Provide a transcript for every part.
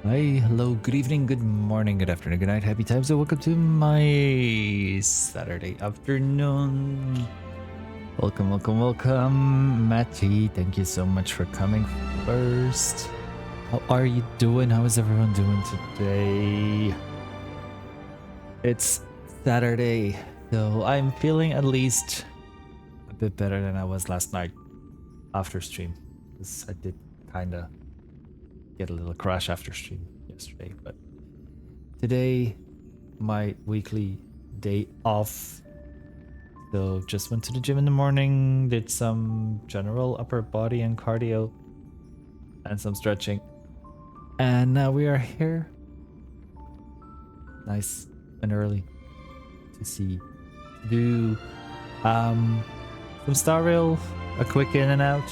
Hi, hello, good evening, good morning, good afternoon, good night, happy times, and welcome to my Saturday afternoon. Welcome, welcome, welcome, Matty. Thank you so much for coming first. How are you doing? How is everyone doing today? It's Saturday, so I'm feeling at least a bit better than I was last night after stream. Because I did kind of get a little crash after stream yesterday, but today my weekly day off, so just went to the gym in the morning, did some general upper body and cardio and some stretching, and now we are here nice and early to do some Star Rail, a quick in and out,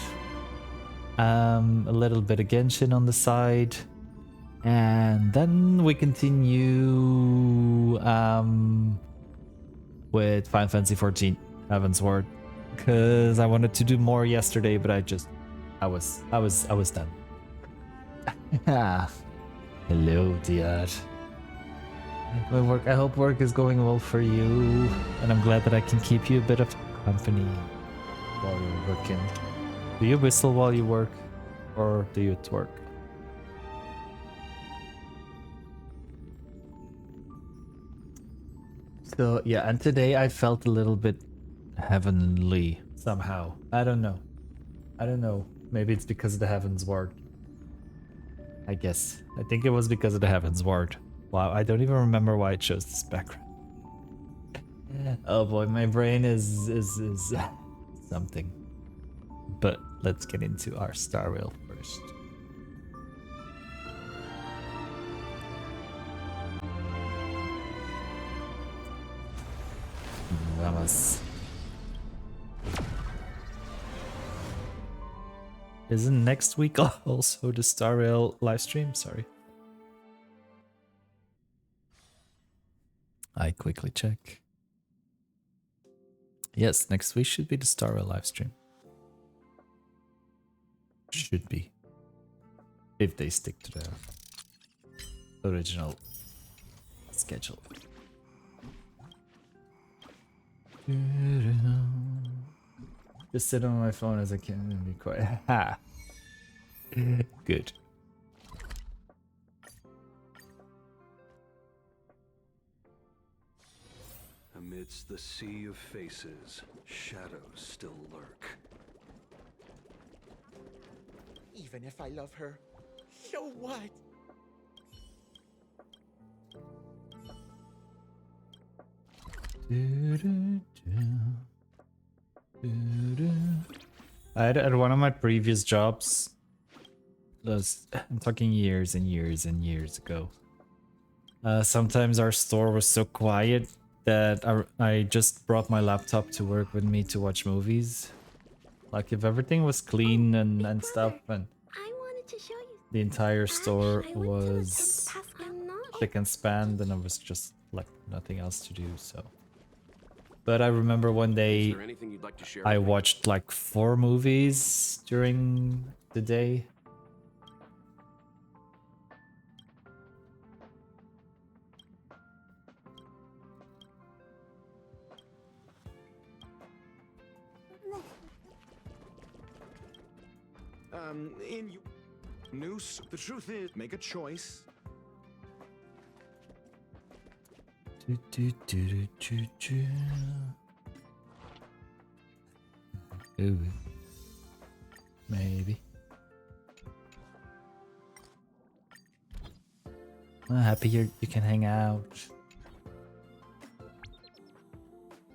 a little bit of Genshin on the side, and then we continue with Final Fantasy XIV Heaven's Word, because I wanted to do more yesterday, but I was done. Hello, Diad. I hope work is going well for you, and I'm glad that I can keep you a bit of company while you're working. Do you whistle while you work, or do you twerk? So yeah, and today I felt a little bit heavenly somehow. I don't know. Maybe it's because of the Heaven's Word. I guess. I think it was because of the Heaven's Word. Wow, I don't even remember why it shows this background. Oh boy, my brain is something. But let's get into our Star Rail first. Vamos. Isn't next week also the Star Rail live stream? Sorry. I quickly check. Yes, next week should be the Star Rail live stream. Should be. If they stick to the original schedule. Just sit on my phone as I can and be quiet. Ha! Good. Amidst the sea of faces, shadows still lurk. Even if I love her, so what? I had at one of my previous jobs, I'm talking years and years and years ago. Sometimes our store was so quiet that I just brought my laptop to work with me to watch movies. Like if everything was clean and stuff, and the entire store was spick and span, then it was just like nothing else to do. So, but I remember one day I watched like 4 movies during the day. In Noose, the truth is, make a choice. Ooh. Maybe. I'm happy you can hang out.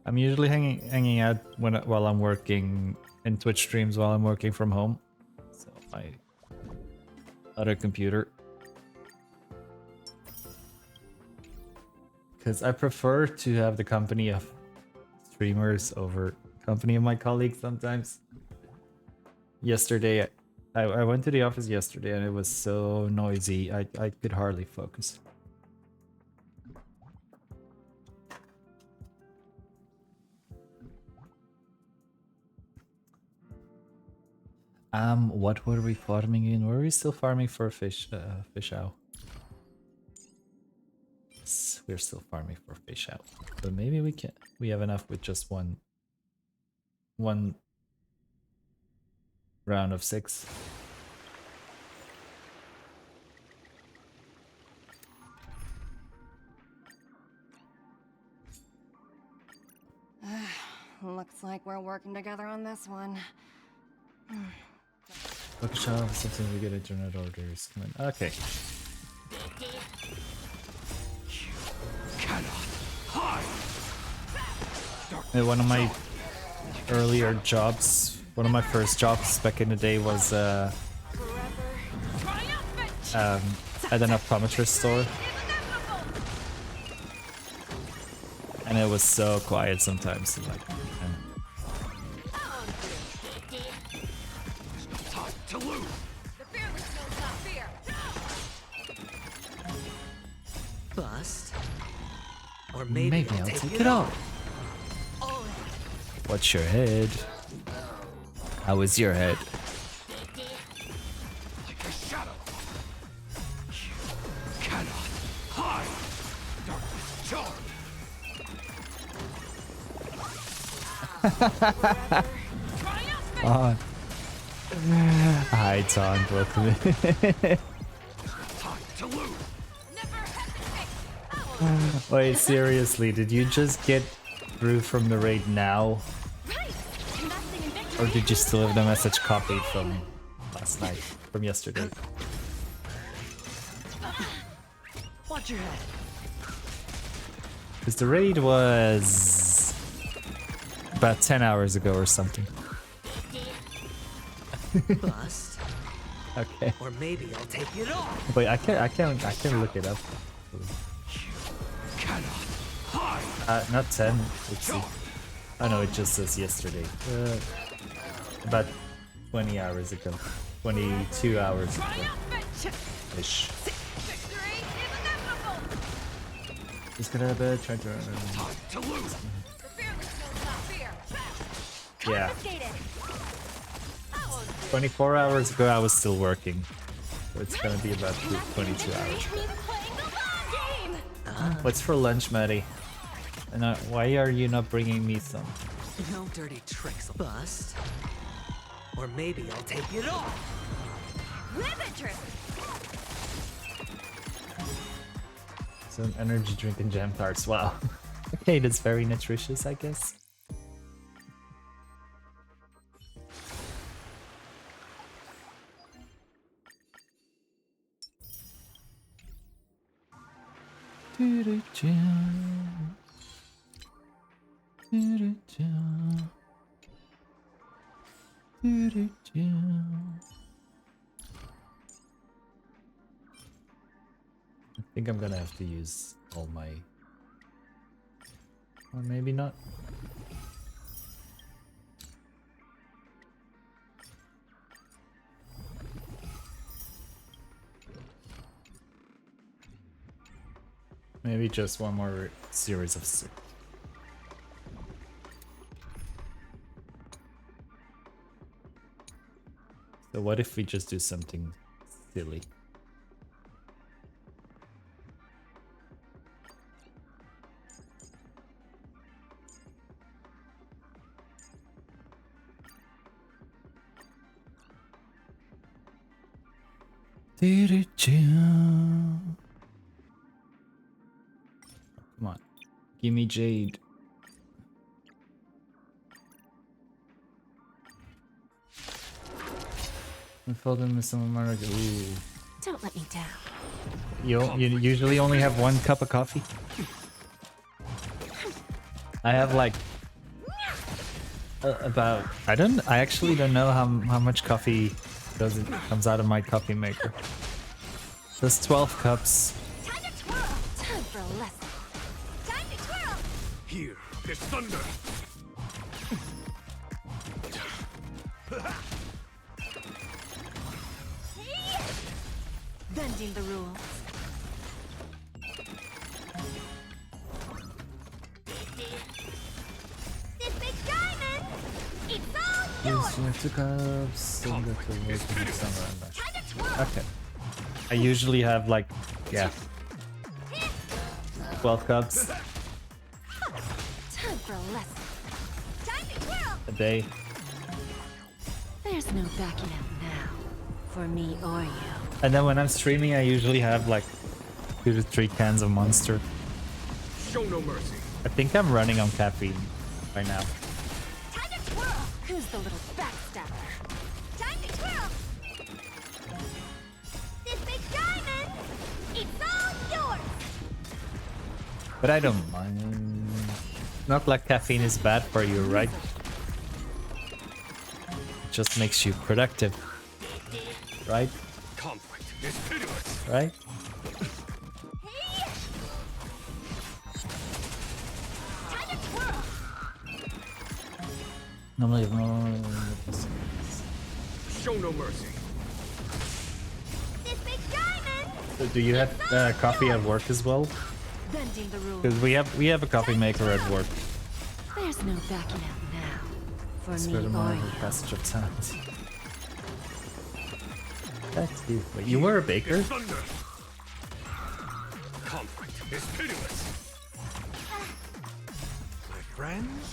I'm usually hanging out while I'm working in Twitch streams while I'm working from home. So my other computer. Because I prefer to have the company of streamers over company of my colleagues sometimes. Yesterday, I went to the office yesterday and it was so noisy, I could hardly focus. What were we farming in? Were we still farming for fish owl? We're still farming for fish out, but maybe we can. We have enough with just one round of 6. Looks like we're working together on this one. Bookshop, something we get internet orders. Come on. Okay. One of my earlier jobs, one of my first jobs back in the day was at an optometrist store. And it was so quiet sometimes. Like, Bust. Or maybe I'll take it off. What's your head? How is your head? Like a shadow. You cannot hide. Darkness charmed. On. Hi, Ton. Welcome in. Time to lose. Wait, seriously, did you just get through from the raid now? Or did you still have the message copied from last night, from yesterday? watch your head. Because the raid was about 10 hours ago or something. Bust. Okay. Or maybe I'll take it off. Wait, I can look it up. Not 10. Let's see. Oh no, it just says yesterday. About 20 hours ago. 22 hours ago. Ish. Just gonna try to. Yeah. 24 hours ago, I was still working. So it's gonna be about 22 hours. What's for lunch, Maddie? And why are you not bringing me some? No dirty tricks. Bust. Or maybe I'll take it off. Some energy drink and jam tarts. Wow. Okay, that's very nutritious, I guess. I think I'm gonna have to use all my... Or maybe not. Maybe just one more series of 6. So what if we just do something silly? Come on, give me Jade. I filled in with some of my ooh. Don't let me down. You usually only have 1 cup of coffee? I have like about I actually don't know how much coffee comes out of my coffee maker. There's 12 cups. Time to twirl. Time for a lesson. Time to twirl. Here, there's thunder. Bending the rules. This big diamond, it's all yours. 2 cups. Time to twirl. Okay. I usually have like, yeah. 12 cups Time for a lesson. Time to twirl. a day. There's no backing out now. For me or you. And then when I'm streaming, I usually have like 2 to 3 cans of Monster. Show no mercy. I think I'm running on caffeine right now. Time to twirl. Who's the little backstabber? Time to twirl. This big diamond. It's all yours. But I don't mind. Not like caffeine is bad for you, right? Just makes you productive. Right? Conflict is pitiless. Right? Hey. Time to twirl. Show no mercy. This big diamond. So do you have coffee at work as well? Bending the rules. Because we have a coffee maker at work. There's no backing out now. For It's me for the or more you. passage of time. That's you. Wait, you were a baker? Thunder. Conflict is pitiless. My friends,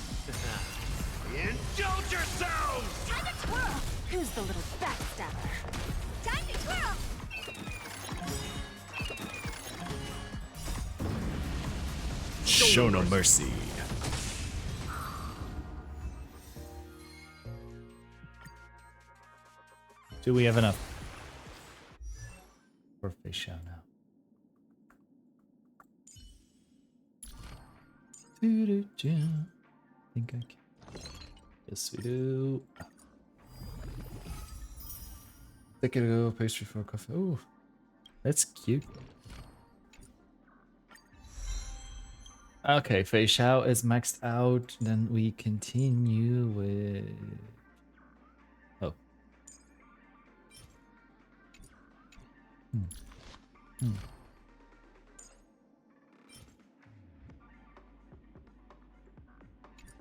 indulge yourselves. Time to twirl. Who's the little backstabber? Time to twirl. Show no mercy. Do we have enough? For fish show now. Doo-doo-doo. Think I can. Yes, we do. Take it to go pastry for coffee. Oh, that's cute. Okay, Fei Xiao is maxed out. Then we continue with. Oh.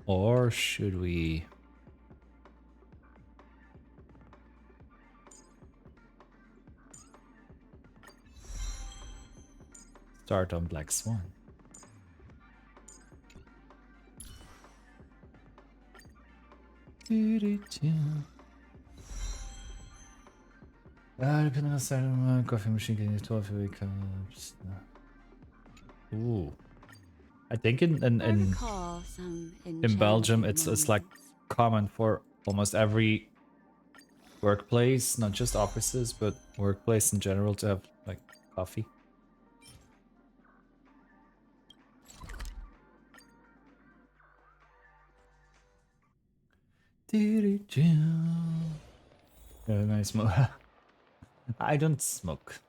Or should we? Start on Black Swan. Depending on the side of my coffee machine, can you 12 cups? Ooh. I think in Belgium it's like common for almost every workplace, not just offices, but workplace in general to have like coffee. Nice smoke. I don't smoke.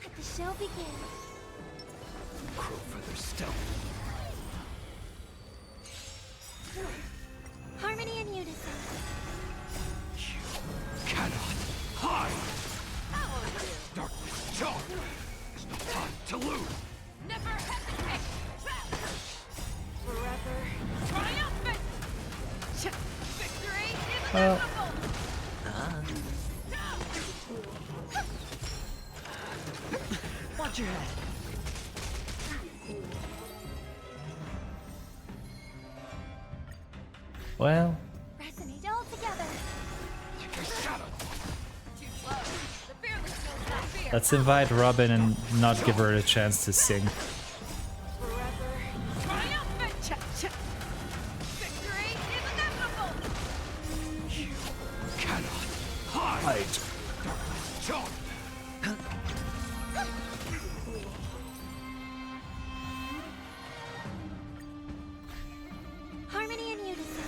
Let the show begin. Crowfeather stealth. Harmony and unison. You cannot hide. Darkness chalk. There's no time to lose. Never hesitate. Forever triumphant. Victory is inevitable. Watch your head. Well, Resonate all together. Take a shadow. Too slow. The fearless knows not fear. let's invite Robin and not give her a chance to sing. Forever triumphant. Victory is inevitable. You cannot hide. Darkness chalk. Harmony and unison.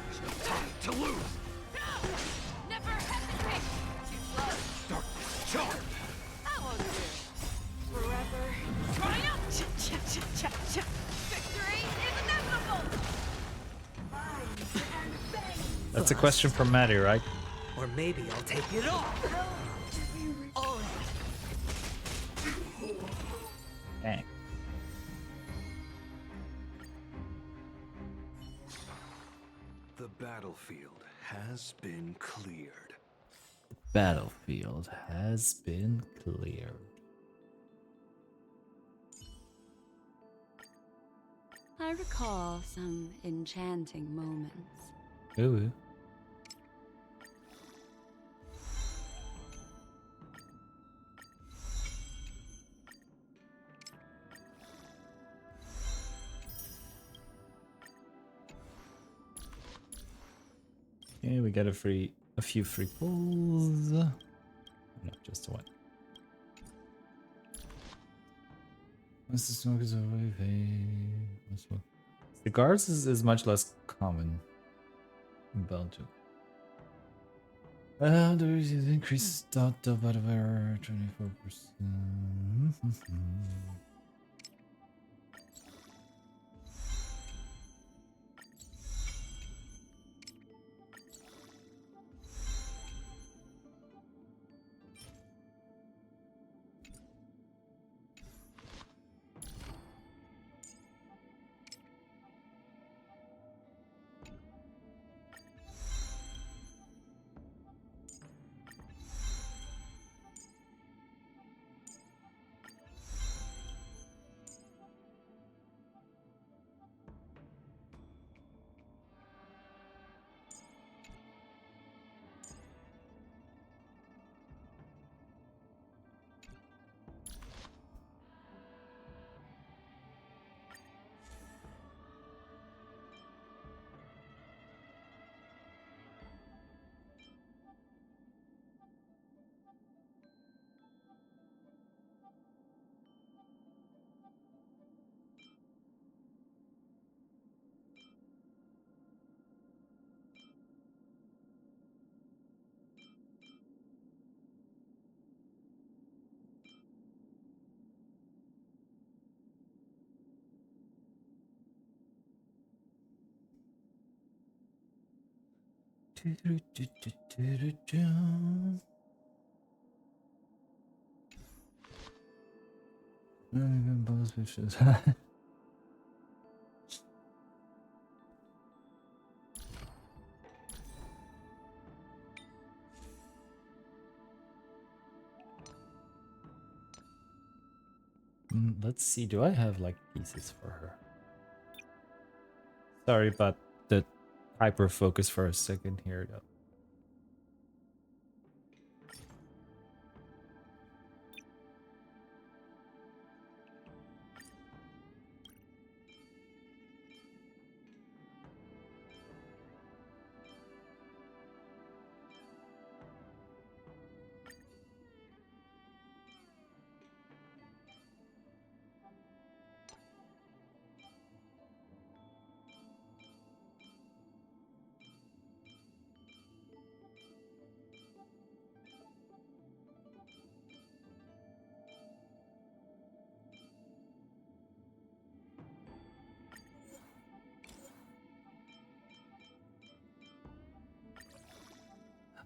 There's no time to lose. Never hesitate. Too slow. a question for Maddie, right? Or maybe I'll take it all. All of it. Dang. The battlefield has been cleared. Battlefield has been cleared. I recall some enchanting moments. Ooh. Okay, we got a few free pulls. No, just one. Once the smoke is away, cigars is much less common in Belgium. There is an increased dot of whatever 24%. Let's see, do I have like pieces for her? Sorry about the hyper focus for a second here though.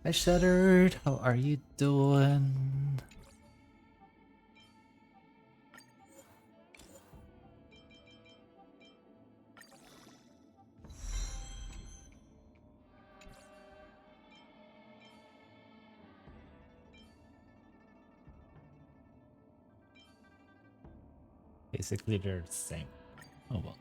Hi Shattered, how are you doing? Basically they're the same. Oh well.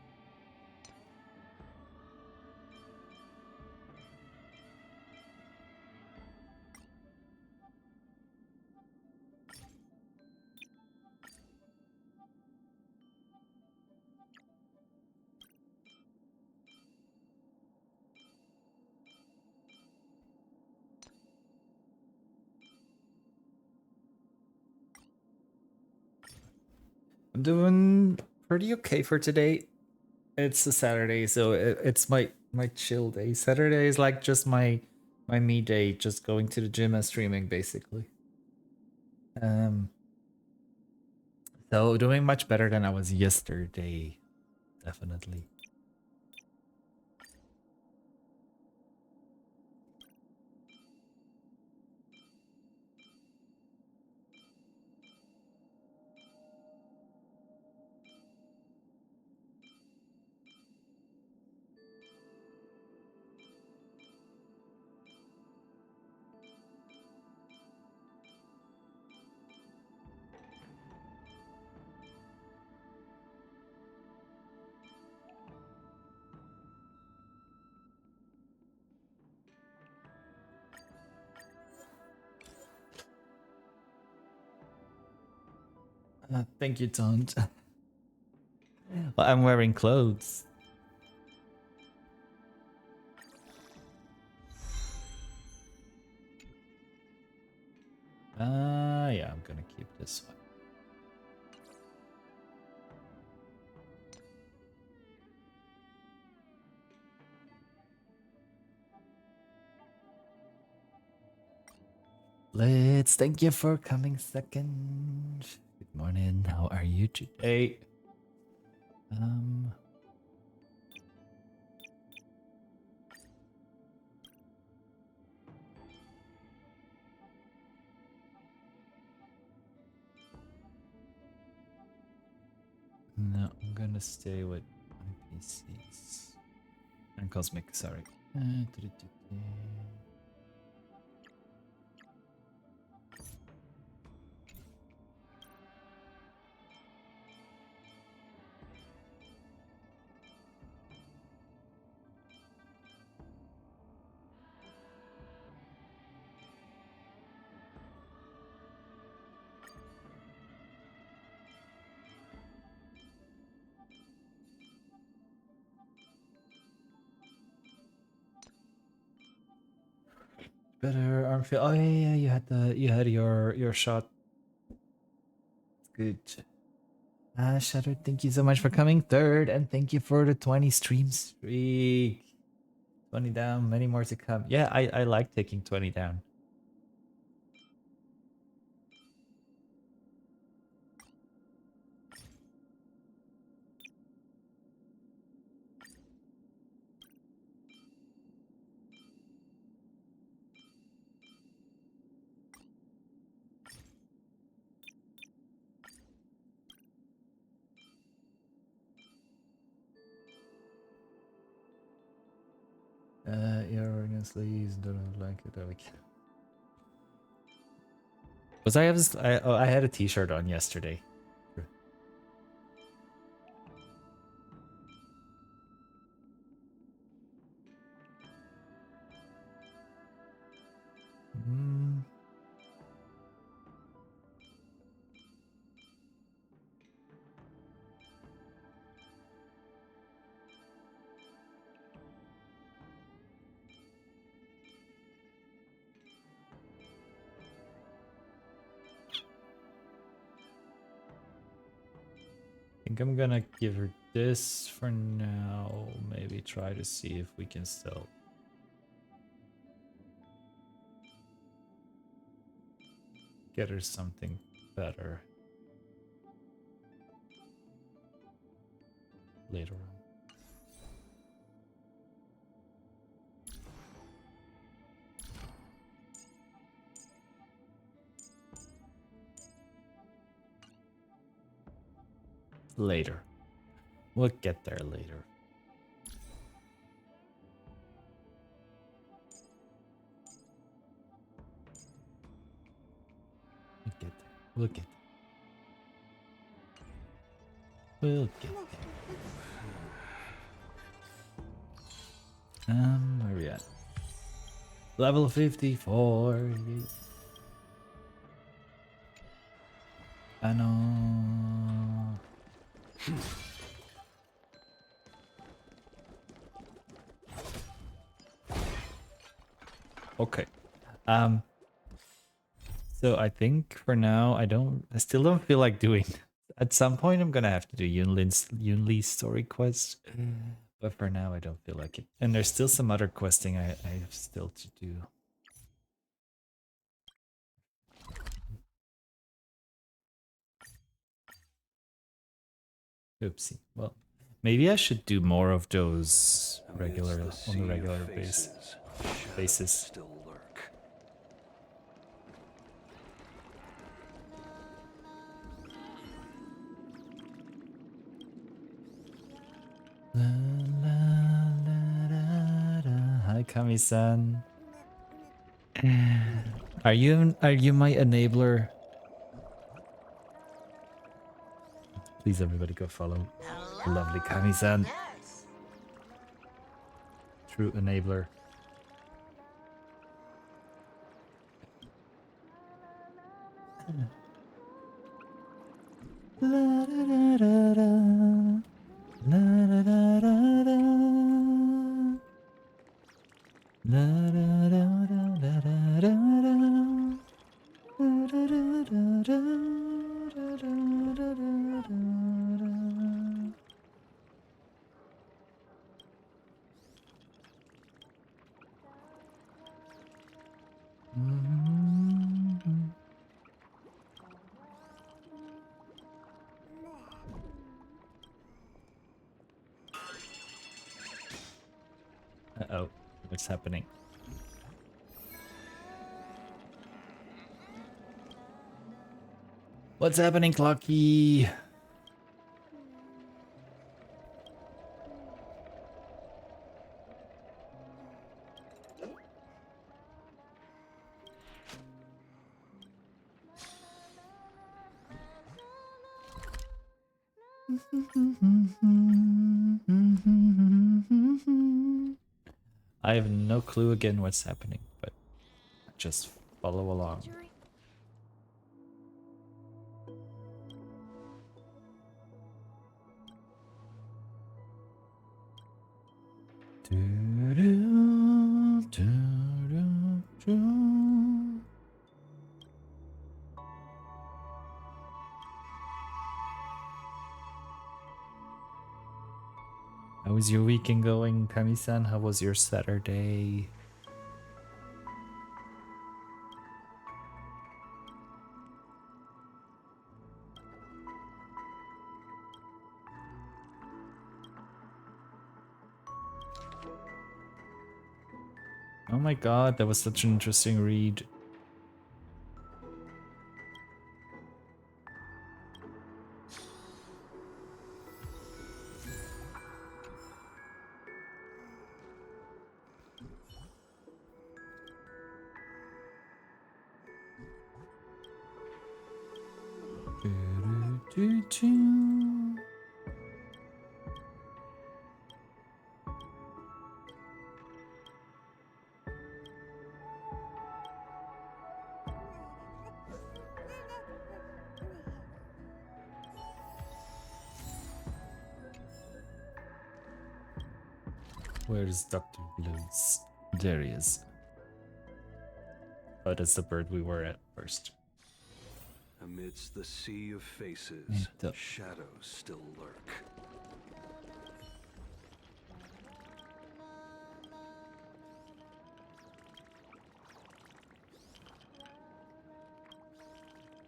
I'm doing pretty okay for today. It's a Saturday, so it's my chill day. Saturday is like just my me day, just going to the gym and streaming basically. Um, so doing much better than I was yesterday, definitely. Thank you, Taunt. Well, I'm wearing clothes. Yeah, I'm gonna keep this one. Let's thank you for coming second. Good morning. How are you today? No, I'm gonna stay with NPCs and Cosmic. Sorry. Better arm feel. Oh yeah, you had your shot. Good. Shutter, thank you so much for coming third, and thank you for the 20 stream streak. 20 down, many more to come. Yeah, I like taking 20 down. You're against Lee's, don't like it. Okay. Was I had a t-shirt on yesterday. Mm. I think I'm gonna give her this for now. Maybe try to see if we can still get her something better later on. Later. We'll get there later. We'll get there. We'll get there. We'll get there. Where are we at? Level 54. I know. Okay. So I think for now I still don't feel like doing. At some point I'm gonna have to do Yunli's story quest. But for now I don't feel like it. And there's still some other questing I have still to do. Oopsie. Well, maybe I should do more of those on the regular basis. Still lurk. Hi, Kami-san. Are you my enabler? Please, everybody, go follow the lovely Kami-san. True enabler. La da da da da. La da da da da. La da da da da da da da. Da da da da da. Da da da da da. Mhm. Uh-oh, what's happening? What's happening, Clocky? I have no clue again what's happening, but just follow along. Jury. Doo-doo, doo-doo-doo. How is your weekend going, Kami-san? How was your Saturday? Oh my god, that was such an interesting read. Doo-doo-doo-doo. Where's Dr. Blues? There he is. Oh, that's the bird we were at first. Amidst the sea of faces, the- shadows still lurk.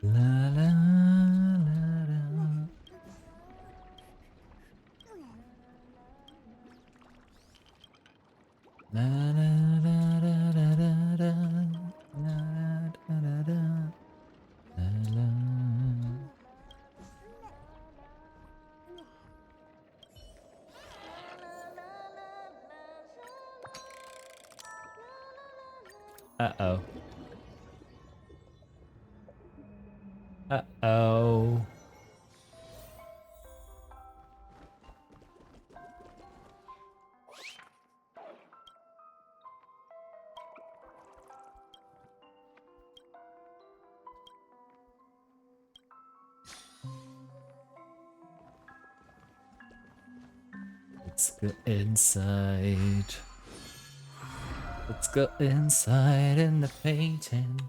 La la la la. La la la la la la la. La la la la. La la. Uh-oh. Uh-oh. Let's go inside. Let's go inside in the painting.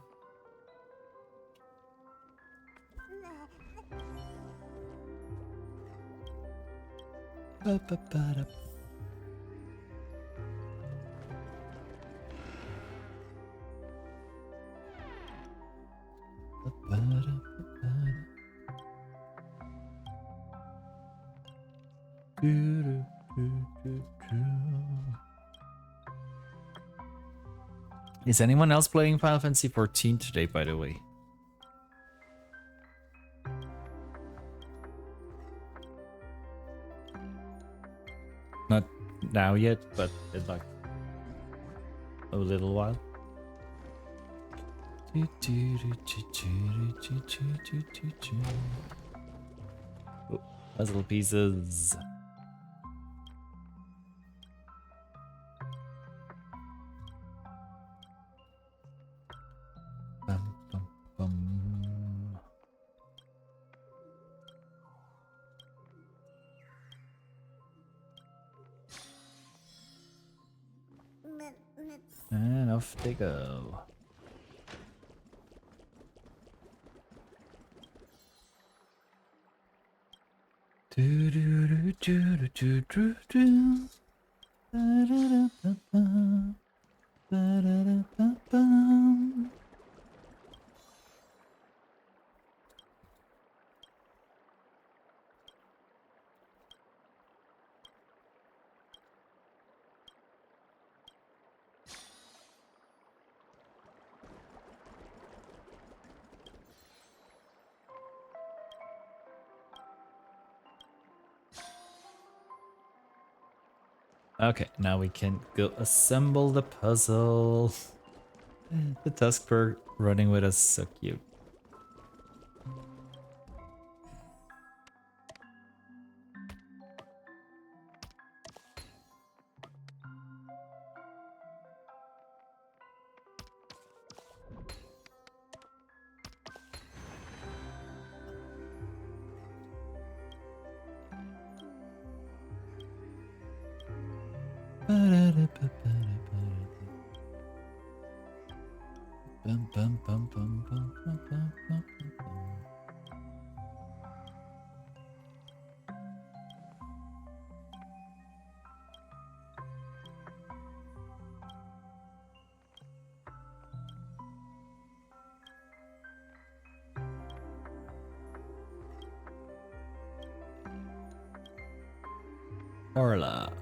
Ba-ba-ba-da. Ba-ba-da-ba-ba-da. Doo-doo-doo-doo-doo. Is anyone else playing Final Fantasy XIV today, by the way? Not now yet, but in like a little while. Oh, puzzle pieces. Bum, bum, bum. And off they go. Do do do do do do do. Da da da da da. Da da da da da. Okay, now we can go assemble the puzzle. The Tuskberg running with us, so cute. Bum, bum, bum, bum, bum, bum, bum, bum, bum. Orla.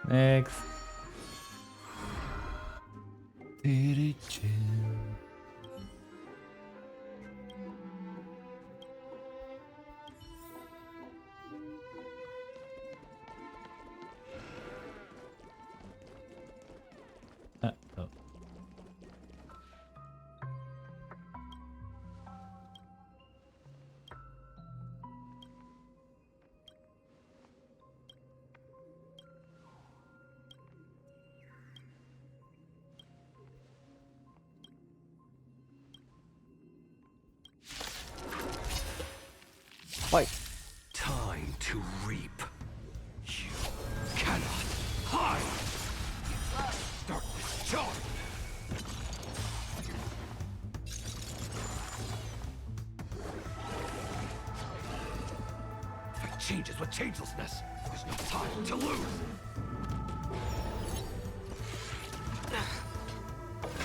Next. Oh. Fight. Time to reap. You cannot hide. Darkness charge. Fate changes with changelessness. There's no time to lose.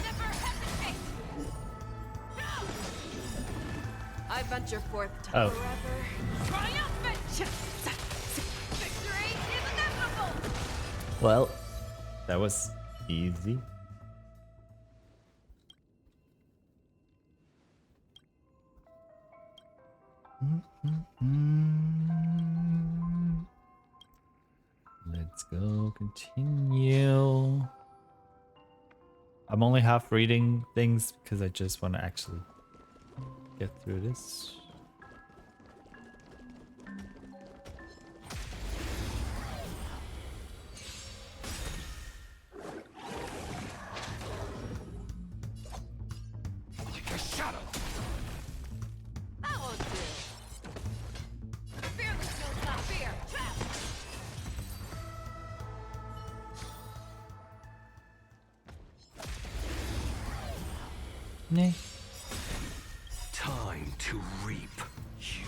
Never hesitate! I venture forth to forever. Triumphant! Victory is inevitable! Well, that was easy. Let's go continue. I'm only half reading things because I just want to actually get through this. Like a shadow. That won't do. Fearless knows not fear. Trap! Nah. Time to reap. You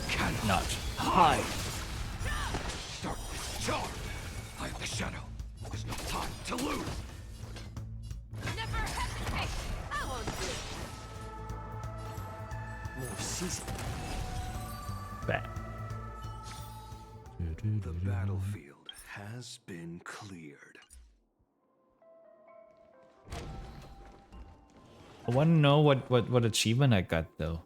cannot Not. hide. Darkness charge. I am the shadow. There's no time to lose. Never hesitate! That won't do. More season. Back. The battlefield has been cleared. I want to know what achievement I got though.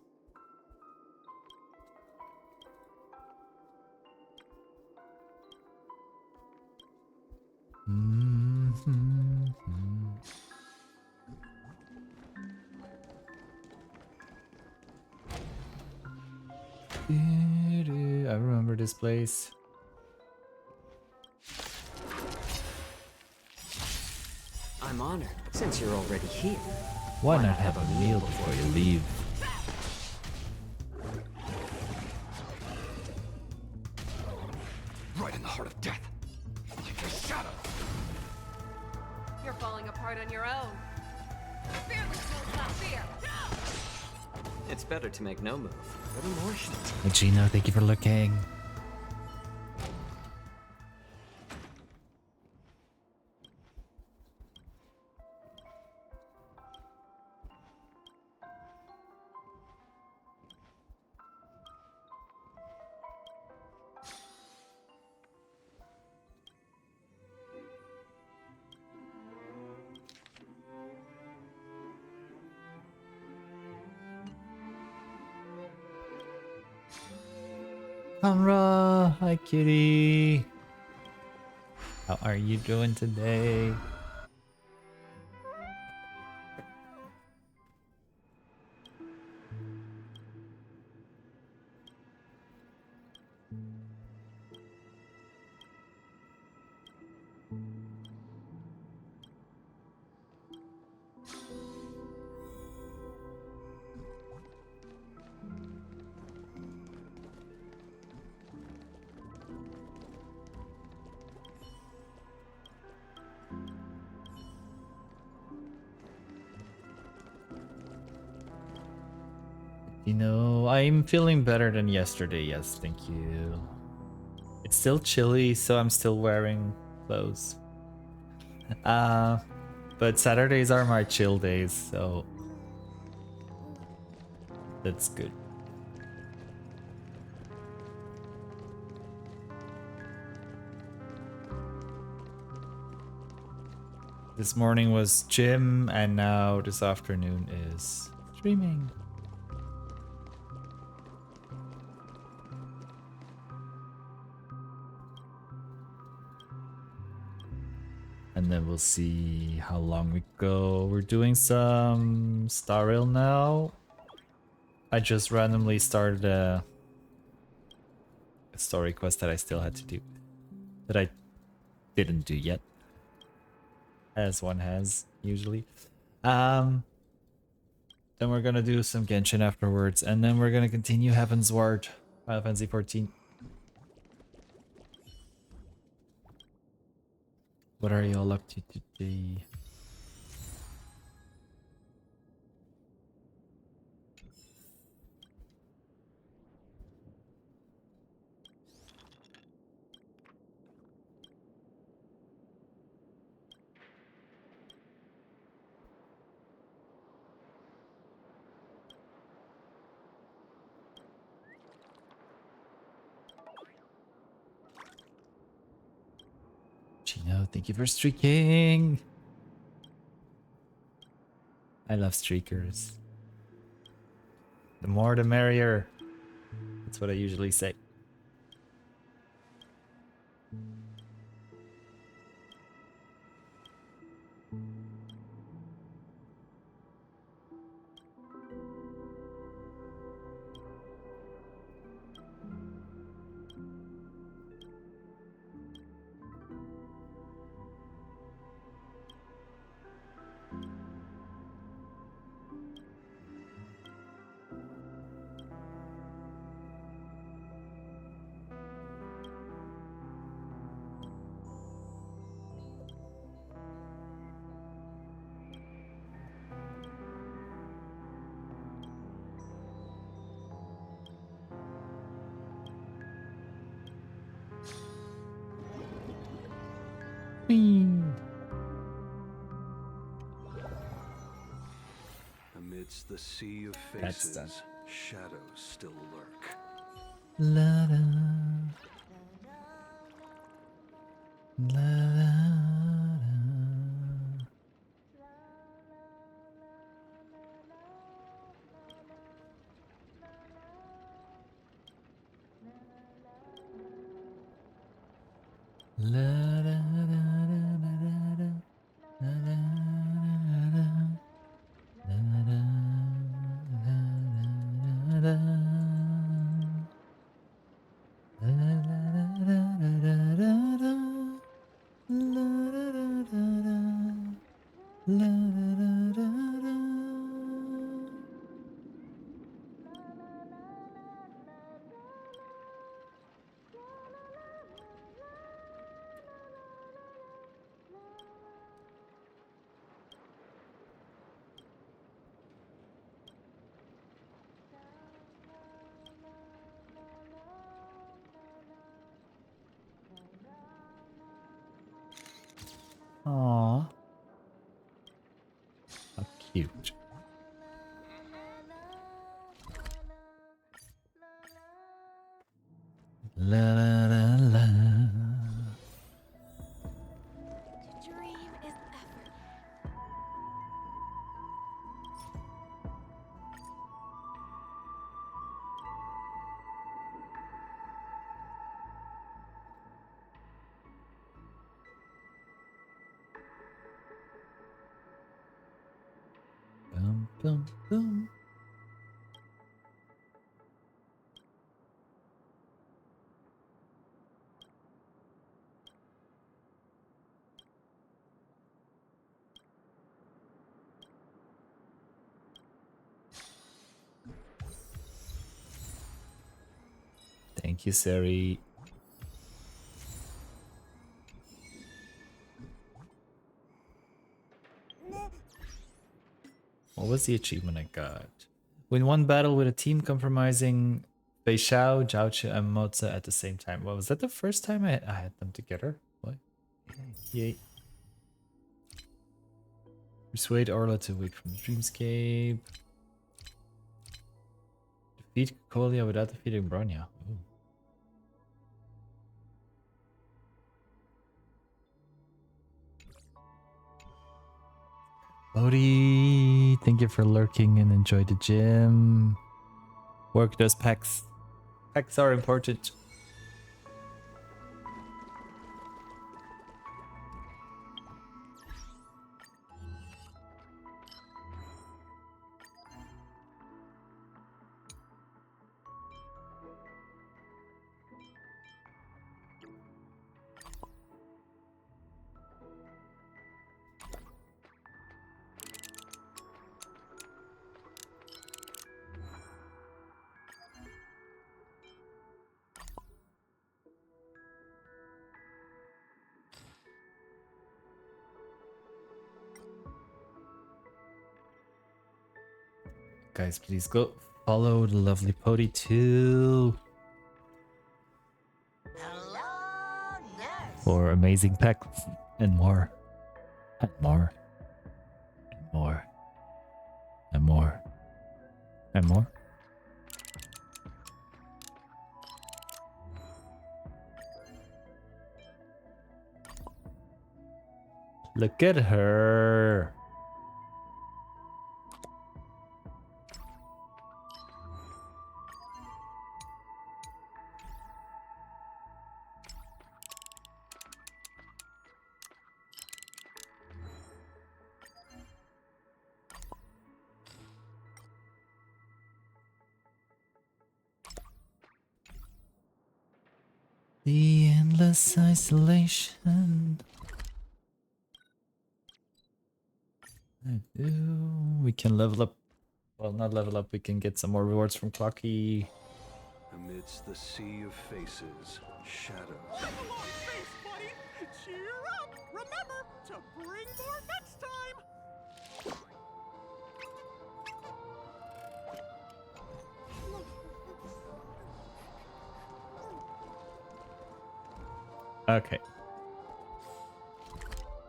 I remember this place. I'm honored, since you're already here. Why not have a meal before you leave? Right in the heart of death. Like a shadow. You're falling apart on your own. Fearless knows not fear. It's better to make no move. Little more heat. Hey Gino, thank you for looking. Conra, hi kitty. How are you doing today? You know, I'm feeling better than yesterday, yes, thank you. It's still chilly, so I'm still wearing clothes. But Saturdays are my chill days, so that's good. This morning was gym, and now this afternoon is streaming. And then we'll see how long we go. We're doing some Star Rail now. I just randomly started a story quest that I still had to do. That I didn't do yet. As one has, usually. Then we're gonna do some Genshin afterwards. And then we're gonna continue Heaven's Ward. Final Fantasy XIV. What are y'all up to today? Gino, thank you for streaking. I love streakers. The more the merrier. That's what I usually say. Amidst the sea of That's done. faces, shadows still lurk. La da. La da. La da da da da da da da da Aww. How cute. La la la la. To dream is effort. Bum, bum, bum. Thank you, Sari. What was the achievement I got? Win one battle with a team comprising Fei Xiao, Zhao Qi, and Moza at the same time. Well, was that the first time I had them together? What? Yay. Persuade Orla to wake from the dreamscape. Defeat Colia without defeating Bronya. Ooh. Bodhi, thank you for lurking and enjoy the gym. Work those packs. Packs are important. Guys, please go follow the lovely Pody too Hello, nurse. for amazing packs and more. And more. And more. And more. And more. Look at her. The endless isolation. I do. We can level up. Well, not level up. We can get some more rewards from Clocky. Amidst the sea of faces, shadows. Come along, face buddy. Cheer up. Remember to bring more next time. Okay.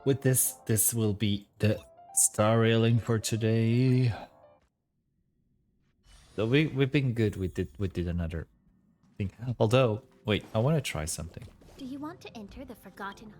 With this will be the star railing for today. So we've been good. We did another thing. Although, wait, I want to try something. Do you want to enter the Forgotten?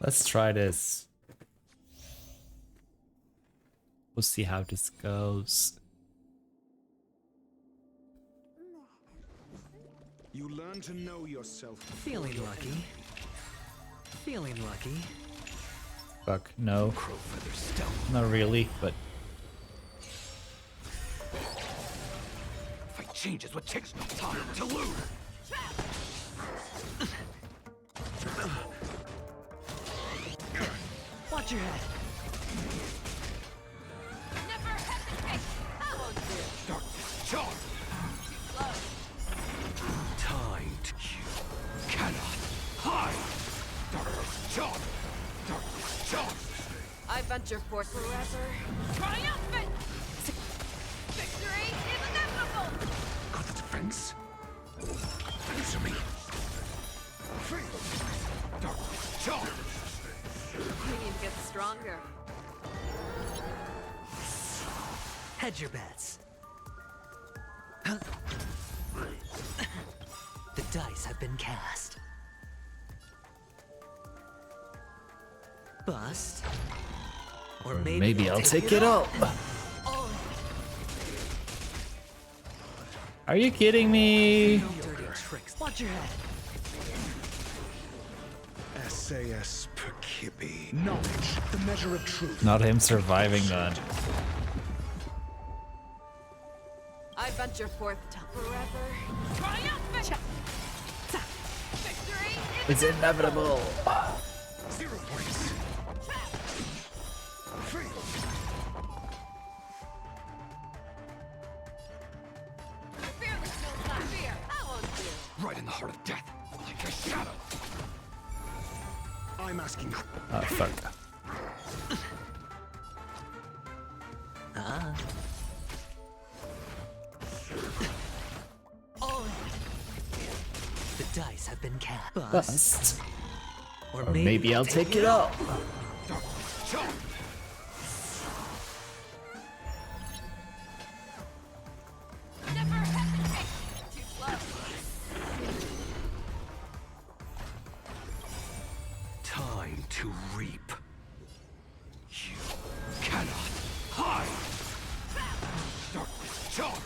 Let's try this. We'll see how this goes. You learn to know yourself. Feeling lucky. Feeling lucky. Fuck, no. Crow feather stealth. Not really, but Fight changes what takes no time to lose. Watch your head. Never hesitate. I won't do. Darkness charge. Slow. Time to kill. Cannot hide. Darkness charge. Darkness charge. I venture forth forever. Triumphant! Victory is inevitable! Got the defense. Answer me. Darkness charge. Queen gets stronger. Hedge your bets. The dice have been cast. Bust. Or maybe I'll take it all. Oh, Are you kidding me? no dirty tricks. Watch your head. SAS per Kibbe. Knowledge, the measure of truth. Not him surviving that. I venture forth to forever. Triumphant! Victory is It's inevitable. 0 points. fearless knows not fear. I won't do. Right in the heart of death, like a shadow. I'm asking. Oh fuck. Oh. The dice have been cast. Bust. Or Or maybe I'll take it all. Charge. Never hesitate. Too slow. Time to reap. You cannot hide. Darkness charge.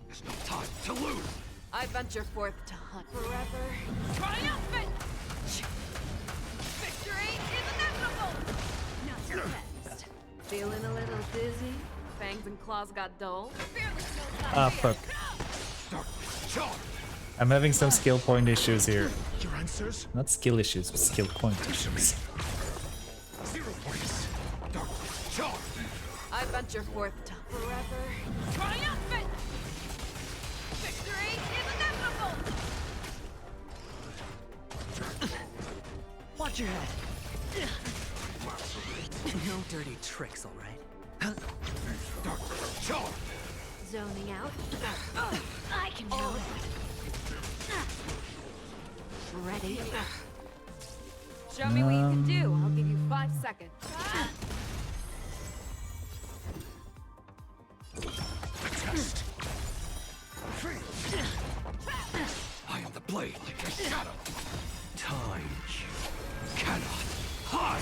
There's no time to lose. I venture forth to hunt forever. Triumphant! Victory is inevitable! Not your best. Feeling a little dizzy? Fangs and claws got dull? Fearless knows not Ah fear. fuck. Darkness charge. I'm having some skill point issues here. Your answers? Not skill issues, but skill point issues. 0 points. Darkness charge. I venture forth to forever. Triumphant! Victory is inevitable! Watch your head. No dirty tricks, all right? Darkness charge. Zoning out. I can help. Ready? Show me what you can do. I'll give you 5 seconds. Test. I am the blade, like a shadow. Time you cannot hide.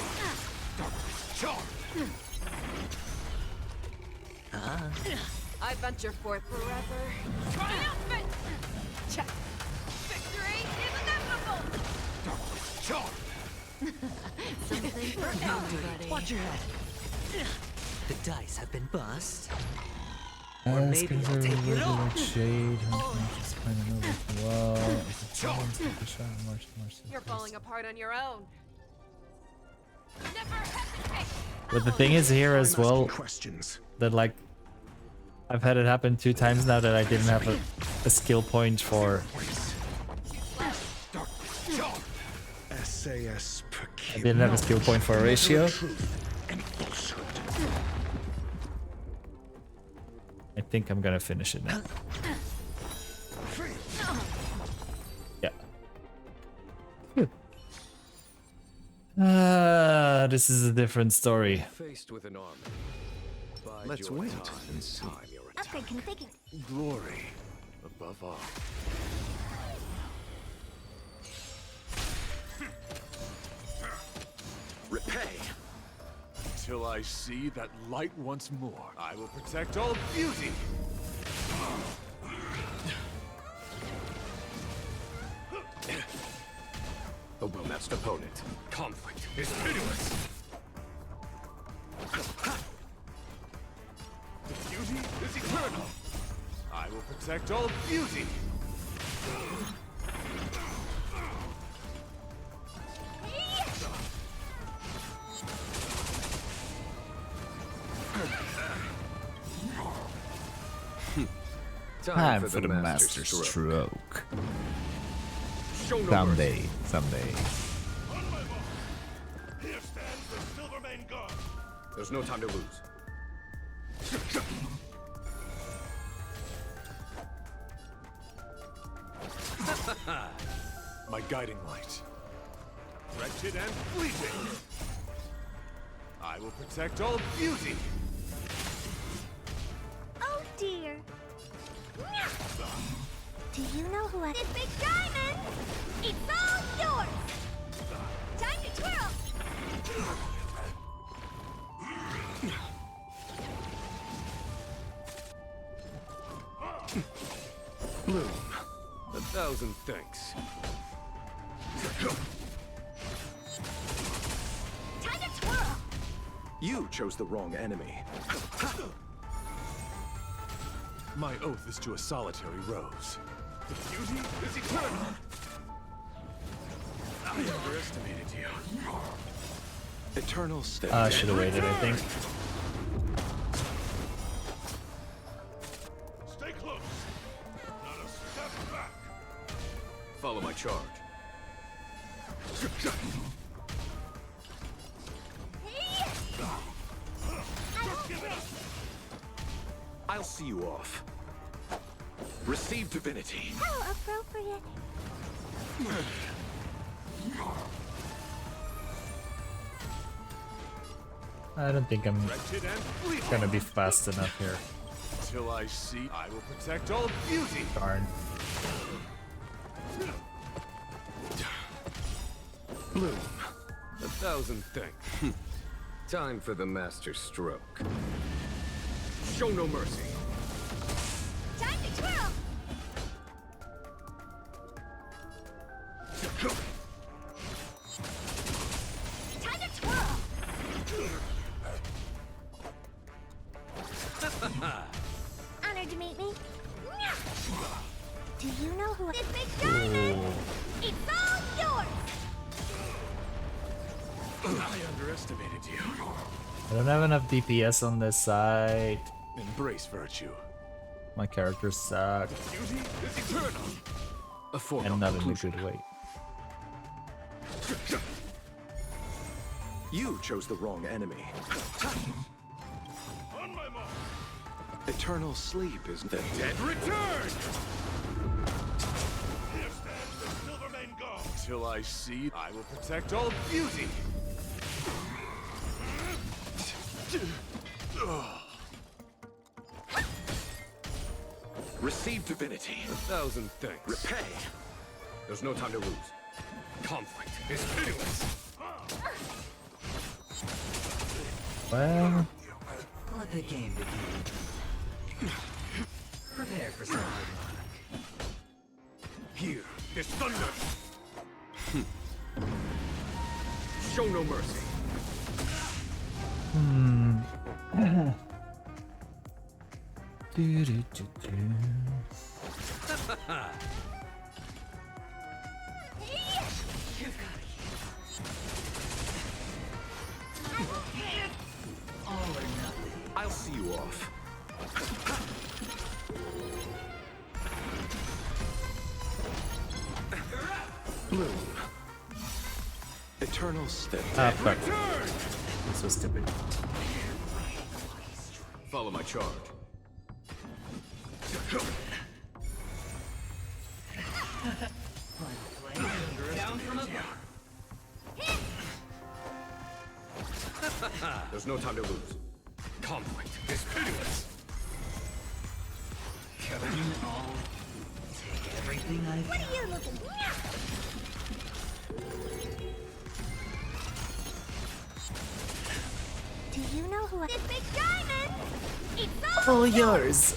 Darkness charge. I venture forth forever. Triumphant! Victory is inevitable! Darkness charge. Something for everybody. Watch your head. The dice have been bust. As maybe I'll take it all. shade, just find another wall. If it's someone's take a shot, march. You're falling apart on your own. Never hesitate! But the thing is here as I'm asking well questions. that like I've had it happen 2 times now that I didn't have a skill point for. Darkness charge. SAS per I didn't have a skill point for a ratio. and falsehood. I think I'm gonna finish it now. Yeah. This is a different story. Faced with an army. Let's wait and see. Upgrade configured. Glory above all. Till I see that light once more, I will protect all beauty! A well-matched opponent. Conflict is pitiless! The beauty is eternal! I will protect all beauty! Time for the master stroke. Show no Someday, someday. Here stands the Silvermane Guard. There's no time to lose. My guiding light. Wretched and fleeting. I will protect all beauty. Oh dear. Do you know who I... This big diamond! It's all yours! Time to twirl! Bloom. 1,000 thanks. Time to twirl! You chose the wrong enemy. My oath is to a solitary rose. The beauty is eternal. I underestimated you. Eternal step. I should have waited, I think. Stay close. Not a step back. Follow my charge. I'll see you off. Receive divinity. How appropriate. I don't think I'm Wretched and fleeting. gonna be fast enough here. Till I see, I will protect all beauty. Darn. Bloom. 1,000 thanks. Time for the master stroke. Show no mercy. Time to twirl! Time to twirl! Honored to meet me. Do you know who... This big diamond! It's all yours! I underestimated you. I don't have enough DPS on this side. Embrace virtue. My characters suck. Beauty is eternal. A form And of not in a conclusion. good way. You chose the wrong enemy. On my mark. Eternal sleep is the dead return. Here stands the Silvermane Guard. Till I see, I will protect all beauty. Receive divinity. 1,000 thanks. Repay. There's no time to lose. Conflict is pitiless. Well, Let the game begin. Prepare for some hard luck. Here is thunder. Show no mercy. All or nothing. I'll see you off. Bloom. Eternal step. ah, fuck. This was stupid. Follow my charge. Down from above. There's no time to lose. Conflict is pitiless. Covered in all. Take everything I've What are you looking for? Do you know who this big diamond? It's all All yours.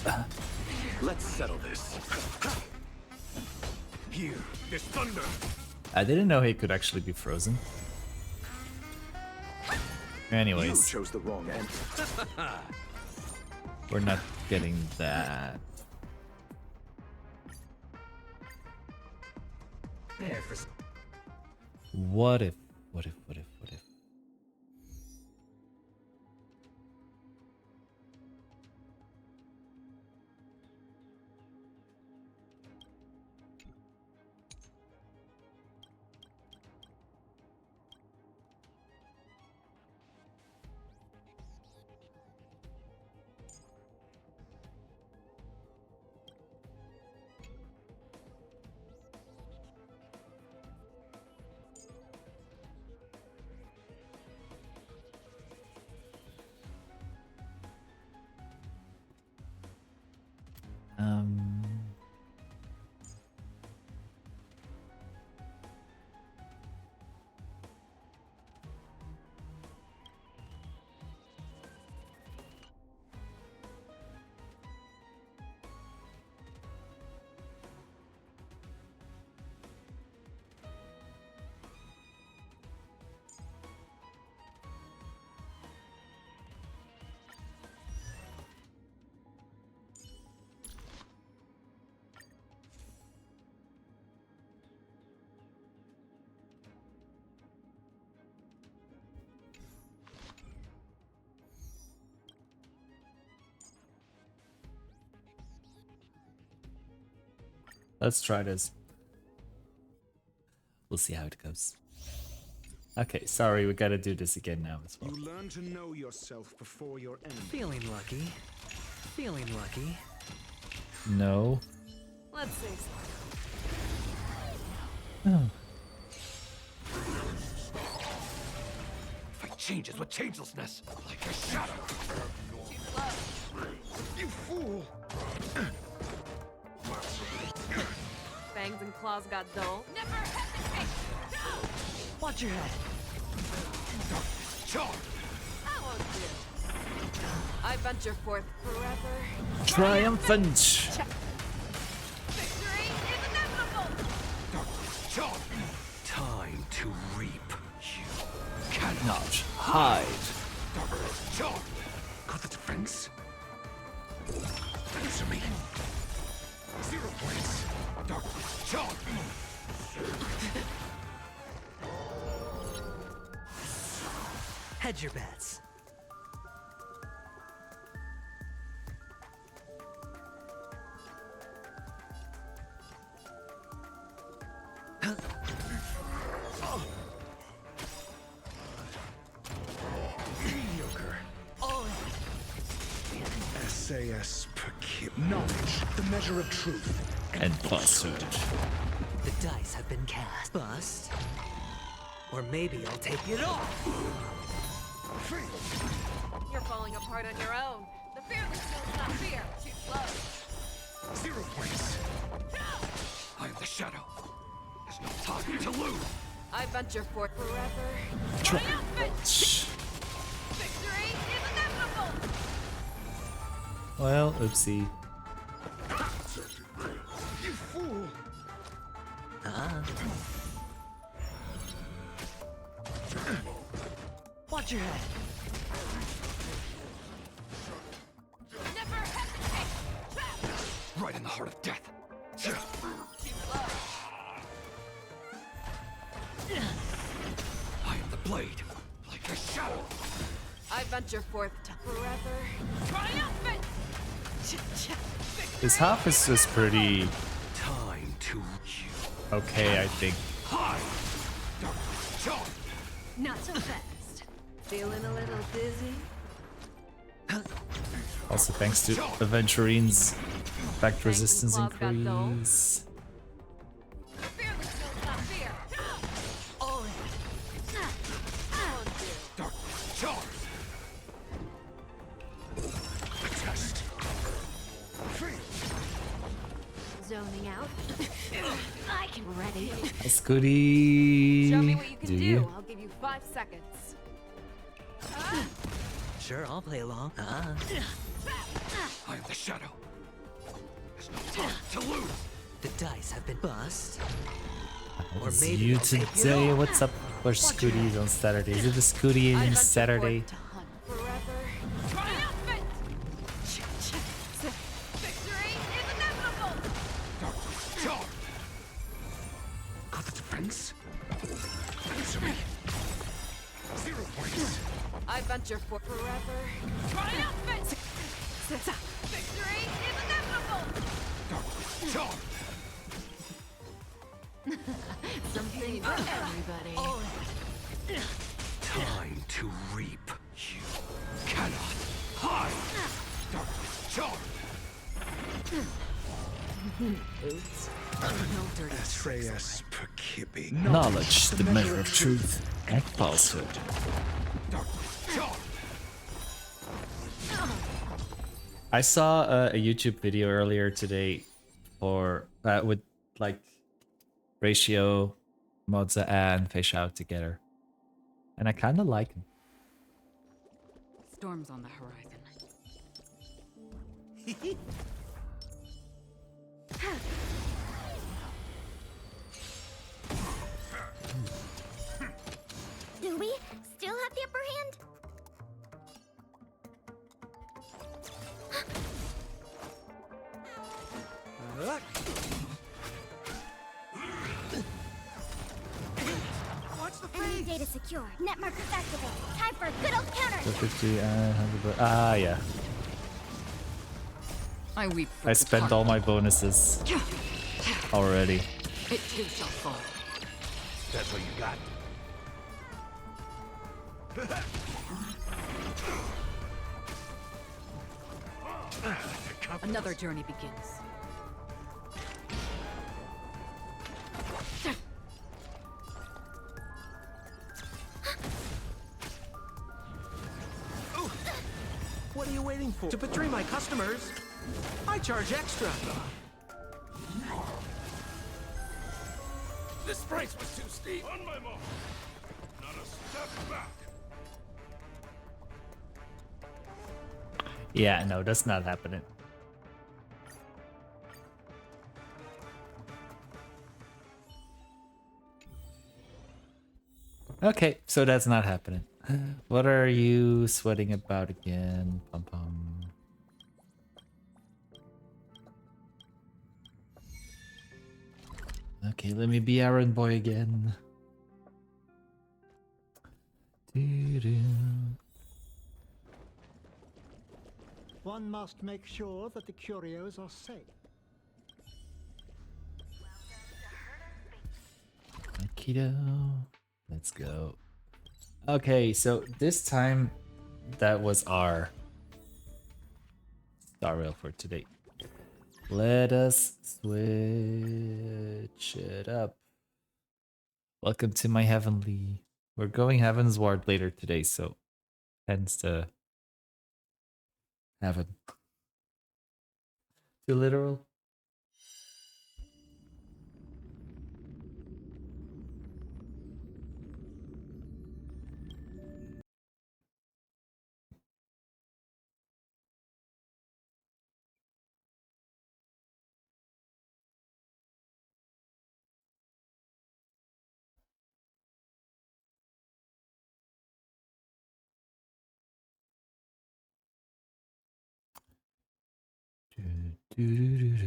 Let's settle this. Here, this thunder. I didn't know he could actually be frozen. You Anyways, chose the wrong end. we're not getting that. There for What if? What if? What if? What if? Let's try this. We'll see how it goes. Okay, sorry, we gotta do this again now as well. You learn to know yourself before your enemy. feeling lucky. Feeling lucky. No. Let's see. Oh. Fight changes with changelessness, like a shadow. Too slow. You fool! Fangs and claws got dull. Never hesitate. Watch your head. Charge! I won't do. I venture forth forever. Triumphant! Victory is inevitable. Charge! Time to reap. You cannot Not hide. charge! Got the defense? Answer me. 0 points. Darkness, charge! Hedge your bets. Mediocre. All in. SAS per kill. Knowledge, the measure of truth. And busted. The dice have been cast. Bust. Or maybe I'll take it off. You're falling apart on your own. The fearless feels not fear. Too slow. 0 points. I am the shadow. There's no time to lose. I venture forth forever. Triumphant! Victory is inevitable. Well, oopsie. You fool! Watch your head. Never hesitate. Right in the heart of death. Too slow. I am the blade, like a shadow. I venture forth to forever. Triumphant. His half is just pretty Time to okay, I think. hide. Darkness, charge. Not so fast. Feeling a little dizzy? Also thanks to Aventurine's fact resistance increase. The fearless feels not fear. All in. I won't do. Darkness, charge. Test. zoning out. I can ready. That's goody. Show me what you can Do do. you? I'll give you 5 seconds. Sure, I'll play along. I am the shadow. There's no time to lose. The dice have been bust. Or It's maybe you I'll take it today. all. What's up for Scooties on Saturday? Is it the Scooty I venture Saturday? forth to hunt forever. Triumphant! Victory is inevitable! Darkness charmed. Got the defense. Answer me. 0 points. I venture for forever. Triumphant! Victory is inevitable! Darkness charmed. Something for everybody. Time to reap. You cannot hide. Darkness charmed. Oops. No dirty Atreus Perkibi. Knowledge, the measure of truth and falsehood. Darkness charmed. I saw a YouTube video earlier today for with like Ratio, Modza, and Fish Out together, and I kind of like him. Storms on the horizon. Do we still have the upper hand? Enemy data secure. Net markers activated. Time for a good old counter. 50 and 100. Ah, yeah. I weep for I the spent all my bonuses already. It too shall fall. That's what you got. Another journey begins. What are you waiting for? To betray my customers? I charge extra. This price was too steep. On my mark. Not a step back. Yeah, no, that's not happening. Okay, so that's not happening. What are you sweating about again? Pum pum. Okay, let me be Aaron Boy again. Doo-doo. One must make sure that the curios are safe. Keto. Let's go. Okay, so this time that was our star rail for today. Let us switch it up. Welcome to my heavenly. We're going Heaven's Ward later today, so hence the heaven. Too literal. Do-do-do-do-do.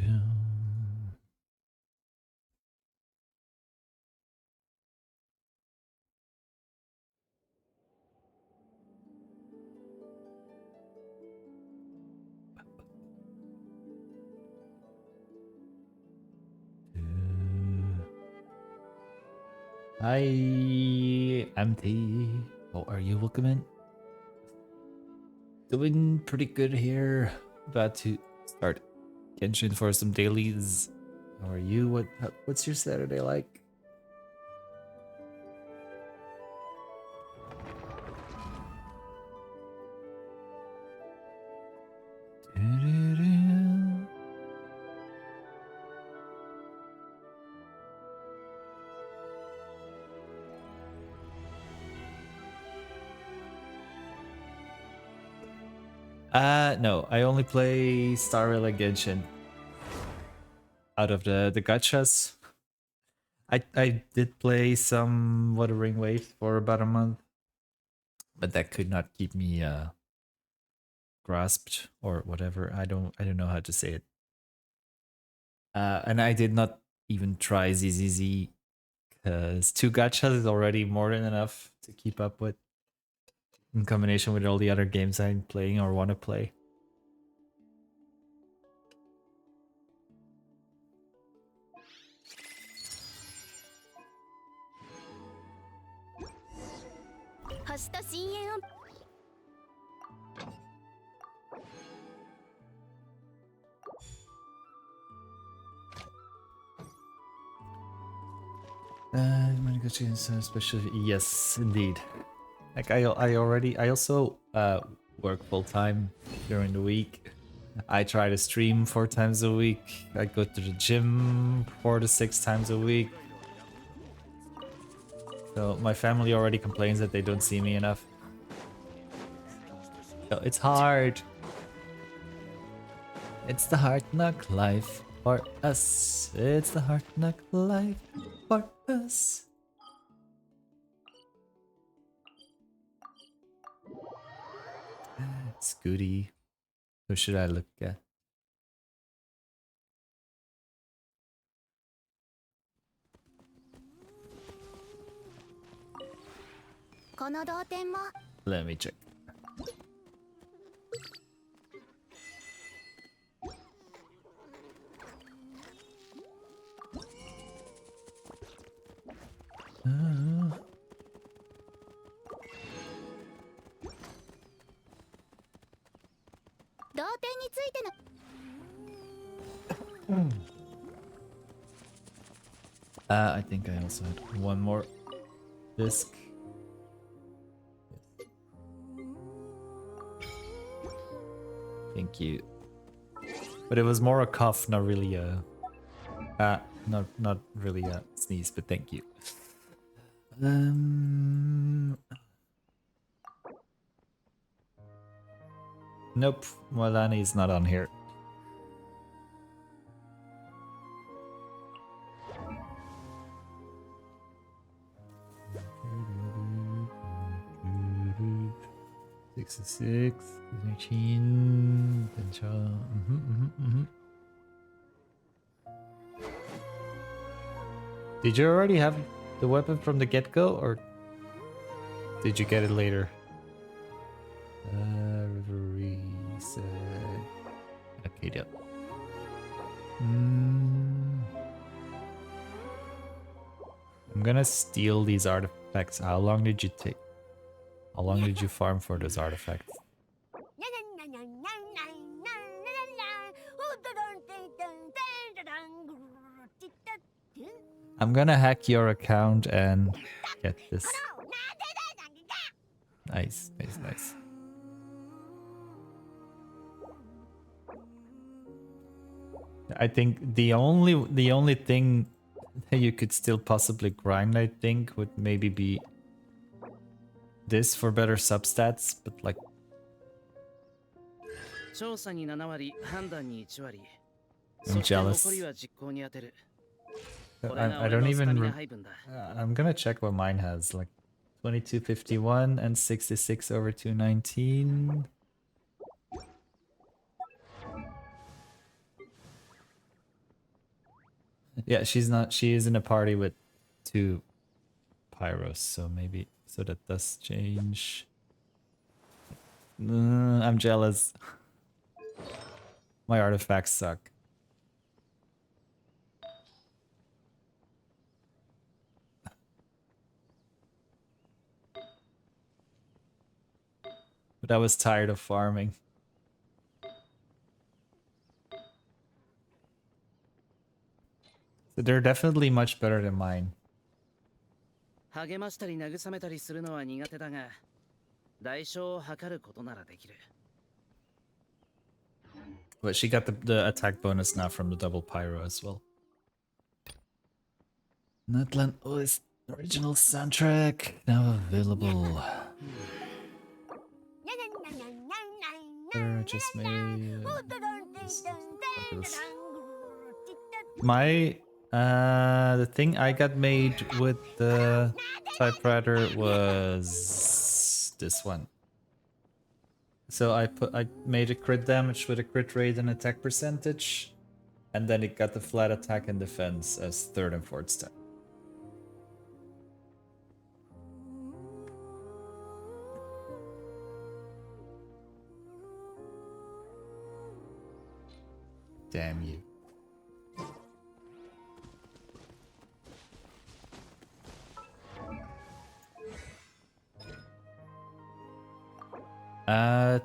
Hi, MT. How are you? Welcome in. Doing pretty good here. About to start Genshin for some dailies. How are you? What's your Saturday like? Do-do-do. No, I only play Star Rail and Genshin. Out of the gachas. I did play some Wuthering Waves for about a month. But that could not keep me grasped or whatever. I don't know how to say it. And I did not even try ZZZ because 2 gachas is already more than enough to keep up with in combination with all the other games I'm playing or want to play. Especially, yes, indeed. Like I also work full time during the week. I try to stream 4 times a week. I go to the gym 4 to 6 times a week. So my family already complains that they don't see me enough. So it's hard. It's the hard knock life for us. It's the hard knock life for us. Scooty. Who should I look at? Let me check. I think I also had one more disc. Thank you. But it was more a cough, not really a not really a sneeze, but thank you. Nope, Moilani is not on here. Six, 13, Did you already have the weapon from the get-go, or did you get it later? Reset. Okay, yep. I'm gonna steal these artifacts. How long did you take? How long did you farm for those artifacts? I'm gonna hack your account and get this. Nice, nice, nice. I think the only thing that you could still possibly grind, I think, would maybe be this for better substats, but like I'm jealous. I don't even I'm gonna check what mine has, like 2251 and 66 over 219. Yeah, she is in a party with 2 pyros, so maybe that does change. I'm jealous. My artifacts suck. But I was tired of farming. So they're definitely much better than mine. But she got the attack bonus now from the double pyro as well. Nutland OS original soundtrack now available. I just made. My the thing I got made with the typewriter was this one. So I made a crit damage with a crit rate and attack percentage, and then it got the flat attack and defense as third and fourth step. Damn you.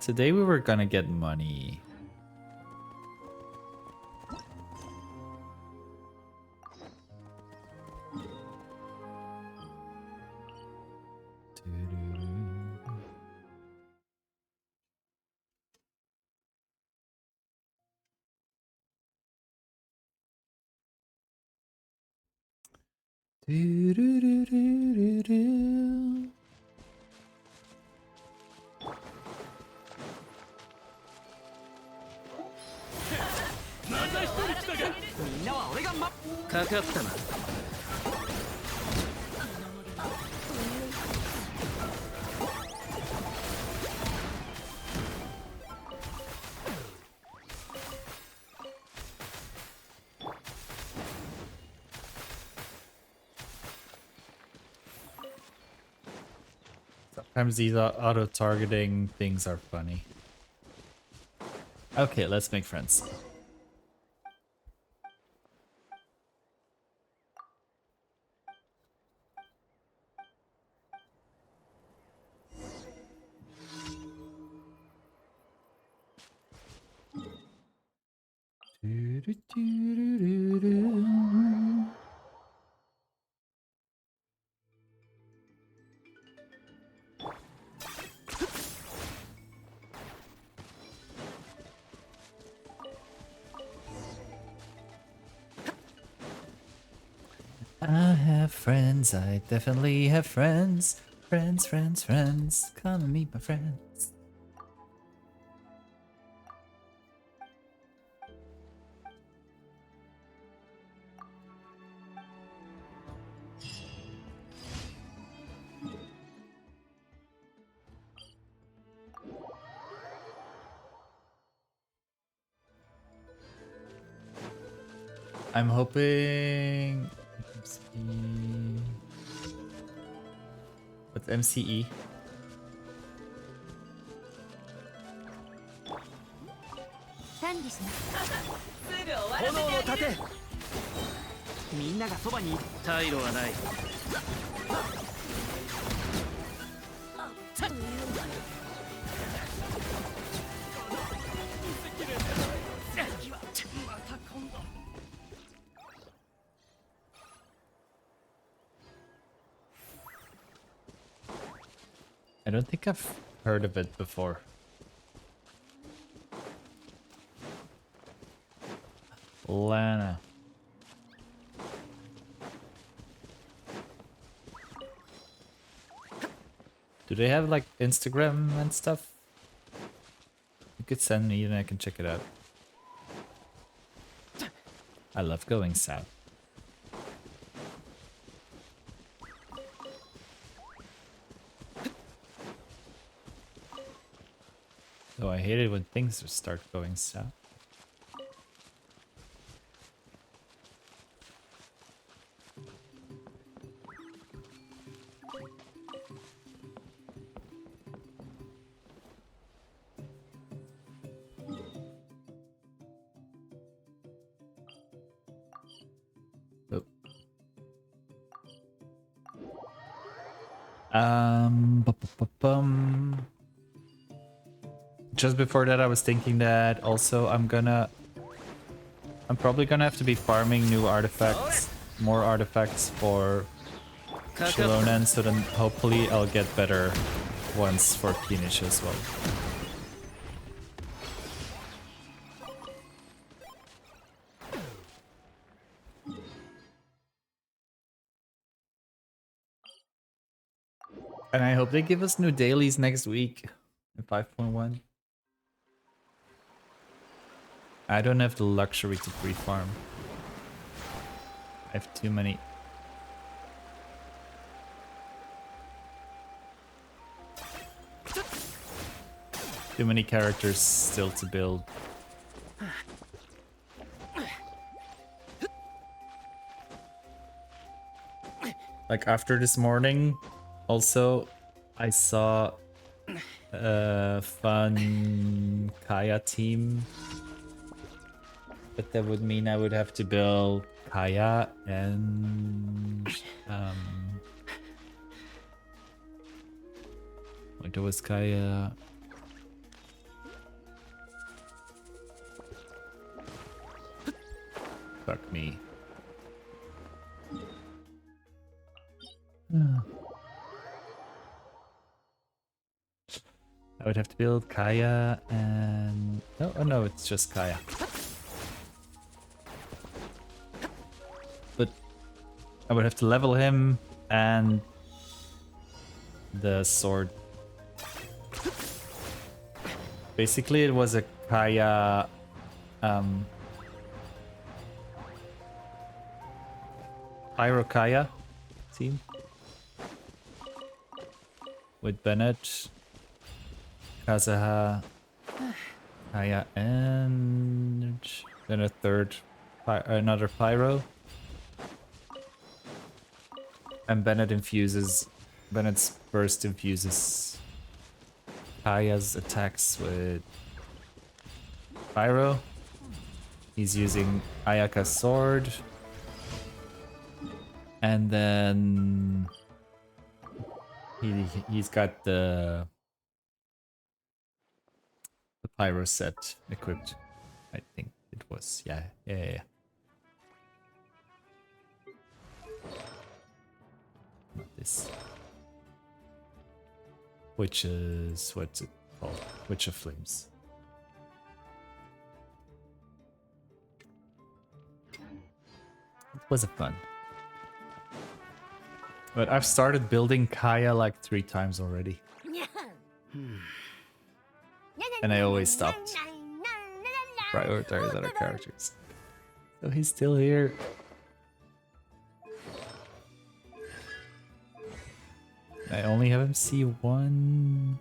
Today we were gonna get money. Sometimes these auto-targeting things are funny. Okay, let's make friends. I have friends, I definitely have friends. Friends, friends, friends, come and meet my friends. I'm hoping... What's MCE? I don't think I've heard of it before. Lana. Do they have like Instagram and stuff? You could send me and I can check it out. I love going south. Oh, I hate it when things start going south. Oh. Just before that, I was thinking that also I'm probably gonna have to be farming new artifacts, more artifacts for Shilonen, so then hopefully I'll get better ones for Kinish as well. And I hope they give us new dailies next week in 5.1. I don't have the luxury to pre-farm. I have too many. Too many characters still to build. Like after this morning, also I saw a fun Kaya team. But that would mean I would have to build Kaya and like there was Kaya. Fuck me. I would have to build Kaya and oh no, it's just Kaya. But I would have to level him and the sword. Basically, it was a Kaya Pyro Kaya team with Bennett, Kazuha, Kaya, and then a third, another Pyro. And Bennett's burst infuses Kaya's attacks with Pyro. He's using Ayaka's sword. And then he's got the Pyro set equipped. I think it was, yeah. Not this. Which is, what's it called? Witch of Flames. It was a fun. But I've started building Kaya like 3 times already. And I always stopped. Prioritize other characters. So he's still here. I only have him C1. I'm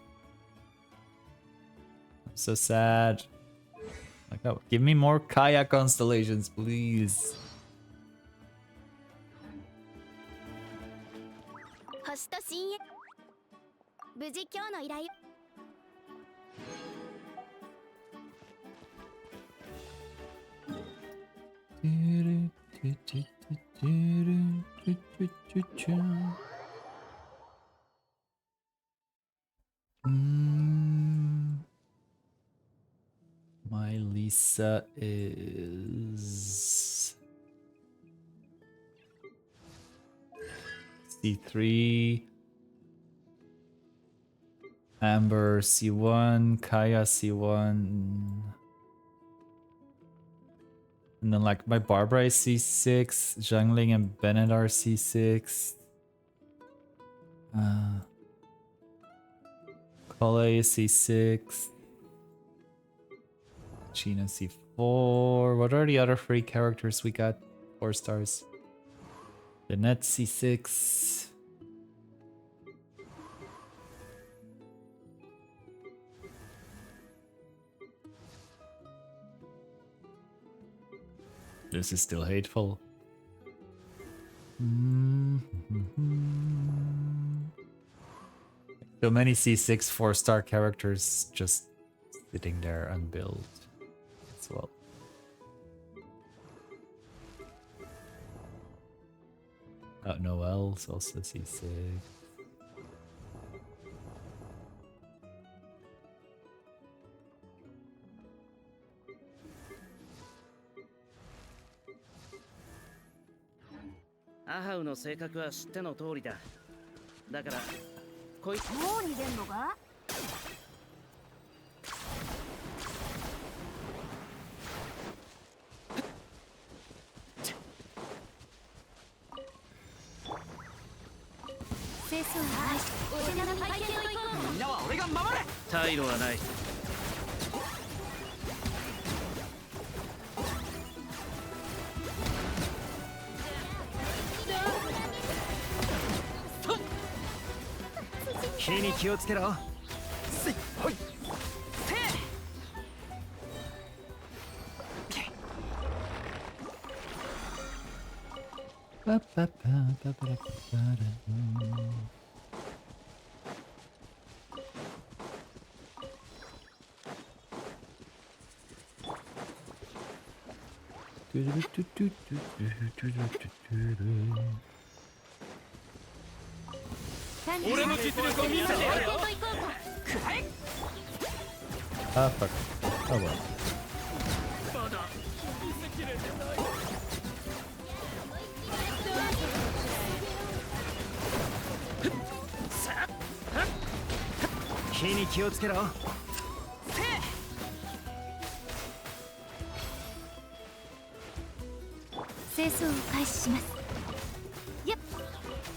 so sad. Like, oh, give me more Kaya constellations, please. 星と深淵無事今日の依頼 My Lisa is C3, Amber C1, Kaya C1, and then like my Barbara is C6, Zhangling and Bennett are C6. Kole is C6. China C4. What are the other 3 characters we got? 4 stars. Lynette C6. This is still hateful. So many C6 4-star characters just sitting there unbuilt as well. Noel's also C6. Ahau の性格は知っての通りだ。だからこいつもう逃げんのか 清掃はお手並み拝見といこう みんなは俺が守れ。退路はない。火に気をつけろ。せい、ほい。 俺の実力を見せてやる。 Ah, fuck. Oh well. まだ見せきれてない。 火に気をつけろ。清掃を開始します。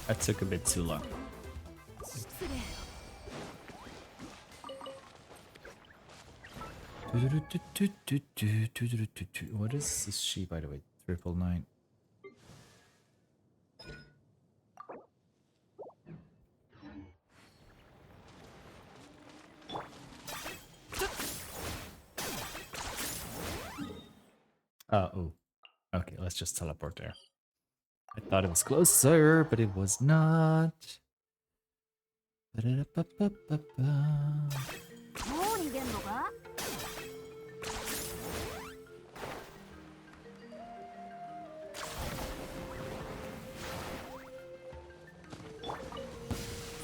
That took a bit too long. What is this she, by the way? 999. Oh. Okay, let's just teleport there. I thought it was closer, but it was not. もう逃げんのか？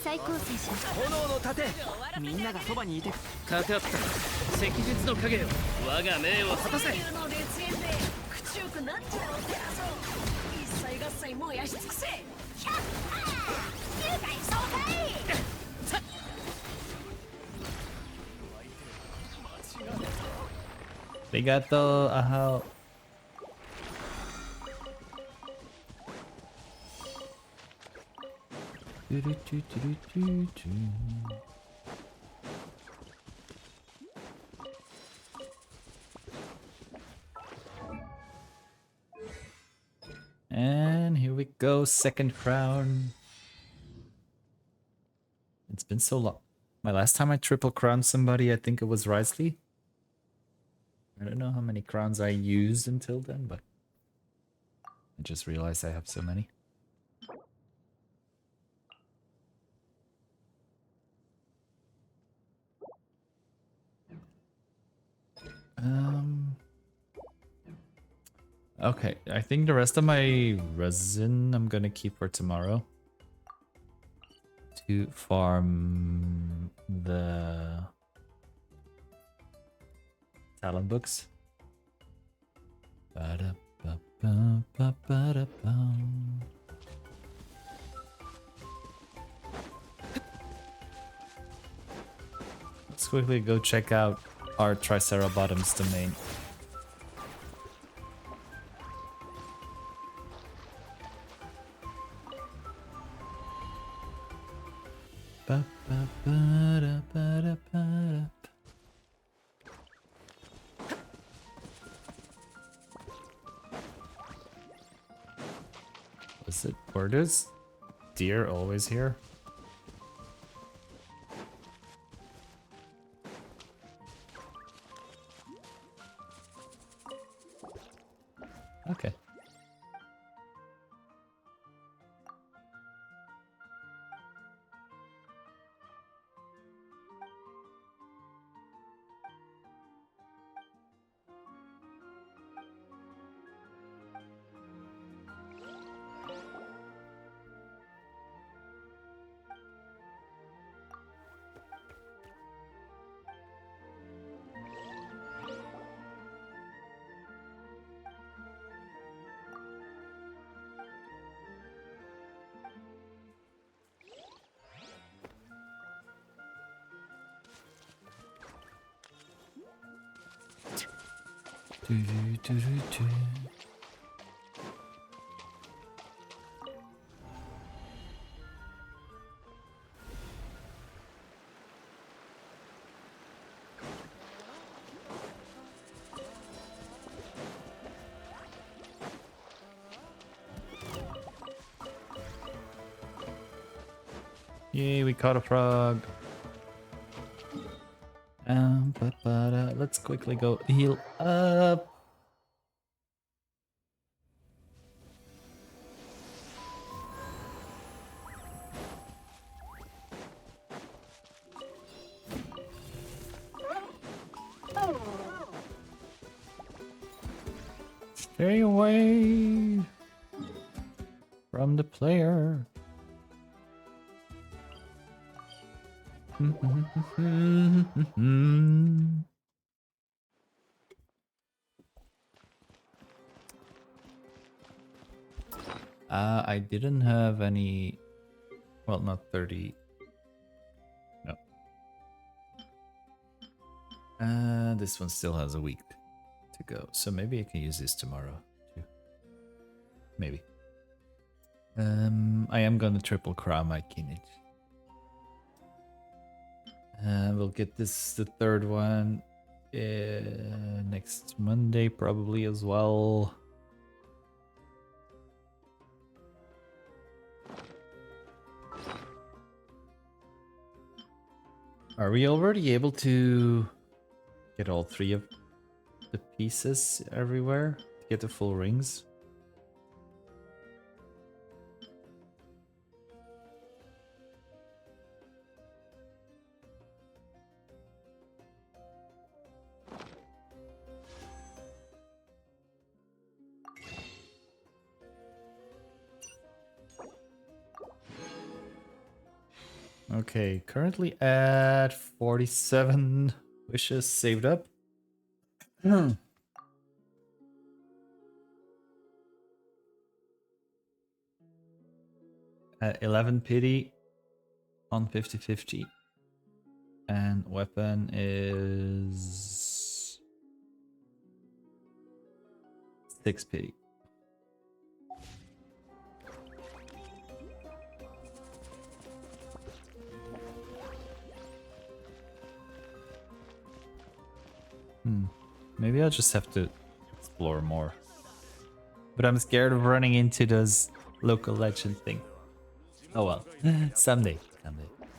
最高戦車。炎の盾。みんながそばにいて。かかった赤日の影よ、我が命を果たせ。の烈焰で口よくなっちゃおうってやぞ。一切合切燃やし尽くせ。キャッハー！球体爽快！ Arigato, ahao. And here we go, second crown. It's been so long. My last time I triple crowned somebody, I think it was Risley. I don't know how many crowns I used until then, but I just realized I have so many. Okay, I think the rest of my resin I'm gonna keep for tomorrow to farm the talent books. Let's quickly go check out our Triceratops domain. Was it? Were those deer always here? Okay. Yay, we caught a frog. Let's quickly go heal up. Stay away from the player. I didn't have any. Well, not 30. No. This one still has a week to go, so maybe I can use this tomorrow too. Maybe. I am gonna triple crown my Kinich. We'll get this, the third one, next Monday probably as well. Are we already able to get all 3 of the pieces everywhere to get the full rings? Okay, currently at 47 wishes saved up. At 11 pity on 50-50. And weapon is 6 pity. Maybe I'll just have to explore more. But I'm scared of running into those local legend thing. Oh well. Someday.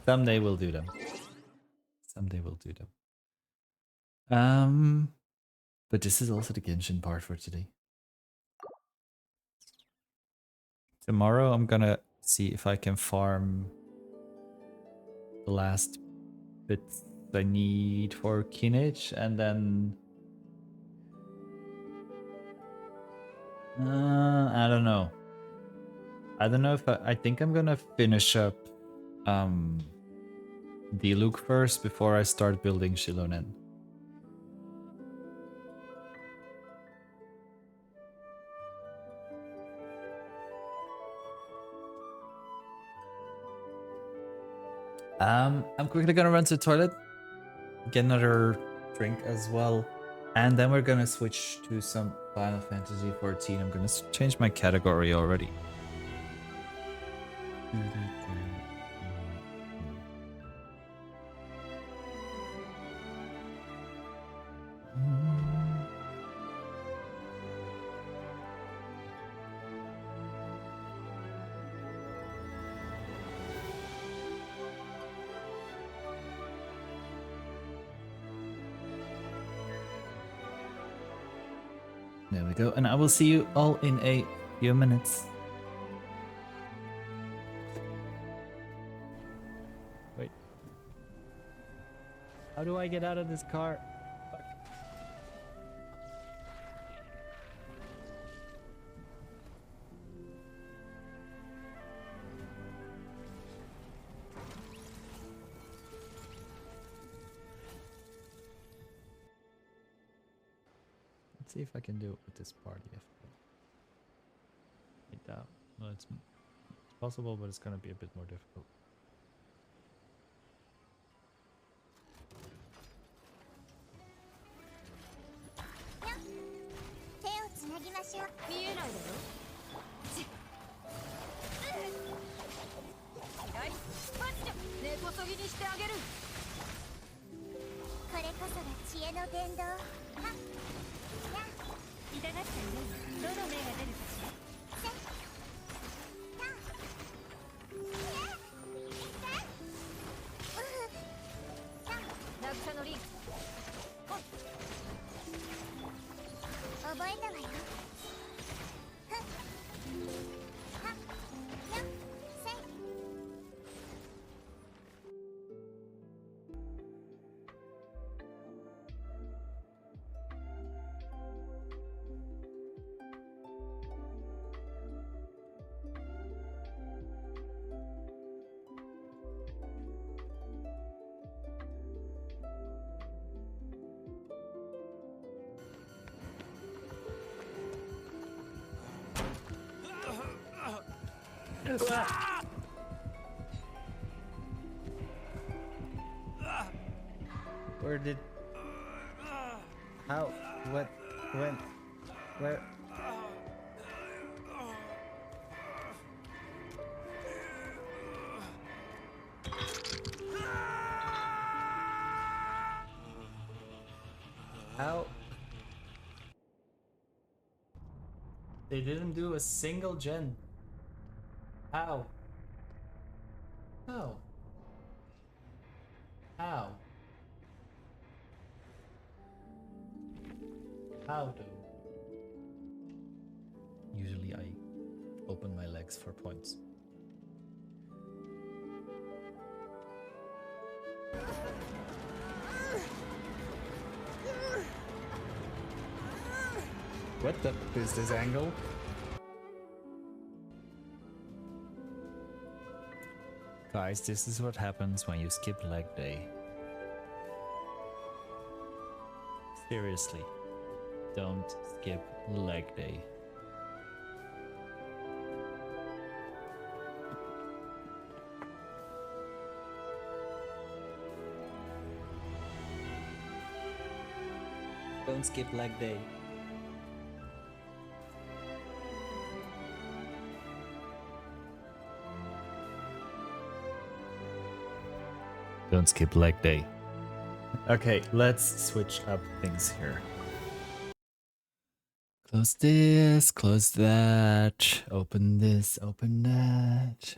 Someday we'll do them. Someday we'll do them. But this is also the Genshin part for today. Tomorrow I'm gonna see if I can farm the last bits I need for Kinich, and then I don't know. I don't know if I think I'm gonna finish up Diluc first before I start building Shilonen. I'm quickly gonna run to the toilet, get another drink as well, and then we're gonna switch to some Final Fantasy XIV. I'm gonna change my category already. There we go, and I will see you all in a few minutes. Wait. How do I get out of this car? Fuck. Let's see if I can do it with this party. I doubt. Well, it's possible, but it's gonna be a bit more difficult. 覚えたわよ。ふっ。はっ。よっ。せい。Where did... How? What? When? Where? How? They didn't do a single gen. How? How? How? How though? Usually I open my legs for points. What the is this angle? Guys, this is what happens when you skip leg day. Seriously, don't skip leg day. Don't skip leg day. Don't skip leg day. Okay, let's switch up things here. Close this, close that, open this, open that.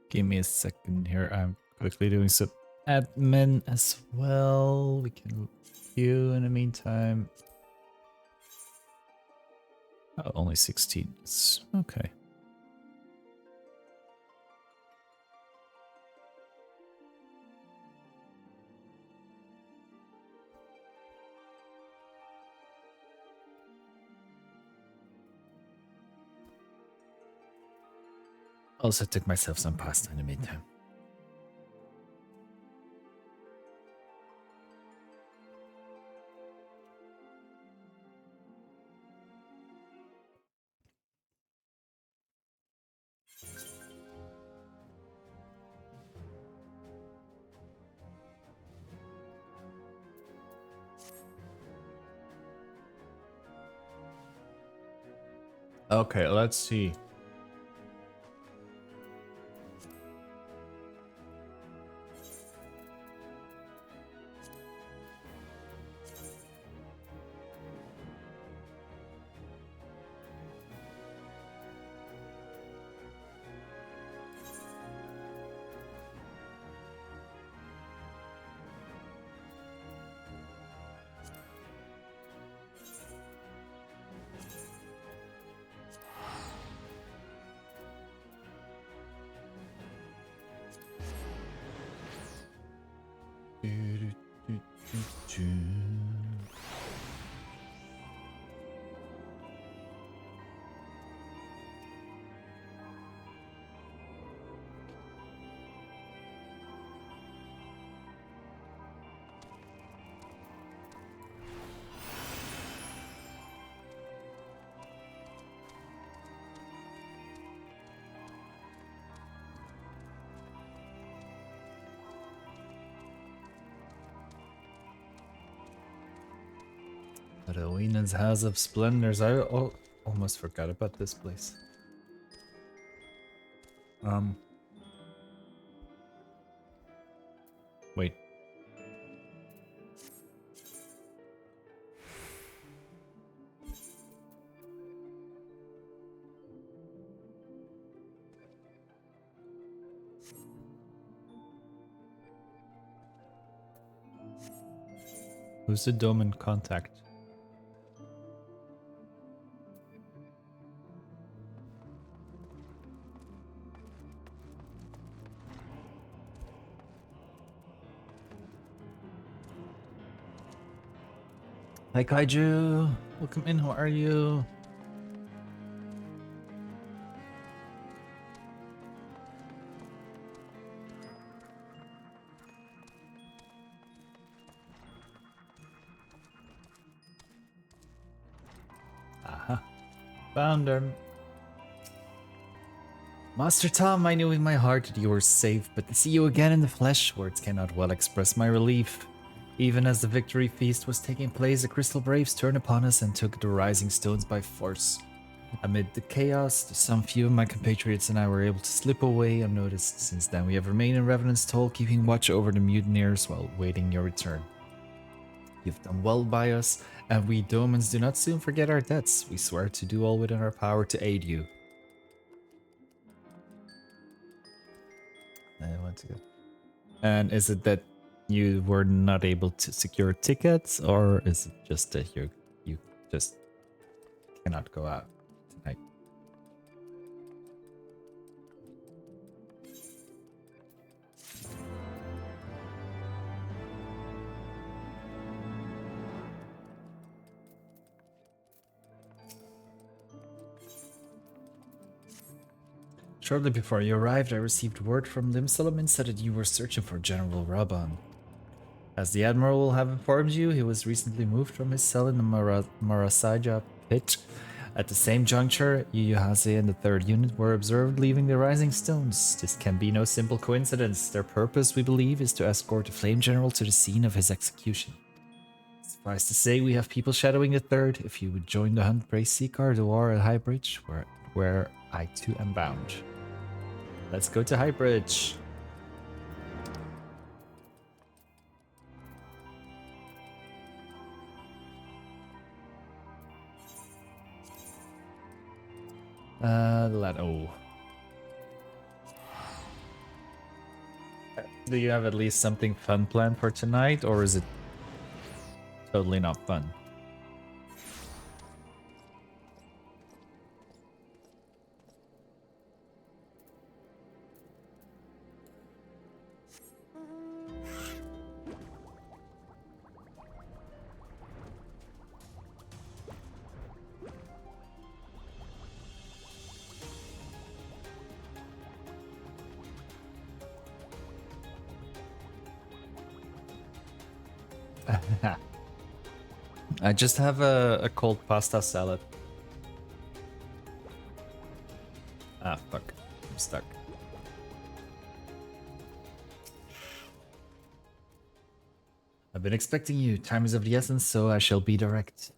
Give me a second here. I'm quickly doing some admin as well. We can queue in the meantime. Oh, only 16. It's okay. Also took myself some pasta in the meantime. Okay, let's see. Rowena's House of Splendors. I almost forgot about this place. Wait. Who's the domain contact? Hi Kaiju! Welcome in, how are you? Aha. Found him. Master Tom, I knew in my heart that you were safe, but to see you again in the flesh, words cannot well express my relief. Even as the victory feast was taking place, the Crystal Braves turned upon us and took the Rising Stones by force. Amid the chaos, some few of my compatriots and I were able to slip away unnoticed. Since then, we have remained in Revenant's Toll, keeping watch over the mutineers while waiting your return. You've done well by us, and we Domans do not soon forget our debts. We swear to do all within our power to aid you. I want to go. And is it that you were not able to secure tickets, or is it just that you just cannot go out tonight? Shortly before you arrived, I received word from Lim Solomon said that you were searching for General Raban. As the Admiral will have informed you, he was recently moved from his cell in the Marasaja pit. At the same juncture, Yu Yuhase and the 3rd Unit were observed leaving the Rising Stones. This can be no simple coincidence. Their purpose, we believe, is to escort the Flame General to the scene of his execution. Suffice to say, we have people shadowing the 3rd. If you would join the hunt, pray seek our door at High Bridge, where I too am bound. Let's go to High Bridge. Oh. Do you have at least something fun planned for tonight, or is it totally not fun? I just have a cold pasta salad. Ah, fuck. I'm stuck. I've been expecting you. Time is of the essence, so I shall be direct.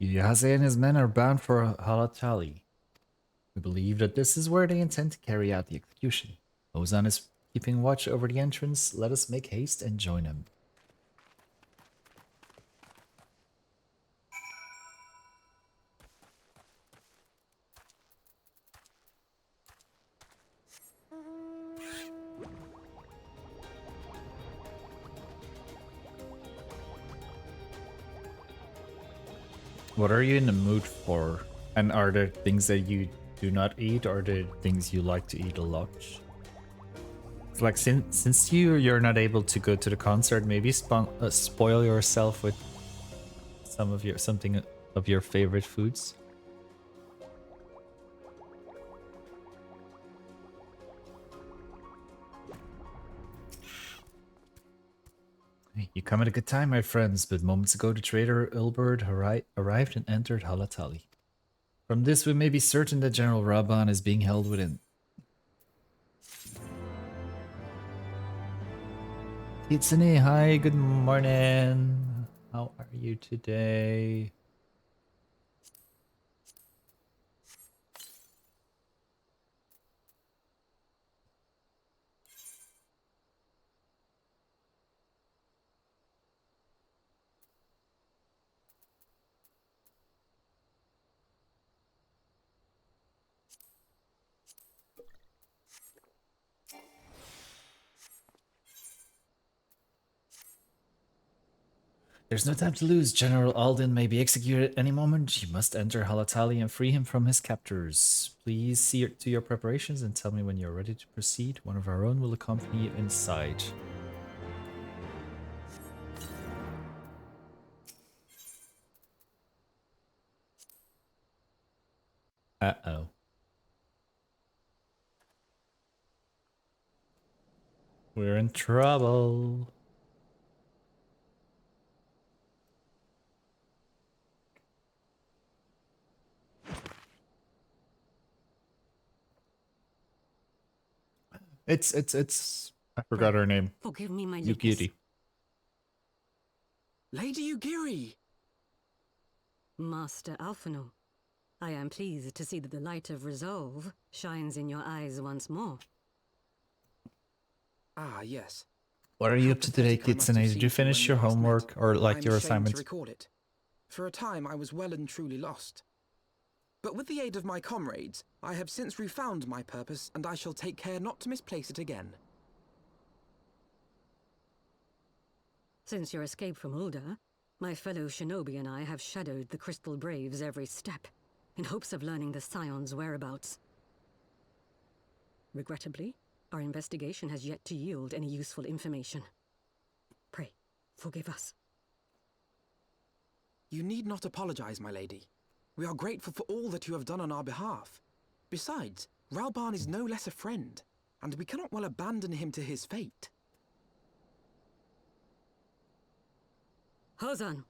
Yuhase and his men are bound for Halatali. We believe that this is where they intend to carry out the execution. Ozan is keeping watch over the entrance. Let us make haste and join him. What are you in the mood for? And are there things that you do not eat, or are there things you like to eat a lot? It's like since you're not able to go to the concert, maybe spoil yourself with something of your favorite foods. You come at a good time, my friends, but moments ago the traitor Ilberd arrived and entered Halatali. From this we may be certain that General Raban is being held within. Kitsune, hi, good morning. How are you today? There's no time to lose. General Alden may be executed any moment. You must enter Halatali and free him from his captors. Please see to your preparations and tell me when you're ready to proceed. One of our own will accompany you inside. Uh-oh. We're in trouble. It's I forgot her name. Forgive me, my Yukiri. Lady Ugiri! Master Alphino, I am pleased to see that the light of resolve shines in your eyes once more. Ah, yes. What are you up to today, Kitsune? Did you finish your homework or like your I'm ashamed assignment? to record it. For a time, I was well and truly lost. But with the aid of my comrades, I have since refound my purpose, and I shall take care not to misplace it again. Since your escape from Ulda, my fellow shinobi and I have shadowed the Crystal Braves every step, in hopes of learning the Scion's whereabouts. Regrettably, our investigation has yet to yield any useful information. Pray, forgive us. You need not apologize, my lady. We are grateful for all that you have done on our behalf. Besides, Raoban is no less a friend, and we cannot well abandon him to his fate. Hozan,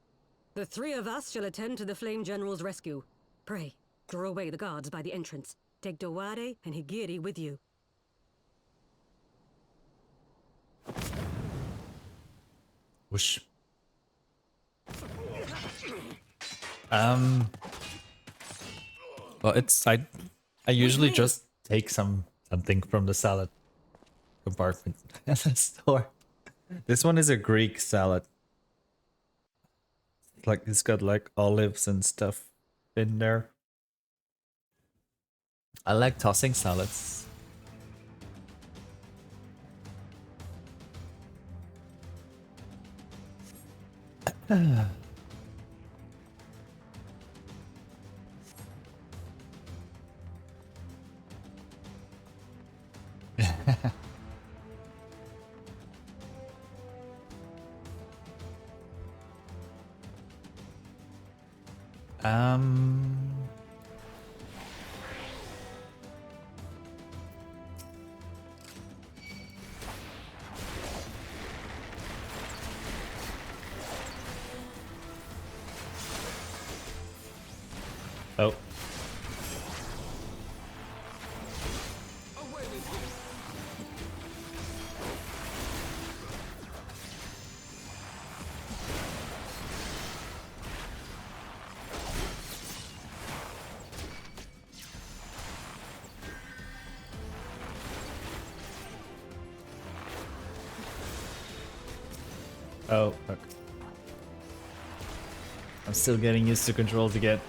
the three of us shall attend to the Flame General's rescue. Pray, draw away the guards by the entrance. Take Dowade and Higiri with you. Whoosh. Well, I usually just take something from the salad compartment at the store. This one is a Greek salad. Like it's got like olives and stuff in there. I like tossing salads. Um. Oh. Oh, fuck. I'm still getting used to controls again.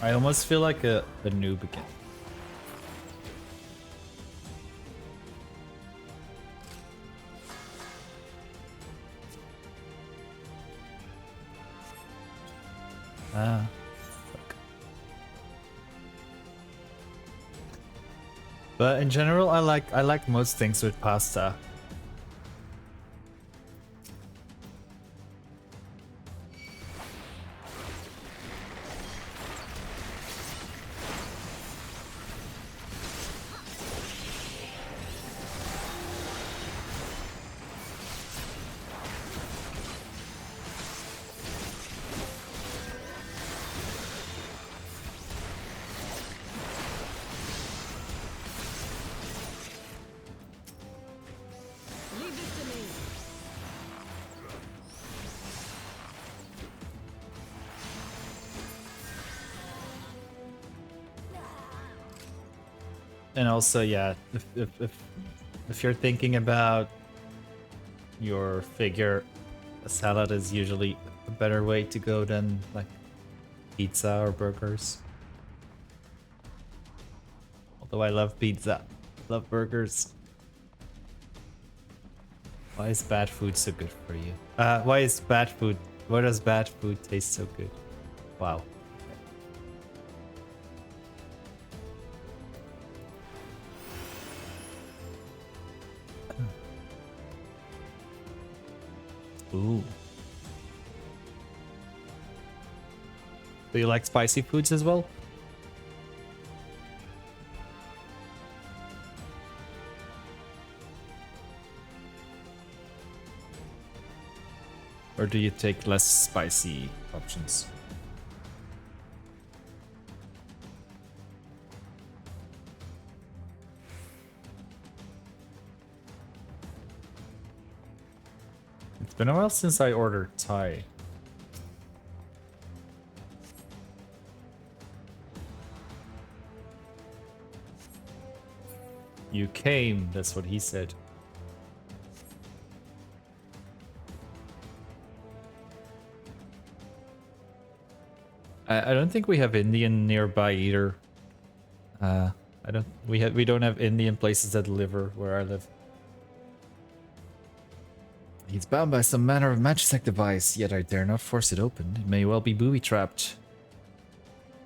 I almost feel like a noob again. Ah. Fuck. But in general, I like most things with pasta. Leave this to me. And also, yeah, if you're thinking about your figure, a salad is usually a better way to go than like pizza or burgers. Although I love pizza, love burgers. Why is bad food so good for you? Why is bad food? Why does bad food taste so good? Wow. Ooh. Do you like spicy foods as well? Or do you take less spicy options? It's been a while since I ordered Thai. You came, that's what he said. I don't think we have Indian nearby either. We don't have Indian places that deliver where I live. He's bound by some manner of magic device, yet I dare not force it open. It may well be booby-trapped.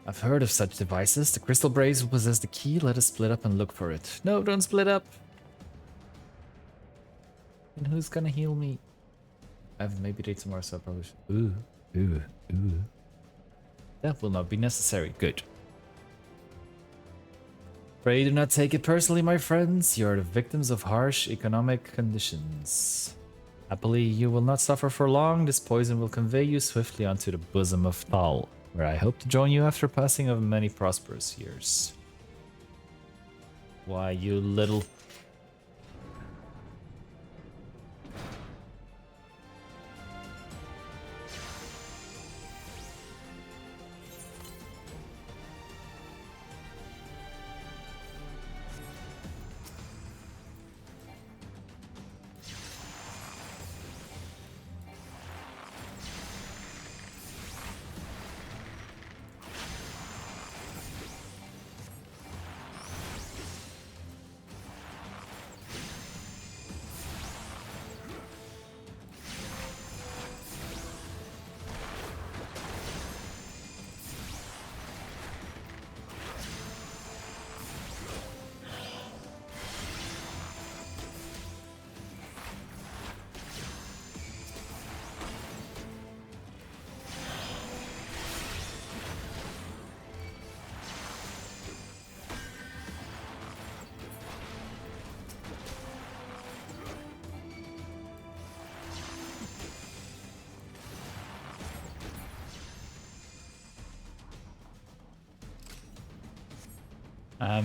I've heard of such devices. The crystal braves will possess the key. Let us split up and look for it. No, don't split up. And who's gonna heal me? I have maybe day tomorrow, so I probably should. Ooh. That will not be necessary. Good. Pray do not take it personally, my friends. You are the victims of harsh economic conditions. Happily, you will not suffer for long. This poison will convey you swiftly onto the bosom of Thal, where I hope to join you after passing of many prosperous years. Why, you little...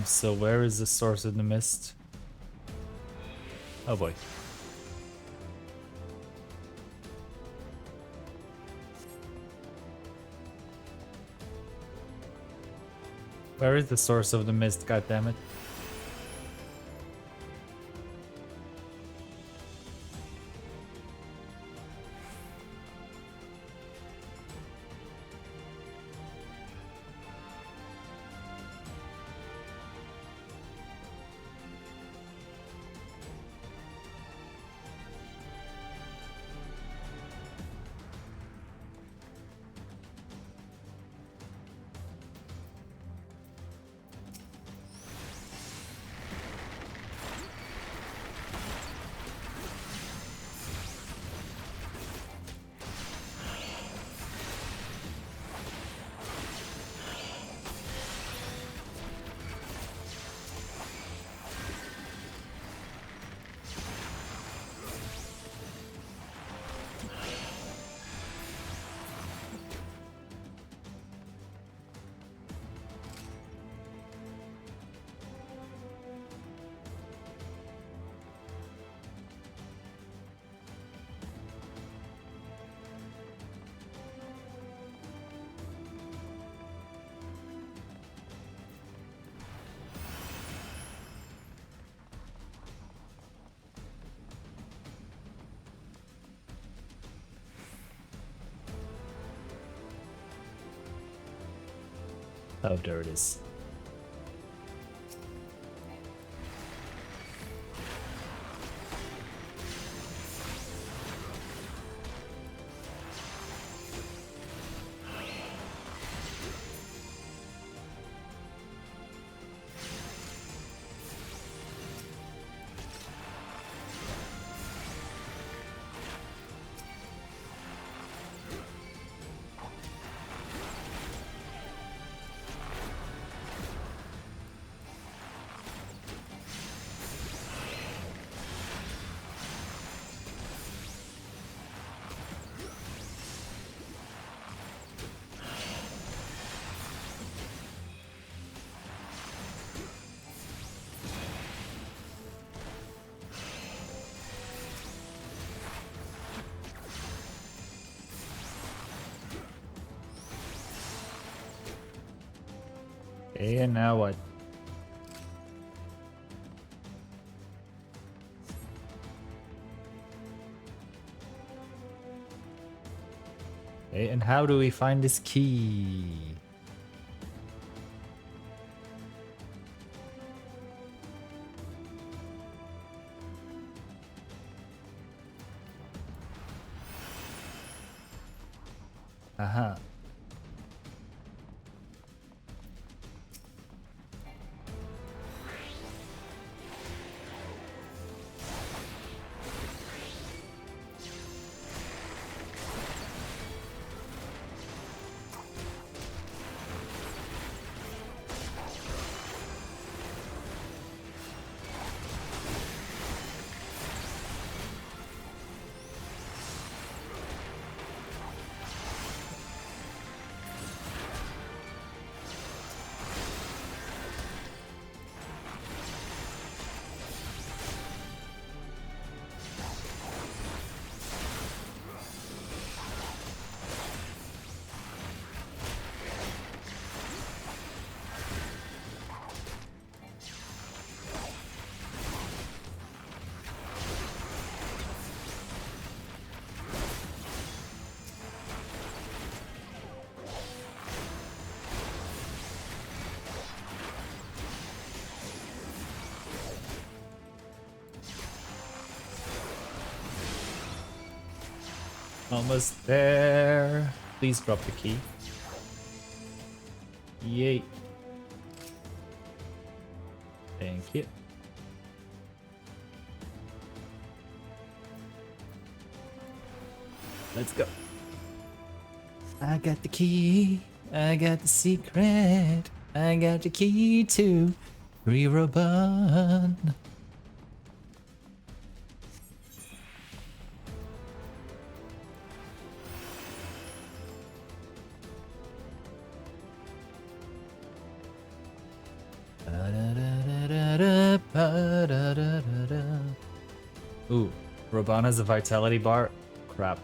So where is the source of the mist? Oh boy. Where is the source of the mist, goddammit? Oh, there it is. Okay, and now what? Okay, and how do we find this key? Aha. Almost there. Please drop the key. Yay. Thank you. Let's go. I got the key. I got the secret. I got the key to Free Robot. Ooh, Robana has a vitality bar? Crap.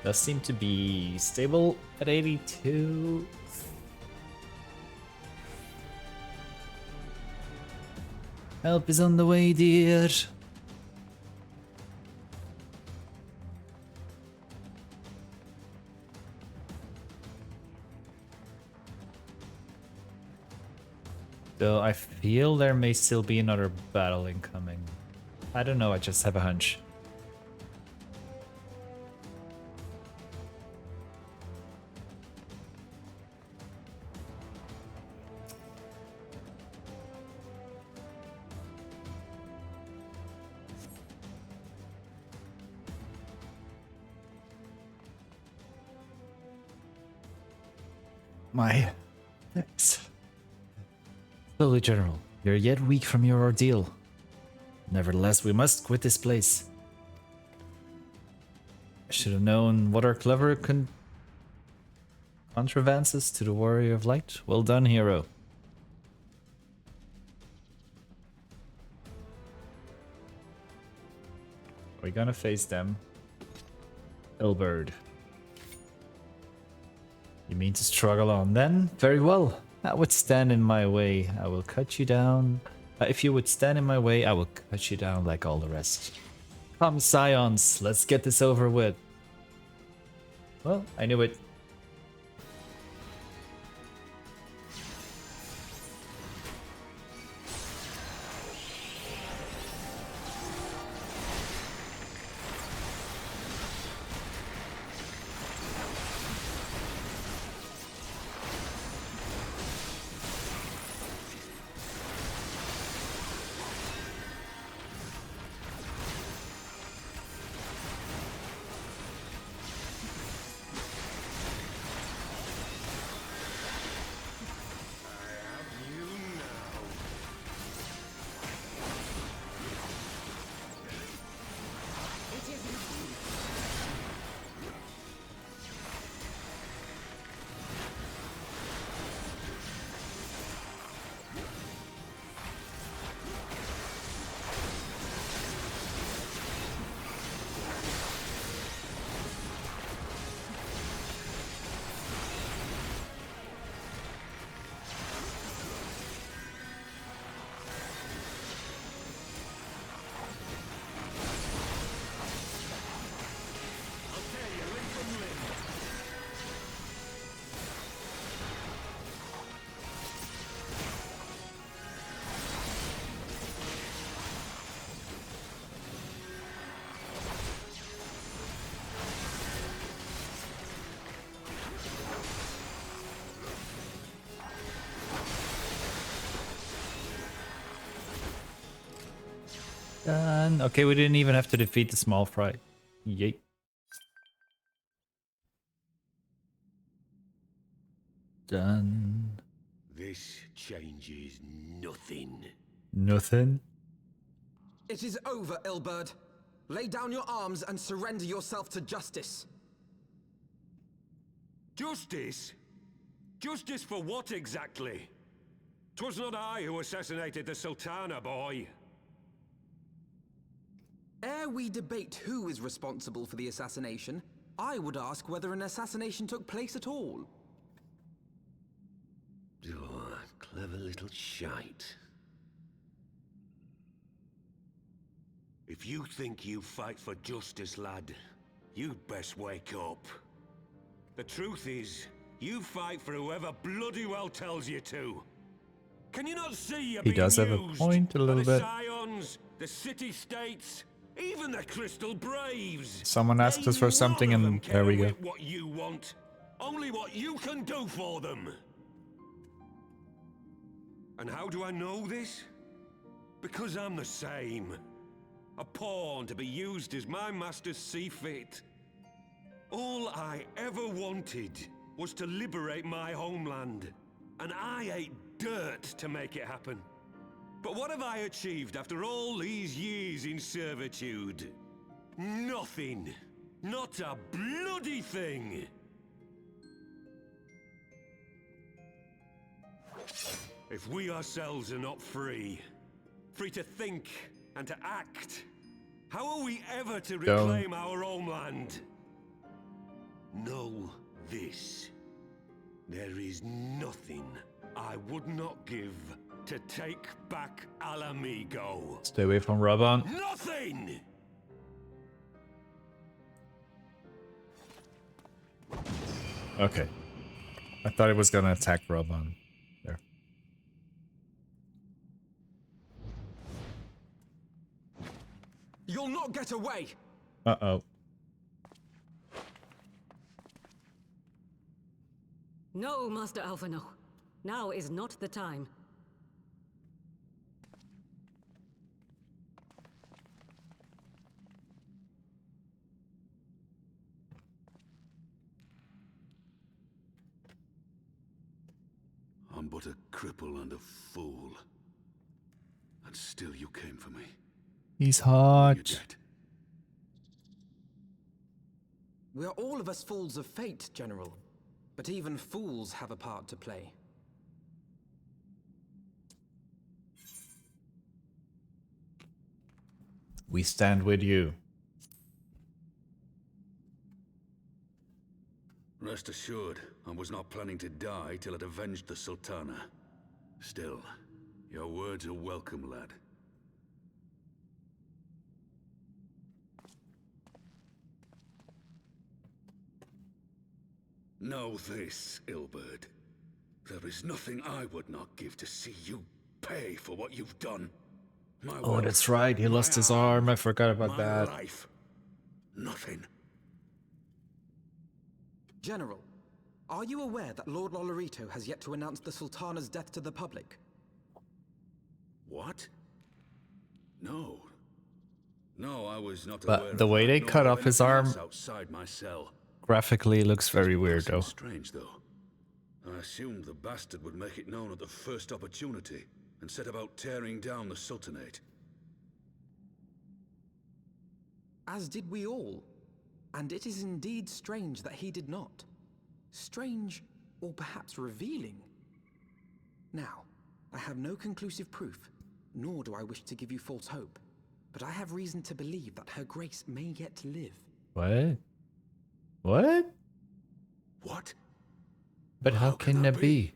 Does seem to be stable at 82. Help is on the way, dear. So I feel there may still be another battle incoming. I don't know, I just have a hunch. My thanks. Slowly, General. You're yet weak from your ordeal. Nevertheless, we must quit this place. I should have known what are clever contrivances to the Warrior of Light. Well done, hero. Are we gonna face them? Elbird. You mean to struggle on then? Very well. That would stand in my way. I will cut you down If you would stand in my way, I will cut you down like all the rest. Come, Scions, let's get this over with. Well, I knew it. Done. Okay, we didn't even have to defeat the small fry. Yay. Done. This changes nothing. Nothing? It is over, Ilberd. Lay down your arms and surrender yourself to justice. Justice? Justice for what exactly? 'Twas not I who assassinated the Sultana, boy. Ere we debate who is responsible for the assassination, I would ask whether an assassination took place at all. Oh, clever little shite. If you think you fight for justice, lad, you'd best wake up. The truth is, you fight for whoever bloody well tells you to. Can you not see you're He being does have a used point a by little the bit. Scions, the city-states, even the Crystal Braves? Someone asked us for Ain't something none of and them there we care go. what you want, only what you can do for them. And how do I know this? Because I'm the same. A pawn to be used as my masters see fit. All I ever wanted was to liberate my homeland, and I ate dirt to make it happen. But what have I achieved after all these years in servitude? Nothing. Not a bloody thing. If we ourselves are not free, free to think and to act, how are we ever to reclaim our homeland? Know this. There is nothing I would not give to take back Alamigo. Stay away from Raban. Nothing! Okay. I thought it was gonna attack Raban. There. You'll not get away! Uh-oh. No, Master Alphino. Now is not the time. I'm but a cripple and a fool. And still you came for me. He's You're hot. dead. We are all of us fools of fate, General. But even fools have a part to play. We stand with you. Rest assured, I was not planning to die till I'd avenged the Sultana. Still, Your words are welcome, lad. Know this, Ilberd. There is nothing I would not give to see you pay for what you've done. My Oh, wealth, that's right. He my lost his arm. I forgot about my that. life. Nothing. General, are you aware that Lord Lolorito has yet to announce the Sultana's death to the public? What? No. No, I was not But aware the of way that, they nor cut of off his anything arm else outside my cell. graphically looks very weird, though. Strange, though. I assumed the bastard would make it known at the first opportunity, and set about tearing down the Sultanate. As did we all. And it is indeed strange that he did not. Strange, or perhaps revealing. Now, I have no conclusive proof, nor do I wish to give you false hope, but I have reason to believe that Her Grace may yet live. What? What? What? But how can that be?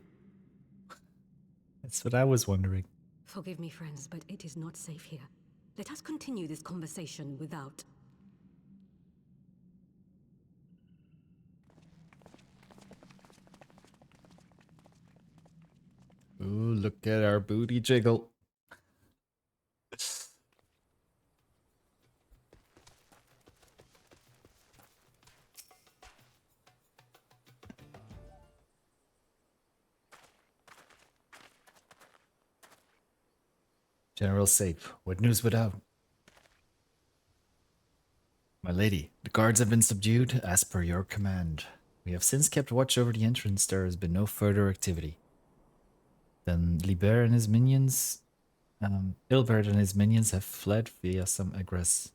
That's what I was wondering. Forgive me, friends, but it is not safe here. Let us continue this conversation without. Ooh, look at our booty jiggle. General safe. What news without? My lady, the guards have been subdued as per your command. We have since kept watch over the entrance. There has been no further activity. Then Liber and his minions, Ilbert and his minions have fled via some aggress,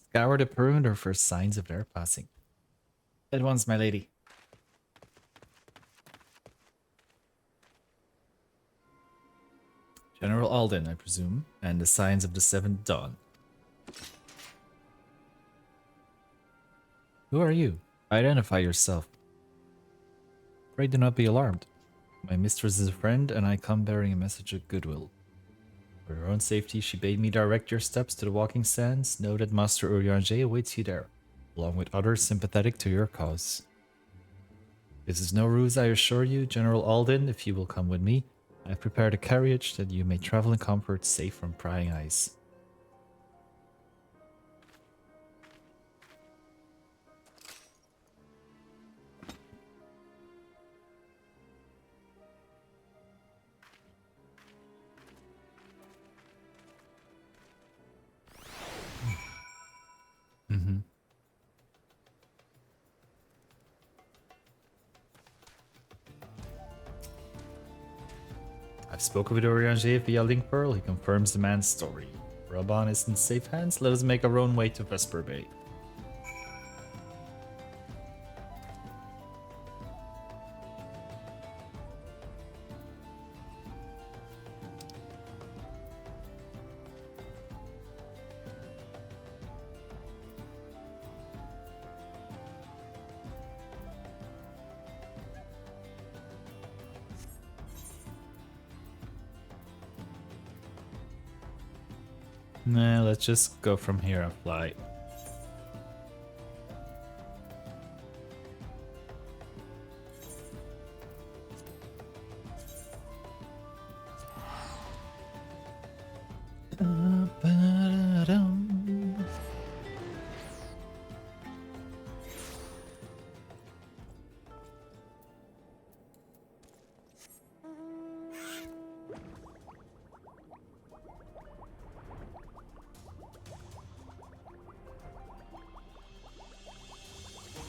scour the perimeter for signs of their passing. At once, my lady. General Alden, I presume, and the signs of the seventh dawn. Who are you? Identify yourself. Pray do not be alarmed. My mistress is a friend, and I come bearing a message of goodwill. For your own safety, she bade me direct your steps to the walking sands. Know that Master Urianger awaits you there, along with others sympathetic to your cause. This is no ruse, I assure you, General Alden. If you will come with me, I have prepared a carriage that you may travel in comfort, safe from prying eyes. I've spoken with Urianger via Link Pearl. He confirms the man's story. Raban is in safe hands. Let us make our own way to Vesper Bay. Nah, let's just go from here and fly.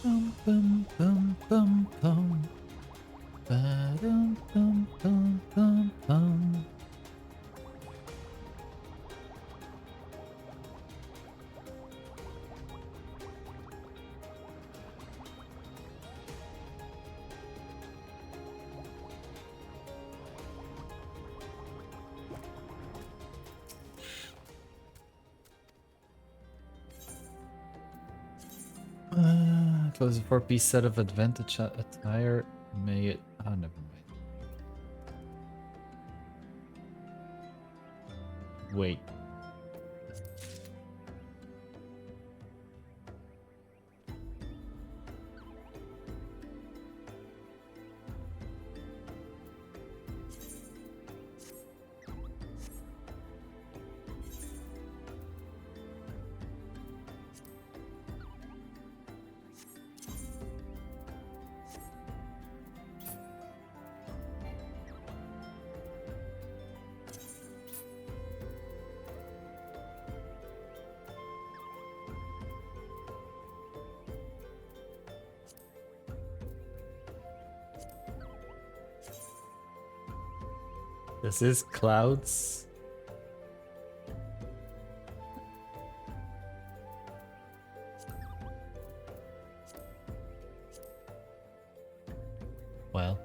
Bum, bum, bum, bum, bum. Ba-dum, bum, bum, bum, bum. If it was a 4-piece set of advantage attire, may it... Oh, never mind. Wait. This is clouds. Well.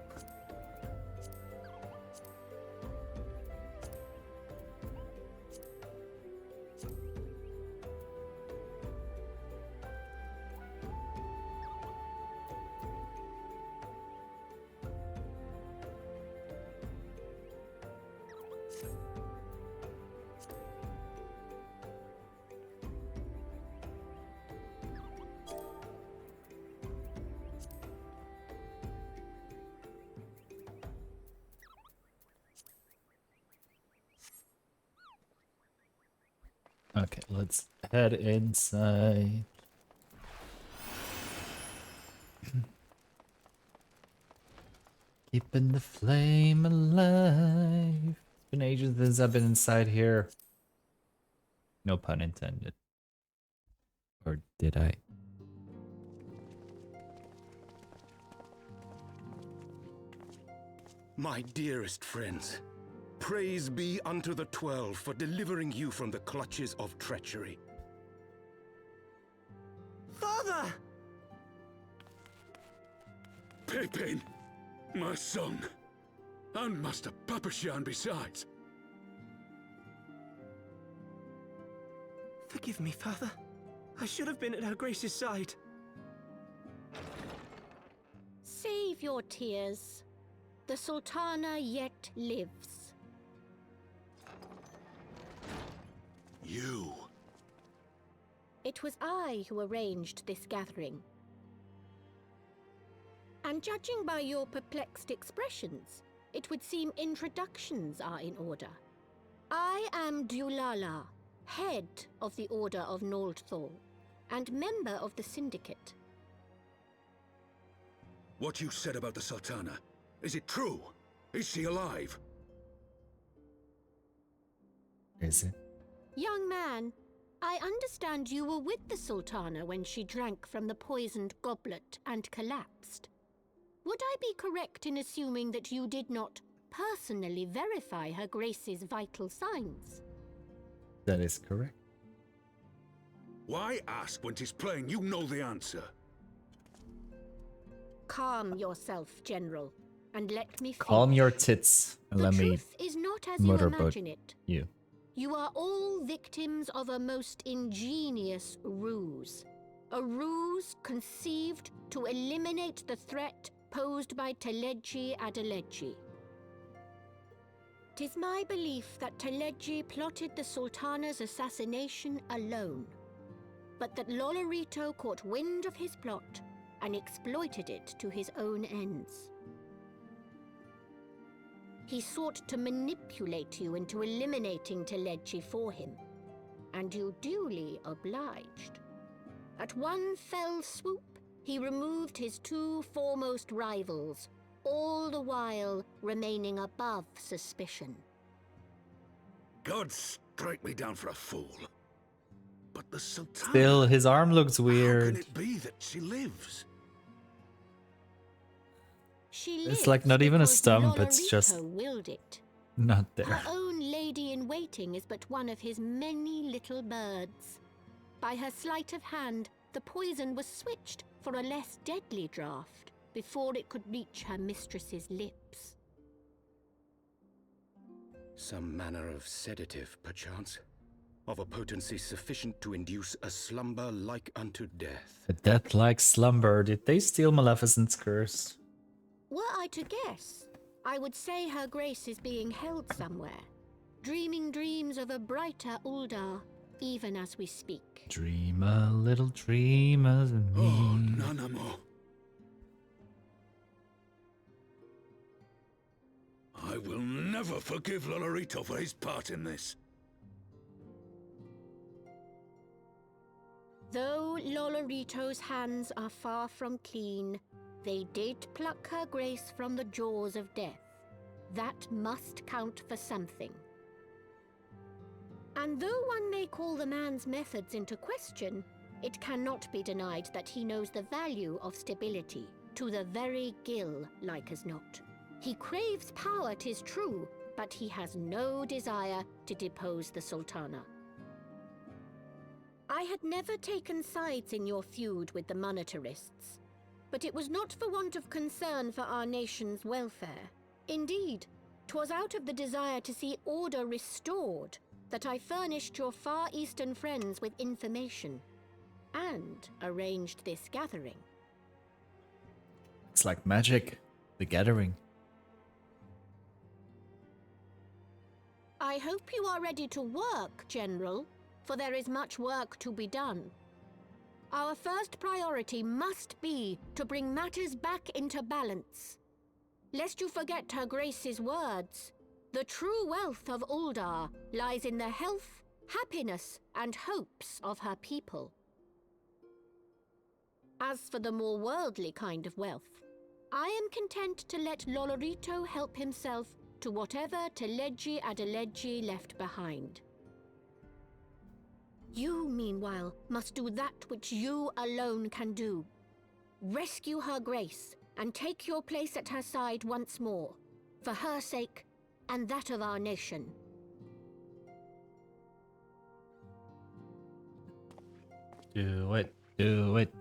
Okay, let's head inside. Keeping the flame alive. It's been ages since I've been inside here. No pun intended. Or did I? My dearest friends, praise be unto the 12 for delivering you from the clutches of treachery. Father! Pippin, my son, and Master Papashan besides. Forgive me, Father. I should have been at Her Grace's side. Save your tears. The Sultana yet lives. You. It was I who arranged this gathering. And judging by your perplexed expressions, it would seem introductions are in order. I am Dulala, head of the Order of Noldthal, and member of the Syndicate. What you said about the Sultana, is it true? Is she alive? Is it? Young man, I understand you were with the Sultana when she drank from the poisoned goblet and collapsed. Would I be correct in assuming that you did not personally verify Her Grace's vital signs? That is correct. Why ask when 'tis plain you know the answer? Calm yourself, General, and let me Calm finish. your tits and The let me truth is not as you motorboat imagine it. you. You are all victims of a most ingenious ruse. A ruse conceived to eliminate the threat posed by Teleji Adeleji. 'Tis my belief that Teleji plotted the Sultana's assassination alone, but that Lolorito caught wind of his plot and exploited it to his own ends. He sought to manipulate you into eliminating Teleji for him, and you duly obliged. At one fell swoop, he removed his two foremost rivals, all the while remaining above suspicion. God strike me down for a fool. But the Sultana... Still, his arm looks How weird. can it be that she lives? She It's lives like not even a because stump, it's Lolorito just willed it. not there. Her own lady-in-waiting is but one of his many little birds. By her sleight of hand, the poison was switched for a less deadly draught before it could reach her mistress's lips. Some manner of sedative, perchance? Of a potency sufficient to induce a slumber like unto death. A death-like slumber. Did they steal Maleficent's curse? Were I to guess, I would say Her Grace is being held somewhere, dreaming dreams of a brighter Uldar, even as we speak. Dream a little dream of me. Oh, Nanamo. I will never forgive Lolorito for his part in this. Though Lolorito's hands are far from clean, they did pluck her grace from the jaws of death. That must count for something. And though one may call the man's methods into question, it cannot be denied that he knows the value of stability, to the very gill, like as not. He craves power, 'tis true, but he has no desire to depose the Sultana. I had never taken sides in your feud with the monetarists, but it was not for want of concern for our nation's welfare. Indeed, 'twas out of the desire to see order restored that I furnished your Far Eastern friends with information, and arranged this gathering. It's like magic. The gathering. I hope you are ready to work, General, for there is much work to be done. Our first priority must be to bring matters back into balance. Lest you forget Her Grace's words, the true wealth of Uldar lies in the health, happiness, and hopes of her people. As for the more worldly kind of wealth, I am content to let Lolorito help himself to whatever Teleji Adeleji left behind. You, meanwhile, must do that which you alone can do. Rescue Her Grace and take your place at her side once more, for her sake and that of our nation. Do it. Do it.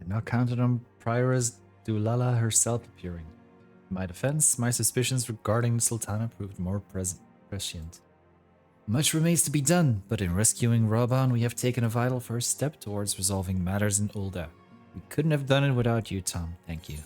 Now counted on Prioress Dulala herself appearing. In my defense, my suspicions regarding the Sultana proved more prescient. Much remains to be done, but in rescuing Raban, we have taken a vital first step towards resolving matters in Ulda. We couldn't have done it without you, Tom. Thank you.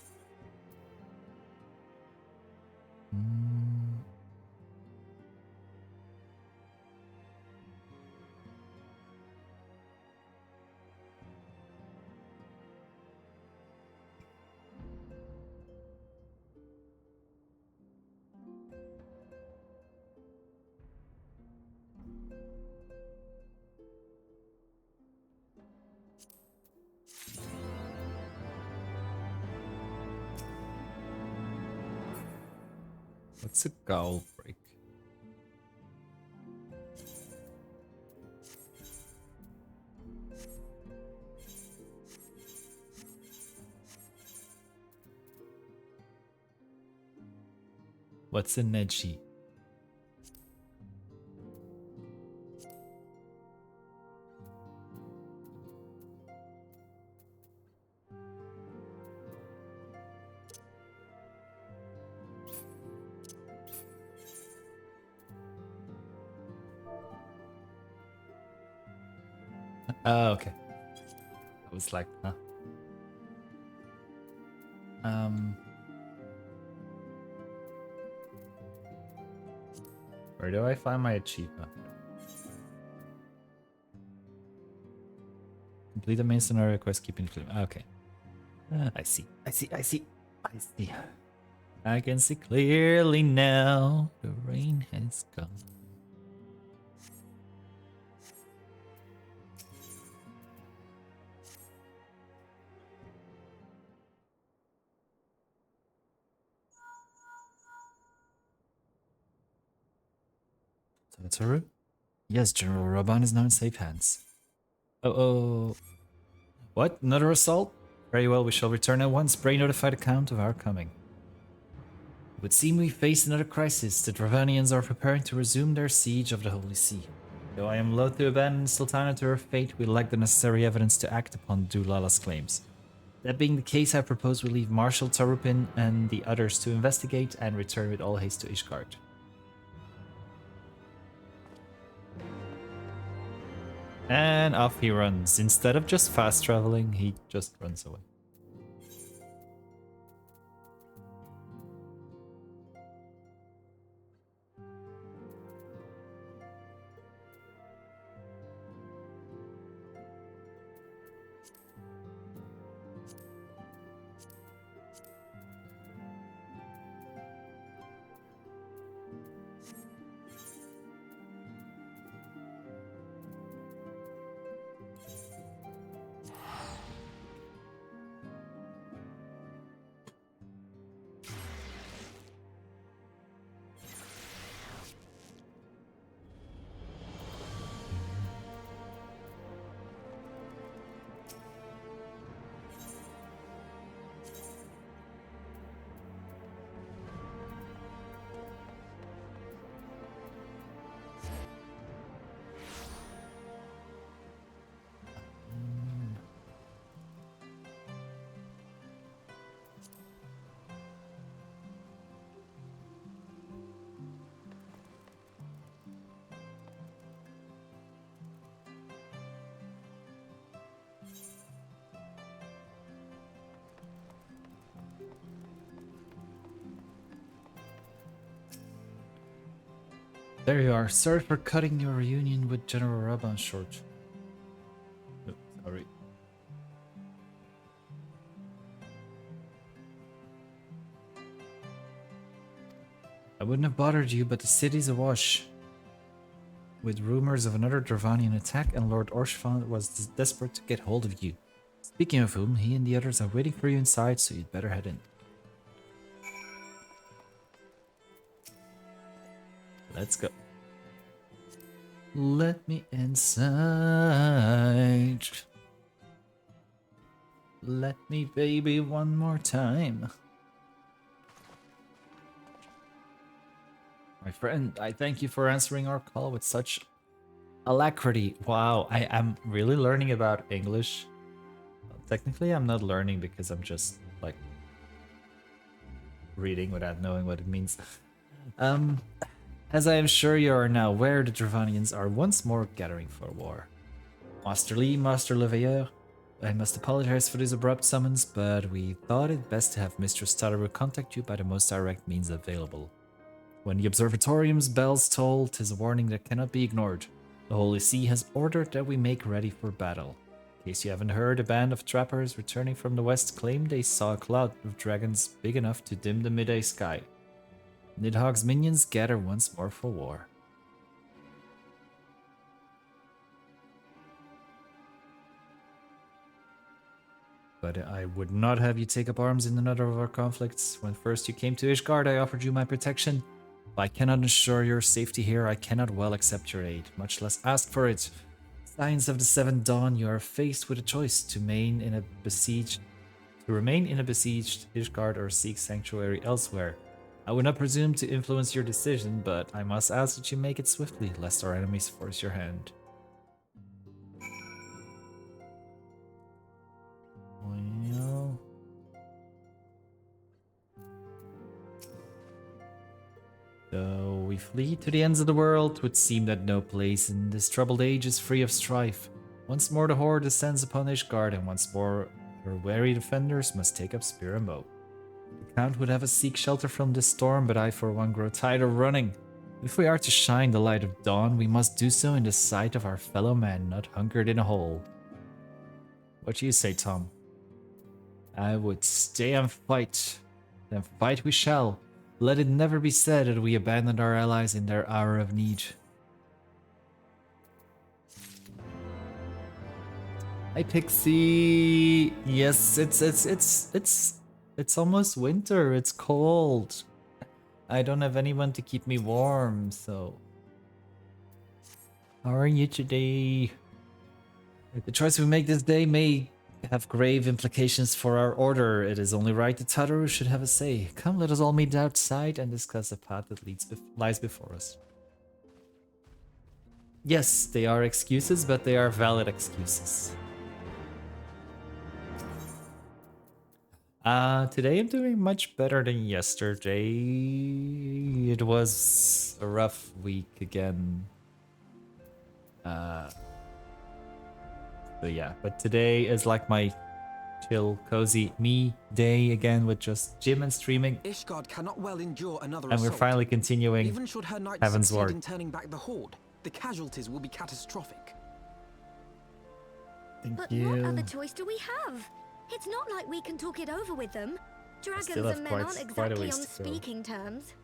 What's a goal break? What's a Neji? Oh, okay. I was like, huh. Where do I find my achievement? Complete the main scenario quest, keeping it. Okay. I see. I can see clearly now. The rain has come. Toru? Yes, General Raban is now in safe hands. Oh. What? Another assault? Very well, we shall return at once. Pray notify the Count of our coming. It would seem we face another crisis. The Dravanians are preparing to resume their siege of the Holy See. Though I am loath to abandon Sultana to her fate, we lack the necessary evidence to act upon Dulala's claims. That being the case, I propose we leave Marshal Tarupin and the others to investigate and return with all haste to Ishgard. And off he runs. Instead of just fast traveling, he just runs away. There you are. Sorry for cutting your reunion with General Raban short. Oh, sorry. I wouldn't have bothered you, but the city's awash with rumors of another Dravanian attack, and Lord Orshvan was desperate to get hold of you. Speaking of whom, he and the others are waiting for you inside, so you'd better head in. Let's go. Let me inside. Let me, baby, one more time. My friend, I thank you for answering our call with such alacrity. Wow, I am really learning about English. Well, technically, I'm not learning because I'm just, like, reading without knowing what it means. As I am sure you are now aware, the Dravanians are once more gathering for war. Master Lee, Master Leveilleur, I must apologize for this abrupt summons, but we thought it best to have Mistress Tataru contact you by the most direct means available. When the Observatorium's bells toll, 'tis a warning that cannot be ignored. The Holy See has ordered that we make ready for battle. In case you haven't heard, a band of trappers returning from the west claimed they saw a cloud of dragons big enough to dim the midday sky. Nidhogg's minions gather once more for war. But I would not have you take up arms in another of our conflicts. When first you came to Ishgard, I offered you my protection. If I cannot ensure your safety here, I cannot well accept your aid, much less ask for it. Signs of the Seventh Dawn, you are faced with a choice to remain in a besieged Ishgard or seek sanctuary elsewhere. I would not presume to influence your decision, but I must ask that you make it swiftly, lest our enemies force your hand. Well... Though we flee to the ends of the world, it would seem that no place in this troubled age is free of strife. Once more the horde descends upon Ishgard, and once more her wary defenders must take up spear and bow. The Count would have us seek shelter from this storm, but I for one grow tired of running. If we are to shine the light of dawn, we must do so in the sight of our fellow men, not hunkered in a hole. What do you say, Tom? I would stay and fight. Then fight we shall. Let it never be said that we abandoned our allies in their hour of need. Hi, Pixie. Yes, it's almost winter. It's cold. I don't have anyone to keep me warm, so... How are you today? The choice we make this day may have grave implications for our order. It is only right that Tataru should have a say. Come, let us all meet outside and discuss the path that lies before us. Yes, they are excuses, but they are valid excuses. Today I'm doing much better than yesterday. It was a rough week again. So yeah, but today is like my chill, cozy me day again with just gym and streaming. Ishgard cannot well endure another And we're assault. finally continuing Even should her knights Heaven's succeed Ward. in turning back the horde, the casualties will be catastrophic. Thank But you. what other choice do we have? It's not like we can talk it over with them. Dragons still have and men aren't quite a exactly ways on to go. speaking terms.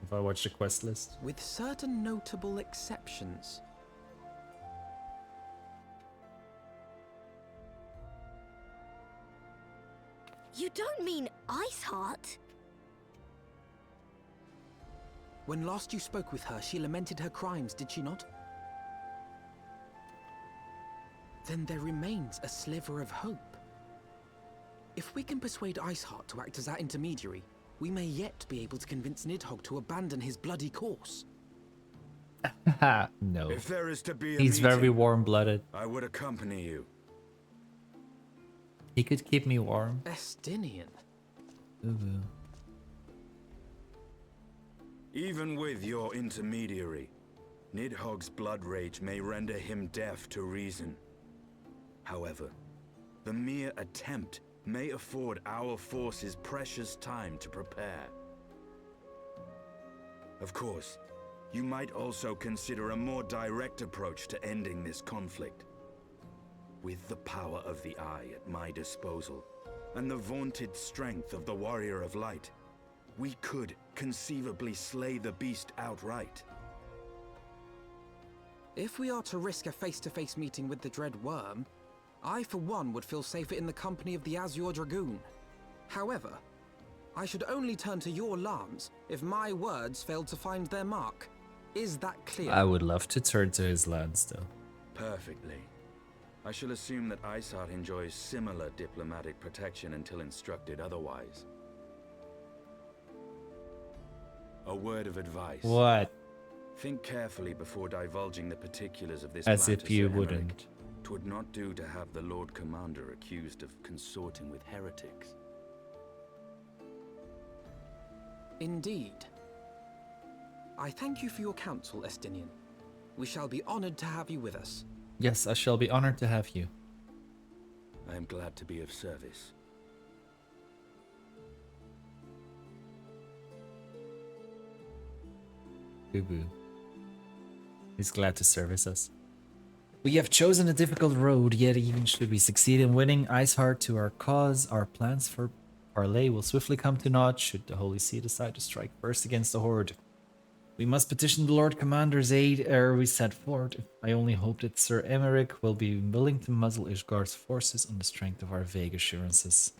If I watch the quest list. With certain notable exceptions. You don't mean Iceheart? When last you spoke with her, she lamented her crimes, did she not? Then there remains a sliver of hope. If we can persuade Iceheart to act as our intermediary, we may yet be able to convince Nidhogg to abandon his bloody course. No. If there is to be a He's very meeting, warm-blooded. I would accompany you. He could keep me warm. Estinian. Ooh. Even with your intermediary, Nidhogg's blood rage may render him deaf to reason. However, the mere attempt may afford our forces precious time to prepare. Of course, you might also consider a more direct approach to ending this conflict. With the power of the Eye at my disposal, and the vaunted strength of the Warrior of Light, we could conceivably slay the beast outright. If we are to risk a face-to-face meeting with the Dread Worm, I for one would feel safer in the company of the Azure Dragoon. However, I should only turn to your Lance if my words failed to find their mark. Is that clear? I would love to turn to his lance, though. Perfectly. I shall assume that Iceheart enjoys similar diplomatic protection until instructed otherwise. A word of advice. What? Think carefully before divulging the particulars of this As plan if to you Sir Emmerich. wouldn't. 'Twould not do to have the Lord Commander accused of consorting with heretics. Indeed. I thank you for your counsel, Estinian. We shall be honored to have you with us. Yes, I shall be honored to have you. I am glad to be of service. Boo-boo. He's glad to service us. We have chosen a difficult road, yet even should we succeed in winning Iceheart to our cause, our plans for parley will swiftly come to naught should the Holy See decide to strike first against the Horde. We must petition the Lord Commander's aid ere we set forth. I only hope that Sir Emmerich will be willing to muzzle Ishgard's forces on the strength of our vague assurances.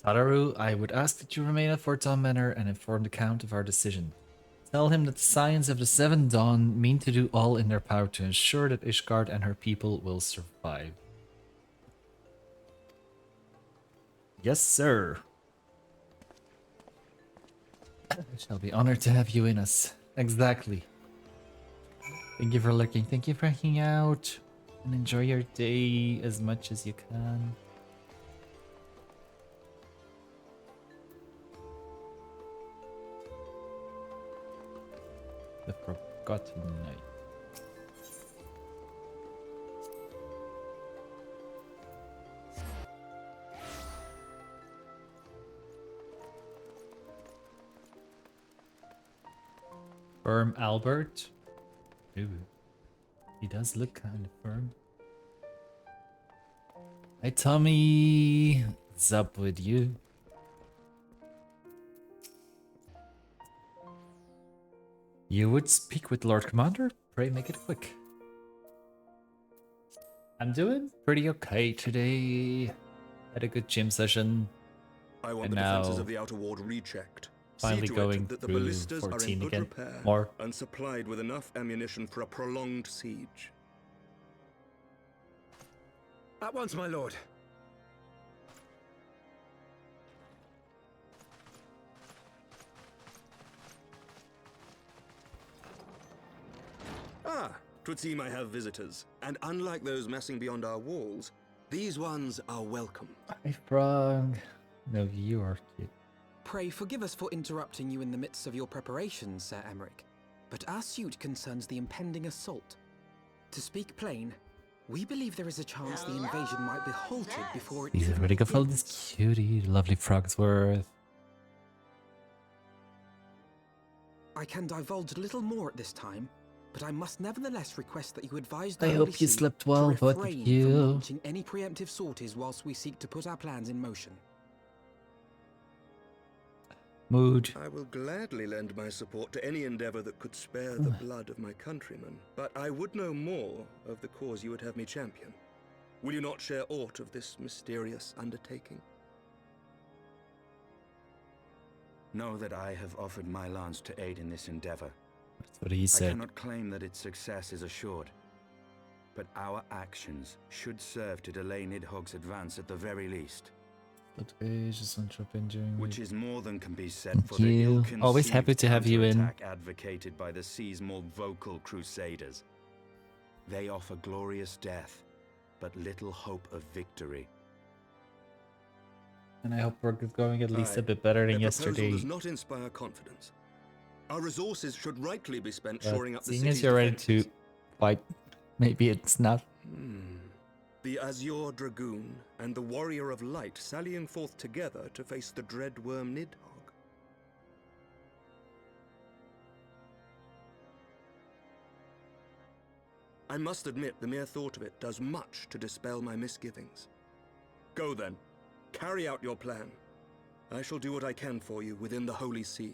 Tadaru, I would ask that you remain at Fort Dawn Manor and inform the Count of our decision. Tell him that the Scions of the Seven Dawn mean to do all in their power to ensure that Ishgard and her people will survive. Yes, sir. I shall be honored to have you in us. Exactly. Thank you for lurking. Thank you for hanging out. And enjoy your day as much as you can. The Forgotten Night. Firm Albert. Ooh. He does look kind of firm. Hi Tommy. What's up with you? You would speak with Lord Commander? Pray make it quick. I'm doing pretty okay today. Had a good gym session. I want And the defenses now of the outer ward rechecked. finally See to going it that the through ballistas are 14 in good again. repair More. and supplied with enough ammunition for a prolonged siege. At once, my lord. Ah, 'twould seem I have visitors. And unlike those messing beyond our walls, these ones are welcome. Hi, Frog. No, you are cute. Pray forgive us for interrupting you in the midst of your preparations, Sir Emmerich, but our suit concerns the impending assault. To speak plain, we believe there is a chance the invasion might be halted before it He's even already got for begins. this cutie, lovely Frogsworth. I can divulge little more at this time, but I must nevertheless request that you advise the I Holy hope you See slept to well, both of refrain you. from launching any preemptive sorties whilst we seek to put our plans in motion. Mood. I will gladly lend my support to any endeavor that could spare the blood of my countrymen, but I would know more of the cause you would have me champion. Will you not share aught of this mysterious undertaking? Know that I have offered my lance to aid in this endeavor. That's what he said. I cannot claim that its success is assured, but our actions should serve to delay Nidhogg's advance at the very least. Which is more than can be said for the ill-conceived Always happy to have you in. counterattack advocated by the sea's more vocal crusaders. They offer glorious death, but little hope of victory. And I hope we're going at least a Aye, bit better than their yesterday. proposal does not inspire confidence. Our resources should rightly be spent But shoring up the seeing city's as you're ready defenses. to fight, maybe it's not. The Azure Dragoon and the Warrior of Light sallying forth together to face the dread worm Nidhogg. I must admit the mere thought of it does much to dispel my misgivings. Go then, carry out your plan. I shall do what I can for you within the Holy See.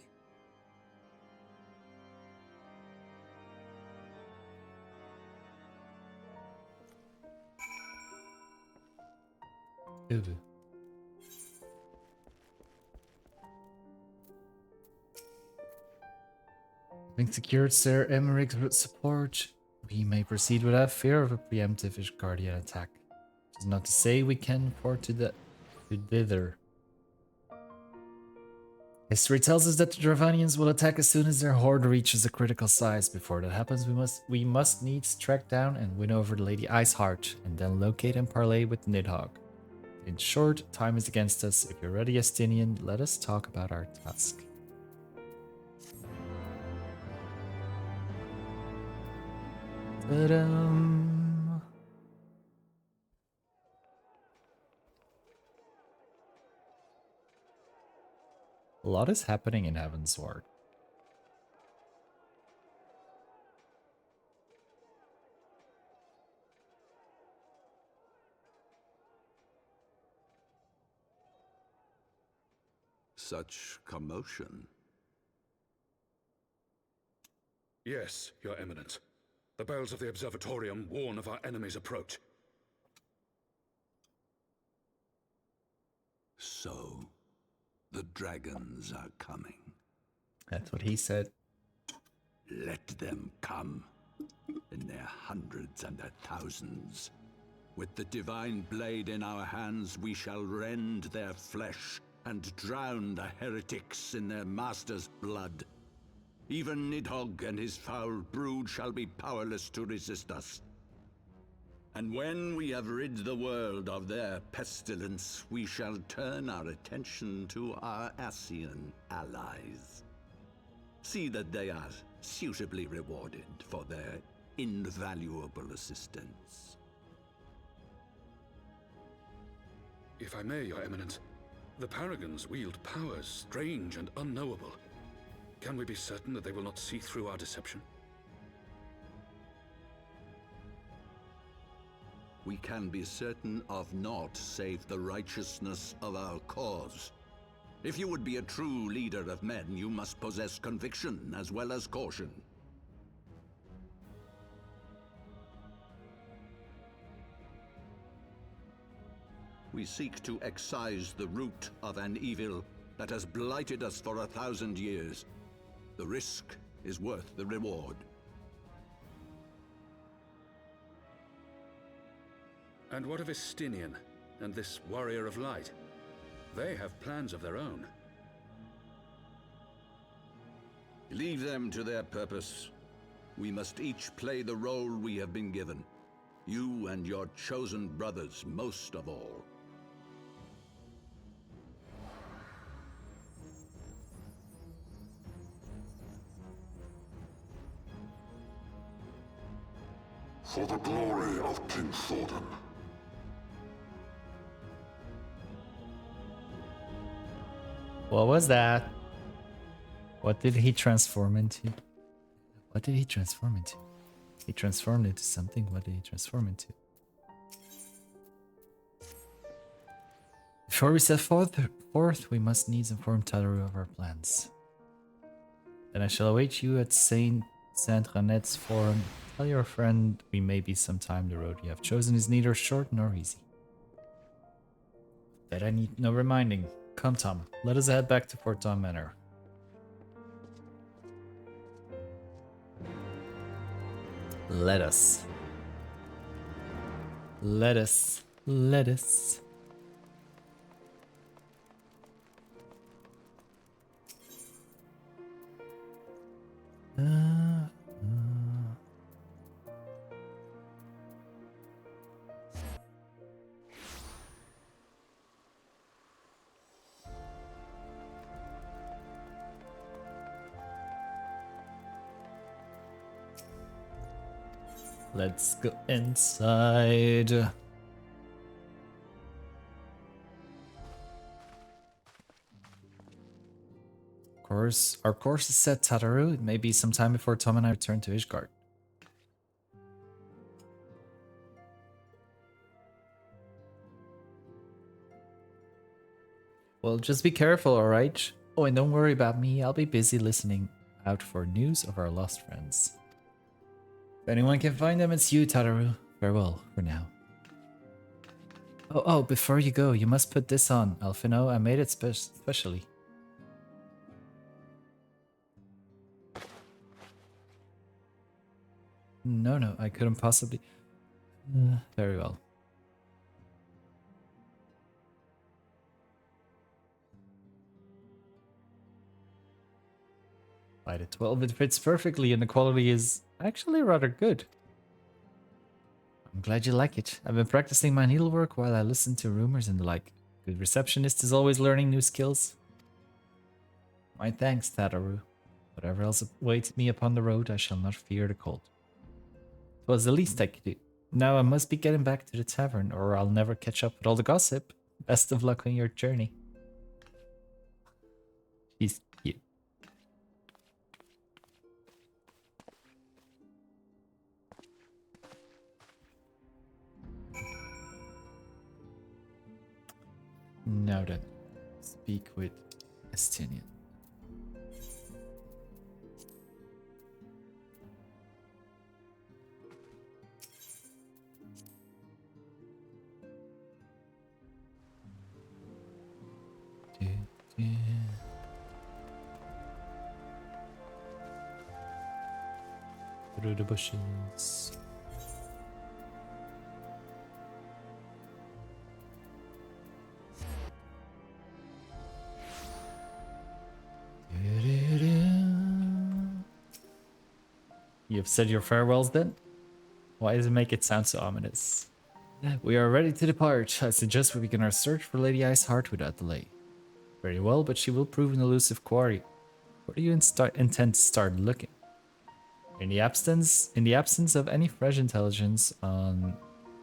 Ooh. Having secured Sir Emmerich's support, we may proceed without fear of a preemptive Ishgardian attack. Which is not to say we can afford to dither. History tells us that the Dravanians will attack as soon as their horde reaches a critical size. Before that happens, we must needs track down and win over the Lady Iceheart, and then locate and parley with Nidhogg. In short, time is against us. If you're ready, Estinian, let us talk about our task. Ta-dum. A lot is happening in Heavensward. Such commotion. Yes, Your Eminence. The bells of the Observatorium warn of our enemy's approach. So, the dragons are coming. That's what he said. Let them come, in their hundreds and their thousands. With the divine blade in our hands, we shall rend their flesh and drown the heretics in their master's blood. Even Nidhogg and his foul brood shall be powerless to resist us. And when we have rid the world of their pestilence, we shall turn our attention to our Ascian allies. See that they are suitably rewarded for their invaluable assistance. If I may, Your Eminence, the Paragons wield powers strange and unknowable. Can we be certain that they will not see through our deception? We can be certain of naught save the righteousness of our cause. If you would be a true leader of men, you must possess conviction as well as caution. We seek to excise the root of an evil that has blighted us for 1,000 years. The risk is worth the reward. And what of Estinian and this Warrior of Light? They have plans of their own. Leave them to their purpose. We must each play the role we have been given. You and your chosen brothers most of all. For the glory of King Thordan. What was that? What did he transform into? What did he transform into? He transformed into something. What did he transform into? Before we set forth, we must needs inform Tadaru of our plans. Then I shall await you at Saint Renet's forum. Tell your friend we may be sometime the road you have chosen is neither short nor easy. That I need no reminding. Come, Tom. Let us head back to Fort Tom Manor. Let us. Let us. Let us. Let's go inside. Our course is set, Tataru. It may be some time before Tom and I return to Ishgard. Well, just be careful, alright? Oh, and don't worry about me. I'll be busy listening out for news of our lost friends. If anyone can find them, it's you, Tataru. Farewell for now. Oh, before you go, you must put this on, Alfino. I made it specially. No, I couldn't possibly. Very well. By the 12, it fits perfectly and the quality is actually rather good. I'm glad you like it. I've been practicing my needlework while I listen to rumors and the like. Good receptionist is always learning new skills. My thanks, Tataru. Whatever else awaits me upon the road, I shall not fear the cold. It was the least I could do. Now I must be getting back to the tavern or I'll never catch up with all the gossip. Best of luck on your journey. She's cute. Now then, speak with Estinian. Through the bushes. You have said your farewells then? Why does it make it sound so ominous? We are ready to depart. I suggest we begin our search for Lady Iceheart without delay. Very well, but she will prove an elusive quarry. Where do you intend to start looking? In the absence of any fresh intelligence on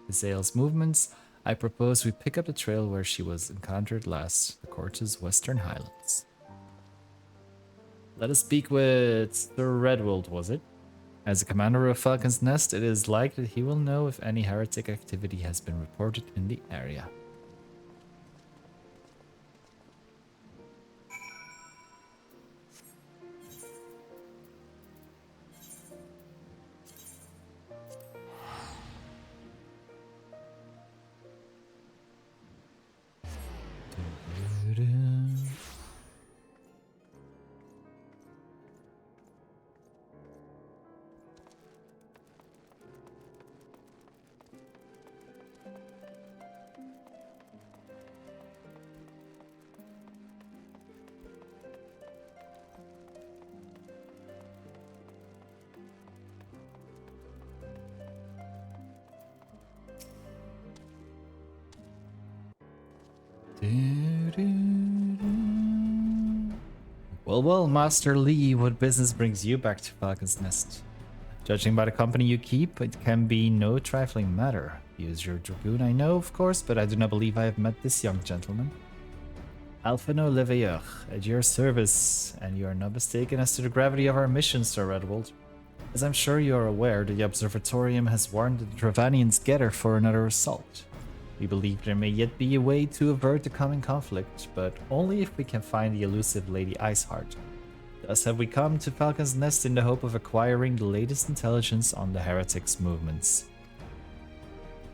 Azale's movements, I propose we pick up the trail where she was encountered last, the Corta's Western Highlands. Let us speak with Sir Redwold, was it? As the commander of Falcon's Nest, it is likely he will know if any heretic activity has been reported in the area. Well, Master Lee, what business brings you back to Falcon's Nest? Judging by the company you keep, it can be no trifling matter. He is your dragoon, I know, of course, but I do not believe I have met this young gentleman. Alphino Leveilleur, at your service, and you are not mistaken as to the gravity of our mission, Sir Redwold. As I'm sure you are aware, the Observatorium has warned the Dravanians gather for another assault. We believe there may yet be a way to avert the coming conflict, but only if we can find the elusive Lady Iceheart. Thus have we come to Falcon's Nest in the hope of acquiring the latest intelligence on the heretics' movements.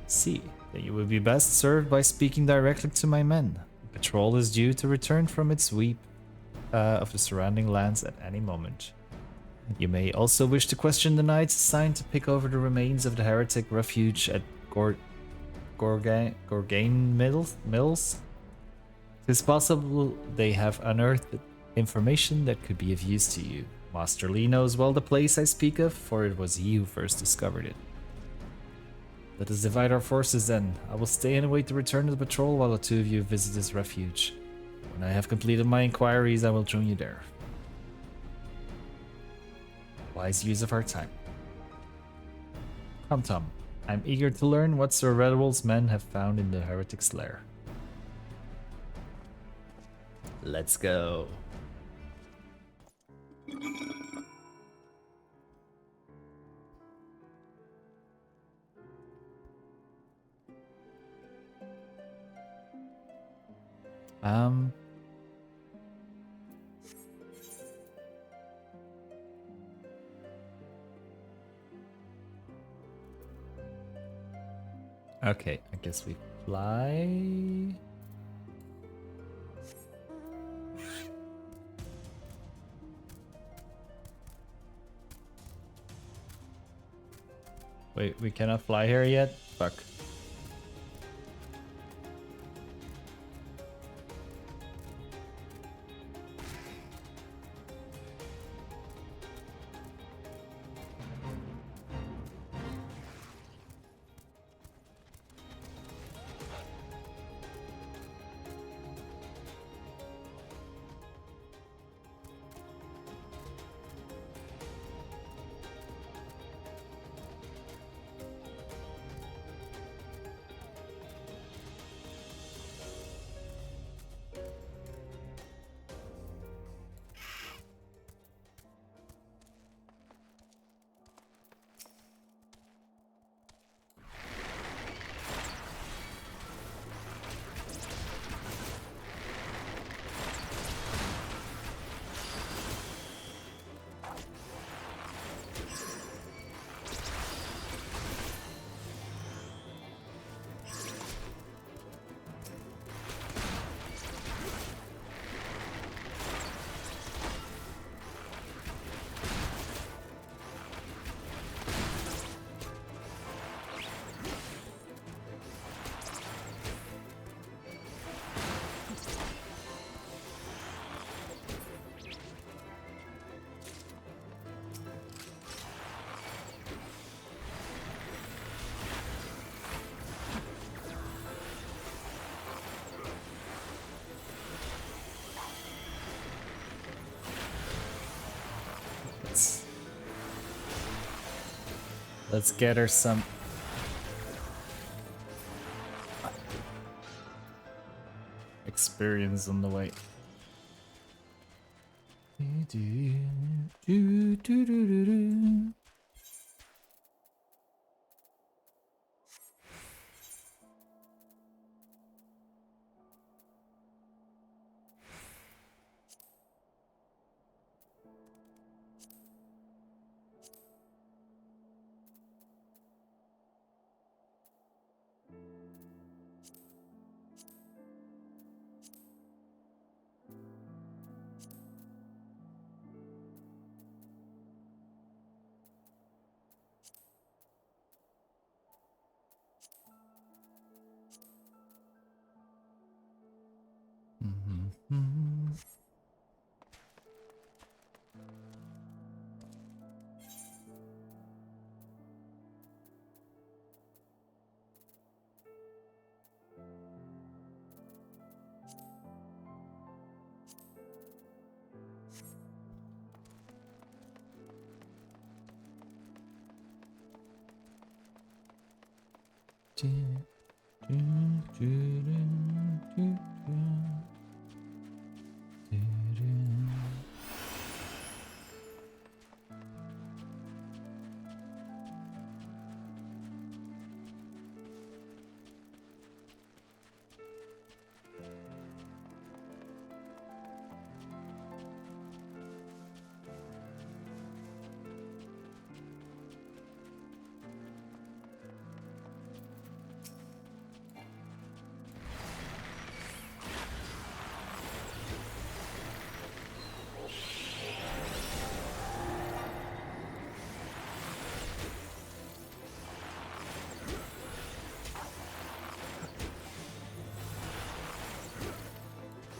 See, that you would be best served by speaking directly to my men. The patrol is due to return from its sweep of the surrounding lands at any moment. You may also wish to question the knights assigned to pick over the remains of the heretic refuge at Gorgain Mills. It is possible they have unearthed information that could be of use to you. Master Lee knows well the place I speak of, for it was he who first discovered it. Let us divide our forces then. I will stay and await the return of the patrol while the two of you visit this refuge. When I have completed my inquiries, I will join you there. Wise use of our time. Come, Tom. I'm eager to learn what Sir Redwold's men have found in the heretic's lair. Let's go. Okay, I guess we fly. Wait, we cannot fly here yet? Fuck. Let's get her some experience on the way.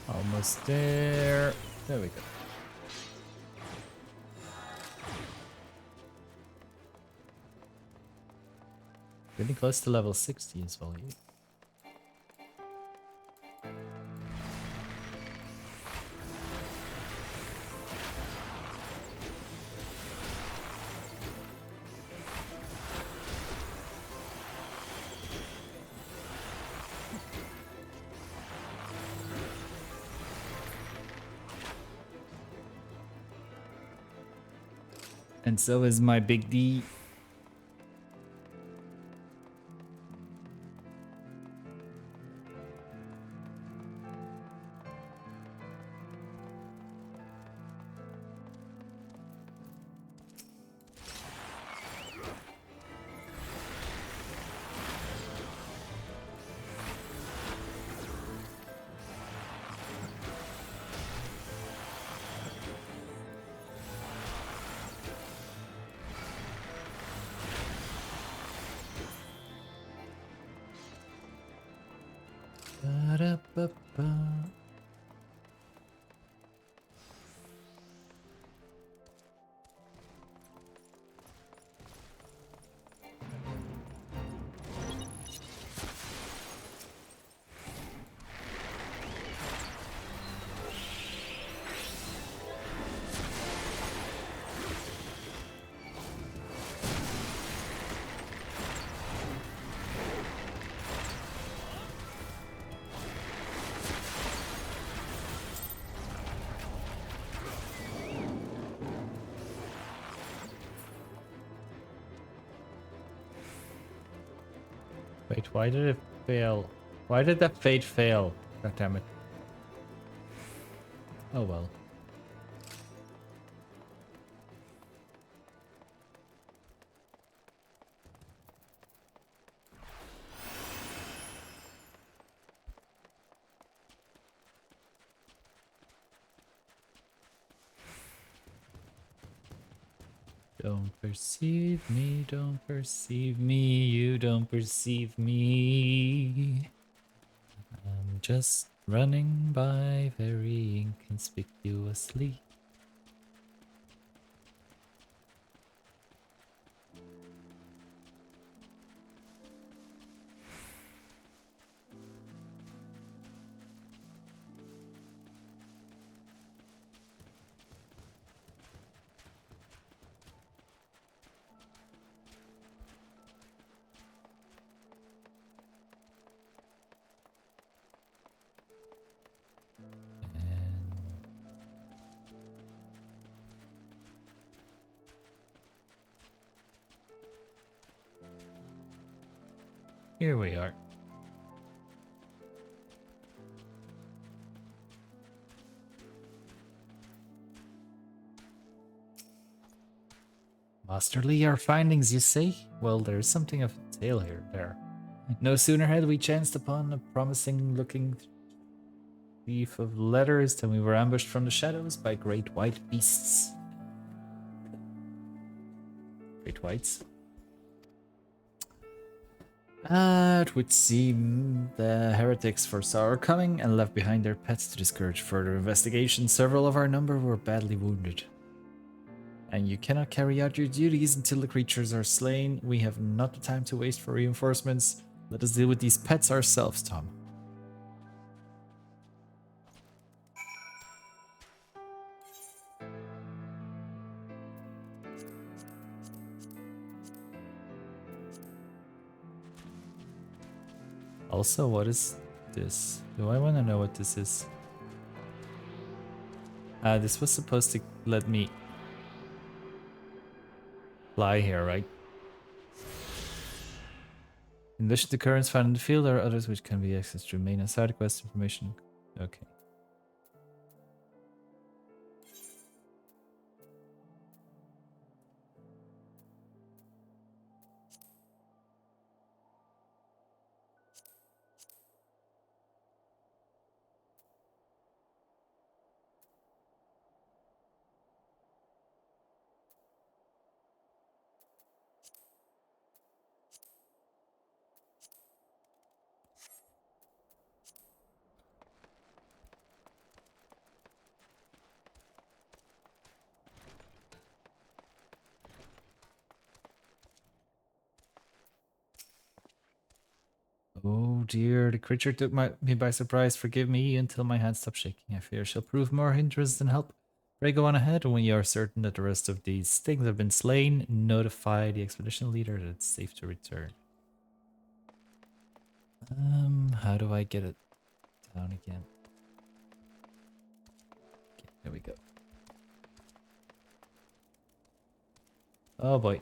Almost there. There we go. Getting close to level 60 as well. And so is my big D. Ba-da-ba-ba. Wait, why did it fail? Why did that fate fail? God damn it. Oh well. Don't perceive me, don't perceive me, you don't perceive me. I'm just running by very inconspicuously. Here we are. Masterly, our findings, you say? Well, there's something of a tale here there. No sooner had we chanced upon a promising-looking thief of letters than we were ambushed from the shadows by great white beasts. Great whites? It would seem the heretics foresaw our coming and left behind their pets to discourage further investigation. Several of our number were badly wounded. And you cannot carry out your duties until the creatures are slain. We have not the time to waste for reinforcements. Let us deal with these pets ourselves, Tom. Also, what is this? Do I want to know what this is? This was supposed to let me fly here, right? In addition to currents found in the field, there are others which can be accessed through main and side quest information. Okay. Oh dear, the creature took me by surprise. Forgive me until my hand stops shaking. I fear shall prove more hindrance than help. Pray go on ahead, and when you are certain that the rest of these things have been slain, notify the expedition leader that it's safe to return. How do I get it down again? Okay, there we go. Oh boy.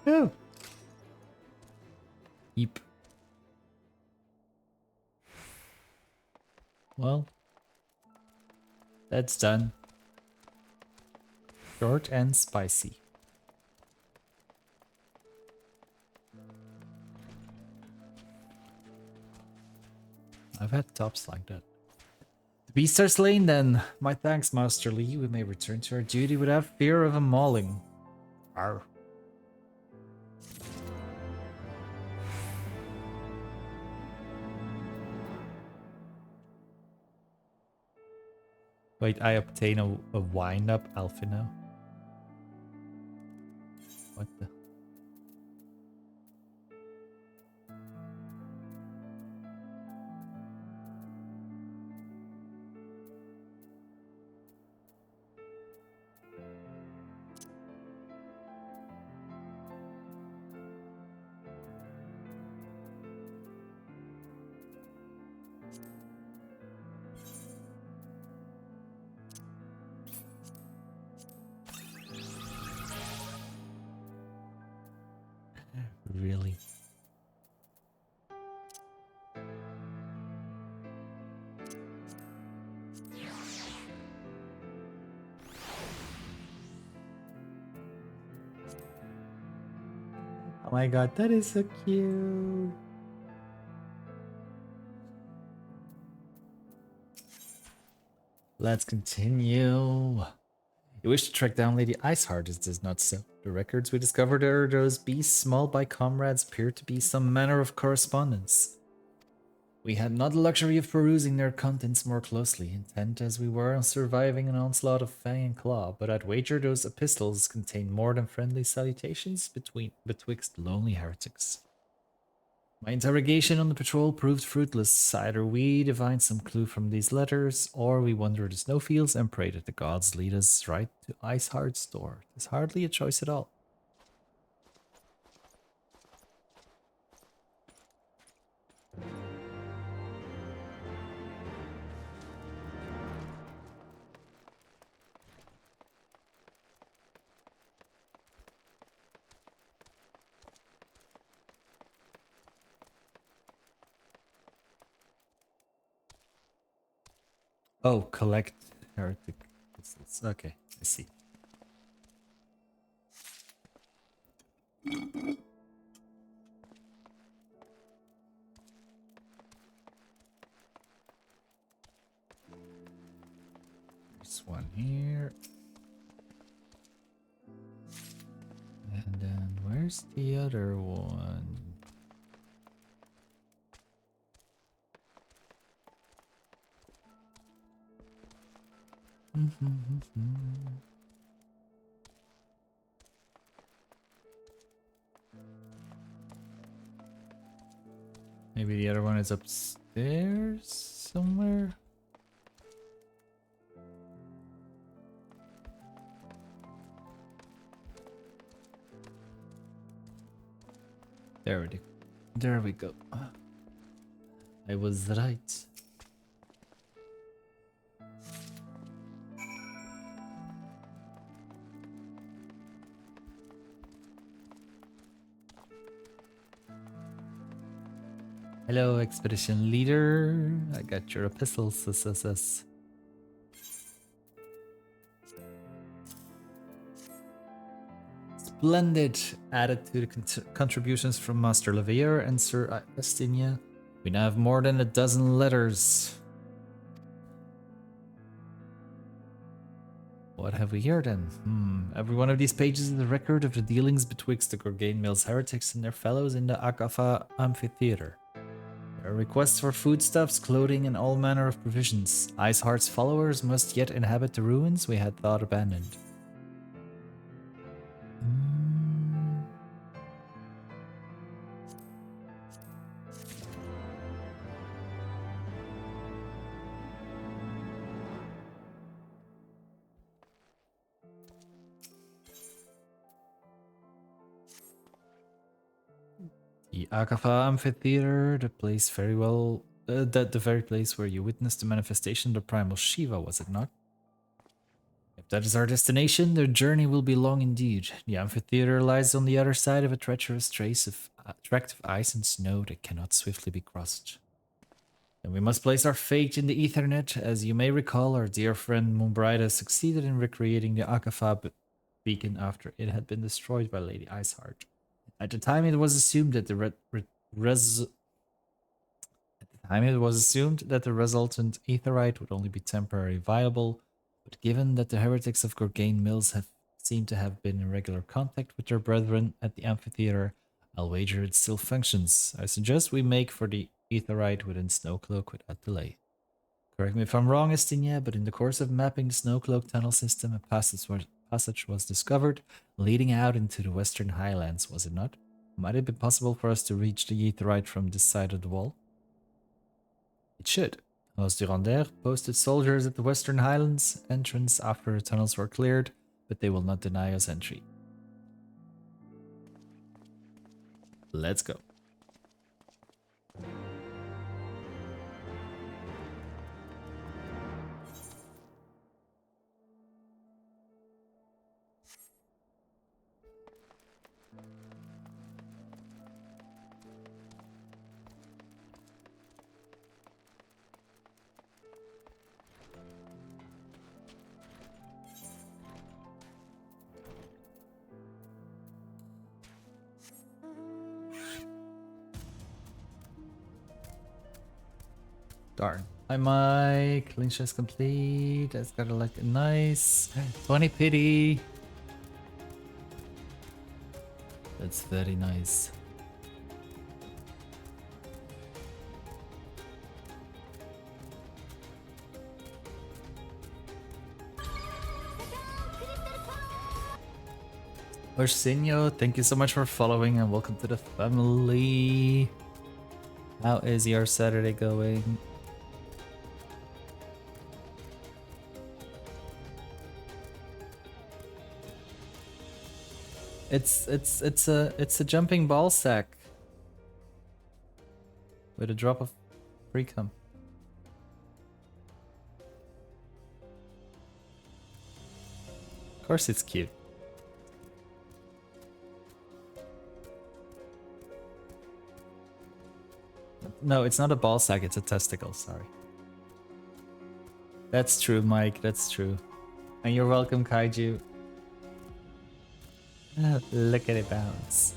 Oh. Yeep. Well, that's done. Short and spicy. I've had tops like that. The beasts are slain then. My thanks, Master Lee. We may return to our duty without fear of a mauling. Arr. Wait, I obtain a wind-up alpha now? What the? Really? Oh my god, that is so cute. Let's continue. You wish to track down Lady Iceheart, is this not so? The records we discovered are those beasts mauled by comrades appear to be some manner of correspondence. We had not the luxury of perusing their contents more closely, intent as we were on surviving an onslaught of fang and claw, but I'd wager those epistles contain more than friendly salutations betwixt lonely heretics. My interrogation on the patrol proved fruitless. Either we divine some clue from these letters, or we wander the snowfields and pray that the gods lead us right to Iceheart's door. There's hardly a choice at all. Oh, collect heretic pistols. Okay, I see. There's one here. And then where's the other one? Maybe the other one is upstairs somewhere. There we go. I was right. Hello, expedition leader. I got your epistles. Splendid. Added to the contributions from Master Leveilleur and Sir Estinia, we now have more than a dozen letters. What have we here then? Every one of these pages is a record of the dealings betwixt the Gorgain Mills heretics and their fellows in the Akafa amphitheater. There are requests for foodstuffs, clothing, and all manner of provisions. Iceheart's followers must yet inhabit the ruins we had thought abandoned. The Akafa Amphitheater, the place very well, the very place where you witnessed the manifestation of the primal Shiva, was it not? If that is our destination, the journey will be long indeed. The amphitheater lies on the other side of a treacherous trace of tract of ice and snow that cannot swiftly be crossed. And we must place our fate in the Ethernet. As you may recall, our dear friend Mumbraida succeeded in recreating the Akafa beacon after it had been destroyed by Lady Iceheart. At the time, it was assumed that the resultant aetherite would only be temporarily viable, but given that the heretics of Gorgain Mills have seemed to have been in regular contact with their brethren at the amphitheater, I'll wager it still functions. I suggest we make for the aetherite within Snowcloak without delay. Correct me if I'm wrong, Estinia, but in the course of mapping the Snowcloak tunnel system, a passage was discovered leading out into the western highlands, was it not? Might it be possible for us to reach the aetherite from this side of the wall? It should. House Durandère posted soldiers at the western highlands entrance after the tunnels were cleared, but they will not deny us entry. Let's go. Darn. Hi Mike, Lynch is complete. That's got like a nice 20 pity. That's very nice. Orsinio, thank you so much for following and welcome to the family. How is your Saturday going? It's a jumping ball sack with a drop of pre-cum. Of course it's cute. No, it's not a ball sack, it's a testicle, sorry. That's true, Mike, that's true. And you're welcome, Kaiju. Look at it bounce.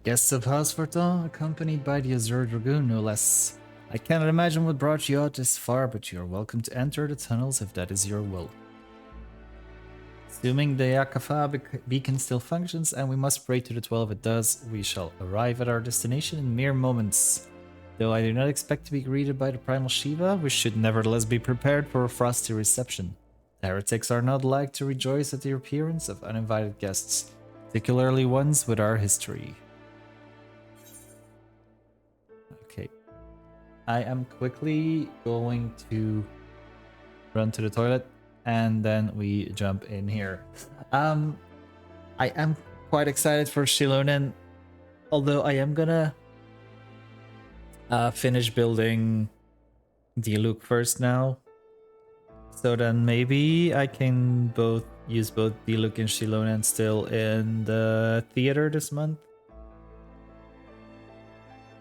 Guests of House Fortin, accompanied by the Azure Dragoon, no less. I cannot imagine what brought you out this far, but you are welcome to enter the tunnels if that is your will. Assuming the Akafa beacon still functions, and we must pray to the 12 it does, we shall arrive at our destination in mere moments. Though I do not expect to be greeted by the Primal Shiva, we should nevertheless be prepared for a frosty reception. The heretics are not like to rejoice at the appearance of uninvited guests, particularly ones with our history. Okay. I am quickly going to run to the toilet and then we jump in here. I am quite excited for Shilonen, although I am gonna finish building Diluc first now. So then maybe I can use both Diluc and Shilonen still in the theater this month.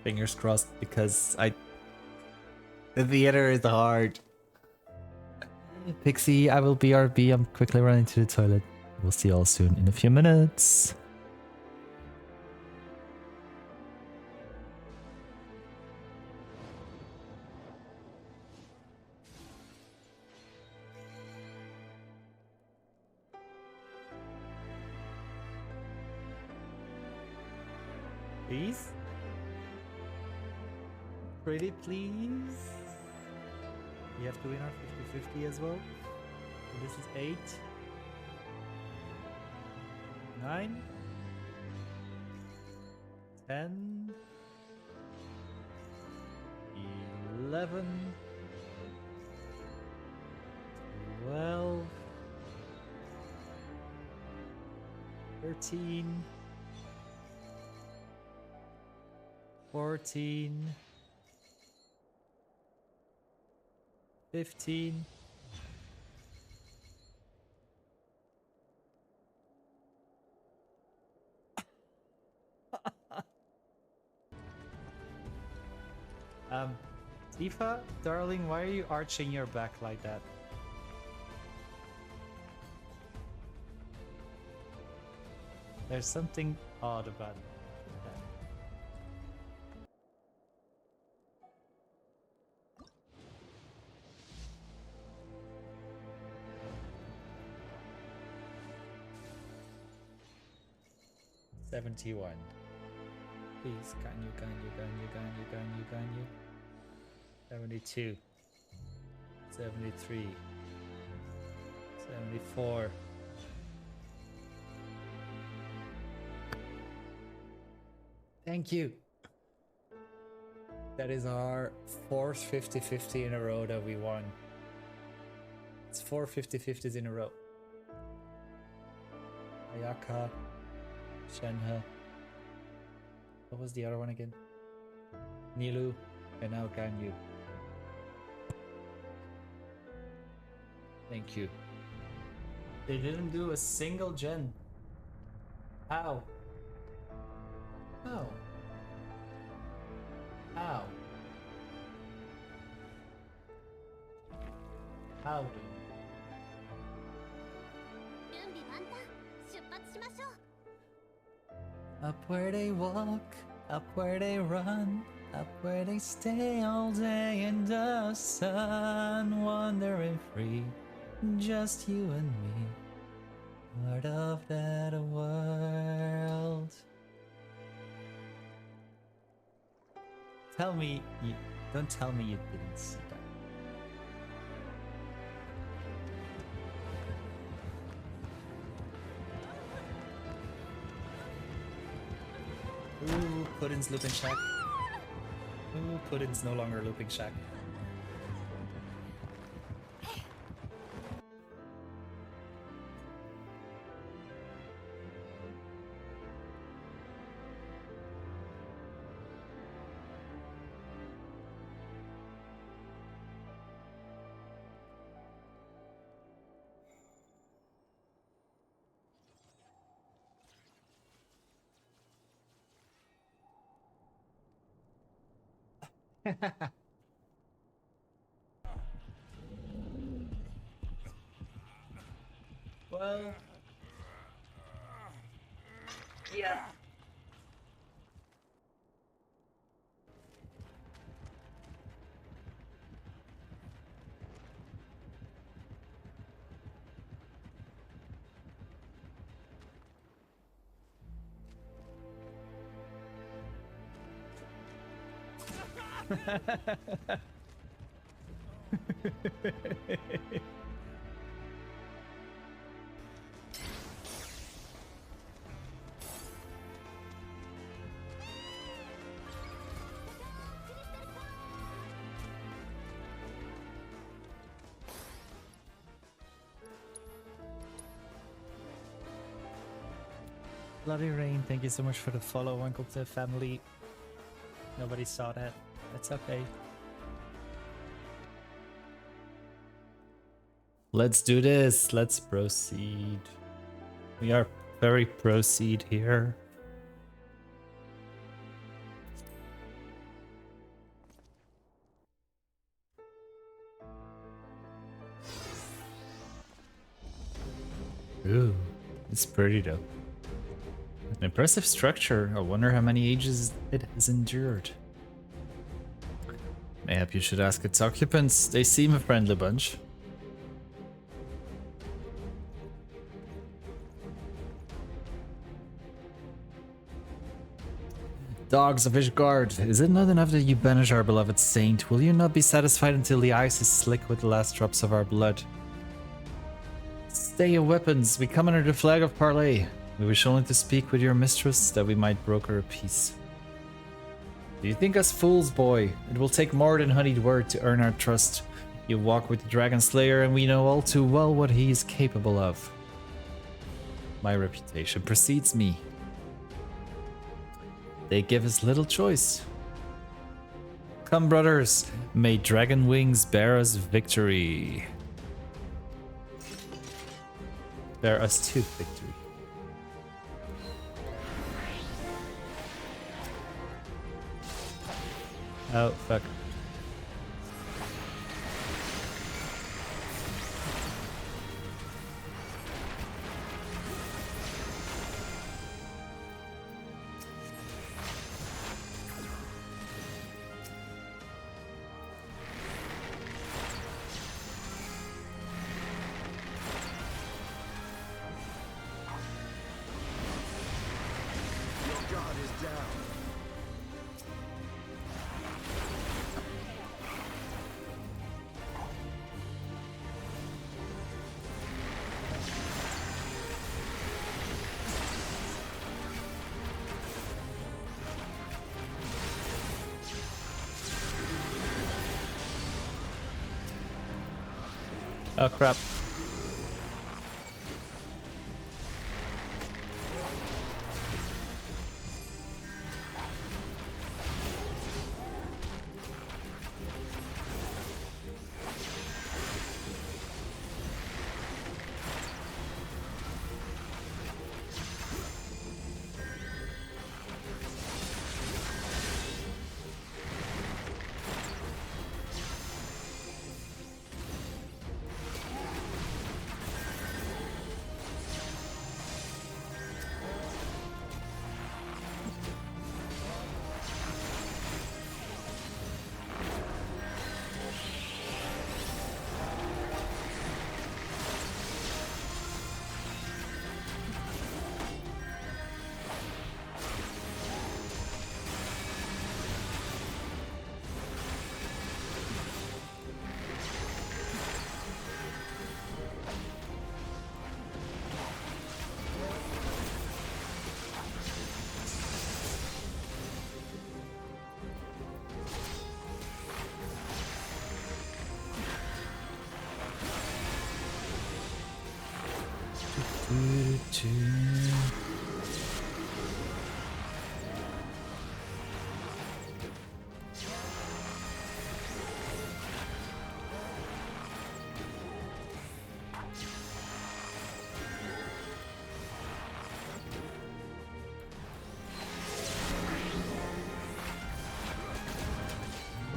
Fingers crossed, because the theater is hard. Pixie, I will BRB. I'm quickly running to the toilet. We'll see you all soon in a few minutes. Please? Pretty please? We have to win our 50-50 as well. So this is 8. 9. 10. 11. 12. 13. 14. 15. Tifa, darling, why are you arching your back like that? There's something odd about that. 71. Please, can you. 72. 73. 74. Thank you. That is our 4th 50-50 in a row that we won. It's 4 50-50s in a row. Ayaka. Shenhe. What was the other one again? Nilu. And now Ganyu. Thank you. They didn't do a single gen. How? How? How? How? Up where they walk, up where they run, up where they stay all day in the sun, wandering free, just you and me, part of that world. Tell me you don't tell me you didn't see that. Ooh, Puddin's looping shack. Ooh, Puddin's no longer looping shack. Well, yeah. Bloody Rain, thank you so much for the follow, Uncle to family. Nobody saw that. That's okay. Let's do this. Let's proceed. We are very proceed here. Ooh, it's pretty though. An impressive structure. I wonder how many ages it has endured. Mayhap you should ask its occupants. They seem a friendly bunch. Dogs of Ishgard, is it not enough that you banish our beloved saint? Will you not be satisfied until the ice is slick with the last drops of our blood? Stay your weapons. We come under the flag of parley. We wish only to speak with your mistress, that we might broker a peace. Do you think us fools, boy? It will take more than honeyed word to earn our trust. You walk with the Dragon Slayer, and we know all too well what he is capable of. My reputation precedes me. They give us little choice. Come, brothers, may dragon wings bear us victory. Bear us to victory. Oh, fuck. Oh crap.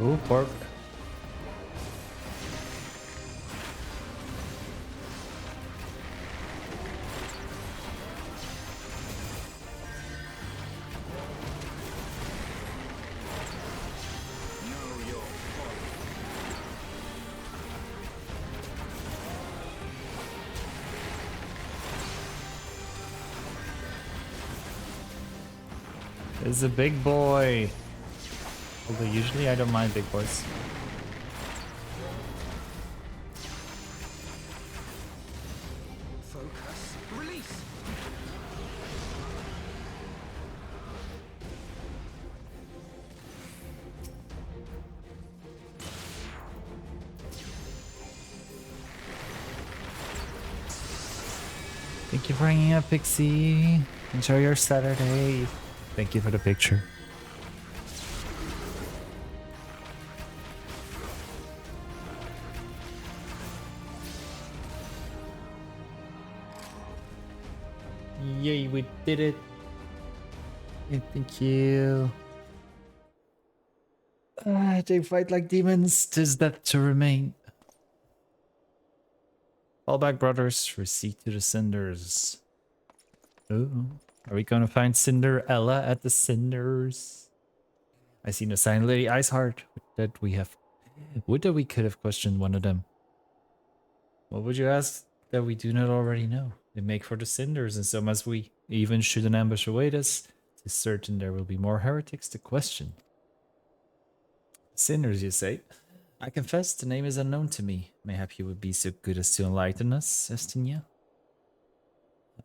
Oh, pork. This is a big boy. Although usually I don't mind big boys. Focus. Release. Thank you for hanging out, Pixie. Enjoy your Saturday. Thank you for the picture. Yay, we did it. Thank you. They fight like demons. 'Tis death to remain. Fall back, brothers. Receipt to the cinders. Oh, are we gonna find Cinderella at the cinders? I see no sign of Lady Iceheart. That we have. Would that we could have questioned one of them. What would you ask that we do not already know? They make for the cinders, and so must we. Even should an ambush await us, it is certain there will be more heretics to question. Cinders, you say? I confess the name is unknown to me. Mayhap you would be so good as to enlighten us, Estinia?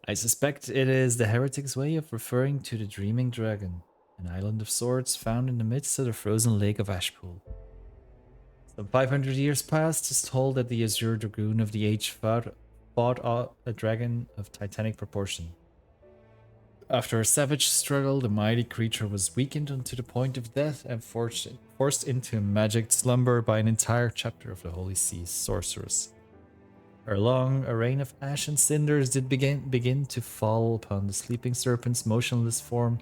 I suspect it is the heretic's way of referring to the Dreaming Dragon, an island of swords found in the midst of the frozen lake of Ashpool. Some 500 years past, is told that the Azure Dragoon of the Age fought a dragon of titanic proportion. After a savage struggle, the mighty creature was weakened unto the point of death and forced into a magic slumber by an entire chapter of the Holy Sea's sorceress. Ere long, a rain of ash and cinders did begin to fall upon the sleeping serpent's motionless form,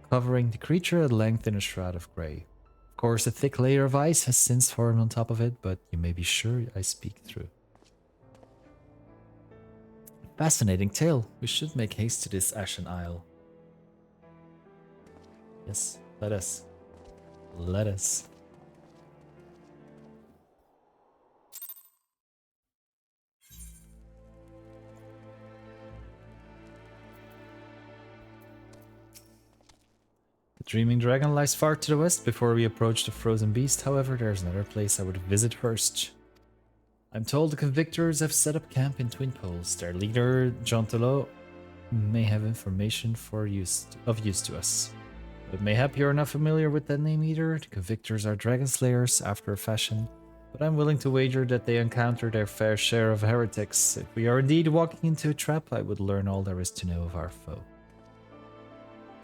covering the creature at length in a shroud of grey. Of course, a thick layer of ice has since formed on top of it, but you may be sure I speak true. Fascinating tale. We should make haste to this Ashen Isle. Yes, let us. Let us. The Dreaming Dragon lies far to the west. Before we approach the Frozen Beast, however, there's another place I would visit first. I'm told the Convictors have set up camp in Twin Poles. Their leader, Jontelo, may have information of use to us. But mayhap you're not familiar with that name either. The Convictors are dragon slayers after a fashion, but I'm willing to wager that they encounter their fair share of heretics. If we are indeed walking into a trap, I would learn all there is to know of our foe.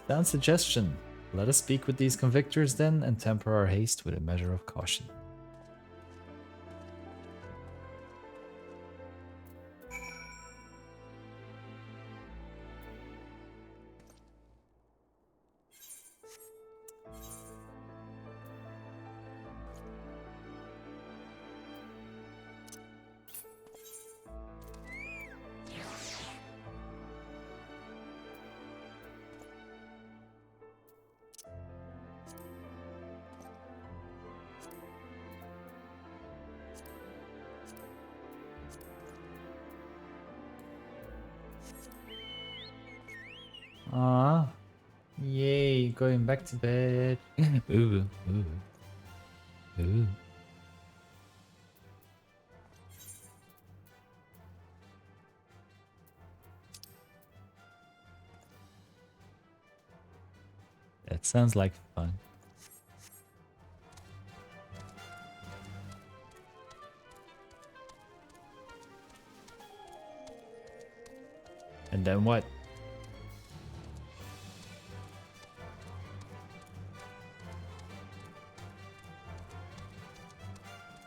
Sound suggestion. Let us speak with these Convictors then, and temper our haste with a measure of caution. Ah, yay, going back to bed. Ooh, ooh, ooh. That sounds like fun. And then what?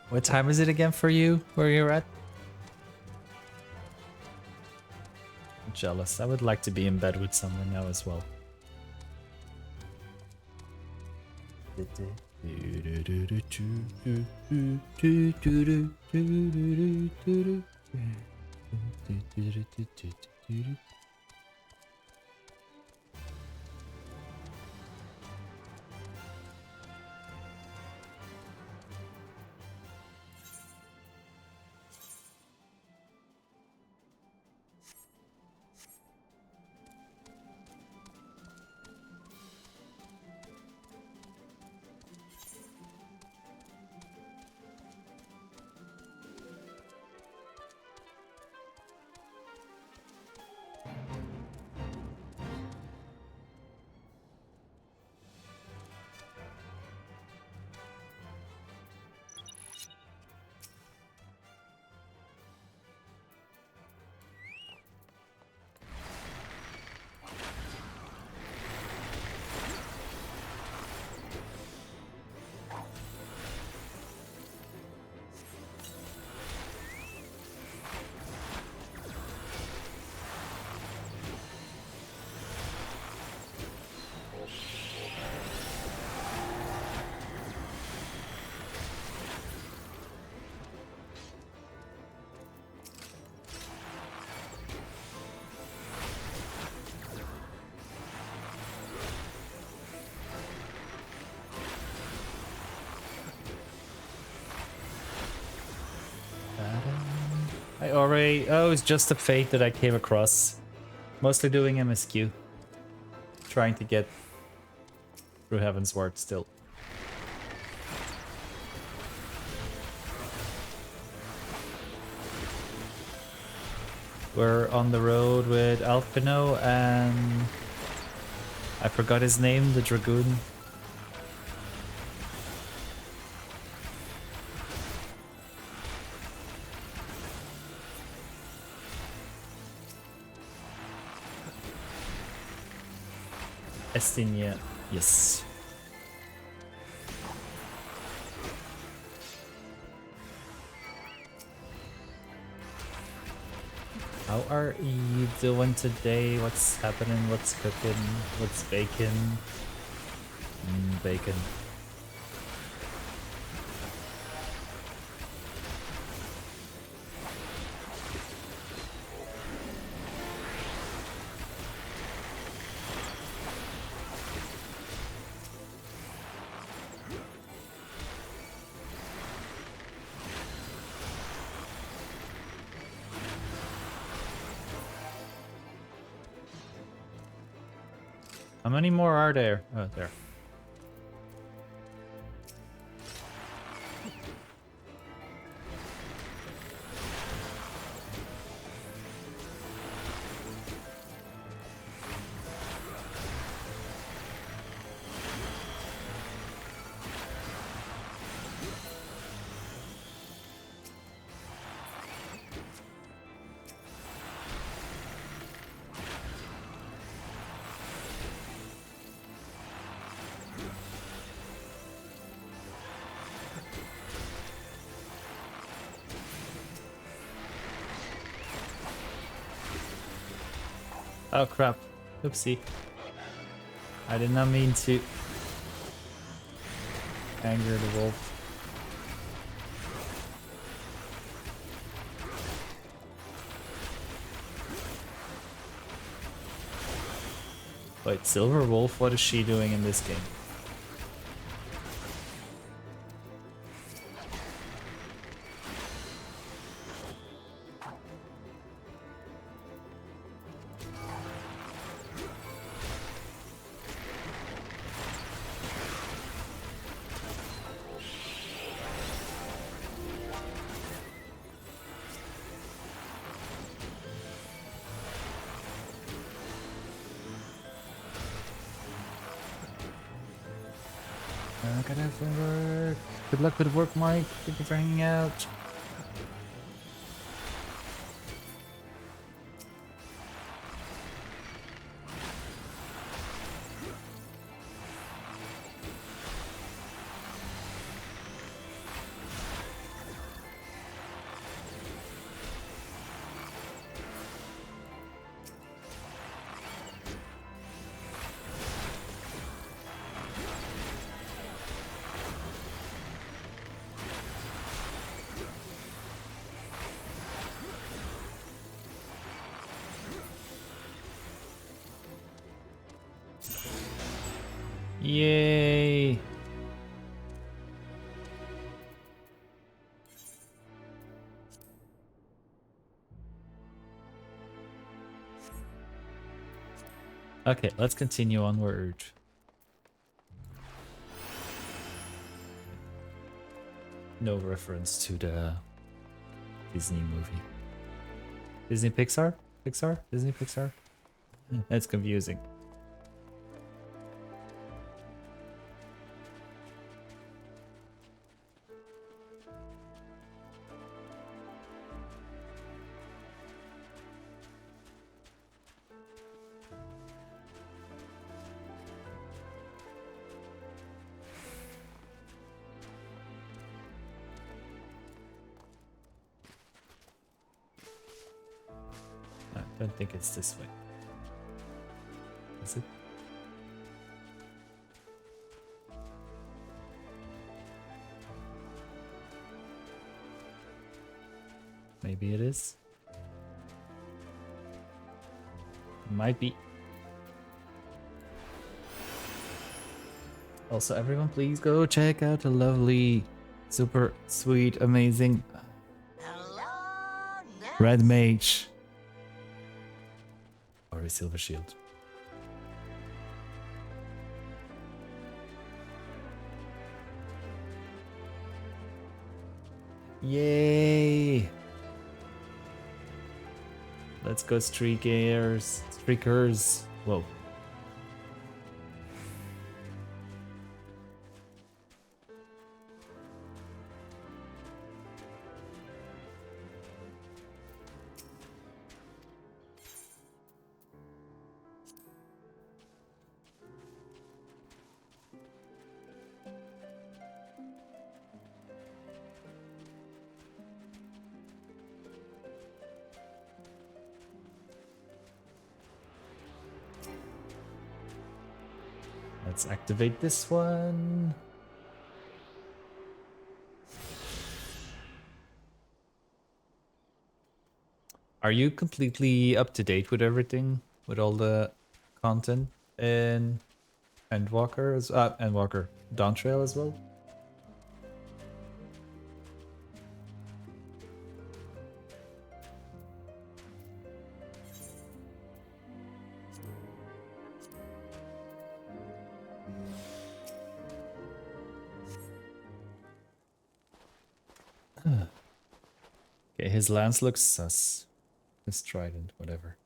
What time is it again for you, where you're at? I'm jealous. I would like to be in bed with someone now as well. sorry. Oh, it's just a fate that I came across. Mostly doing MSQ. Trying to get through Heaven's Ward still. We're on the road with Alpino and I forgot his name, the Dragoon. Estinia, yes. How are you doing today? What's happening? What's cooking? What's baking? Bacon. How many more are there? Oh, there. Oh crap. Oopsie. I did not mean to anger the wolf. Wait, Silver Wolf, what is she doing in this game? Gotta have work. Good luck with work, Mike. Thank you for hanging out. Yay! Okay, let's continue onward. No reference to the Disney movie. Disney Pixar? Pixar? Disney Pixar? That's confusing. I don't think it's this way. Is it? Maybe it is. Might be. Also, everyone, please go check out the lovely, super sweet, amazing. Hello, Red mage. Or a silver shield. Yay! Let's go streakers. Whoa. Let's activate this one. Are you completely up to date with everything? With all the content in Endwalker Dawn Trail as well? Okay, his lance looks sus. His trident, whatever.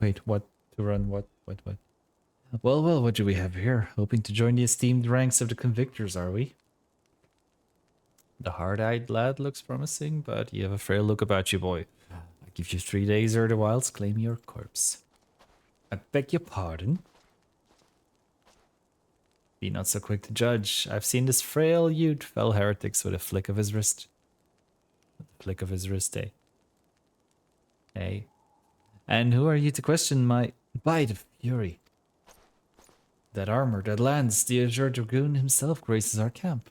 Wait, what? To run what? What? Well, what do we have here? Hoping to join the esteemed ranks of the convictors, are we? The hard-eyed lad looks promising, but you have a frail look about you, boy. I give you 3 days or the wilds claim your corpse. I beg your pardon? Be not so quick to judge. I've seen this frail youth fell heretics with a flick of his wrist. With a flick of his wrist, eh? Hey. And who are you to question my bite of fury? That armor, that lance, the Azure Dragoon himself graces our camp.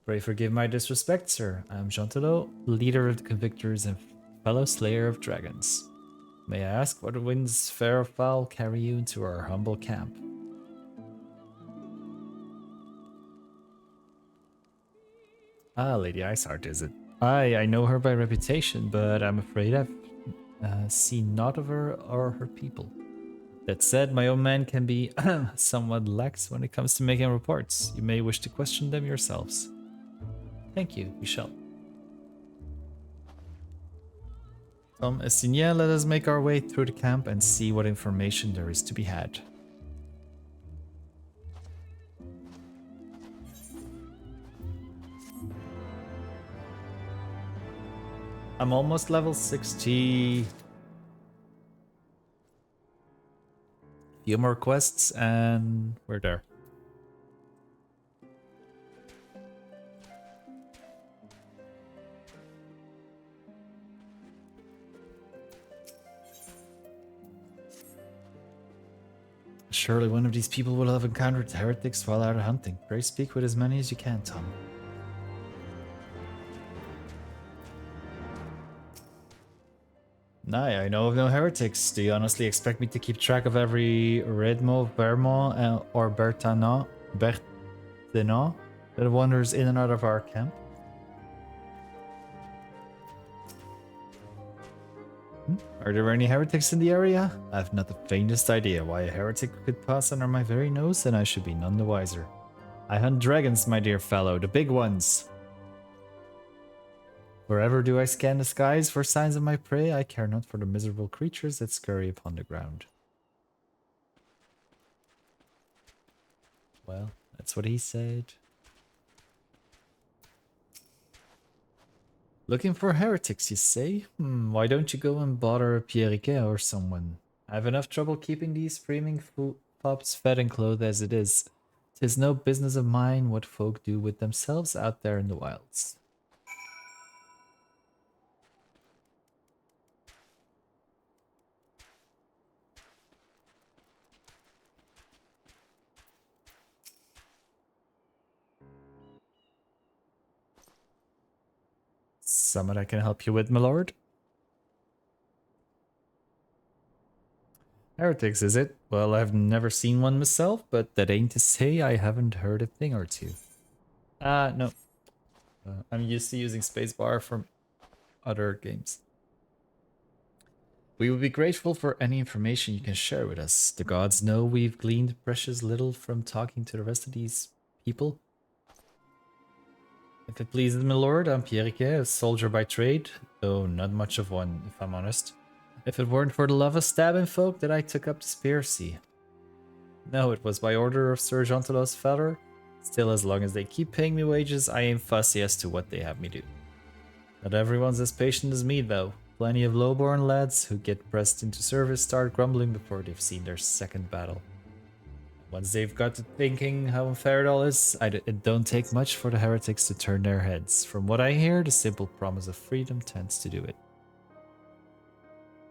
Pray forgive my disrespect, sir. I am Jean-Telot, leader of the Convictors and fellow slayer of dragons. May I ask what winds fair or foul carry you into our humble camp? Ah, Lady Iceheart, is it? I know her by reputation, but I'm afraid I've seen naught of her or her people. That said, my own men can be somewhat lax when it comes to making reports. You may wish to question them yourselves. Thank you, we shall. Tom Estinia, let us make our way through the camp and see what information there is to be had. I'm almost level 60. Few more quests and we're there. Surely one of these people will have encountered heretics while out hunting. Pray speak with as many as you can, Tom. Nay, I know of no heretics. Do you honestly expect me to keep track of every Redmo, Vermont, or Berthanon that wanders in and out of our camp? Are there any heretics in the area? I have not the faintest idea why a heretic could pass under my very nose, and I should be none the wiser. I hunt dragons, my dear fellow, the big ones. Wherever do I scan the skies for signs of my prey, I care not for the miserable creatures that scurry upon the ground. Well, that's what he said. Looking for heretics, you say? Why don't you go and bother Pierriquet or someone? I have enough trouble keeping these screaming pups fed and clothed as it is. 'Tis no business of mine what folk do with themselves out there in the wilds. Someone I can help you with, my lord? Heretics, is it? Well, I've never seen one myself, but that ain't to say I haven't heard a thing or two. No. I'm used to using spacebar from other games. We would be grateful for any information you can share with us. The gods know we've gleaned precious little from talking to the rest of these people. If it pleases my lord, I'm Pierre, a soldier by trade, though not much of one, if I'm honest. If it weren't for the love of stabbing folk that I took up the spear-sea. No, it was by order of Sir Jean-Talot's father. Still, as long as they keep paying me wages, I ain't fussy as to what they have me do. Not everyone's as patient as me, though. Plenty of lowborn lads who get pressed into service start grumbling before they've seen their second battle. Once they've got to thinking how unfair it all is, it don't take much for the heretics to turn their heads. From what I hear, the simple promise of freedom tends to do it.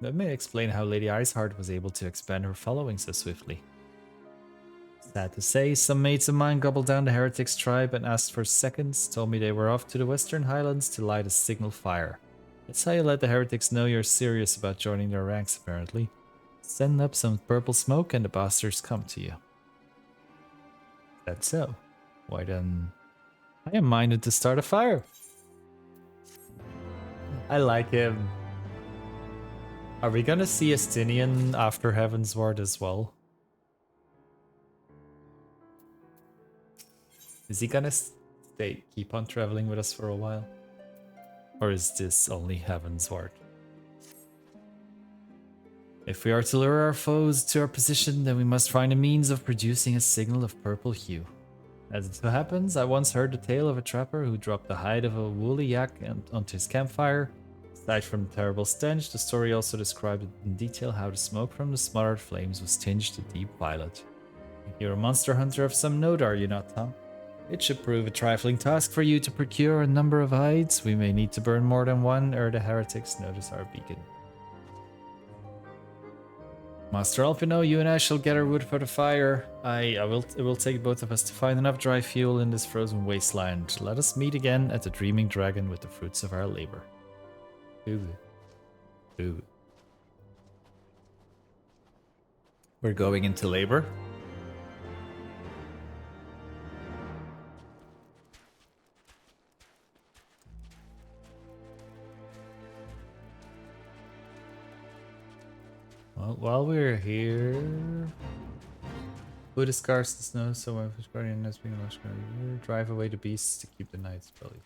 That may explain how Lady Iceheart was able to expand her following so swiftly. Sad to say, some mates of mine gobbled down the heretics' tribe and asked for seconds, told me they were off to the Western Highlands to light a signal fire. That's how you let the heretics know you're serious about joining their ranks, apparently. Send up some purple smoke and the bastards come to you. That's so. Why then, I am minded to start a fire. I like him. Are we gonna see Estinian after Heavensward as well? Is he gonna keep on traveling with us for a while? Or is this only Heavensward? If we are to lure our foes to our position, then we must find a means of producing a signal of purple hue. As it so happens, I once heard the tale of a trapper who dropped the hide of a woolly yak onto his campfire. Aside from the terrible stench, the story also described in detail how the smoke from the smothered flames was tinged a deep violet. You're a monster hunter of some note, are you not, Tom? It should prove a trifling task for you to procure a number of hides. We may need to burn more than one, ere the heretics notice our beacon. Master Alpino, you and I shall gather wood for the fire. It will take both of us to find enough dry fuel in this frozen wasteland. Let us meet again at the Dreaming Dragon with the fruits of our labor. Ooh. Ooh. We're going into labor? Well, while we're here, food is scarce in snow, so my fish guardian has been much going to drive away the beasts to keep the nights belly.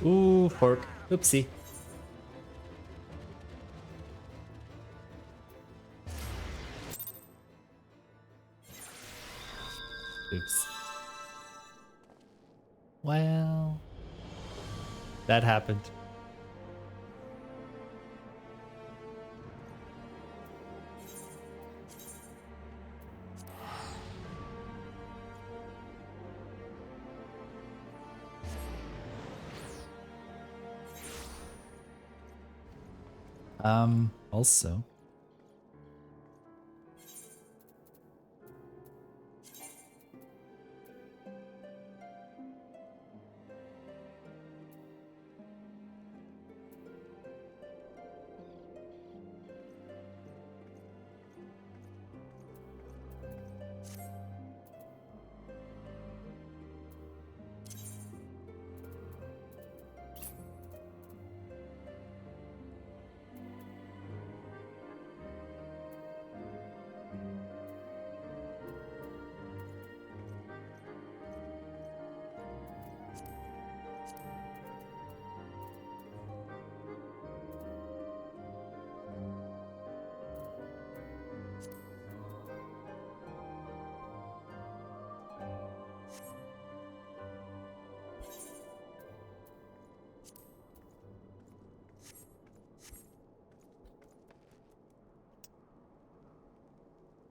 Ooh, fork. Oopsie. Oops. Well, that happened. Also.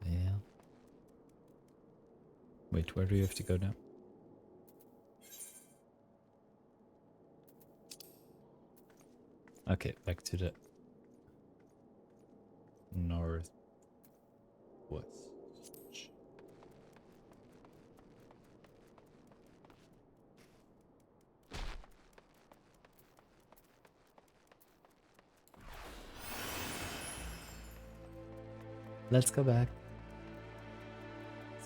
Yeah. Wait, where do you have to go now? Okay, back to the north west. Let's go back.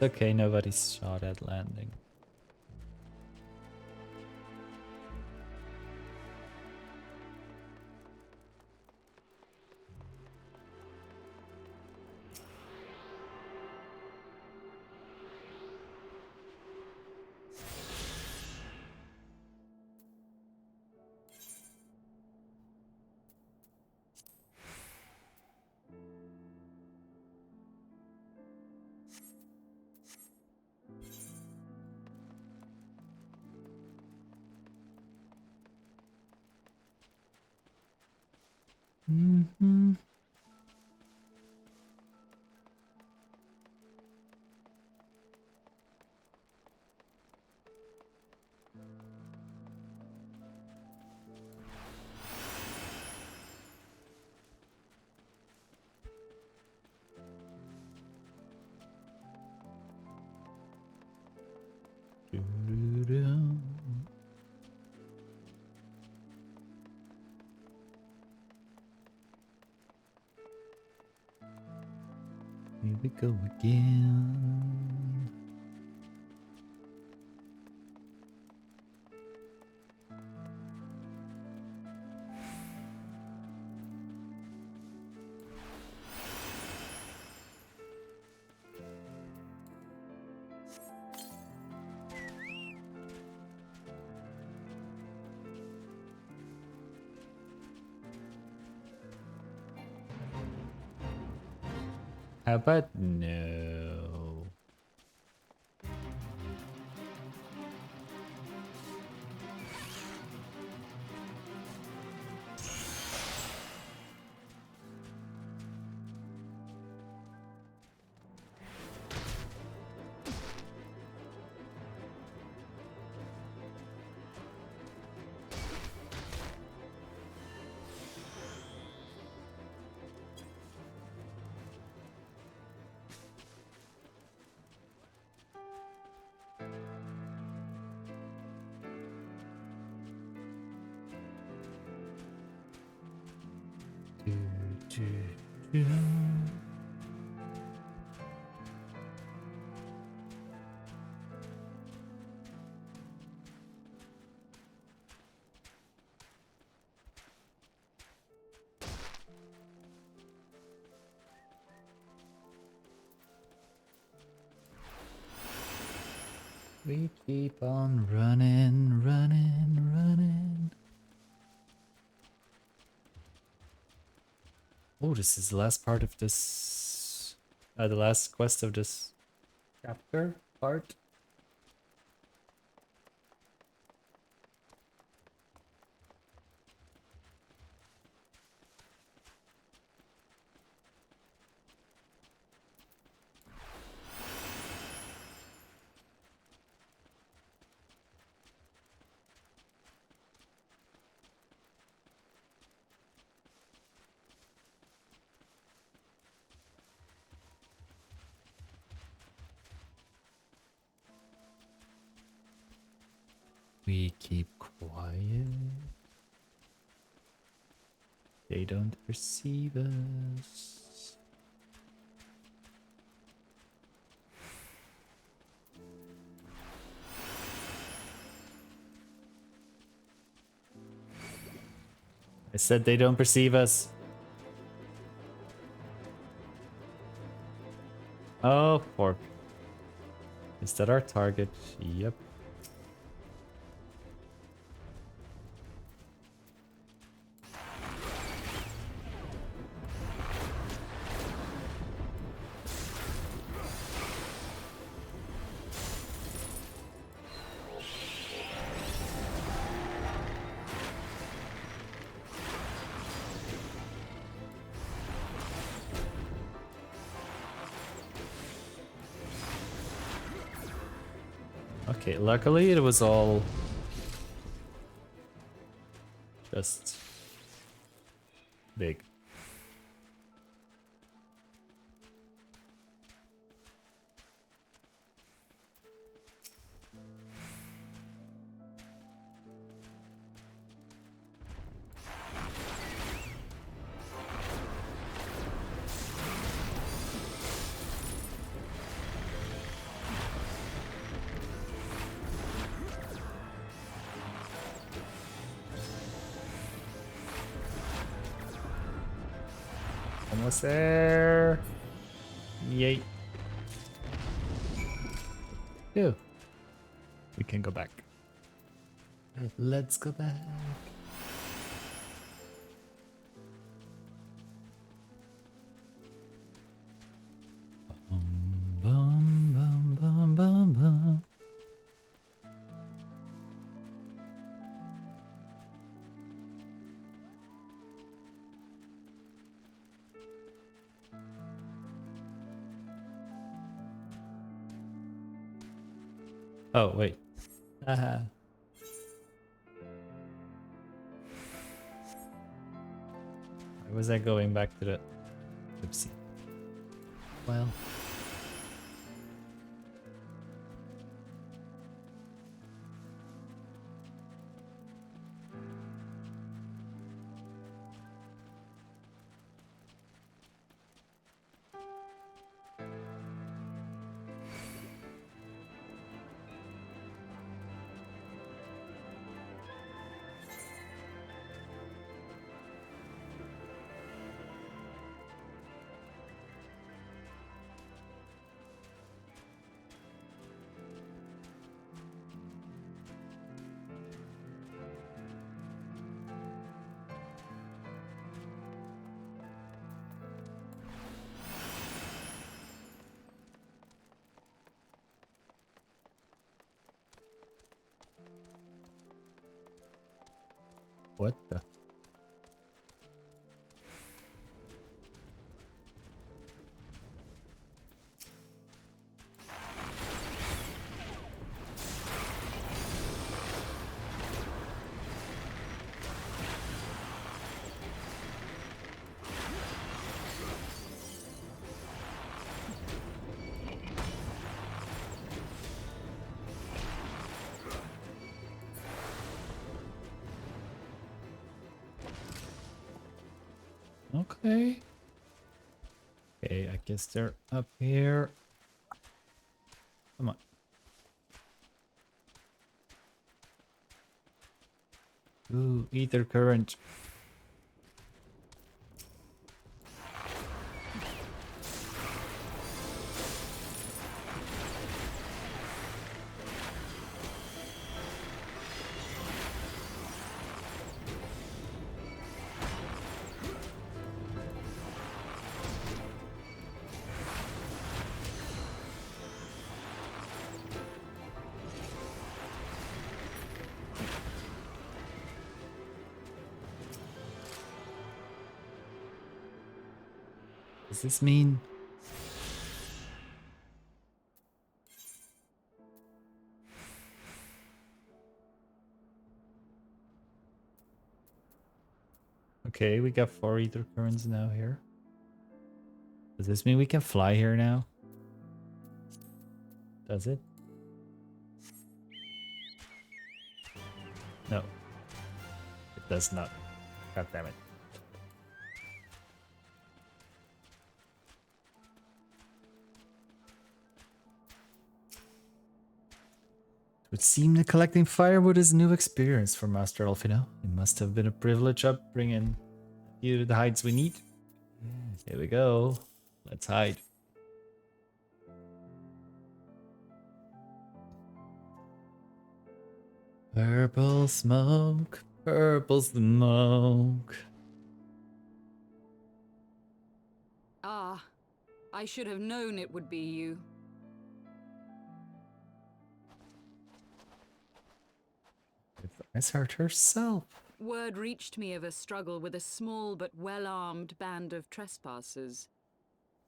It's okay, nobody's shot at landing. Mm-hmm. Here we go again. How about no? We keep on running, running, running. Oh, this is the last part of this. The last quest of this chapter part. We keep quiet. They don't perceive us. I said they don't perceive us. Oh, pork. Is that our target? Yep. Okay, luckily it was all just big. Almost there. Yay. Ew. We can go back. Let's go back. Bum, bum, bum, bum, bum. Oh, wait. Haha. Why was I going back to the... Oopsie. Well... What the? Okay. Okay, I guess they're up here. Come on. Ooh, ether current. Does this mean? Okay, we got 4 ether currents now here. Does this mean we can fly here now? Does it? No. It does not. God damn it. It would seem that collecting firewood is a new experience for Master Alfino. It must have been a privilege upbringing you the hides we need. Here we go. Let's hide. Purple smoke, purple smoke. Ah, I should have known it would be you. It's hurt herself. Word reached me of a struggle with a small but well-armed band of trespassers.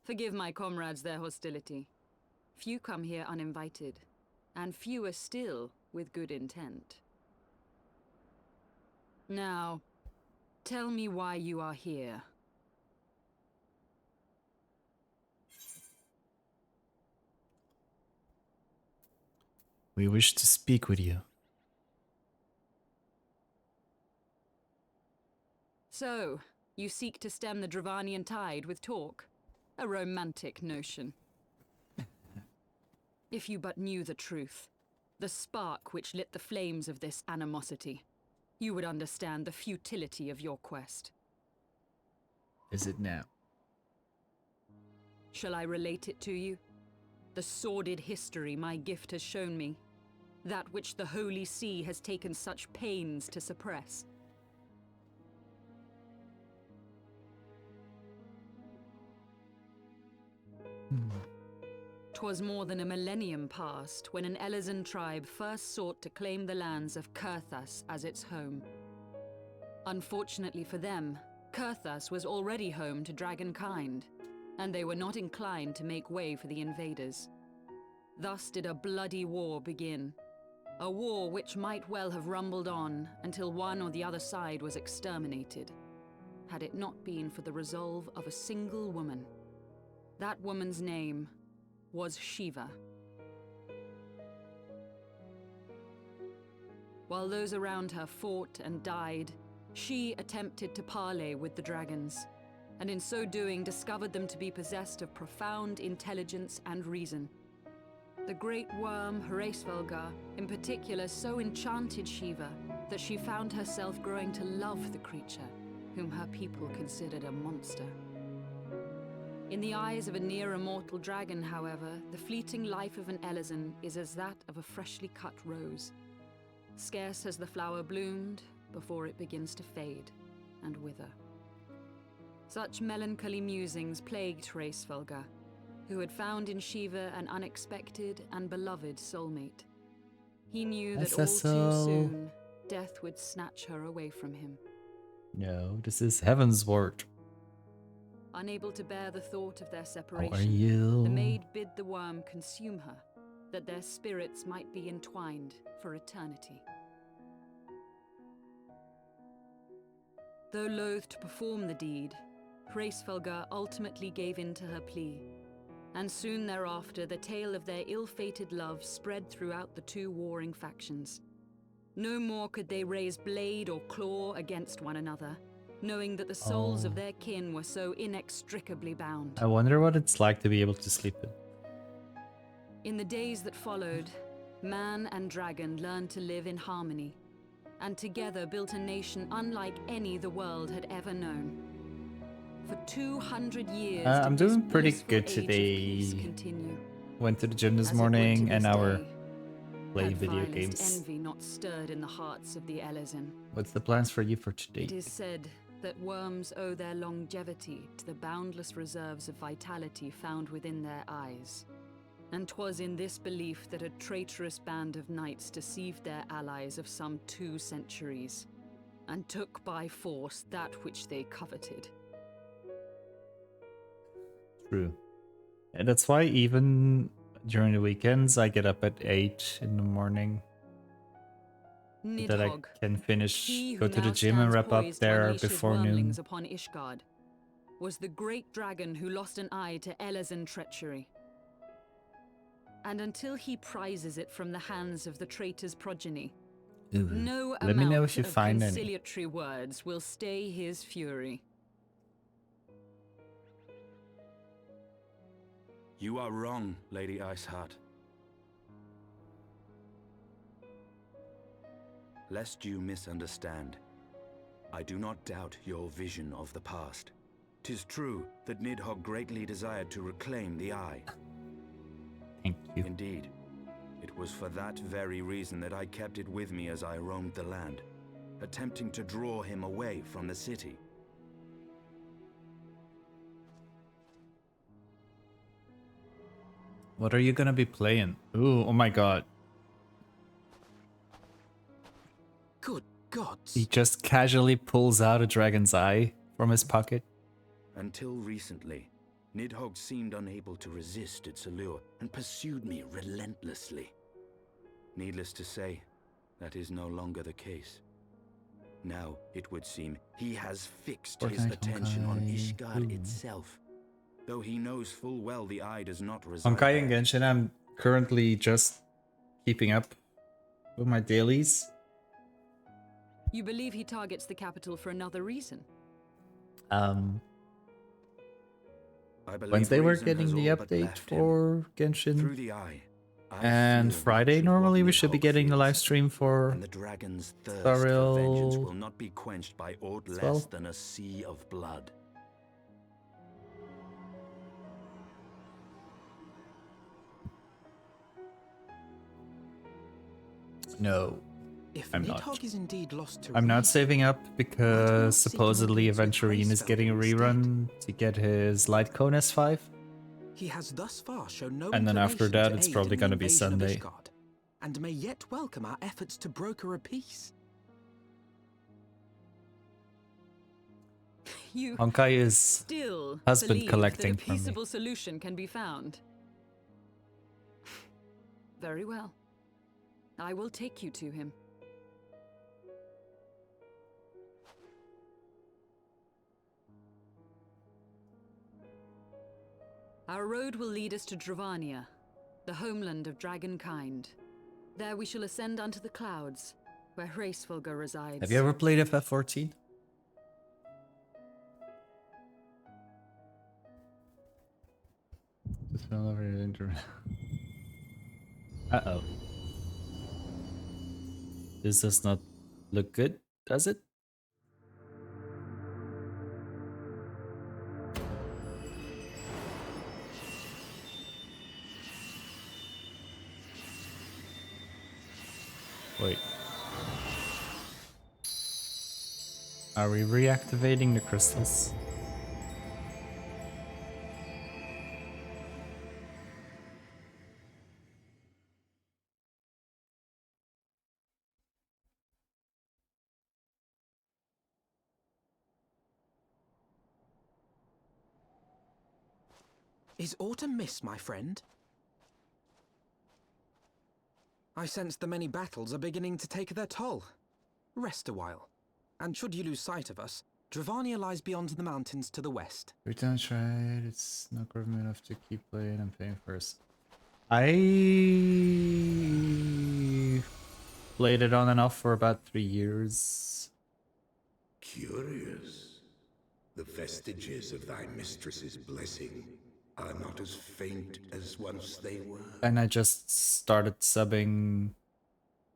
Forgive my comrades their hostility. Few come here uninvited, and fewer still with good intent. Now, tell me why you are here. We wish to speak with you. So, you seek to stem the Dravanian tide with talk? A romantic notion. If you but knew the truth, the spark which lit the flames of this animosity, you would understand the futility of your quest. Is it now? Shall I relate it to you? The sordid history my gift has shown me, that which the Holy See has taken such pains to suppress. 'Twas more than a millennium past when an Elezen tribe first sought to claim the lands of Kurthas as its home. Unfortunately for them, Kurthas was already home to dragonkind, and they were not inclined to make way for the invaders. Thus did a bloody war begin, a war which might well have rumbled on until one or the other side was exterminated, had it not been for the resolve of a single woman. That woman's name was Shiva. While those around her fought and died, she attempted to parley with the dragons, and in so doing discovered them to be possessed of profound intelligence and reason. The great worm Hraesvelgar, in particular, so enchanted Shiva that she found herself growing to love the creature, whom her people considered a monster. In the eyes of a near-immortal dragon, however, the fleeting life of an Elezen is as that of a freshly cut rose. Scarce has the flower bloomed before it begins to fade and wither. Such melancholy musings plagued Hraesvelgar, who had found in Shiva an unexpected and beloved soulmate. He knew that all too soon, death would snatch her away from him. No, this is Heaven's Word. Unable to bear the thought of their How separation, are you? the maid bid the worm consume her, that their spirits might be entwined for eternity. Though loath to perform the deed, Hraesvelgar ultimately gave in to her plea, and soon thereafter the tale of their ill-fated love spread throughout the two warring factions. No more could they raise blade or claw against one another, knowing that the souls of their kin were so inextricably bound. I wonder what it's like to be able to sleep in. In the days that followed, man and dragon learned to live in harmony, and together built a nation unlike any the world had ever known. For 200 years, I'm did this doing pretty blissful good age of today. peace continue. Went to the gym this As it would to morning and this now we're day, playing had video vilest games. envy not stirred in the hearts of the Elezen. What's the plans for you for today? It is said that worms owe their longevity to the boundless reserves of vitality found within their eyes. And 'twas in this belief that a traitorous band of knights deceived their allies of some 2 centuries, and took by force that which they coveted. True. And that's why even during the weekends I get up at 8 in the morning. So that I Nidhogg, can finish, he go who to the now gym and stands wrap up poised to there unleash his before noon. wormlings upon Ishgard, was the great dragon who lost an eye to Elezen treachery. And until he prizes it from the hands of the traitor's progeny, Ooh, No let me know amount if you of find any. conciliatory words will stay his fury. You are wrong, Lady Iceheart. Lest you misunderstand, I do not doubt your vision of the past. 'Tis true that Nidhogg greatly desired to reclaim the Eye. Thank you. Indeed, it was for that very reason that I kept it with me as I roamed the land, attempting to draw him away from the city. What are you gonna be playing? Ooh, oh my god. Good gods. He just casually pulls out a dragon's eye from his pocket. Until recently, Nidhogg seemed unable to resist its allure and pursued me relentlessly. Needless to say, that is no longer the case. Now, it would seem, he has fixed his Fortnite attention on Honkai. Ishgard Ooh. itself. Though he knows full well the Eye does not reside Honkai and there. Genshin, I'm currently just keeping up with my dailies. You believe he targets the capital for another reason? I believe Wednesday we're reason getting has the all but update left him. for Genshin. Through the Eye, I And feel Friday much of normally what we should be Nidhogg getting the feels. live stream for And the dragon's thirst Star for vengeance Rail will not be quenched by aught as less well. than a sea of blood. No, If I'm Nidhogg not. is indeed lost to I'm not reason, saving up because seek an supposedly audience with Aventurine is Greyspell getting a rerun to get his Light Cone S5. he has thus far shown no And then after inclination that to it's aid probably in the gonna be invasion of Sunday. Ishgard, and may yet welcome our efforts to broker a peace. You Honkai is still husband believe collecting that a from me. peaceable solution can be found. Very well. I will take you to him. Our road will lead us to Dravania, the homeland of dragonkind. There we shall ascend unto the clouds, where Hraesvelga resides. Have you ever played FF14? Just fell over your internet. Uh-oh. This does not look good, does it? Wait. Are we reactivating the crystals? Is autumn mist, my friend? I sense the many battles are beginning to take their toll. Rest a while, and should you lose sight of us, Dravania lies beyond the mountains to the west. Every time I try it, it's not government enough to keep playing and paying first. I played it on and off for about 3 years. Curious. The vestiges of thy mistress's blessing are not as faint as once they were. And I just started subbing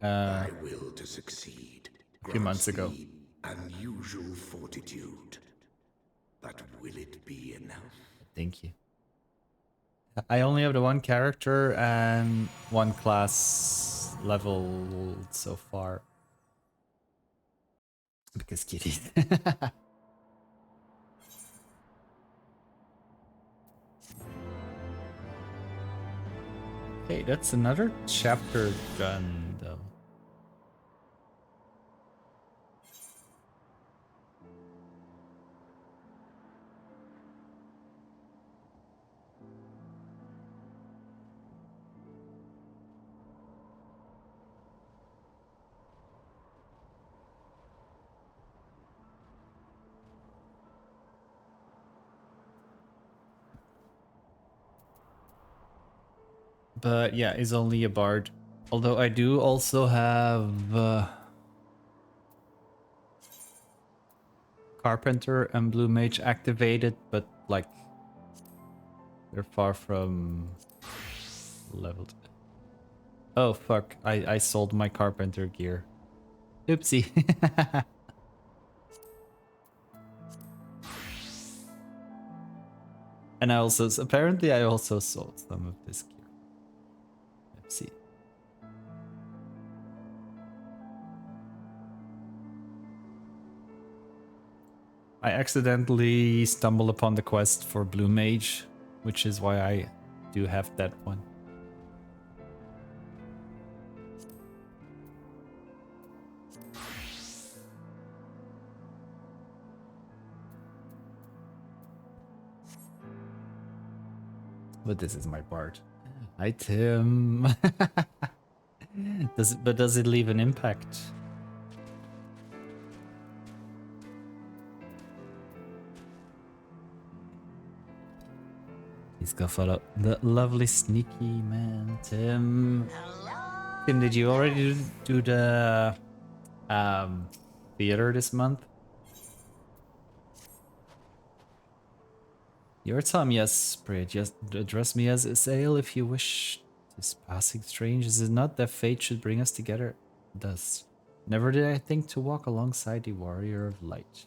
Thy will to succeed a few months ago. grants thee unusual fortitude. But will it be enough? Thank you. I only have the one character and one class level so far. Because kitty. Okay, that's another chapter done though. But yeah, is only a bard. Although I do also have Carpenter and Blue Mage activated, but like they're far from leveled. Oh fuck, I sold my Carpenter gear. Oopsie. And I also, apparently I also sold some of this gear. Let's see. I accidentally stumbled upon the quest for Blue Mage, which is why I do have that one. But this is my part. Item. Does it leave an impact? He's gonna follow the lovely sneaky man, Tim. Tim, did you already do the theater this month? Your time, yes, pray. Just address me as Isael if you wish. This passing strange, is it not that fate should bring us together? It does. Never did I think to walk alongside the warrior of light.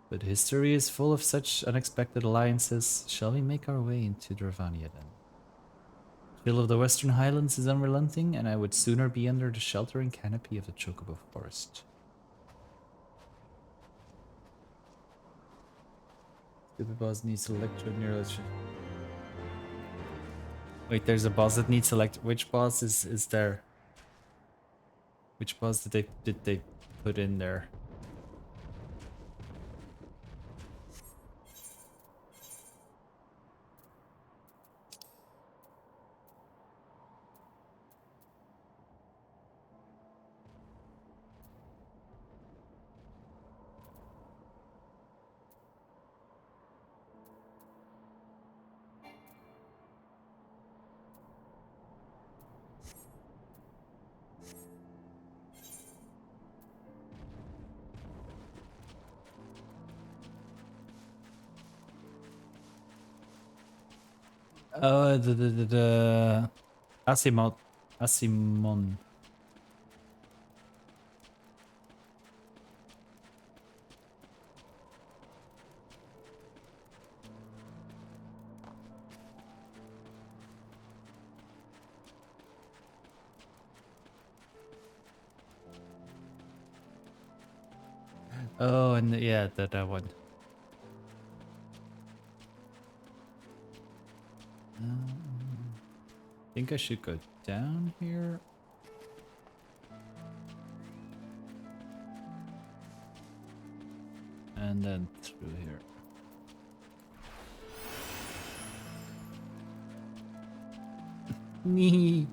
But history is full of such unexpected alliances. Shall we make our way into Dravania then? The chill of the Western Highlands is unrelenting, and I would sooner be under the sheltering canopy of the Chocobo Forest. Stupid boss needs electro neurology. Wait, there's a boss that needs elect. Which boss is there? Which boss did they put in there? Oh, the Asimon. Oh, and yeah, that one. I think I should go down here. And then through here. Nee.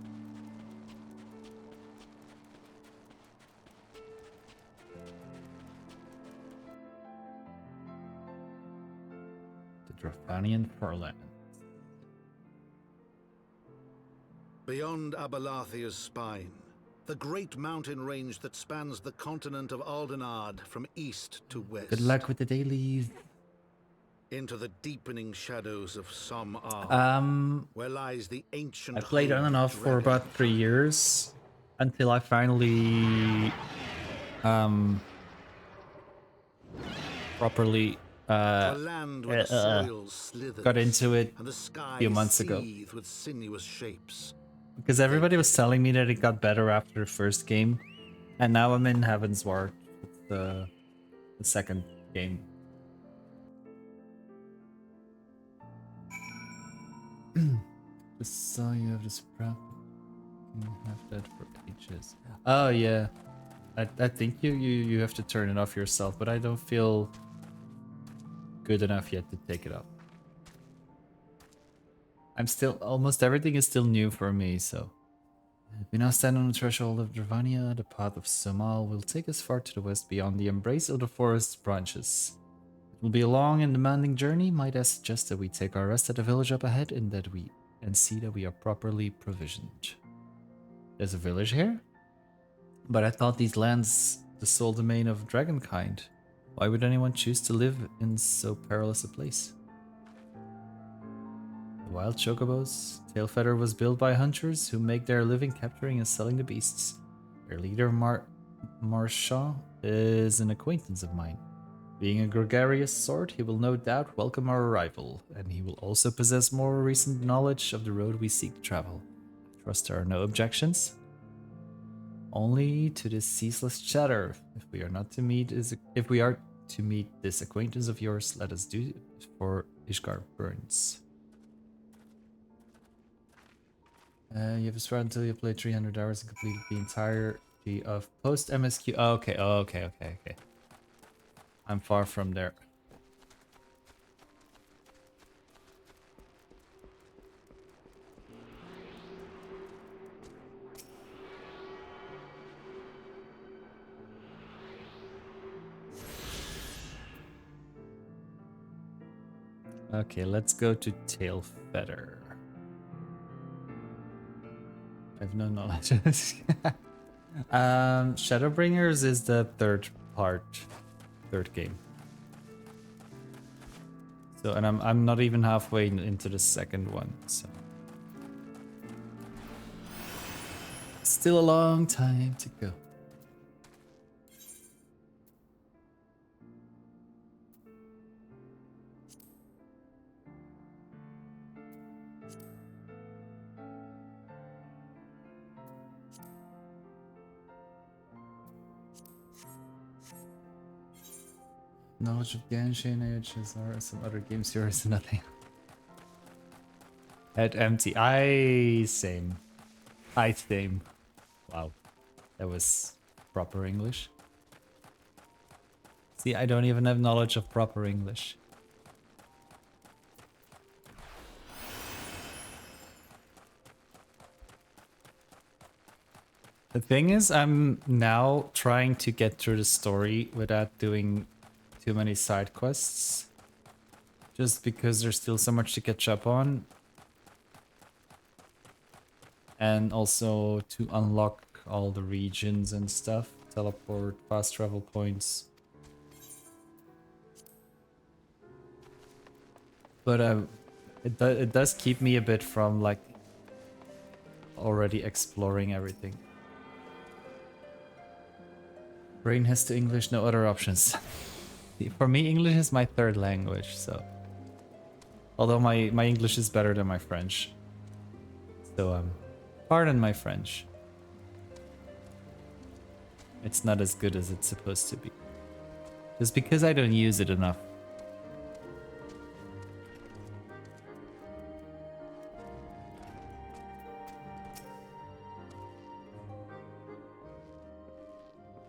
The Dravanian Farlands. Beyond Abalathia's spine, the great mountain range that spans the continent of Aldenard from east to west. Good luck with the dailies. Into the deepening shadows of Som where lies the ancient. I played on and off for about 3 years until I finally properly got into it a few months ago. With sinuous shapes. Because everybody was telling me that it got better after the first game, and now I'm in Heaven's Ward, the second game. Just saw you have this prep. You have that for ages. Oh yeah, I think you have to turn it off yourself, but I don't feel good enough yet to take it off. I'm still, almost everything is still new for me, so. We now stand on the threshold of Dravania. The path of Somal will take us far to the west beyond the embrace of the forest's branches. It will be a long and demanding journey. Might I suggest that we take our rest at the village up ahead and see that we are properly provisioned. There's a village here? But I thought these lands the sole domain of dragonkind. Why would anyone choose to live in so perilous a place? The wild chocobos. Tailfeather was built by hunters who make their living capturing and selling the beasts. Their leader, Marshal, is an acquaintance of mine. Being a gregarious sort, he will no doubt welcome our arrival, and he will also possess more recent knowledge of the road we seek to travel. Trust there are no objections. Only to this ceaseless chatter. If we are to meet this acquaintance of yours, let us do it for Ishgard Burns. You have a swear until you play 300 hours and complete the entirety of post MSQ. Oh, okay, okay. I'm far from there. Okay, let's go to Tailfeather. I have no knowledge. Shadowbringers is the third game. So, and I'm not even halfway into the second one, so still a long time to go. Knowledge of Genshin, HSR, some other games here is nothing. Head empty. Same. Same. Wow. That was proper English. See, I don't even have knowledge of proper English. The thing is, I'm now trying to get through the story without doing too many side quests, just because there's still so much to catch up on, and also to unlock all the regions and stuff, teleport, fast travel points. But it does keep me a bit from like already exploring everything. Brain has to English, no other options. For me, English is my third language, so... Although my English is better than my French. So, pardon my French. It's not as good as it's supposed to be. Just because I don't use it enough.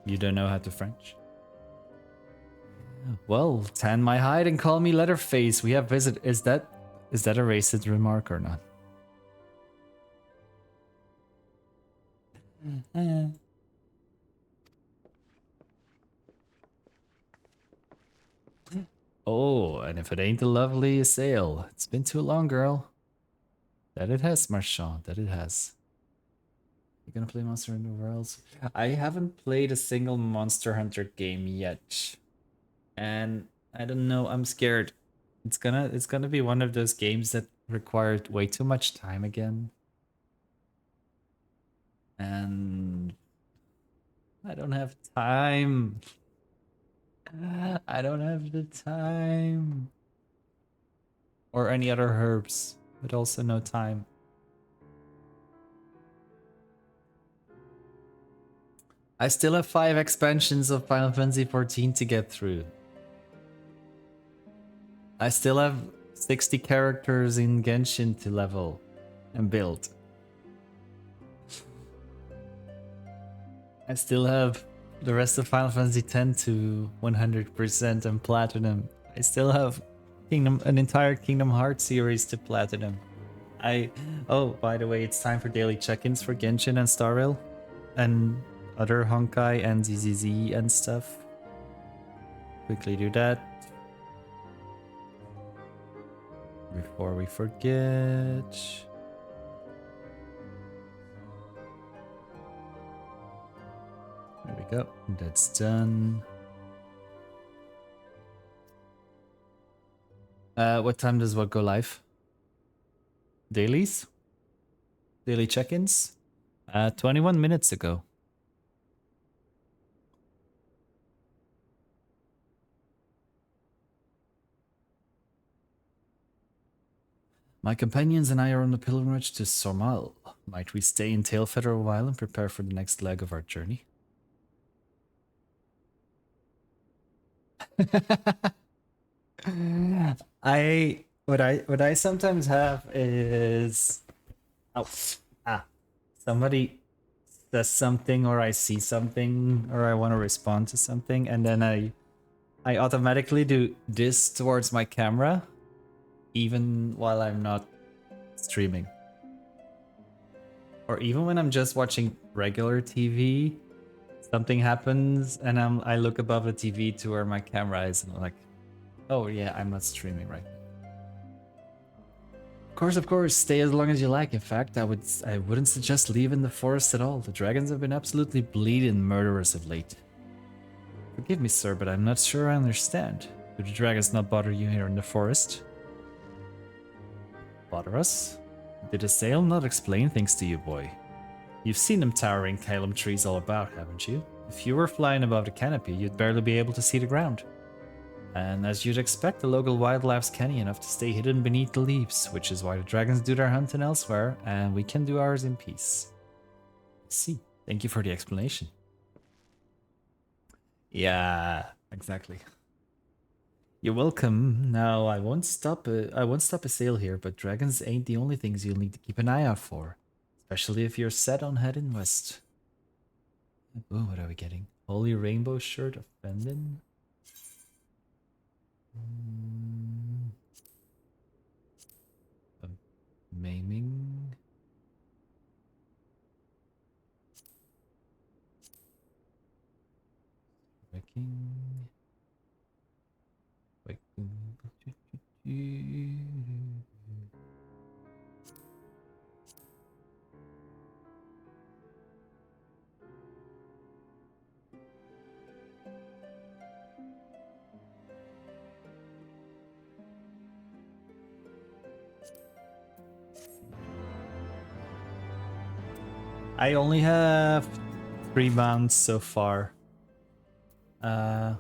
You don't know how to French? Well, tan my hide and call me Leatherface. We have visit. Is that a racist remark or not? Oh, and if it ain't a lovely sail. It's been too long, girl. That it has, Marchand. That it has. You gonna play Monster Hunter Worlds? I haven't played a single Monster Hunter game yet. And I don't know, I'm scared. It's gonna be one of those games that required way too much time again. And I don't have time. I don't have the time. Or any other herbs, but also no time. I still have 5 expansions of Final Fantasy XIV to get through. I still have 60 characters in Genshin to level and build. I still have the rest of Final Fantasy X to 100% and platinum. I still have an entire Kingdom Hearts series to platinum. Oh, by the way, it's time for daily check-ins for Genshin and Star Rail and other Honkai and ZZZ and stuff. Quickly do that before we forget. There we go. That's done. What time does what go live? Dailies? Daily check-ins? 21 minutes ago. My companions and I are on the pilgrimage to Sormal. Might we stay in Tailfeather a while and prepare for the next leg of our journey? What I sometimes have is somebody says something or I see something or I want to respond to something and then I automatically do this towards my camera even while I'm not streaming. Or even when I'm just watching regular TV, something happens and I look above the TV to where my camera is and I'm like, oh yeah, I'm not streaming right now. Of course, stay as long as you like. In fact, I wouldn't suggest leaving the forest at all. The dragons have been absolutely bleeding murderous of late. Forgive me, sir, but I'm not sure I understand. Do the dragons not bother you here in the forest? Bother us? Did the sail not explain things to you, boy? You've seen them towering Calum trees all about, haven't you? If you were flying above the canopy, you'd barely be able to see the ground. And as you'd expect, the local wildlife's canny enough to stay hidden beneath the leaves, which is why the dragons do their hunting elsewhere, and we can do ours in peace. I see. Thank you for the explanation. Yeah, exactly. You're welcome. Now, I won't stop a sail here, but dragons ain't the only things you'll need to keep an eye out for. Especially if you're set on heading west. Oh, what are we getting? Holy Rainbow Shirt of Fendon? Maiming? Wrecking? I only have 3 mounts so far. I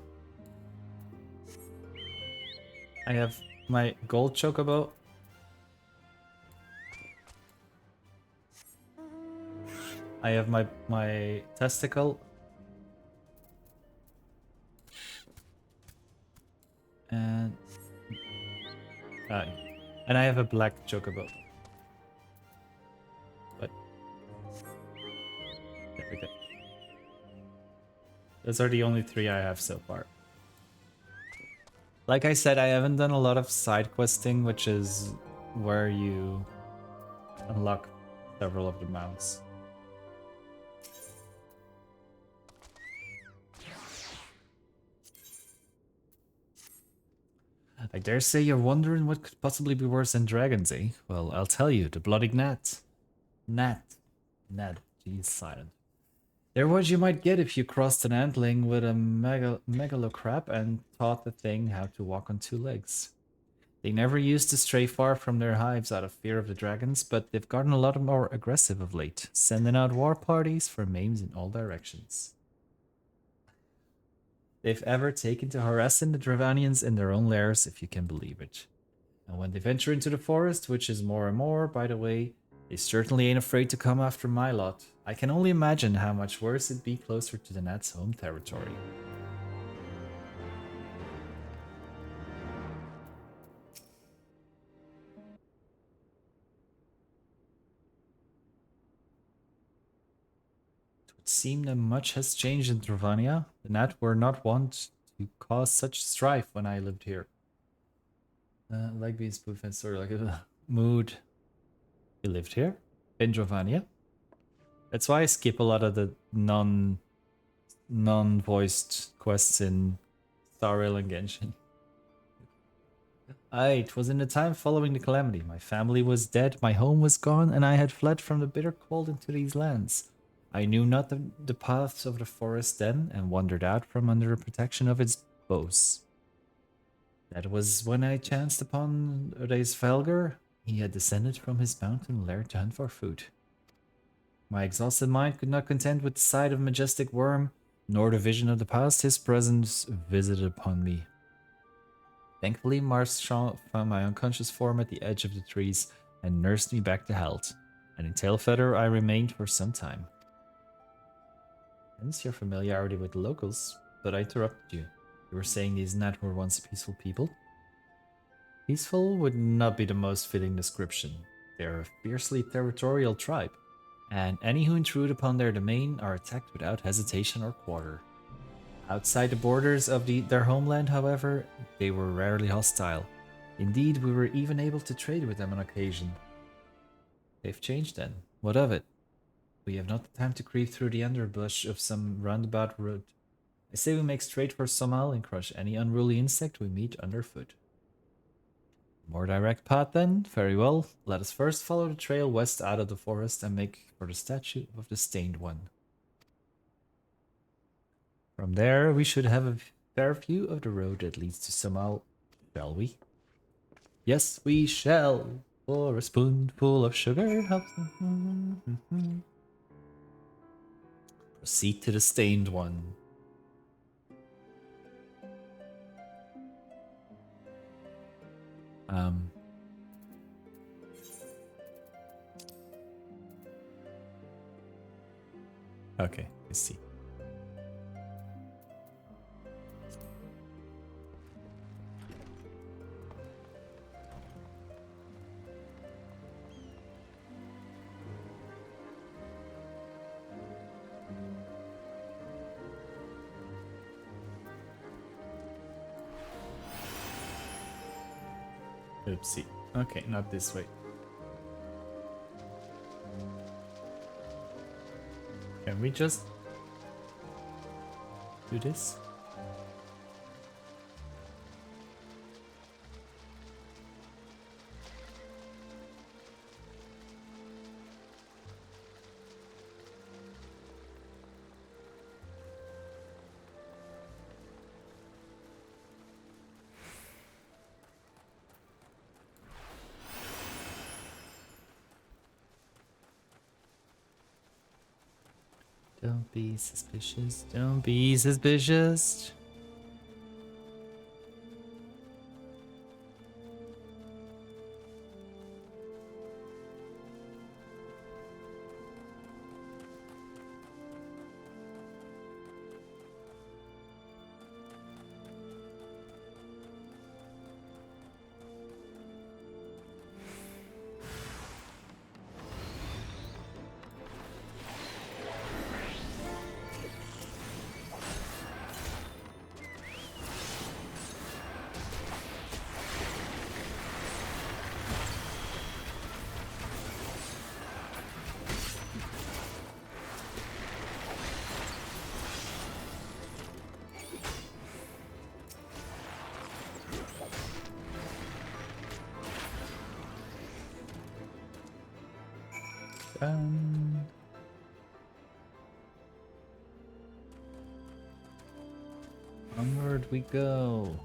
have my gold chocobo. I have my testicle. And I have a black chocobo. But there we go. Those are the only 3 I have so far. Like I said, I haven't done a lot of side questing, which is where you unlock several of the mounts. I dare say you're wondering what could possibly be worse than dragons, eh? Well, I'll tell you, the bloody gnat. Gnat. Geez, silent. They're what you might get if you crossed an antling with a megalocrab and taught the thing how to walk on 2 legs. They never used to stray far from their hives out of fear of the dragons, but they've gotten a lot more aggressive of late, sending out war parties for maims in all directions. They've ever taken to harassing the Dravanians in their own lairs, if you can believe it. And when they venture into the forest, which is more and more, by the way, they certainly ain't afraid to come after my lot. I can only imagine how much worse it'd be closer to the Gnat's home territory. It would seem that much has changed in Dravania. The Gnat were not wont to cause such strife when I lived here. Like being spoof and sort of like a mood. You lived here? In Dravania? That's why I skip a lot of the non-voiced quests in Star Rail and Genshin. It was in the time following the calamity. My family was dead, my home was gone, and I had fled from the bitter cold into these lands. I knew not the paths of the forest then, and wandered out from under the protection of its bows. That was when I chanced upon Reis Felger. He had descended from his mountain lair to hunt for food. My exhausted mind could not contend with the sight of a majestic worm, nor the vision of the past. His presence visited upon me. Thankfully, Marchand found my unconscious form at the edge of the trees and nursed me back to health, and in Tailfeather I remained for some time. Hence your familiarity with the locals, but I interrupted you. You were saying these Nat were once a peaceful people? Peaceful would not be the most fitting description. They are a fiercely territorial tribe, and any who intrude upon their domain are attacked without hesitation or quarter. Outside the borders of their homeland, however, they were rarely hostile. Indeed, we were even able to trade with them on occasion. They've changed then. What of it? We have not the time to creep through the underbrush of some roundabout road. I say we make straight for Somal and crush any unruly insect we meet underfoot. More direct path then? Very well. Let us first follow the trail west out of the forest and make for the statue of the Stained One. From there, we should have a fair view of the road that leads to Somal, shall we? Yes, we shall, for a spoonful of sugar helps. Proceed to the Stained One. Okay, let's see. Oopsie. Okay, not this way. Can we just do this? Don't be suspicious. Don't be suspicious. Onward we go.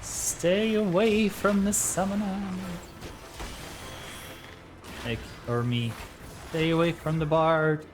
Stay away from the summoner. Or me. Stay away from the bard.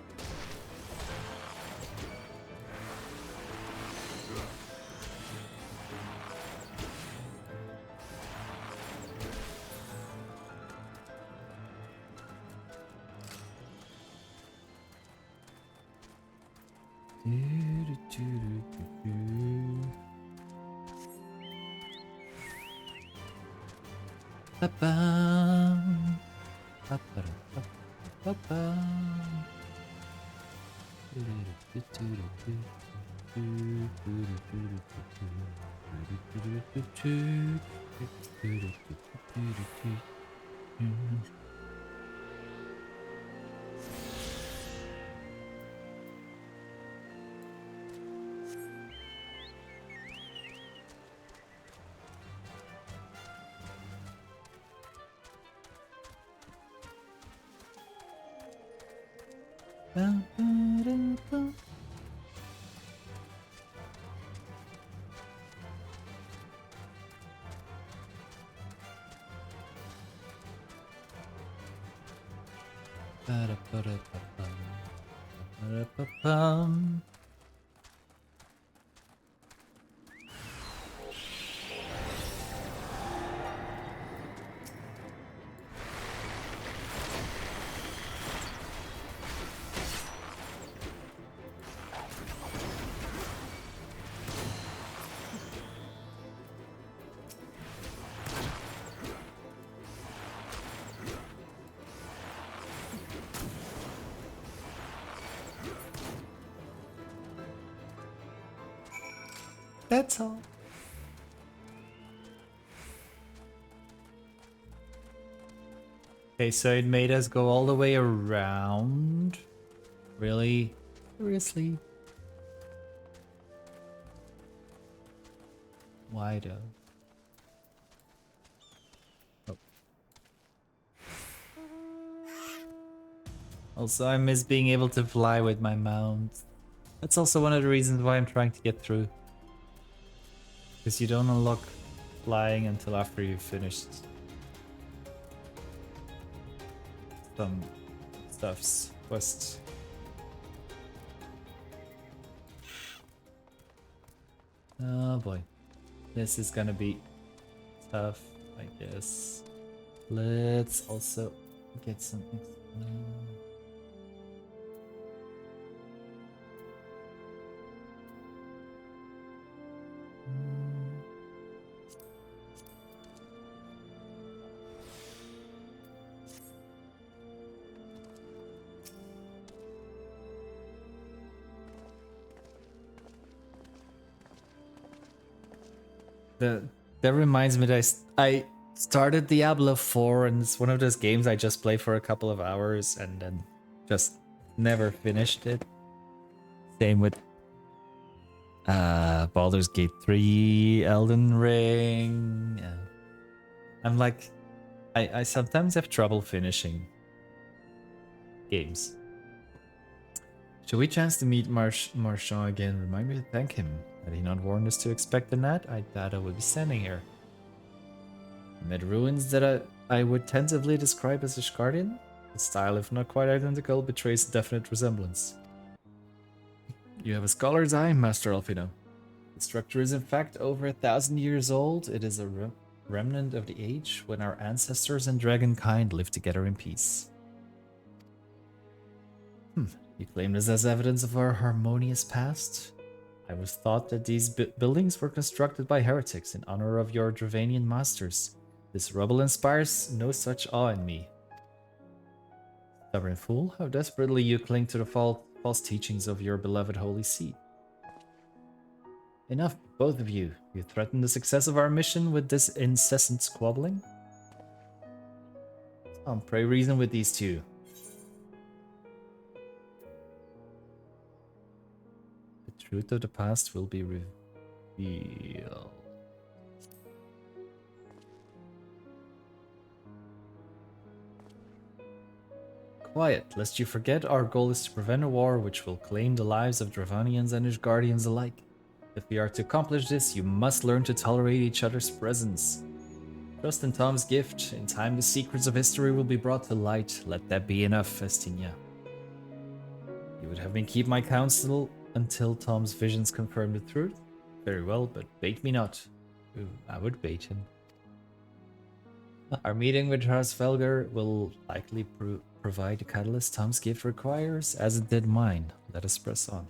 Ba-da-ba-da-ba-bum. That's all. Okay, so it made us go all the way around. Really? Seriously? Why though? Oh. Also, I miss being able to fly with my mount. That's also one of the reasons why I'm trying to get through. Because you don't unlock flying until after you've finished some stuffs, quests. Oh boy. This is gonna be tough, I guess. Let's also get some extra. That reminds me that I started Diablo 4 and it's one of those games I just play for a couple of hours and then just never finished it. Same with Baldur's Gate 3, Elden Ring. Yeah. I'm like, I sometimes have trouble finishing games. Should we chance to meet Marchand again? Remind me to thank him. Had he not warned us to expect the gnat, I doubt I would be standing here. Amid ruins that I would tentatively describe as Ishgardian, the style, if not quite identical, betrays a definite resemblance. You have a scholar's eye, Master Alfino. The structure is in fact over 1,000 years old. It is a remnant of the age when our ancestors and dragonkind lived together in peace. You claim this as evidence of our harmonious past? I was thought that these buildings were constructed by heretics in honor of your Dravanian masters. This rubble inspires no such awe in me. Stubborn fool, how desperately you cling to the false teachings of your beloved Holy See. Enough, both of you. You threaten the success of our mission with this incessant squabbling? Pray reason with these two. The truth of the past will be revealed. Quiet, lest you forget our goal is to prevent a war which will claim the lives of Dravanians and Ishgardians alike. If we are to accomplish this, you must learn to tolerate each other's presence. Trust in Tom's gift. In time, the secrets of history will be brought to light. Let that be enough, Festinia. You would have me keep my counsel until Tom's visions confirm the truth? Very well, but bait me not. Ooh, I would bait him. Our meeting with Hraesvelgr will likely provide the catalyst Tom's gift requires, as it did mine. Let us press on.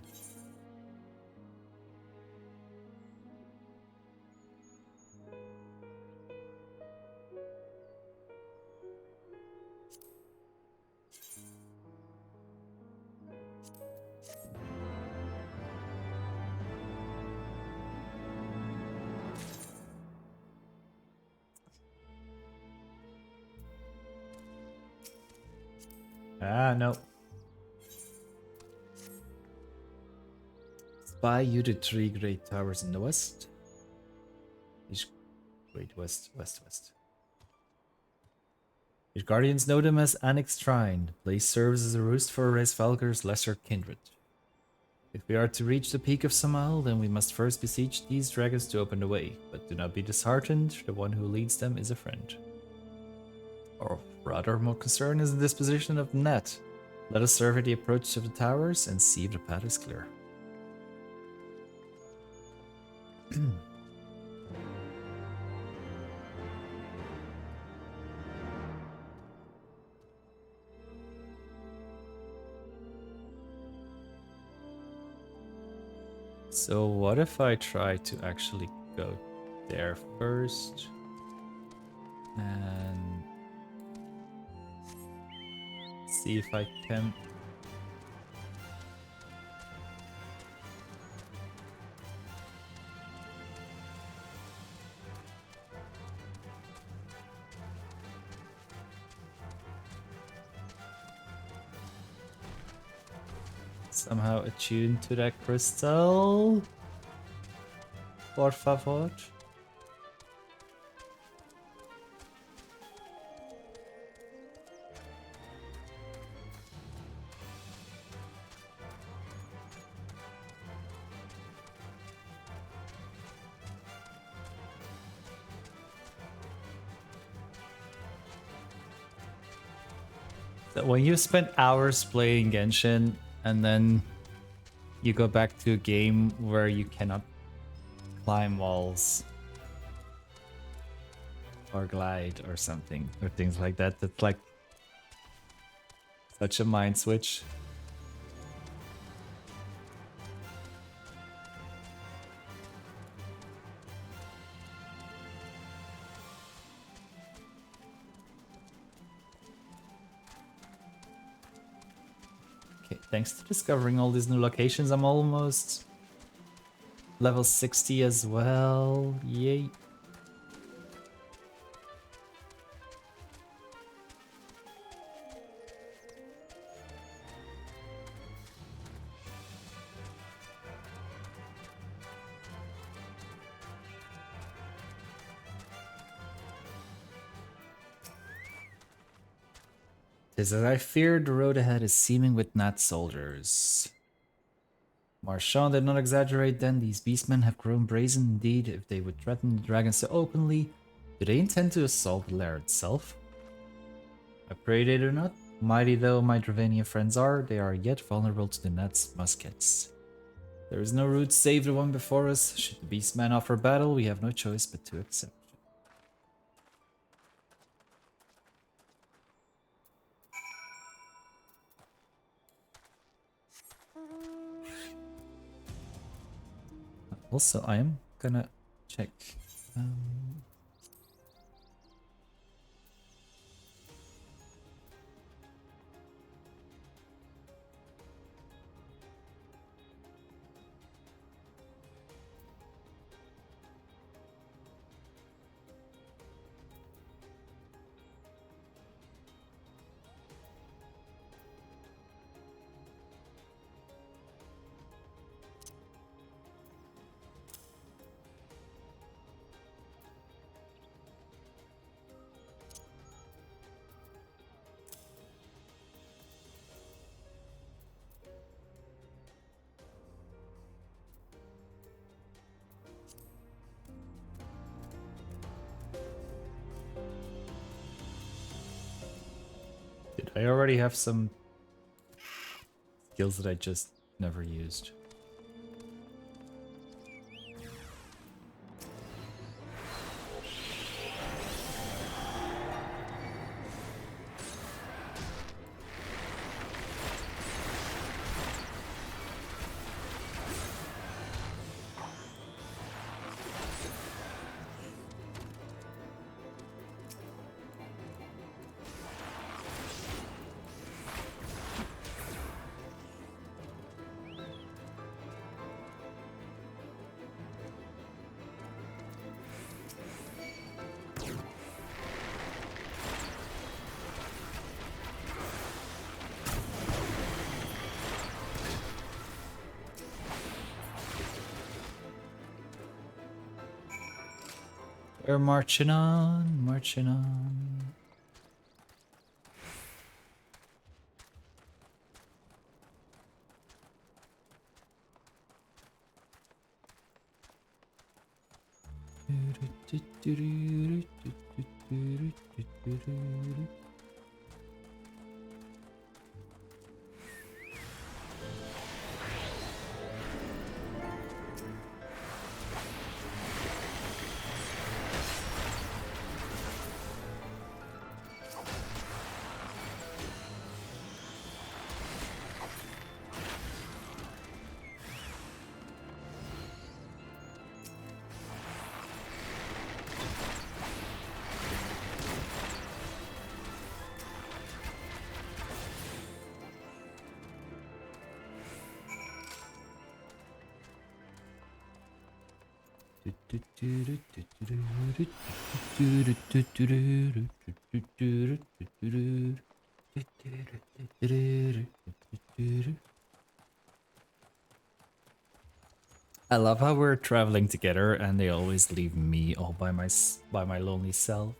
Ah, no. Spy you the 3 great towers in the west. Great west. Your guardians know them as Annexed Shrine. The place serves as a roost for Resvalgar's lesser kindred. If we are to reach the peak of Samal, then we must first besiege these dragons to open the way. But do not be disheartened, the one who leads them is a friend. Or rather, more concern is the disposition of Nat. Let us survey the approach to the towers and see if the path is clear. So what if I try to actually go there first and see if I can somehow attune to that crystal? Por favor. So when you spend hours playing Genshin and then you go back to a game where you cannot climb walls or glide or something or things like that, that's like such a mind switch. Thanks to discovering all these new locations, I'm almost level 60 as well. Yay. As I feared, the road ahead is seeming with Nat soldiers. Marchand did not exaggerate then. These beastmen have grown brazen indeed. If they would threaten the dragons so openly, do they intend to assault the lair itself? I pray they do not. Mighty though my Dravanian friends are, they are yet vulnerable to the Nat's muskets. There is no route save the one before us. Should the beastmen offer battle, we have no choice but to accept. Also, I am gonna check. I already have some skills that I just never used. We're marching on, marching on. I love how we're traveling together and they always leave me all by my lonely self.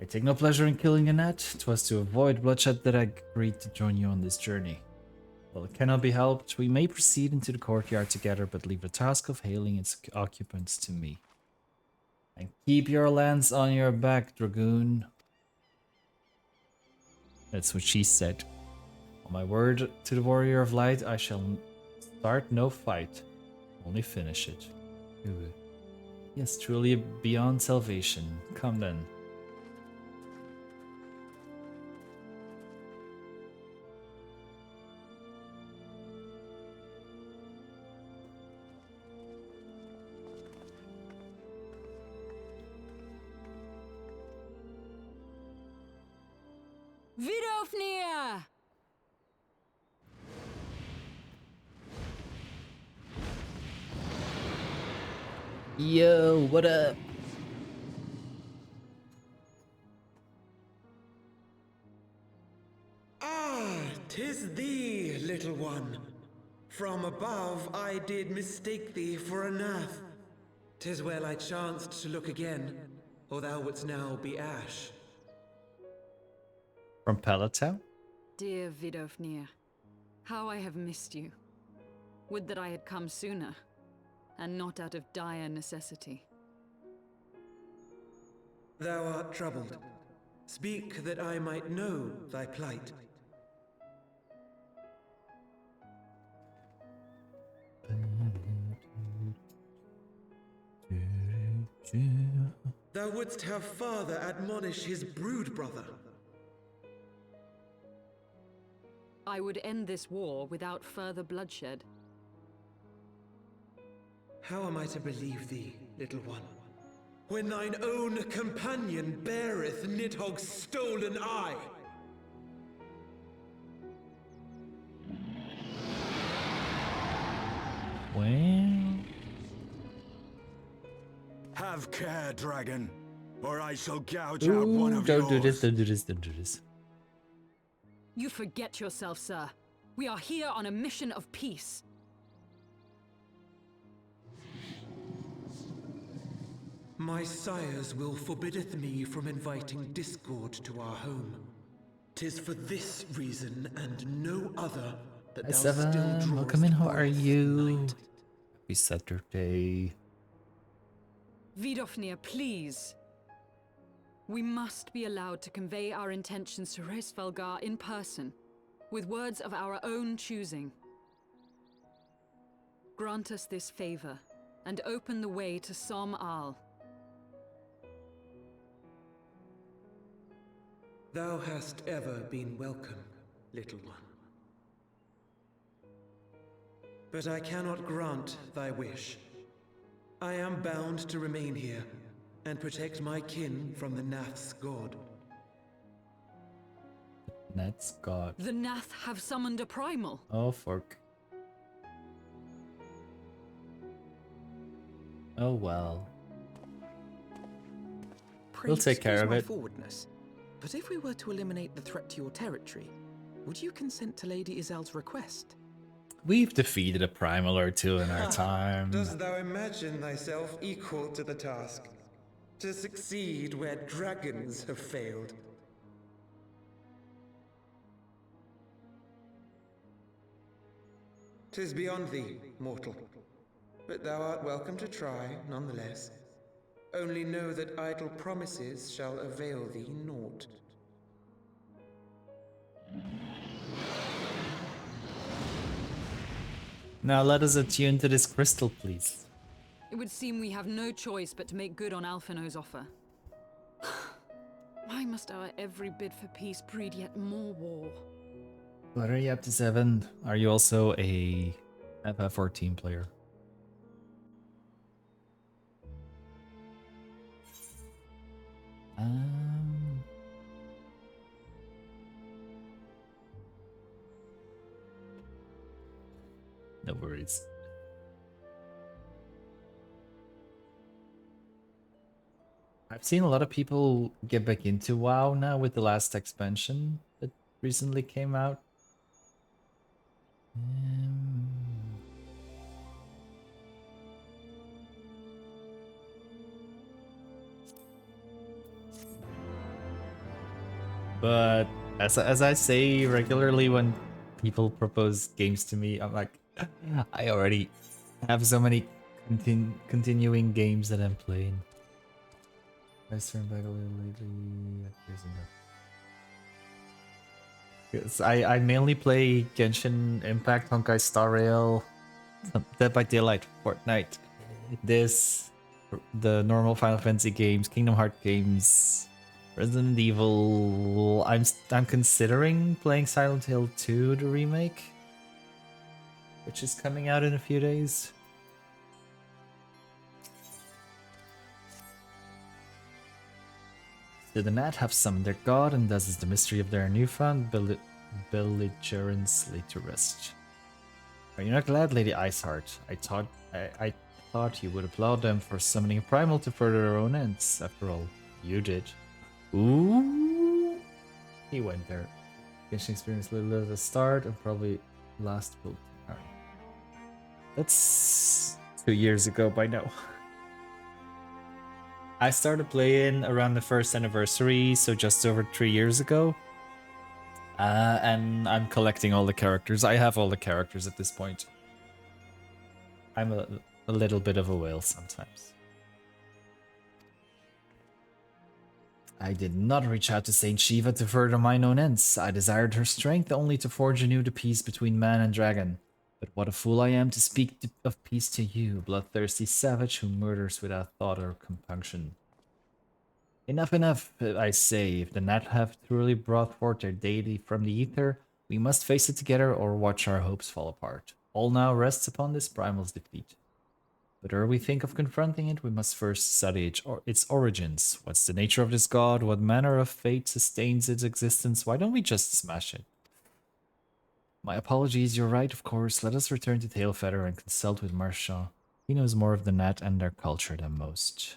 I take no pleasure in killing a gnat. 'Twas to avoid bloodshed that I agreed to join you on this journey. Well, it cannot be helped. We may proceed into the courtyard together, but leave the task of hailing its occupants to me. And keep your lance on your back, dragoon. That's what she said. On my word to the warrior of light, I shall start no fight, only finish it. Ooh. Yes, truly beyond salvation. Come then. Vidofnir! Yo, what up? Ah, 'tis thee, little one. From above I did mistake thee for a nath. 'Tis well I chanced to look again, or thou wouldst now be ash. From Palatown? Dear Vidofnir, how I have missed you. Would that I had come sooner, and not out of dire necessity. Thou art troubled. Speak that I might know thy plight. Thou wouldst have father admonish his brood brother. I would end this war without further bloodshed. How am I to believe thee, little one, when thine own companion beareth Nidhogg's stolen eye? Well... Have care, dragon, or I shall gouge out one of yours. Don't do this, don't do this, don't do this. You forget yourself, sir. We are here on a mission of peace. My sire's will forbiddeth me from inviting discord to our home. 'Tis for this reason and no other that Hi, thou still Seven. drawest Welcome in. How are breath you? night. Happy Saturday. Vidofnir, please. We must be allowed to convey our intentions to Resvelgar in person, with words of our own choosing. Grant us this favor, and open the way to Som Al. Thou hast ever been welcome, little one. But I cannot grant thy wish. I am bound to remain here and protect my kin from the Nath's god. That's God. The Nath have summoned a primal. Oh, fork. Oh well. Pray We'll take care excuse of my it. forwardness, but if we were to eliminate the threat to your territory, would you consent to Lady Izel's request? We've defeated a primal or two in our time. Dost thou imagine thyself equal to the task? To succeed where dragons have failed? 'Tis beyond thee, mortal. But thou art welcome to try, nonetheless. Only know that idle promises shall avail thee naught. Now let us attune to this crystal, please. It would seem we have no choice but to make good on Alphino's offer. Why must our every bid for peace breed yet more war? What are you up to, 7? Are you also a FF14 player? No worries. I've seen a lot of people get back into WoW now with the last expansion that recently came out. But as I say regularly when people propose games to me, I'm like, I already have so many continuing games that I'm playing. I turned back a little lately. Yes, I mainly play Genshin Impact Honkai Star Rail, Dead by Daylight, Fortnite, the normal Final Fantasy games, Kingdom Hearts games, Resident Evil. I'm considering playing Silent Hill 2, the remake, which is coming out in a few days. Did the Nat have summoned their god, and thus is the mystery of their newfound belligerence laid to rest? Are you not glad, Lady Iceheart? I thought you would applaud them for summoning a primal to further their own ends. After all, you did. Ooh, he went there. Genshin experienced little at the start and probably last build. Alright. That's 2 years ago by now. I started playing around the first anniversary, so just over 3 years ago. And I'm collecting all the characters. I have all the characters at this point. I'm a little bit of a whale sometimes. I did not reach out to Saint Shiva to further mine own ends. I desired her strength only to forge anew the peace between man and dragon. But what a fool I am to speak of peace to you, bloodthirsty savage who murders without thought or compunction. Enough, enough, I say. If the Nat have truly brought forth their deity from the ether, we must face it together or watch our hopes fall apart. All now rests upon this primal's defeat. But ere we think of confronting it, we must first study its origins. What's the nature of this god? What manner of fate sustains its existence? Why don't we just smash it? My apologies, you're right, of course. Let us return to Tailfeather and consult with Marchand. He knows more of the Nat and their culture than most.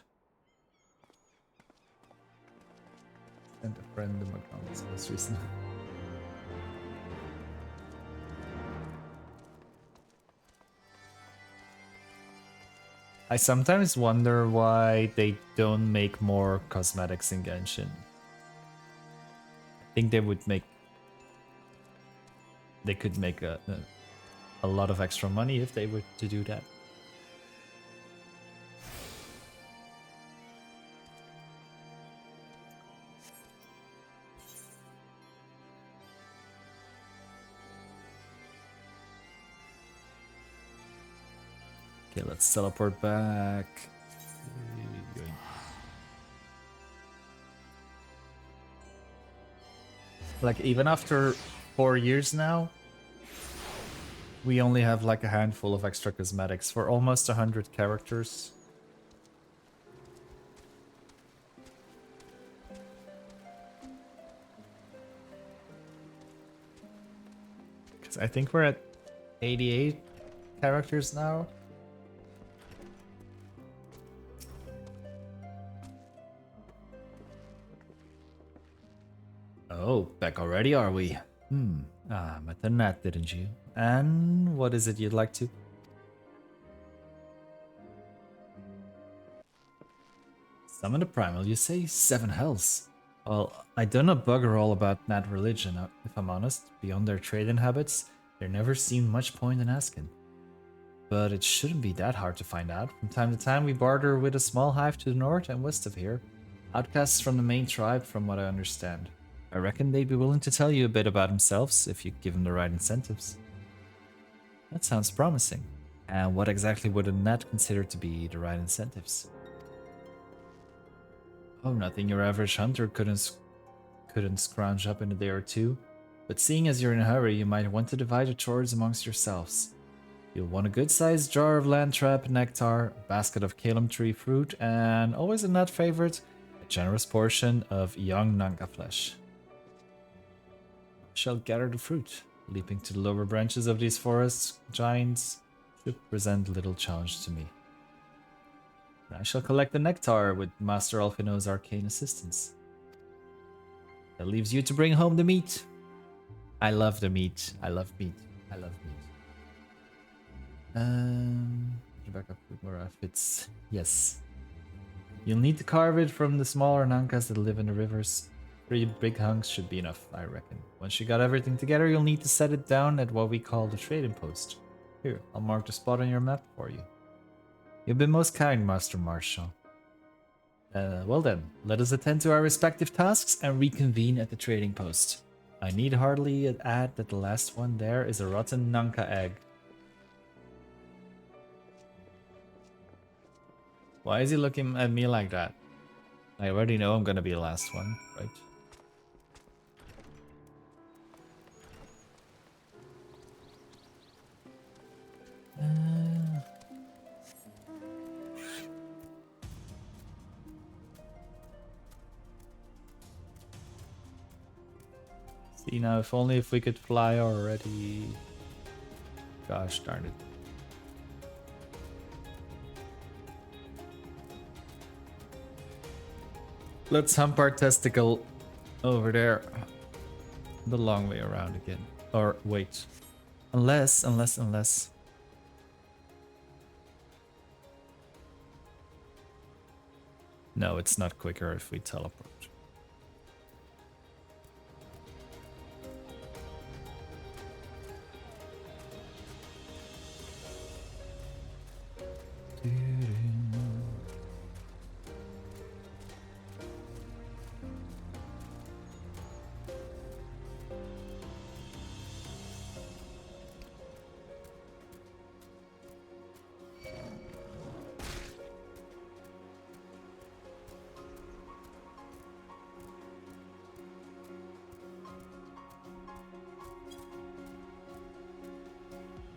And a friend of McDonald's most recently. I sometimes wonder why they don't make more cosmetics in Genshin. I think they would make... They could make a lot of extra money if they were to do that. Okay, let's teleport back. Like, even after 4 years now, we only have like a handful of extra cosmetics for almost 100 characters. Because I think we're at 88 characters now. Oh, back already, are we? Met the Nat, didn't you? And what is it you'd like to? Summon the primal, you say? 7 hells. Well, I don't know bugger all about Nat religion, if I'm honest, beyond their trading habits. There never seemed much point in asking. But it shouldn't be that hard to find out. From time to time we barter with a small hive to the north and west of here. Outcasts from the main tribe, from what I understand. I reckon they'd be willing to tell you a bit about themselves if you give them the right incentives. That sounds promising. And what exactly would a net consider to be the right incentives? Oh, nothing your average hunter couldn't scrounge up in a day or two. But seeing as you're in a hurry, you might want to divide the chores amongst yourselves. You'll want a good-sized jar of land trap nectar, a basket of Kalem tree fruit, and always a nut favorite, a generous portion of young Nanka flesh. I shall gather the fruit. Leaping to the lower branches of these forest giants should present little challenge to me. I shall collect the nectar with Master Alphino's arcane assistance. That leaves you to bring home the meat. I love the meat. I love meat. I love meat. Rebecca Mura fits. Yes. You'll need to carve it from the smaller Nankas that live in the rivers. 3 big hunks should be enough, I reckon. Once you got everything together, you'll need to set it down at what we call the trading post. Here, I'll mark the spot on your map for you. You've been most kind, Master Marshal. Well then, let us attend to our respective tasks and reconvene at the trading post. I need hardly add that the last one there is a rotten Nanka egg. Why is he looking at me like that? I already know I'm gonna be the last one, right? See now, if only if we could fly already. Gosh darn it. Let's hump our testicle over there. The long way around again. Or wait. Unless. No, it's not quicker if we teleport.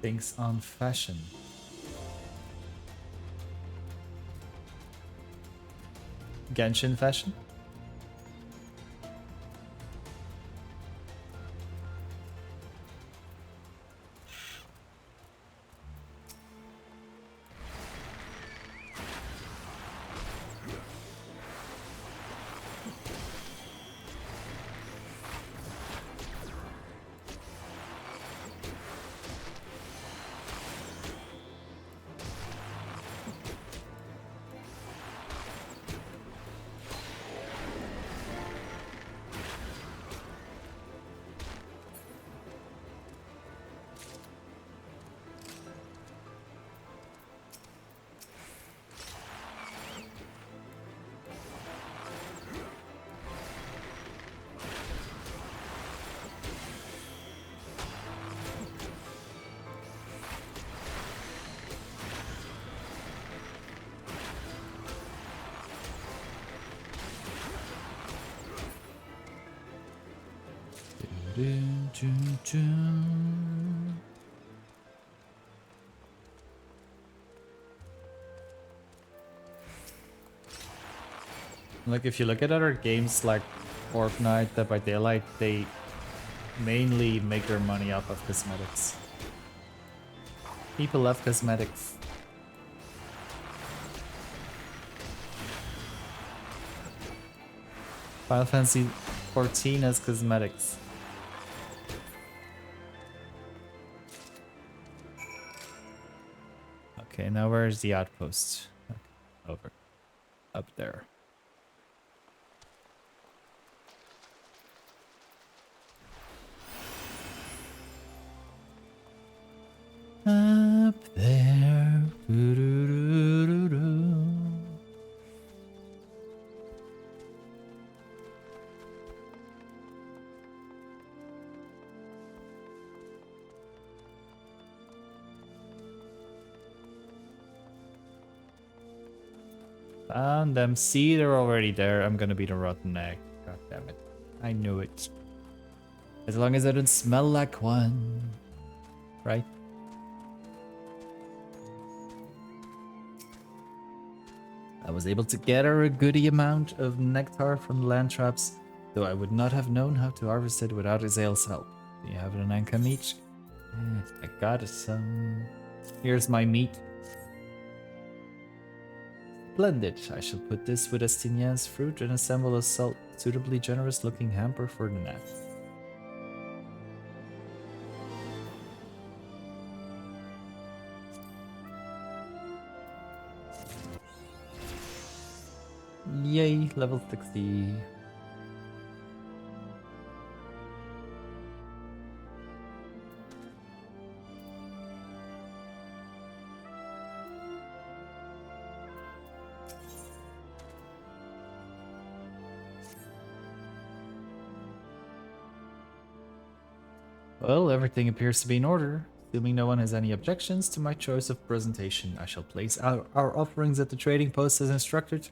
Things on fashion. Genshin fashion? Like if you look at other games like Fortnite, Dead by Daylight, they mainly make their money off of cosmetics. People love cosmetics. Final Fantasy XIV has cosmetics. Okay, now where's the outpost? Okay, over. Up there. Found them. See, they're already there. I'm gonna be the rotten egg. God damn it. I knew it. As long as I don't smell like one. Right? I was able to gather a goodie amount of nectar from the land traps, though I would not have known how to harvest it without Azael's help. Do you have an anka meat? I got some. Here's my meat. Splendid. I shall put this with Estinian's fruit and assemble a suitably generous looking hamper for the net. Yay, level 60. Well, everything appears to be in order. Assuming no one has any objections to my choice of presentation, I shall place our offerings at the trading post as instructed.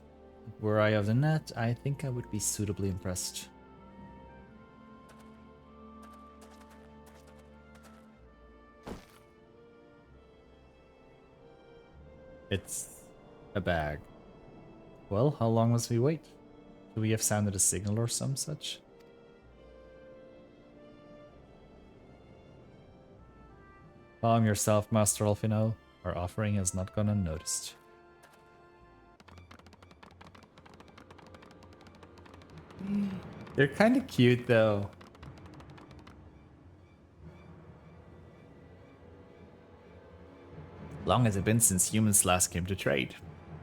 Were I of the net, I think I would be suitably impressed. It's a bag. Well, how long must we wait? Do we have sounded a signal or some such? Calm yourself, Master Alfino. Our offering has not gone unnoticed. They're kind of cute, though. Long has it been since humans last came to trade,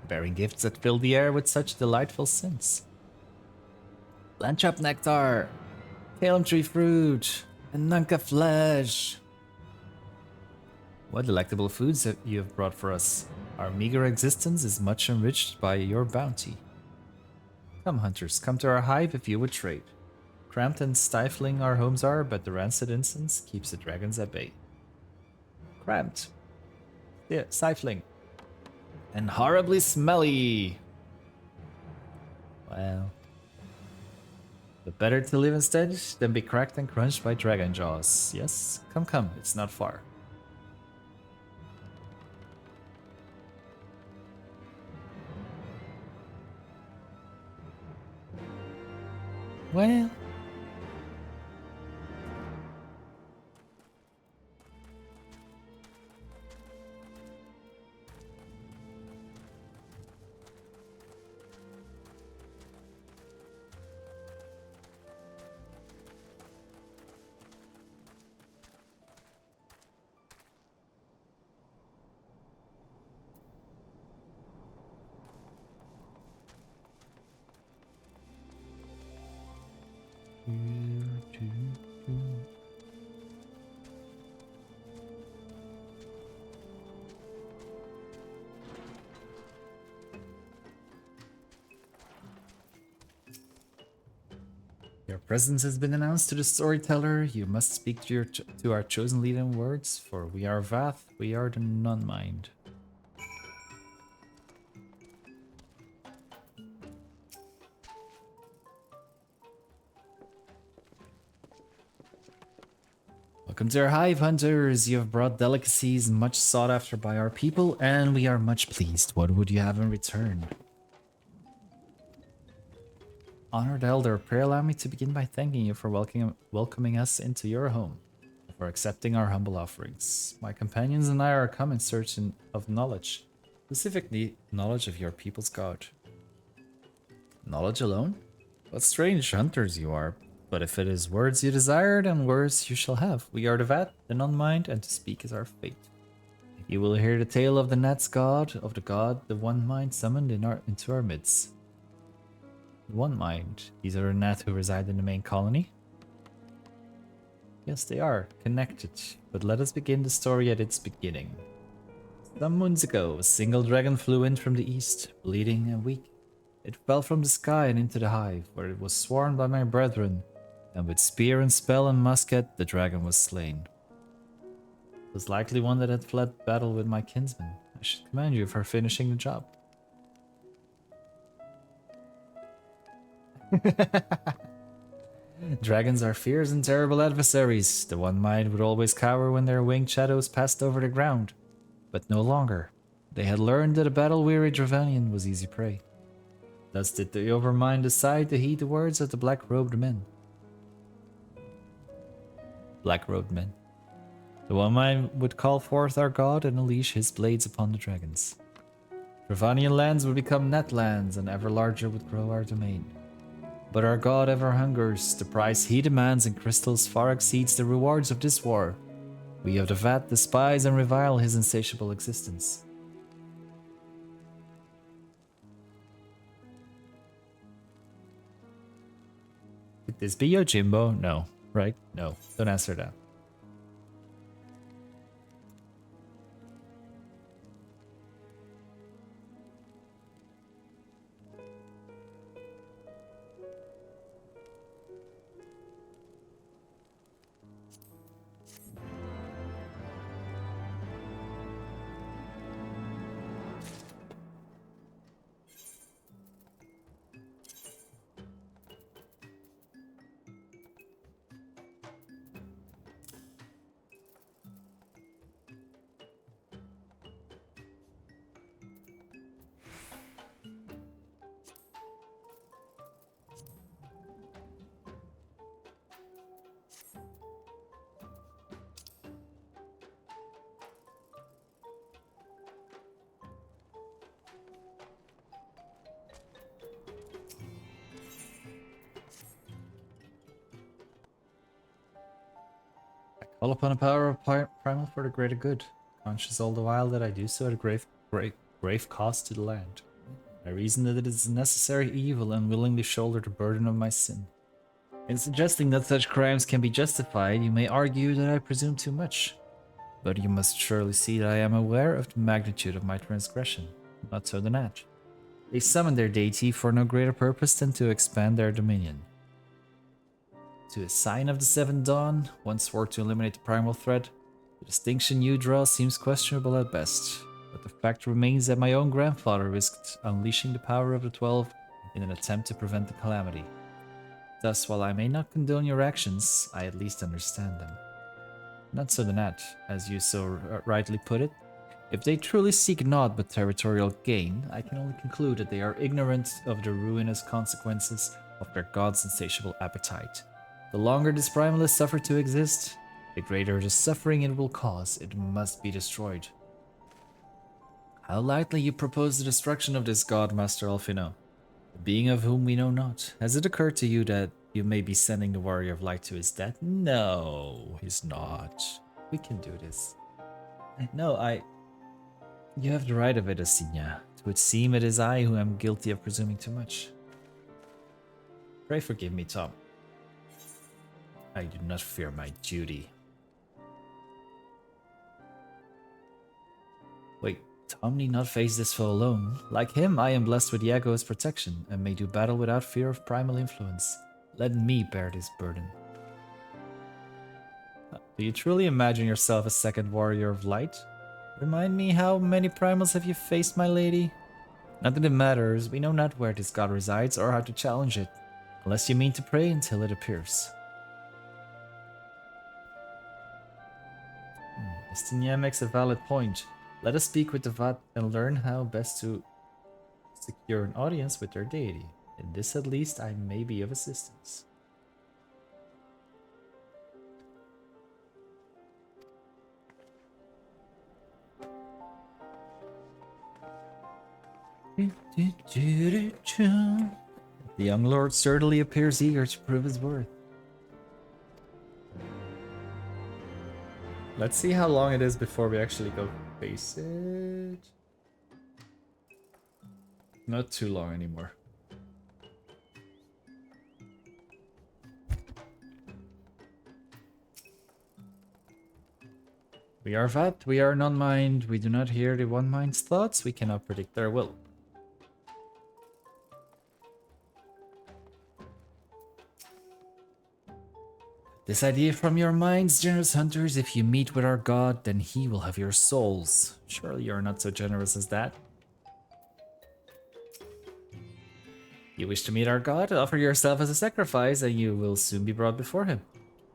bearing gifts that fill the air with such delightful scents. Landtrap nectar, Calum tree fruit, and Nunca flesh. What delectable foods that you have brought for us. Our meager existence is much enriched by your bounty. Come, hunters, come to our hive if you would trade. Cramped and stifling our homes are, but the rancid incense keeps the dragons at bay. Cramped. Yeah, stifling. And horribly smelly. Well. But better to live instead than be cracked and crunched by dragon jaws. Yes? Come, come, it's not far. Well. Your presence has been announced to the storyteller. You must speak to our chosen leader in words, for we are Vath, we are the non-mind. Welcome to our hive, hunters. You have brought delicacies much sought after by our people, and we are much pleased. What would you have in return? Honored Elder, pray allow me to begin by thanking you for welcoming us into your home, and for accepting our humble offerings. My companions and I are come in search of knowledge, specifically knowledge of your people's god. Knowledge alone? What strange hunters you are. But if it is words you desire, then words you shall have. We are the Vat, the non-mind, and to speak is our fate. You will hear the tale of the Nat's god, of the god, the one mind summoned into our midst. One mind. These are the Nat who reside in the main colony? Yes, they are, connected. But let us begin the story at its beginning. Some moons ago, a single dragon flew in from the east, bleeding and weak. It fell from the sky and into the hive, where it was sworn by my brethren, and with spear and spell and musket, the dragon was slain. It was likely one that had fled battle with my kinsman. I should commend you for finishing the job. Dragons are fierce and terrible adversaries. The One Mind would always cower when their winged shadows passed over the ground. But no longer. They had learned that a battle-weary Dravanian was easy prey. Thus did the Overmind decide to heed the words of the black-robed men. Black-robed men. The One Mind would call forth our god and unleash his blades upon the dragons. Dravanian lands would become net lands, and ever larger would grow our domain. But our god ever hungers. The price he demands in crystals far exceeds the rewards of this war. We of the Vat despise and revile his insatiable existence. Could this be Yojimbo? No, right? No, don't answer that. Call upon the power of Primal for the greater good, conscious all the while that I do so at a grave cost to the land. I reason that it is a necessary evil and willingly shoulder the burden of my sin. In suggesting that such crimes can be justified, you may argue that I presume too much. But you must surely see that I am aware of the magnitude of my transgression. Not so the Nat. They summoned their deity for no greater purpose than to expand their dominion. To a sign of the Seventh Dawn, one swore to eliminate the primal threat. The distinction you draw seems questionable at best, but the fact remains that my own grandfather risked unleashing the power of the 12 in an attempt to prevent the calamity. Thus, while I may not condone your actions, I at least understand them. Not so the Nat, as you so rightly put it. If they truly seek naught but territorial gain, I can only conclude that they are ignorant of the ruinous consequences of their god's insatiable appetite. The longer this primal is suffered to exist, the greater the suffering it will cause. It must be destroyed. How lightly you propose the destruction of this god, Master Alfino, a being of whom we know not. Has it occurred to you that you may be sending the Warrior of Light to his death? No, he's not. We can do this. No, You have the right of it, Asinya. It would seem it is I who am guilty of presuming too much. Pray forgive me, Tom. I do not fear my duty. Wait, Tom need not face this foe alone. Like him, I am blessed with Yago's protection and may do battle without fear of primal influence. Let me bear this burden. Do you truly imagine yourself a second warrior of light? Remind me, how many primals have you faced, my lady? Not that it matters, we know not where this god resides or how to challenge it, unless you mean to pray until it appears. Estinia makes a valid point. Let us speak with the Vat and learn how best to secure an audience with their deity. In this at least I may be of assistance. The young lord certainly appears eager to prove his worth. Let's see how long it is before we actually go face it. Not too long anymore. We are Vat, we are non-mind, we do not hear the One Mind's thoughts, we cannot predict their will. This idea from your minds, generous hunters. If you meet with our god, then he will have your souls. Surely you're not so generous as that. You wish to meet our god? Offer yourself as a sacrifice and you will soon be brought before him.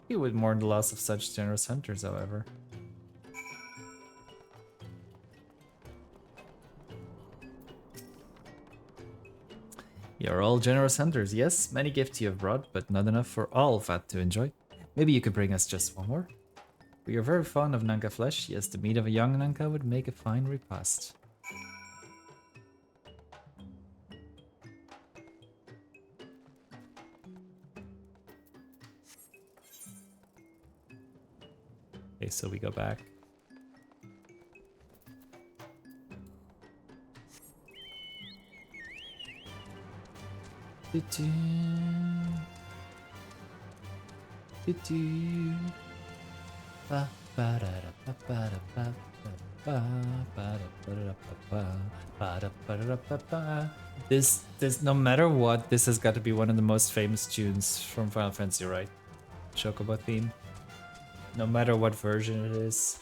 He would mourn the loss of such generous hunters, however. You're all generous hunters, yes? Many gifts you have brought, but not enough for all Vat to enjoy. Maybe you could bring us just one more? We are very fond of Nanka flesh. Yes, the meat of a young Nanka would make a fine repast. Okay, so we go back. This no matter what, this has got to be one of the most famous tunes from Final Fantasy, right? Chocobo theme. No matter what version it is.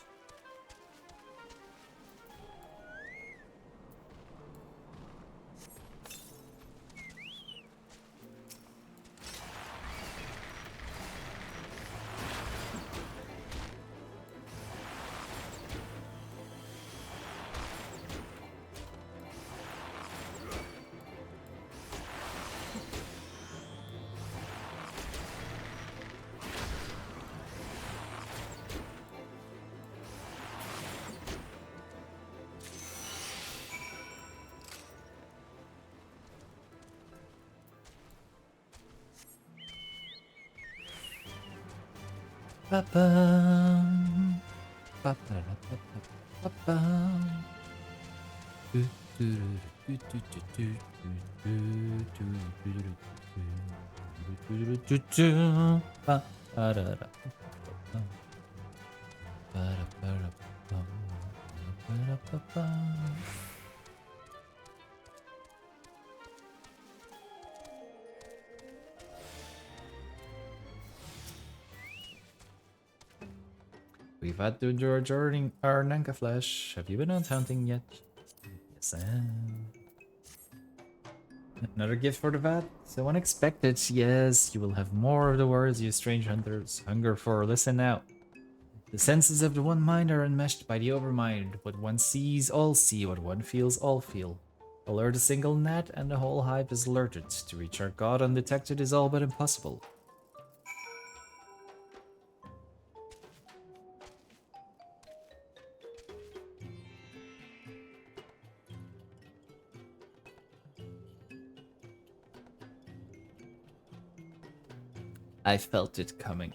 We've had to endure journeying our Nanka flesh. Have you been out hunting yet? Yes, I have. Another gift for the vat? So unexpected. Yes, you will have more of the words you strange hunters hunger for. Listen now. The senses of the one mind are enmeshed by the overmind. What one sees, all see. What one feels, all feel. Alert a single gnat and the whole hive is alerted. To reach our god undetected is all but impossible. I felt it coming.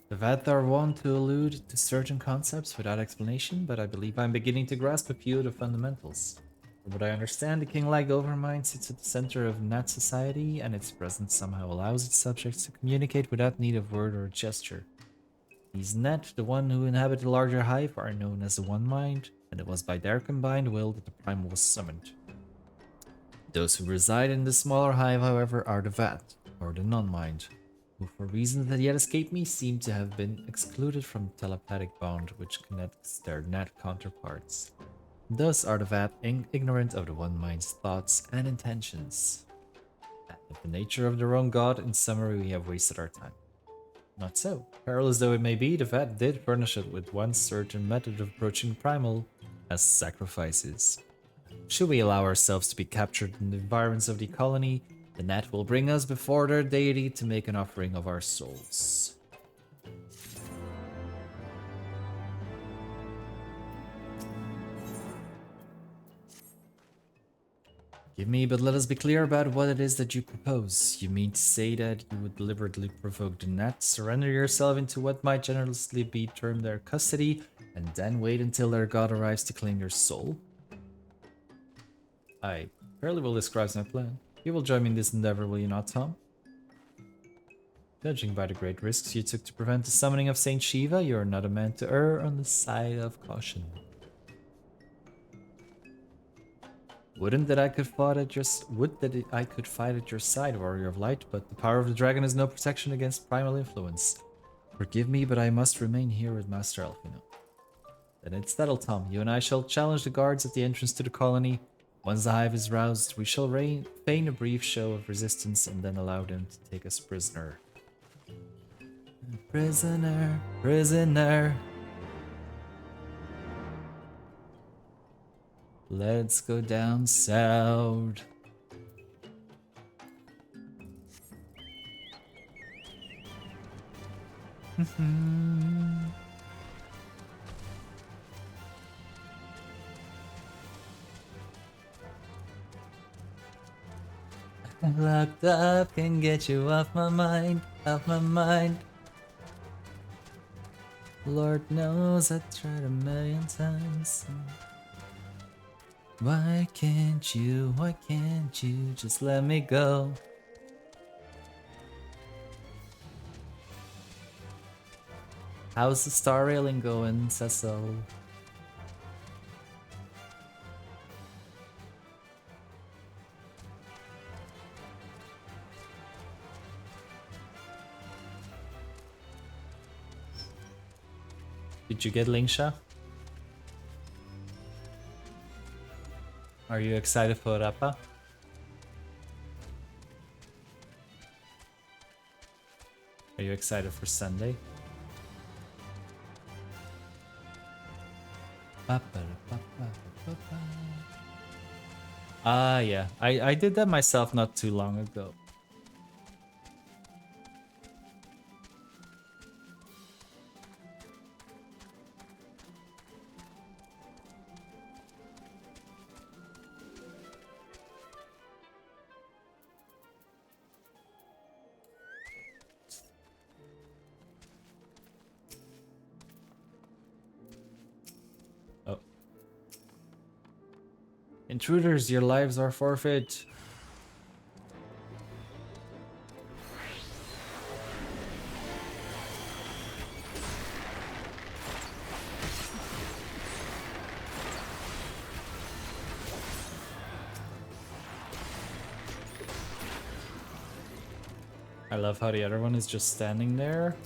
The Vat are wont to allude to certain concepts without explanation, but I believe I'm beginning to grasp a few of the fundamentals. From what I understand, the king-like overmind sits at the center of Nat society, and its presence somehow allows its subjects to communicate without need of word or gesture. These Net, the one who inhabit the larger hive, are known as the One Mind, and it was by their combined will that the Primal was summoned. Those who reside in the smaller hive, however, are the Vat, or the Non-Mind, who for reasons that yet escape me seem to have been excluded from the telepathic bond which connects their Net counterparts. Thus are the Vat ignorant of the One Mind's thoughts and intentions. And of the nature of their own god, in summary, we have wasted our time. Not so. Perilous though it may be, the Vat did furnish it with one certain method of approaching the Primal, as sacrifices. Should we allow ourselves to be captured in the environments of the colony, the Net will bring us before their deity to make an offering of our souls. Give me, but let us be clear about what it is that you propose. You mean to say that you would deliberately provoke the Net, surrender yourself into what might generously be termed their custody, and then wait until their god arrives to claim your soul? I fairly well describes my plan. You will join me in this endeavor, will you not, Tom? Judging by the great risks you took to prevent the summoning of Saint Shiva, you are not a man to err on the side of caution. Would that I could fight at your side, warrior of light, but the power of the dragon is no protection against primal influence. Forgive me, but I must remain here with Master Elfino. Then it's settled, Tom. You and I shall challenge the guards at the entrance to the colony. Once the hive is roused, we shall feign a brief show of resistance and then allow them to take us prisoner. Prisoner, prisoner. Let's go down south. Locked up can get you off my mind, off my mind. Lord knows I tried a million times. Why can't you just let me go? How's the star railing going, Cecil? Did you get Lingsha? Are you excited for Rappa? Are you excited for Sunday? Ah, yeah. I did that myself not too long ago. Intruders, your lives are forfeit. I love how the other one is just standing there.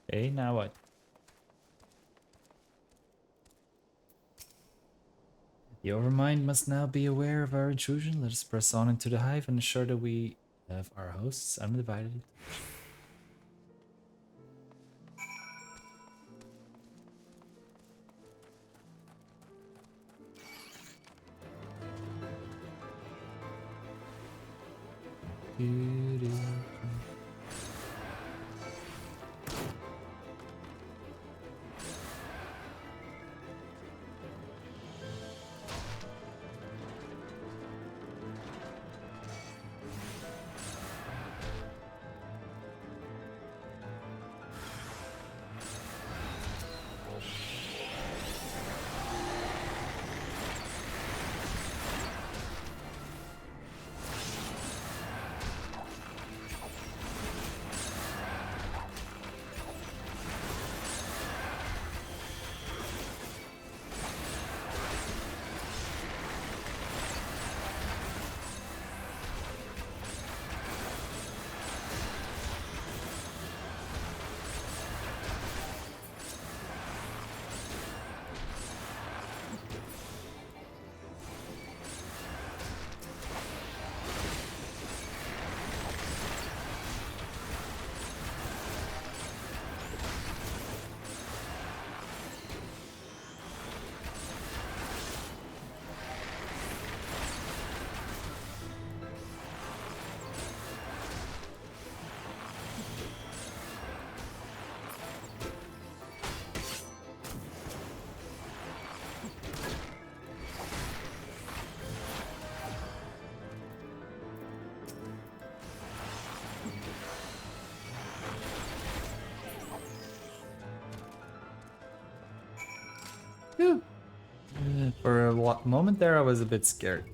Okay, now what? The Overmind must now be aware of our intrusion. Let us press on into the hive and ensure that we have our hosts undivided. For a moment there, I was a bit scared.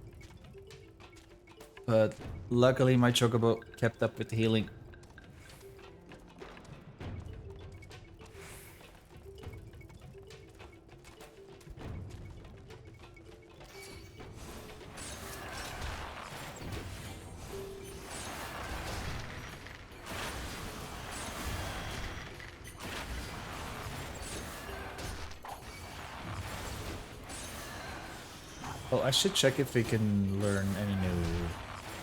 But luckily my chocobo kept up with healing. Oh, I should check if we can learn any new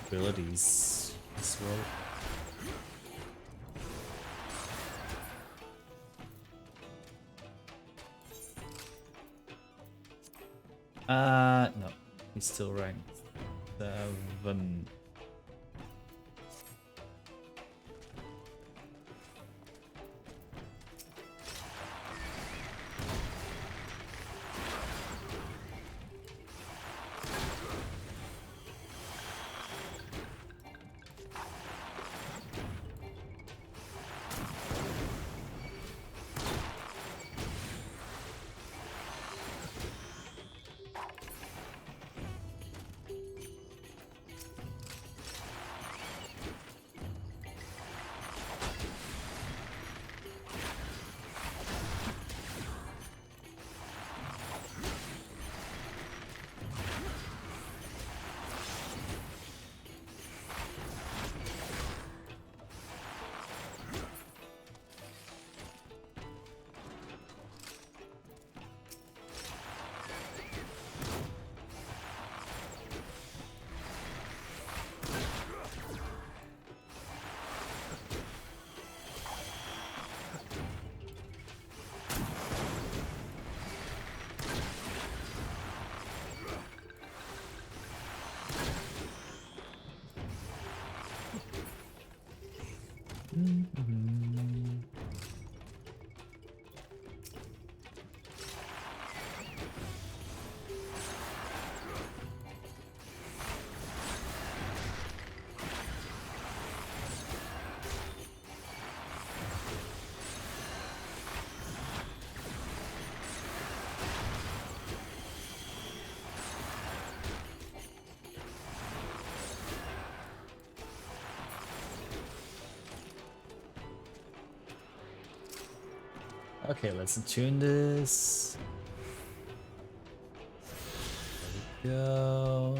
abilities as well. No, he's still ranked 7. Okay, let's attune this. There we go.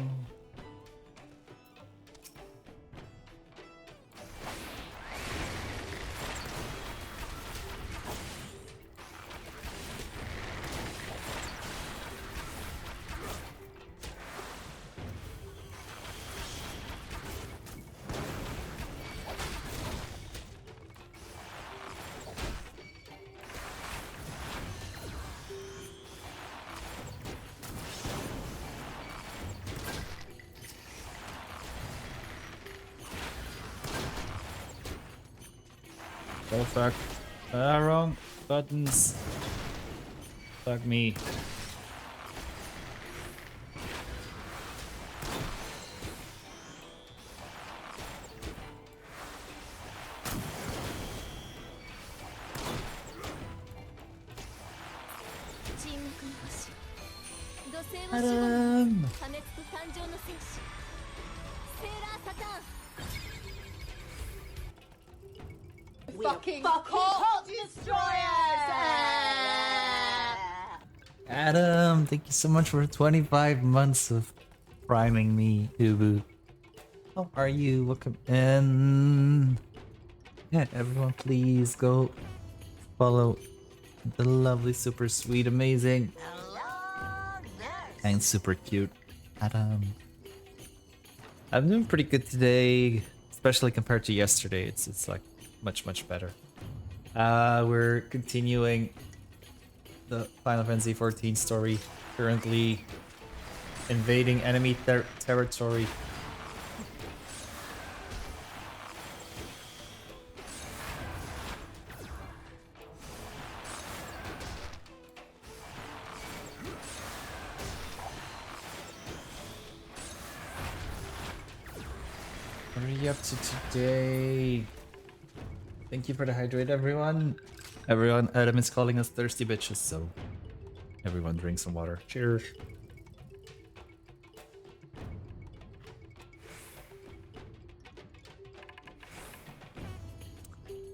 Oh fuck. Wrong buttons. Fuck me. Adam. Fucking hot destroyers! Adam, thank you so much for 25 months of priming me, Ubu. How are you? Welcome in. Yeah, everyone please go follow the lovely, super sweet, amazing, and super cute Adam. I'm doing pretty good today, especially compared to yesterday. It's like much better. We're continuing the Final Fantasy XIV story, currently invading enemy territory. What are you up to today? Thank you for the hydrate, everyone. Adam is calling us thirsty bitches, so everyone drink some water. Cheers.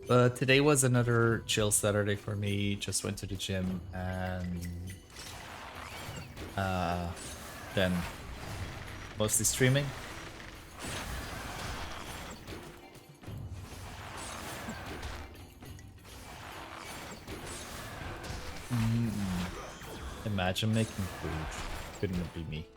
Today was another chill Saturday for me. Just went to the gym and then mostly streaming. Imagine making food. Couldn't it be me?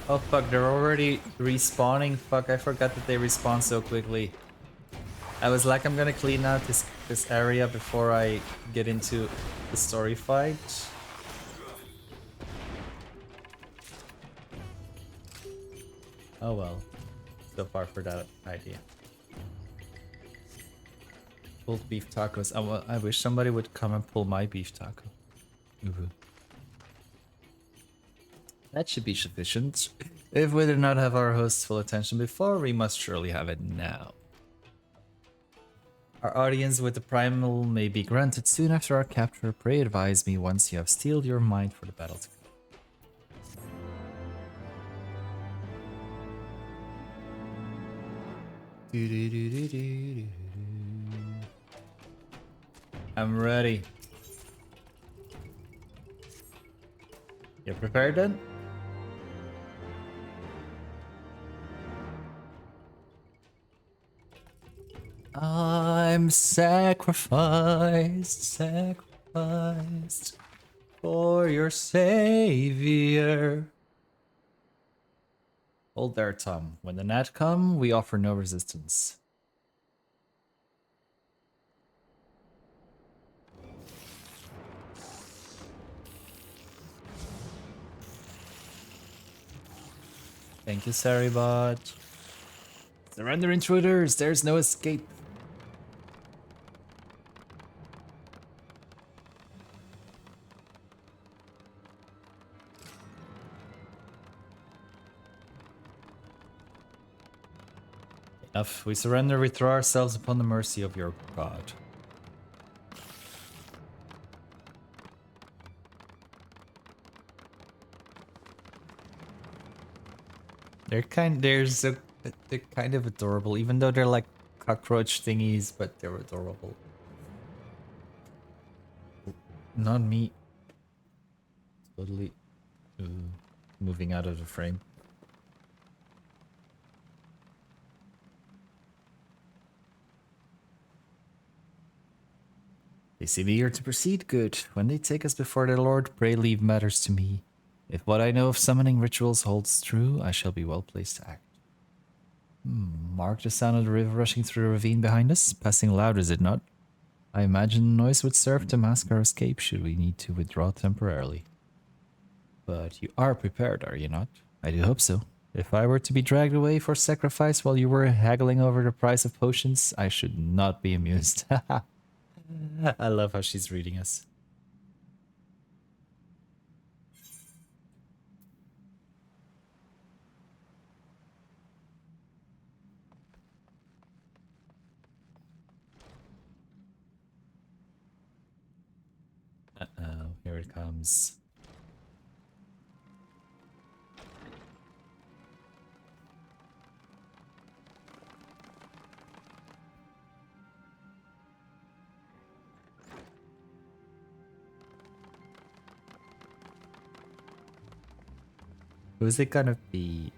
Oh fuck, they're already respawning. Fuck, I forgot that they respawn so quickly. I was like, I'm gonna clean out this area before I get into the story fight. Oh well. So far for that idea. Pulled beef tacos. I wish somebody would come and pull my beef taco. Ooh. That should be sufficient. If we did not have our host's full attention before, we must surely have it now. Our audience with the primal may be granted soon after our capture. Pray advise me once you have steeled your mind for the battle to come. I'm ready. You prepared then? I'm sacrificed for your savior. Hold there, Tom. When the Nat come, we offer no resistance. Thank you, Saribot. Surrender, intruders! There's no escape. Enough. We surrender, we throw ourselves upon the mercy of your God. They're kind of adorable, even though they're like cockroach thingies, but they're adorable. Not me. Totally moving out of the frame. They seem eager to proceed. Good. When they take us before their lord, pray leave matters to me. If what I know of summoning rituals holds true, I shall be well placed to act. Mark the sound of the river rushing through the ravine behind us. Passing loud, is it not? I imagine the noise would serve to mask our escape should we need to withdraw temporarily. But you are prepared, are you not? I do hope so. If I were to be dragged away for sacrifice while you were haggling over the price of potions, I should not be amused. I love how she's reading us. Uh-oh, here it comes. Who's it gonna be?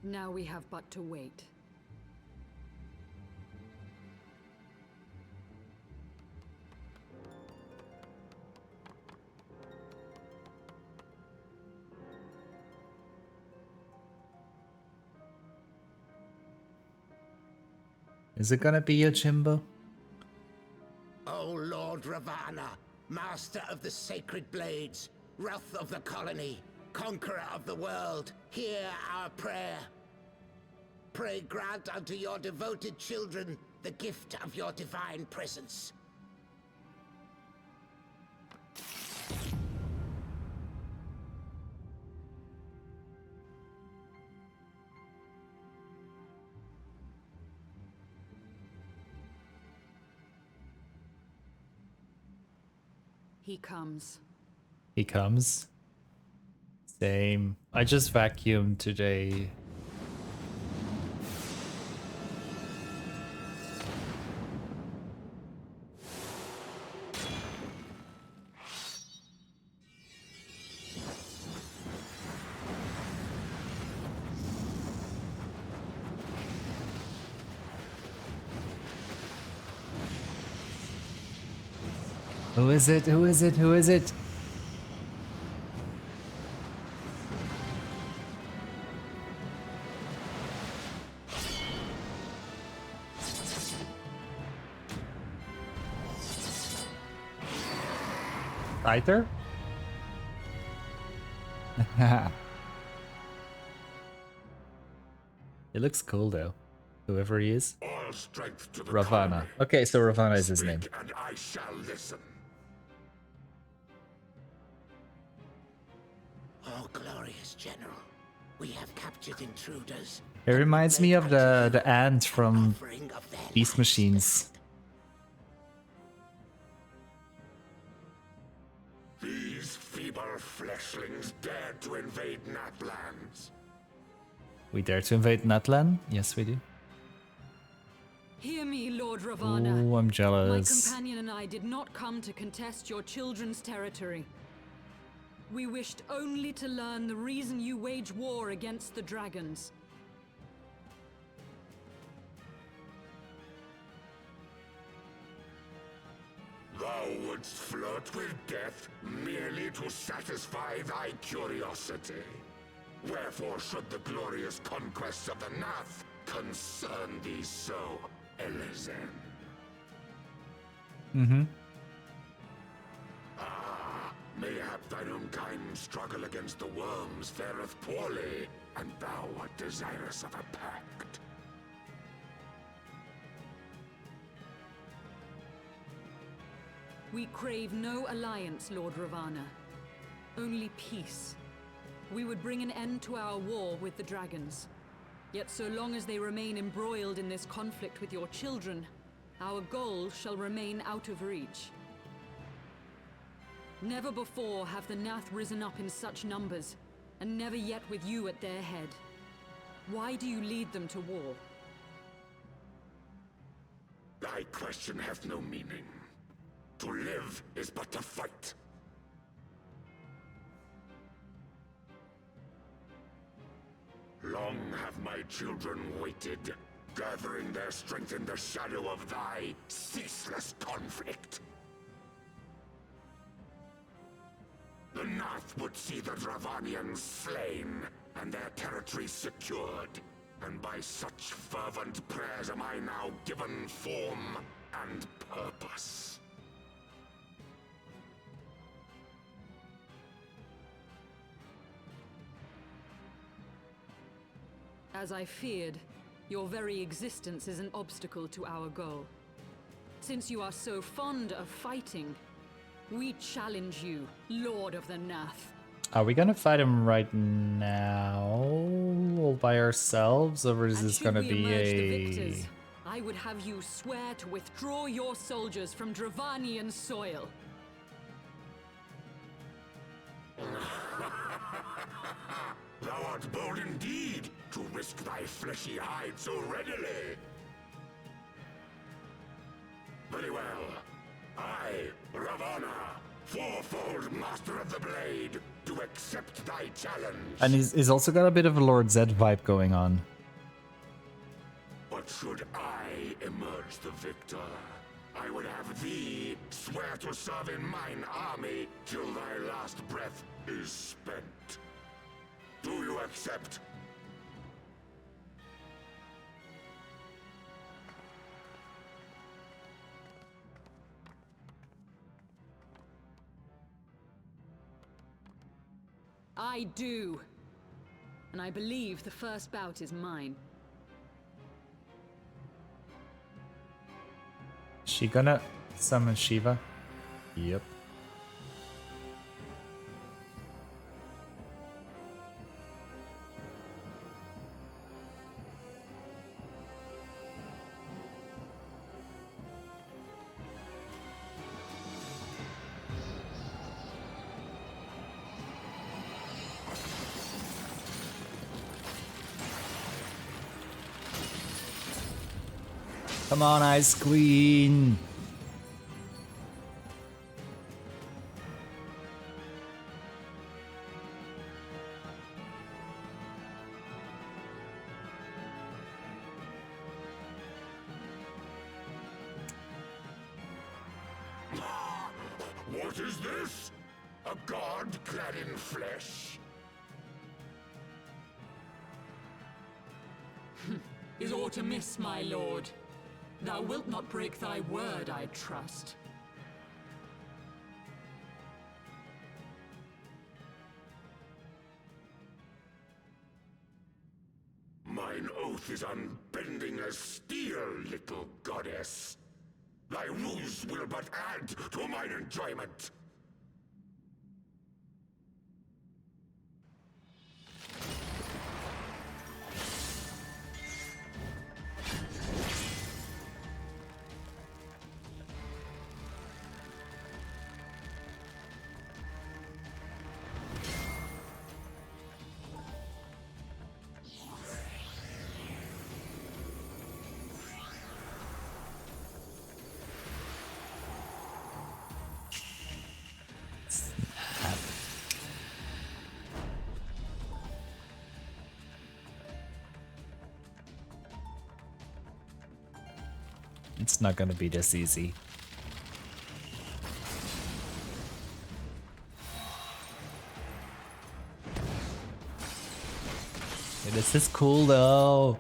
Now we have but to wait. Is it gonna be a Jimbo? O Lord Ravana, master of the sacred blades, wrath of the colony, conqueror of the world, hear our prayer. Pray grant unto your devoted children the gift of your divine presence. He comes. He comes. Same. I just vacuumed today. Who is it? Who is it? Who is it? Scyther? It looks cool though. Whoever he is. All strength to the Ravana. colony. Okay, so Ravana is his name. Speak and I shall listen. Oh, glorious general. We have captured intruders. It reminds me of the ant from Beast Machines. These feeble fleshlings dared to invade Natlands. We dare to invade Natlan? Yes, we do. Hear me, Lord Ravana. Ooh, I'm My jealous. companion and I did not come to contest your children's territory. We wished only to learn the reason you wage war against the dragons. Thou wouldst flirt with death merely to satisfy thy curiosity. Wherefore should the glorious conquests of the Nath concern thee so, Elezen? Mm-hmm. Ah, mayhap thine own kind struggle against the worms fareth poorly, and thou art desirous of a pact. We crave no alliance, Lord Ravana. Only peace. We would bring an end to our war with the dragons. Yet so long as they remain embroiled in this conflict with your children, our goal shall remain out of reach. Never before have the Nath risen up in such numbers, and never yet with you at their head. Why do you lead them to war? Thy question hath no meaning. To live is but to fight. Long have my children waited, gathering their strength in the shadow of thy ceaseless conflict. The Nath would see the Dravanians slain, and their territory secured. And by such fervent prayers am I now given form and purpose. As I feared, your very existence is an obstacle to our goal. Since you are so fond of fighting, we challenge you, Lord of the Nath. Are we gonna fight him right now, all by ourselves, or is this gonna be a... I would have you swear to withdraw your soldiers from Dravanian soil. Thou art bold indeed to risk thy fleshy hide so readily. Very well. I, Ravana, fourfold master of the blade, do accept thy challenge. And he's also got a bit of a Lord Zed vibe going on. But should I emerge the victor, I would have thee swear to serve in mine army till thy last breath is spent. Do you accept? I do. And I believe the first bout is mine. Is she gonna summon Shiva? Yep. Come on, Ice Queen. What is this? A god clad in flesh? Is aught amiss, my lord? Thou wilt not break thy word, I trust. Mine oath is unbending as steel, little goddess. Thy ruse will but add to mine enjoyment. It's not gonna be this easy. Hey, this is cool though.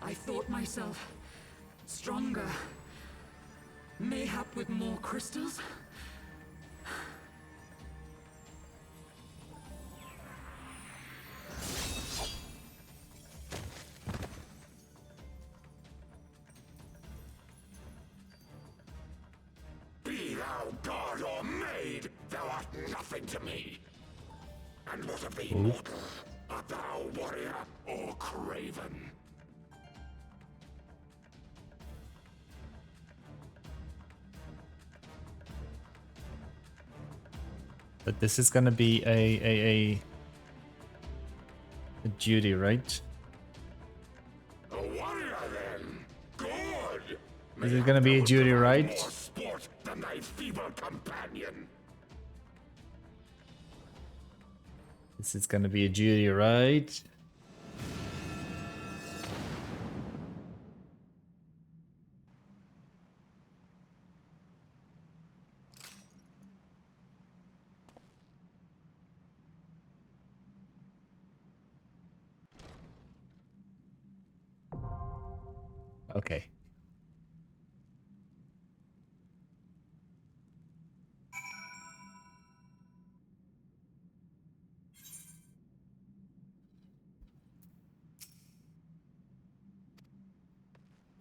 I thought myself stronger. Mayhap with more crystals? Be thou god or maid, thou art nothing to me. And what of thee, mortal? Art thou warrior or craven? But this is gonna be a duty, right? A warrior then? Good! This is gonna be a duty, right? More sport than thy feeble companion. This is gonna be a duty, right? Okay.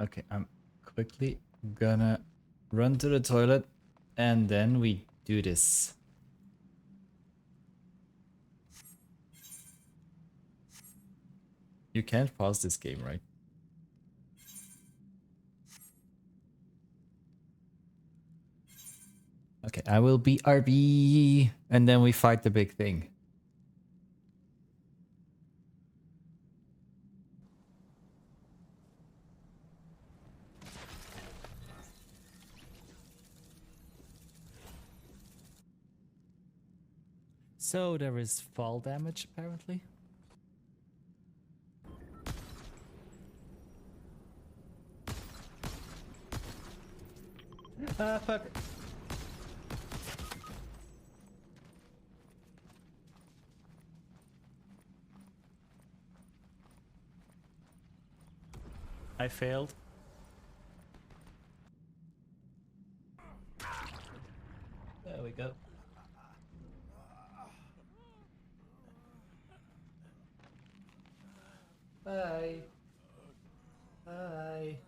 Okay, I'm quickly gonna run to the toilet and then we do this. You can't pause this game, right? Okay, I will be RB and then we fight the big thing. So there is fall damage apparently. Ah, fuck. I failed. There we go. Bye. Bye.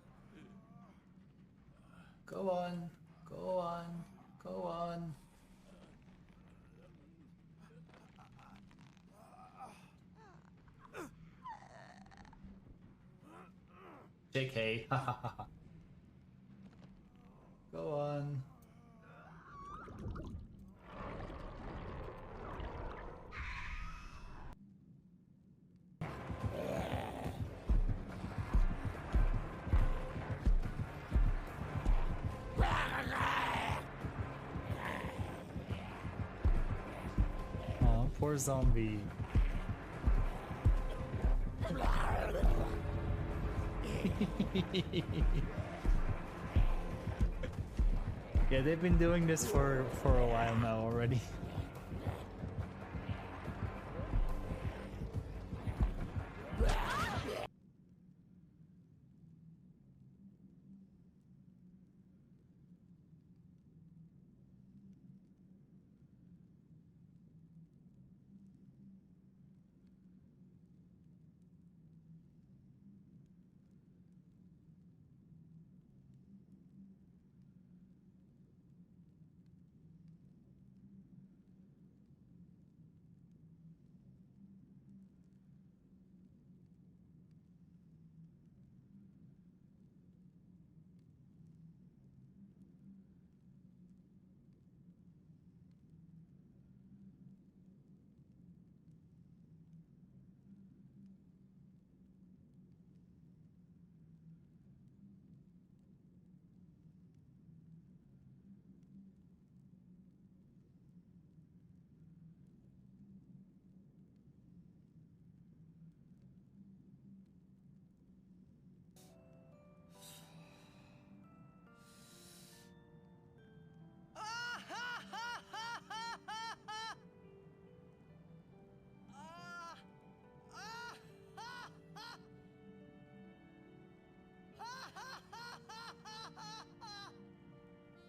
Go on. Go on. Go on. JK. Go on. Oh, poor zombie. Yeah, they've been doing this for a while now already.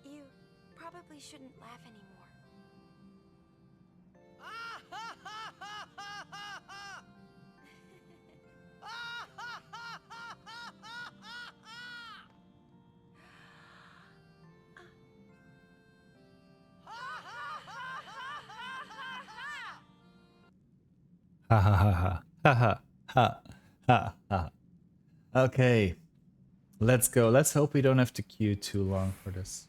You probably shouldn't laugh anymore. Ha ha ha ha ha ha ha ha. Okay, let's go. Let's hope we don't have to queue too long for this.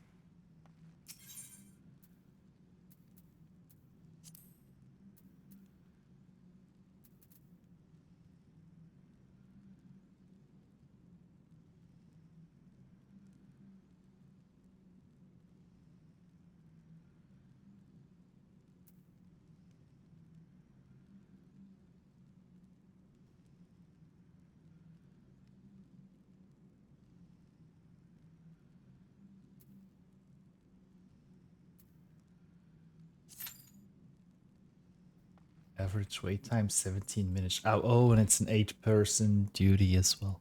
Average wait time 17 minutes. Oh, and it's an 8-person duty as well.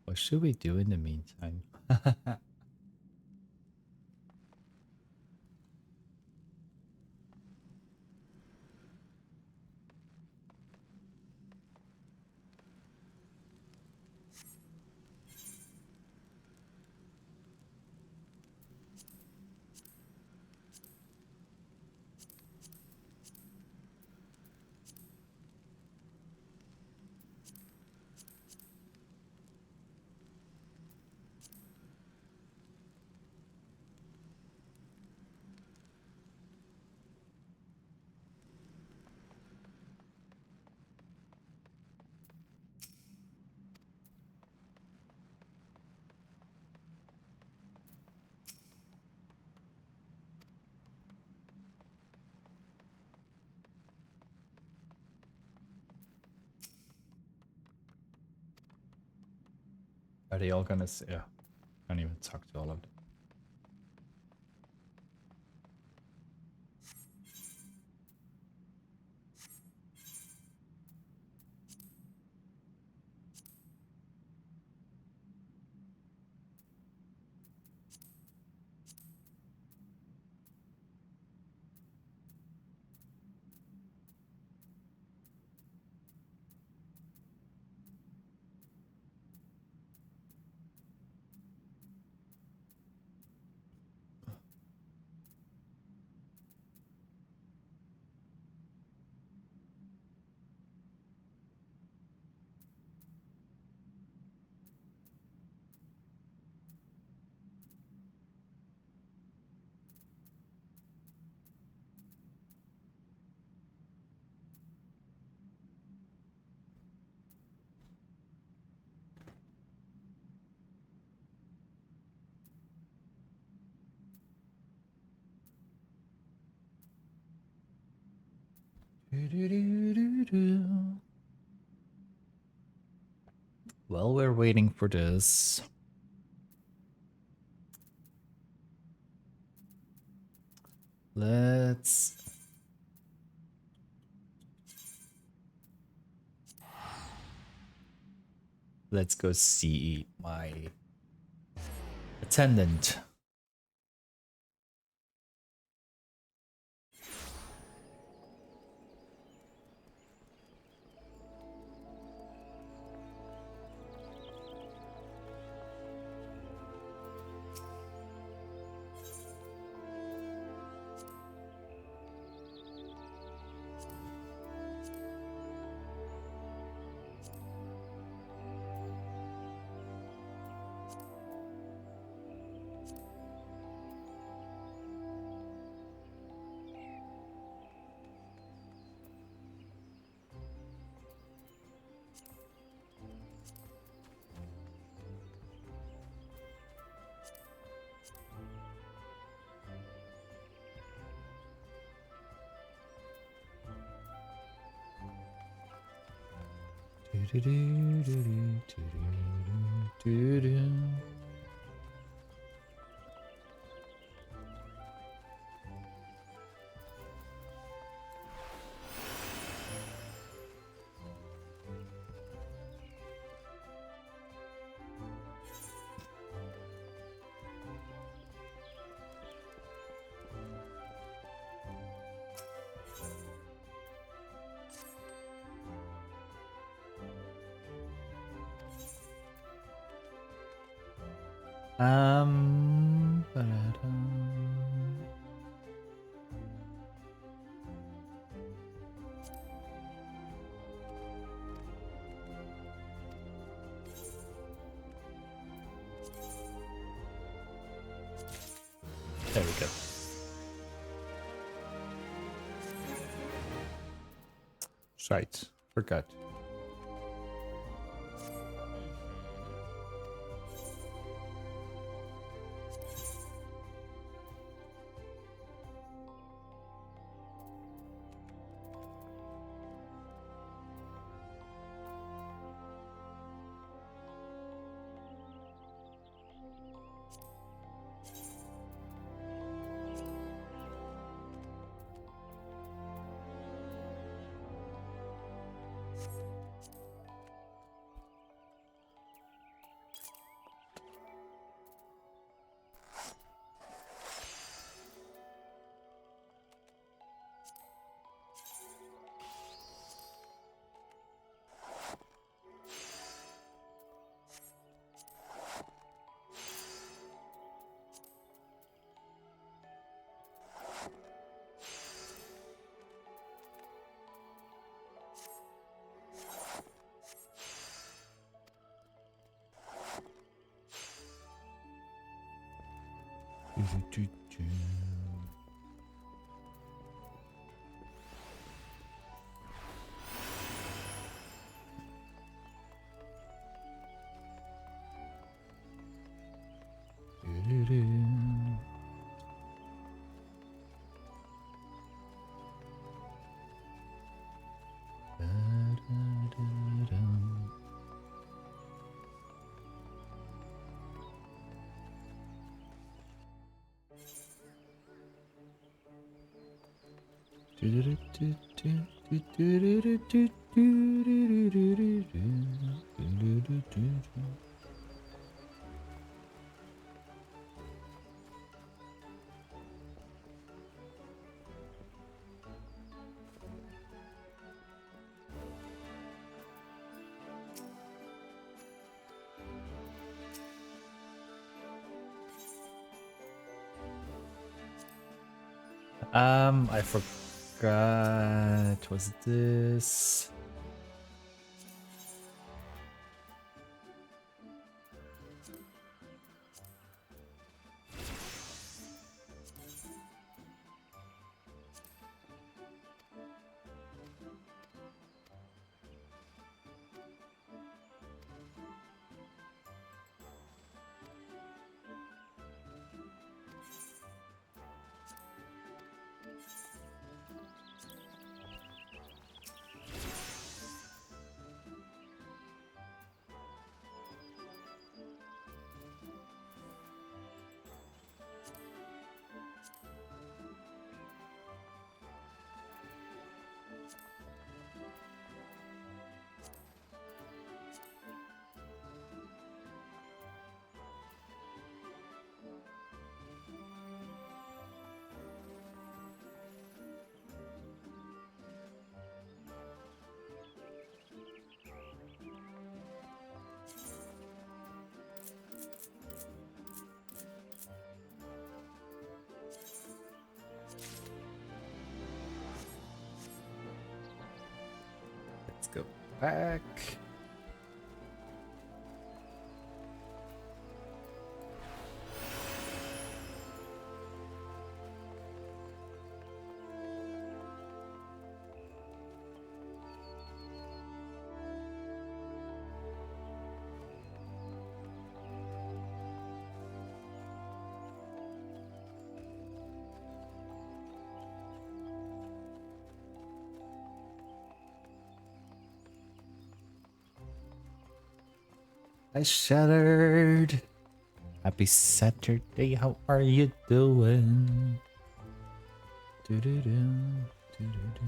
What should we do in the meantime? Are they all gonna say? Yeah, I can't even talk to all of them. While we're waiting for this, let's go see my attendant. Ba-da-dum. There we go. Right, forgot. I forgot. Was this? Let's go back. I shattered. Happy Saturday, how are you doing? Do-do-do, do-do-do.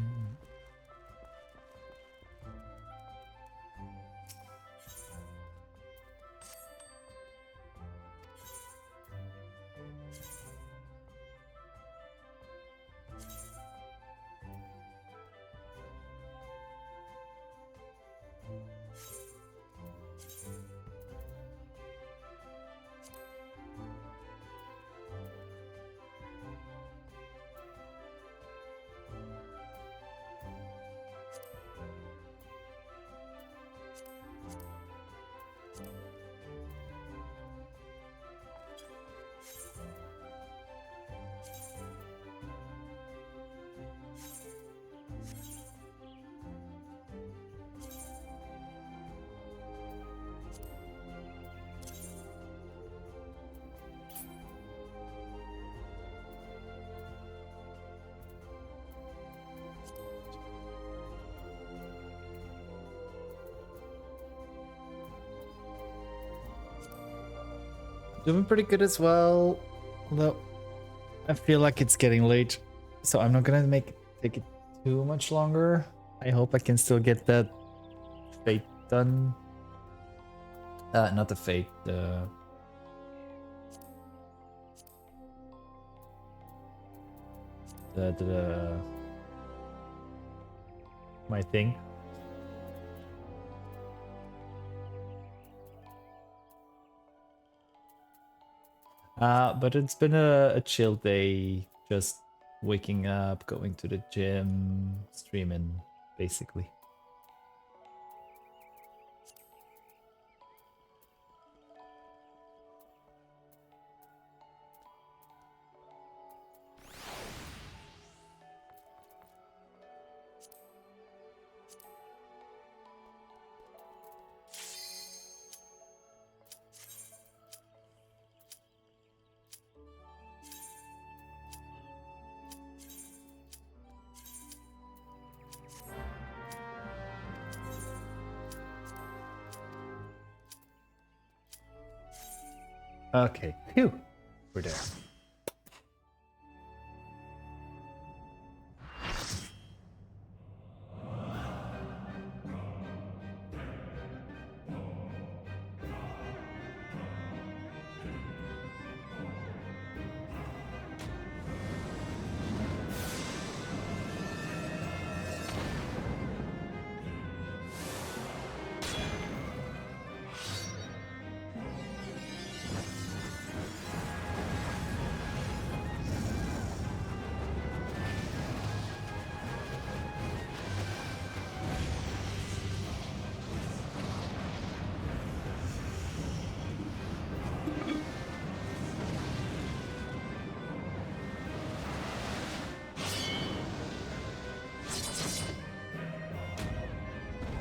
Doing pretty good as well, although I feel like it's getting late, so I'm not gonna take it too much longer. I hope I can still get that fate done. Not the fate, the my thing. But it's been a chill day, just waking up, going to the gym, streaming, basically. Okay, phew, we're there.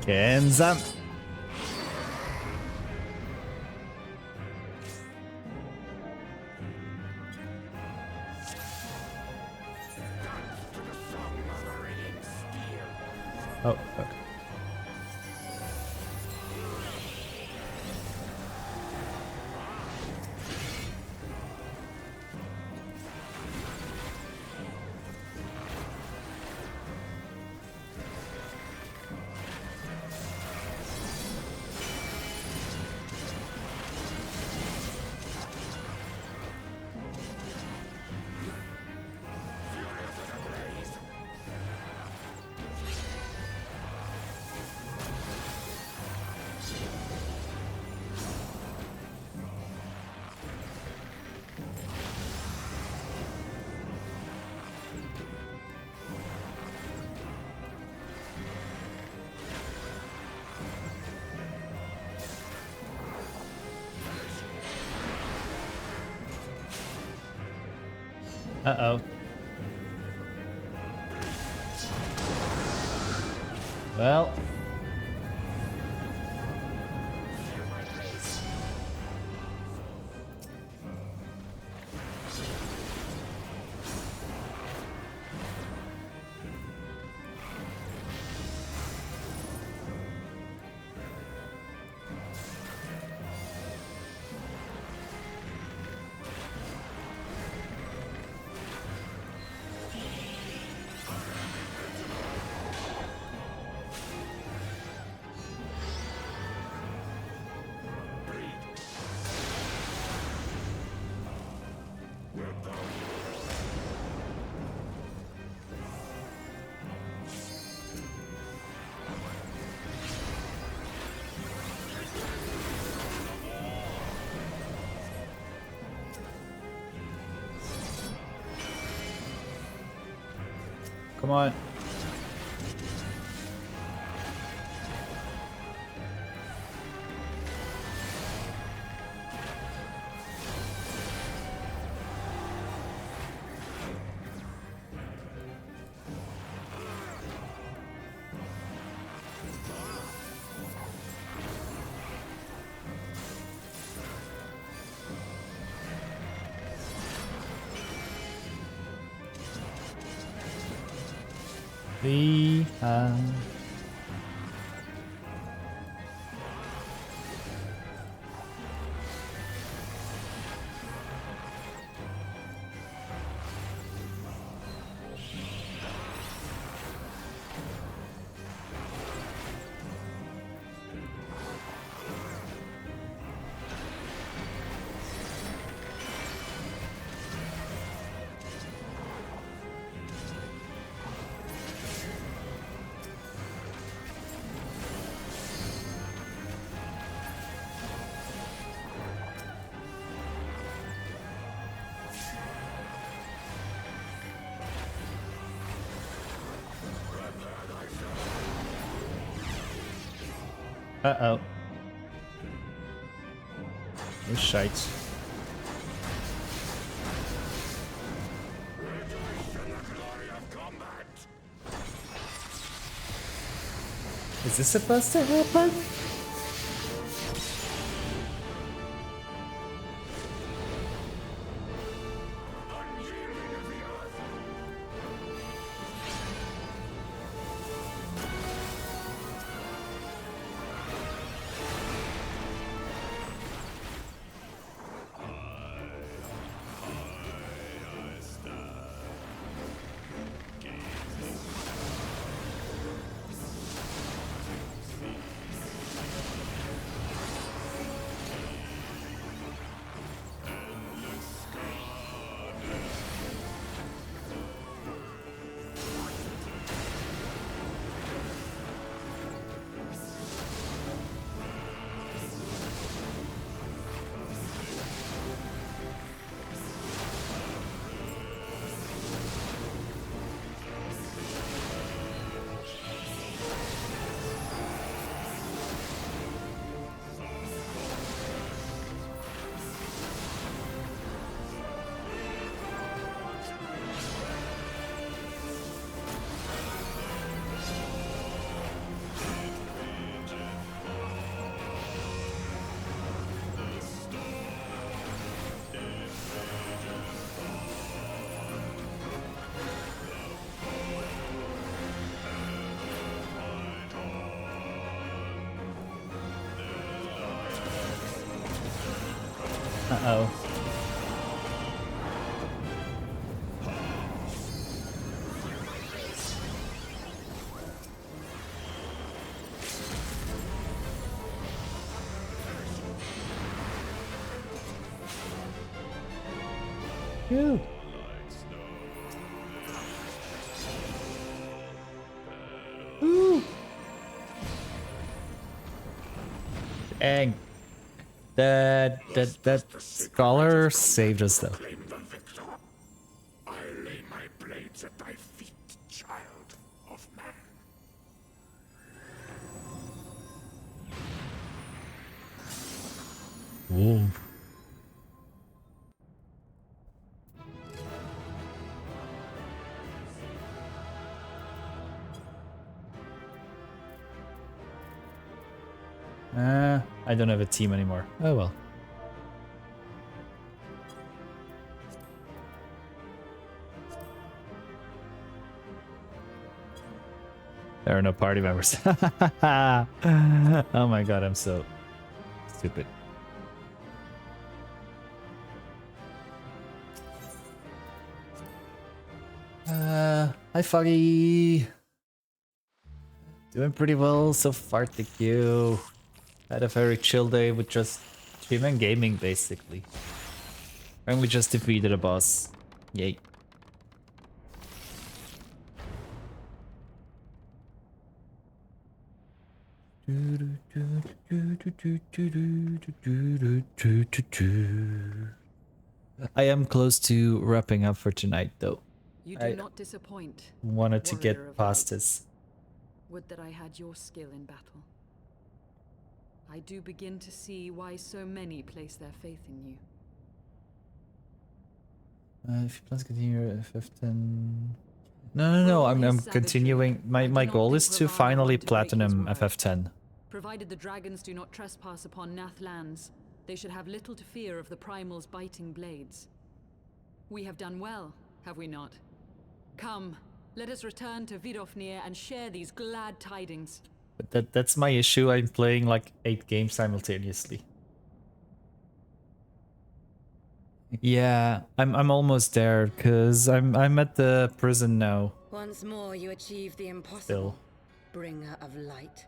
Kenza. Oh, fuck. Uh-oh. Well. Come on. The Uh-oh. Oh, shite. Is this supposed to happen? Uh-oh. Phew. Ooh. Dang. That scholar saved us though. I lay my blades at thy feet, child of man. Ooh. I don't have a team anymore. Oh well. There are no party members. Oh my god, I'm so stupid. Hi Foggy. Doing pretty well so far, thank you. Had a very chill day with just stream and gaming basically. And we just defeated a boss. Yay. I am close to wrapping up for tonight though. You do not disappoint. Wanted to warrior get of past light. this. Would that I had your skill in battle. I do begin to see why so many place their faith in you. If you plan to continue FF10... No, I'm continuing. My goal is to finally platinum FF10. Provided the dragons do not trespass upon Nath lands, they should have little to fear of the Primal's biting blades. We have done well, have we not? Come, let us return to Vidofnir and share these glad tidings. But that's my issue. I'm playing like 8 games simultaneously. Yeah, I'm almost there because I'm at the prison now. Once more you achieve the impossible, Still. bringer of light.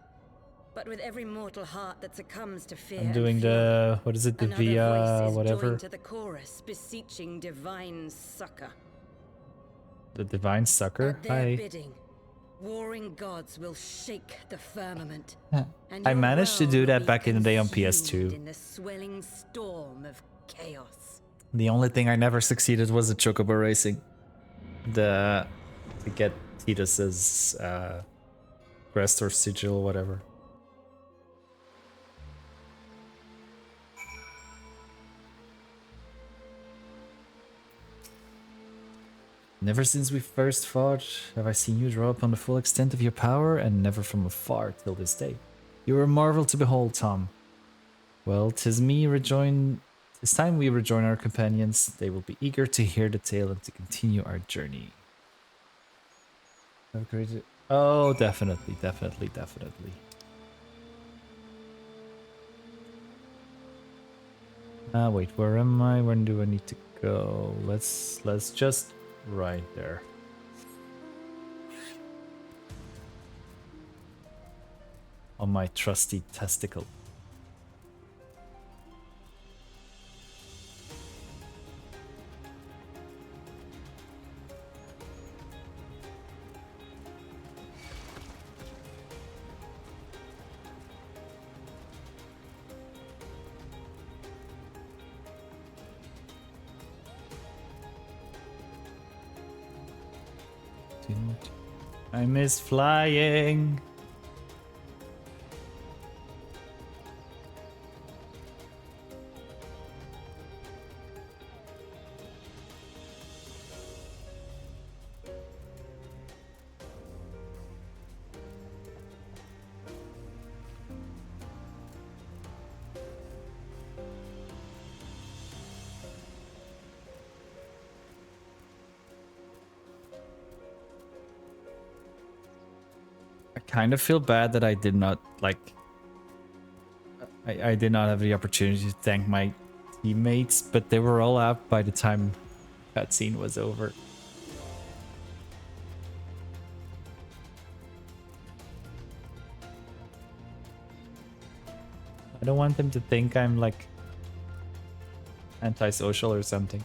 But with every mortal heart that succumbs to fear I'm doing and fury, the what is it, the another via voice is whatever, joined to the chorus, beseeching divine succor. the divine succor. At their Hi. bidding, warring gods will shake the firmament. And I your managed to world do will that be back in the day on consumed PS2. in the swelling storm of chaos. The only thing I never succeeded was the chocobo racing. To get Titus's crest or sigil, whatever. Never since we first fought have I seen you draw upon the full extent of your power, and never from afar till this day. You are a marvel to behold, Tom. Well, 'tis time we rejoin our companions. They will be eager to hear the tale and to continue our journey. Have a great... Oh, definitely. Wait, where am I? When do I need to go? Let's just right there. On my trusty testicle. I miss flying. Kind of feel bad that I did not I did not have the opportunity to thank my teammates, but they were all out by the time that scene was over. I don't want them to think I'm like antisocial or something.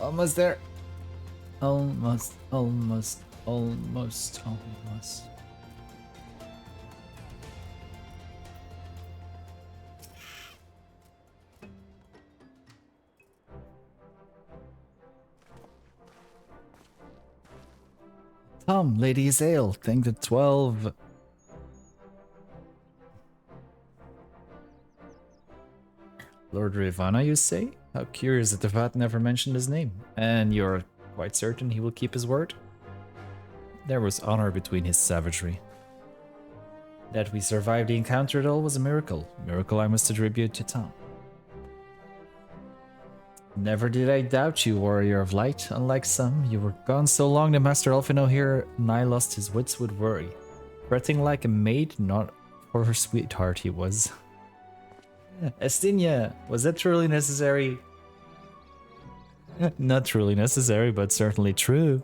Almost there. Almost. Tom, Lady Azale, thank the 12. Lord Ravana, you say? How curious that the Vat never mentioned his name. And you're quite certain he will keep his word? There was honor between his savagery. That we survived the encounter at all was a miracle. Miracle I must attribute to Tom. Never did I doubt you, warrior of light. Unlike some, you were gone so long that Master Elfino here nigh lost his wits with worry. Fretting like a maid, not for her sweetheart he was. Estinia, was that truly necessary? Not truly necessary, but certainly true.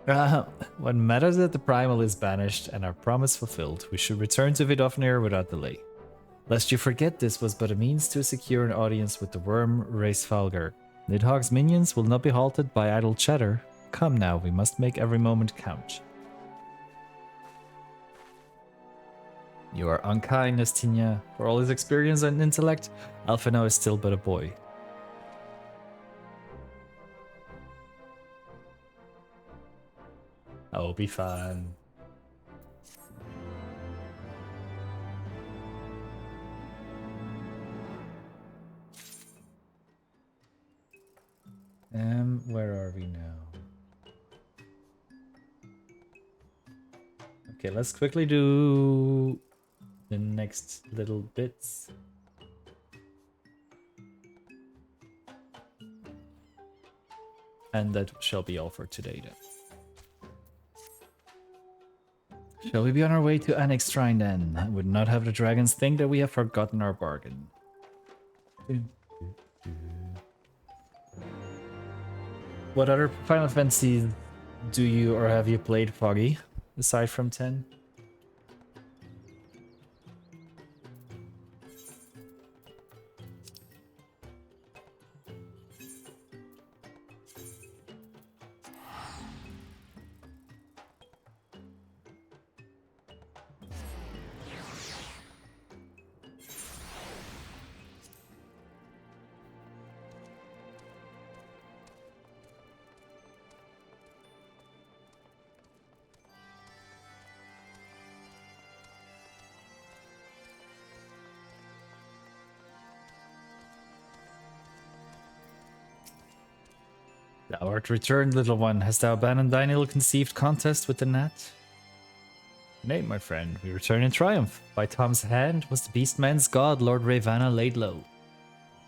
What matters is that the primal is banished and our promise fulfilled. We should return to Vidofnir without delay. Lest you forget, this was but a means to secure an audience with the worm Racevalgar. Nidhogg's minions will not be halted by idle chatter. Come now, we must make every moment count. You are unkind, Estinia. For all his experience and intellect, Alphino is still but a boy. I'll be fine. Where are we now? Okay, let's quickly do the next little bits. And that shall be all for today then. Shall we be on our way to Annex Shrine then? I would not have the dragons think that we have forgotten our bargain. What other Final Fantasies do you or have you played, Foggy, aside from 10? Thou art returned, little one. Hast thou abandoned thine ill-conceived contest with the gnat? Nay, my friend, we return in triumph. By Tom's hand was the beastman's god, Lord Ravana, laid low.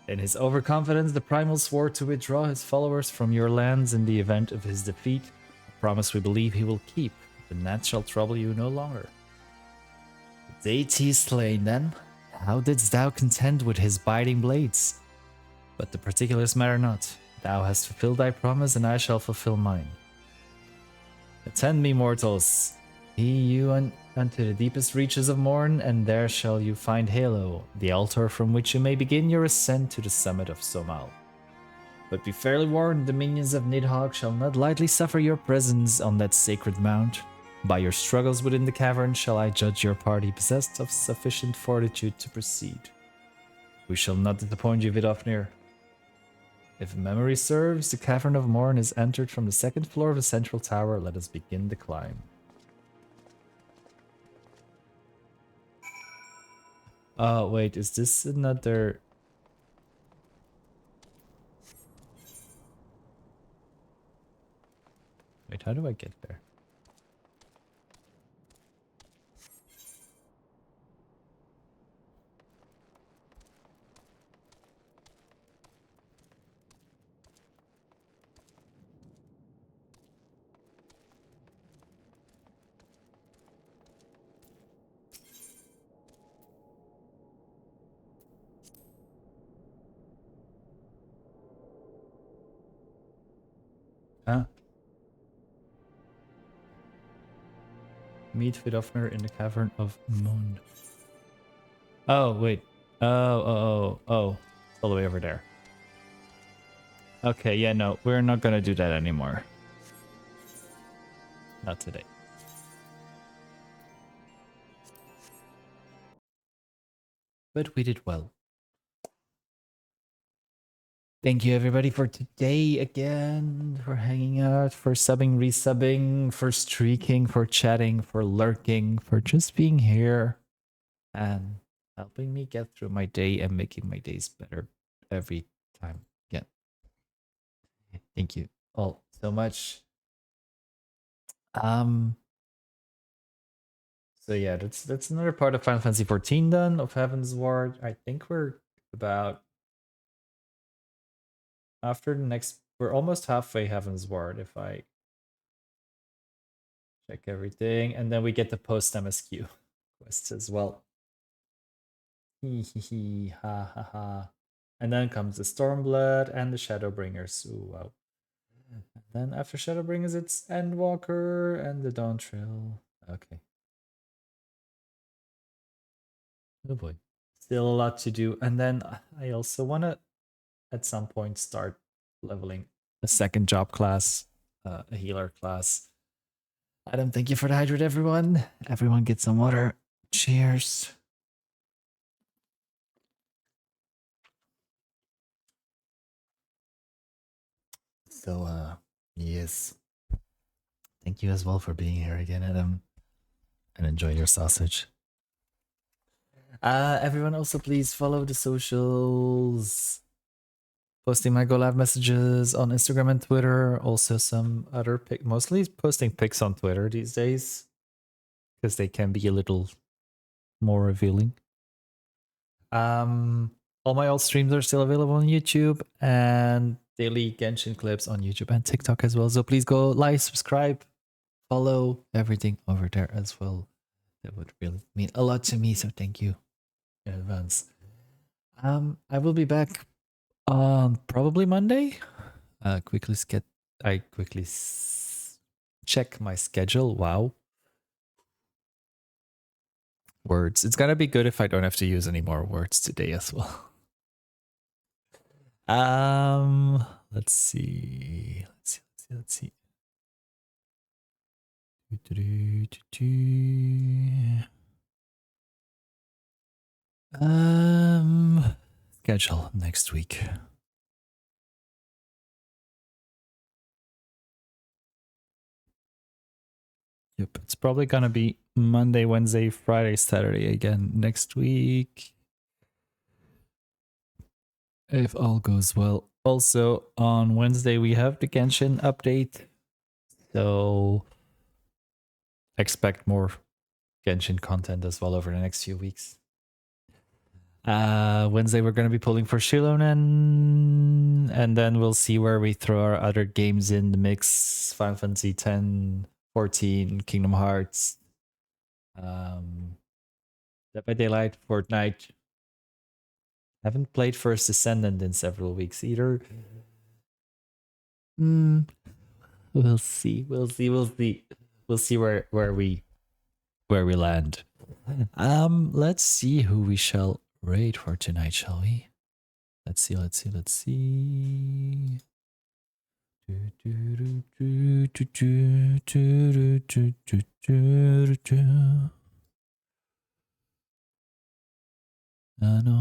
In his overconfidence, the primal swore to withdraw his followers from your lands in the event of his defeat. A promise we believe he will keep. The gnat shall trouble you no longer. The deity is slain, then. How didst thou contend with his biting blades? But the particulars matter not. Thou hast fulfilled thy promise, and I shall fulfill mine. Attend me, mortals. He you unto the deepest reaches of morn, and there shall you find Halo, the altar from which you may begin your ascent to the summit of Somal. But be fairly warned, the minions of Nidhogg shall not lightly suffer your presence on that sacred mount. By your struggles within the cavern shall I judge your party possessed of sufficient fortitude to proceed. We shall not disappoint you, Vidofnir. If memory serves, the Cavern of Morn is entered from the second floor of the central tower. Let us begin the climb. Oh, wait, is this another... Wait, how do I get there? Huh? Meet Vidofnir in the Cavern of Moon. Oh, wait. Oh. All the way over there. Okay, yeah, no, we're not gonna do that anymore. Not today. But we did well. Thank you everybody for today again, for hanging out, for subbing, resubbing, for streaking, for chatting, for lurking, for just being here and helping me get through my day and making my days better every time again. Thank you all so much. So yeah, that's another part of Final Fantasy XIV done, of Heaven's Ward. I think we're about after the next, we're almost halfway Heaven's Ward if I check everything, and then we get the post MSQ quests as well. Hee hee hee, ha ha ha. And then comes the Stormblood and the Shadowbringers. Ooh, wow. And then after Shadowbringers, it's Endwalker and the Dawn Trail. Okay. Oh boy. Still a lot to do. And then I also want to, at some point, start leveling a second job class, a healer class. Adam, thank you for the hydrate, everyone. Everyone get some water. Cheers. So, yes. Thank you as well for being here again, Adam. And enjoy your sausage. Everyone also please follow the socials. Posting my Go Live messages on Instagram and Twitter. Also some other mostly posting pics on Twitter these days. Because they can be a little more revealing. All my old streams are still available on YouTube and daily Genshin clips on YouTube and TikTok as well. So please go like, subscribe, follow everything over there as well. That would really mean a lot to me. So thank you in advance. I will be back on probably Monday. I quickly check my schedule. Wow. Words. It's gonna be good if I don't have to use any more words today as well. Let's see. Schedule next week. Yep, it's probably gonna be Monday, Wednesday, Friday, Saturday again next week. If all goes well. Also, on Wednesday, we have the Genshin update. So, expect more Genshin content as well over the next few weeks. Wednesday, we're going to be pulling for Shilonen. And then we'll see where we throw our other games in the mix. Final Fantasy X, 14, Kingdom Hearts. Dead by Daylight, Fortnite. Haven't played First Descendant in several weeks either. We'll see. We'll see where we land. Let's see who we shall raid for tonight, shall we? Let's see. I know.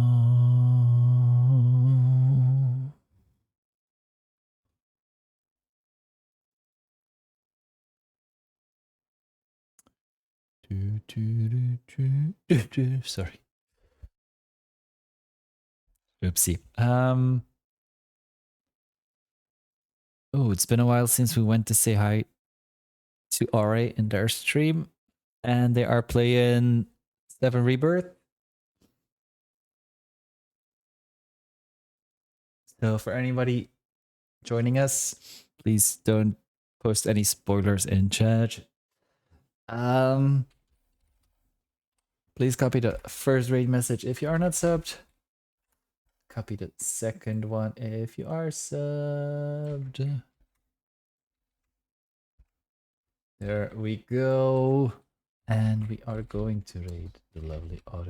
Sorry. Oopsie. Oh, it's been a while since we went to say hi to RA in their stream, and they are playing 7 Rebirth. So for anybody joining us, please don't post any spoilers in chat. Please copy the first raid message if you are not subbed. Copy the second one if you are subbed. There we go. And we are going to raid the lovely Ore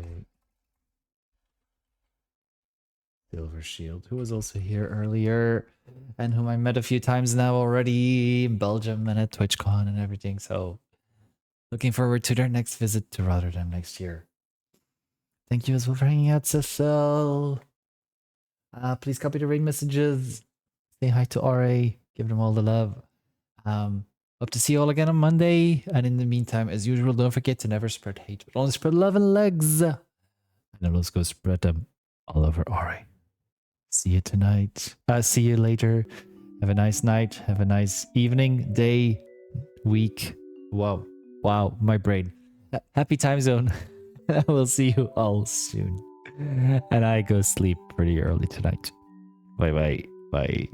Silver Shield, who was also here earlier and whom I met a few times now already in Belgium and at TwitchCon and everything. So looking forward to their next visit to Rotterdam next year. Thank you as well for hanging out, Cecil. Please copy the raid messages. Say hi to RA. Give them all the love. Hope to see you all again on Monday. And in the meantime, as usual, don't forget to never spread hate, but only spread love and legs. And now let's go spread them all over RA. See you tonight. See you later. Have a nice night. Have a nice evening, day, week. Wow. Wow, my brain. Happy time zone. We'll see you all soon. And I go sleep pretty early tonight. Bye bye. Bye.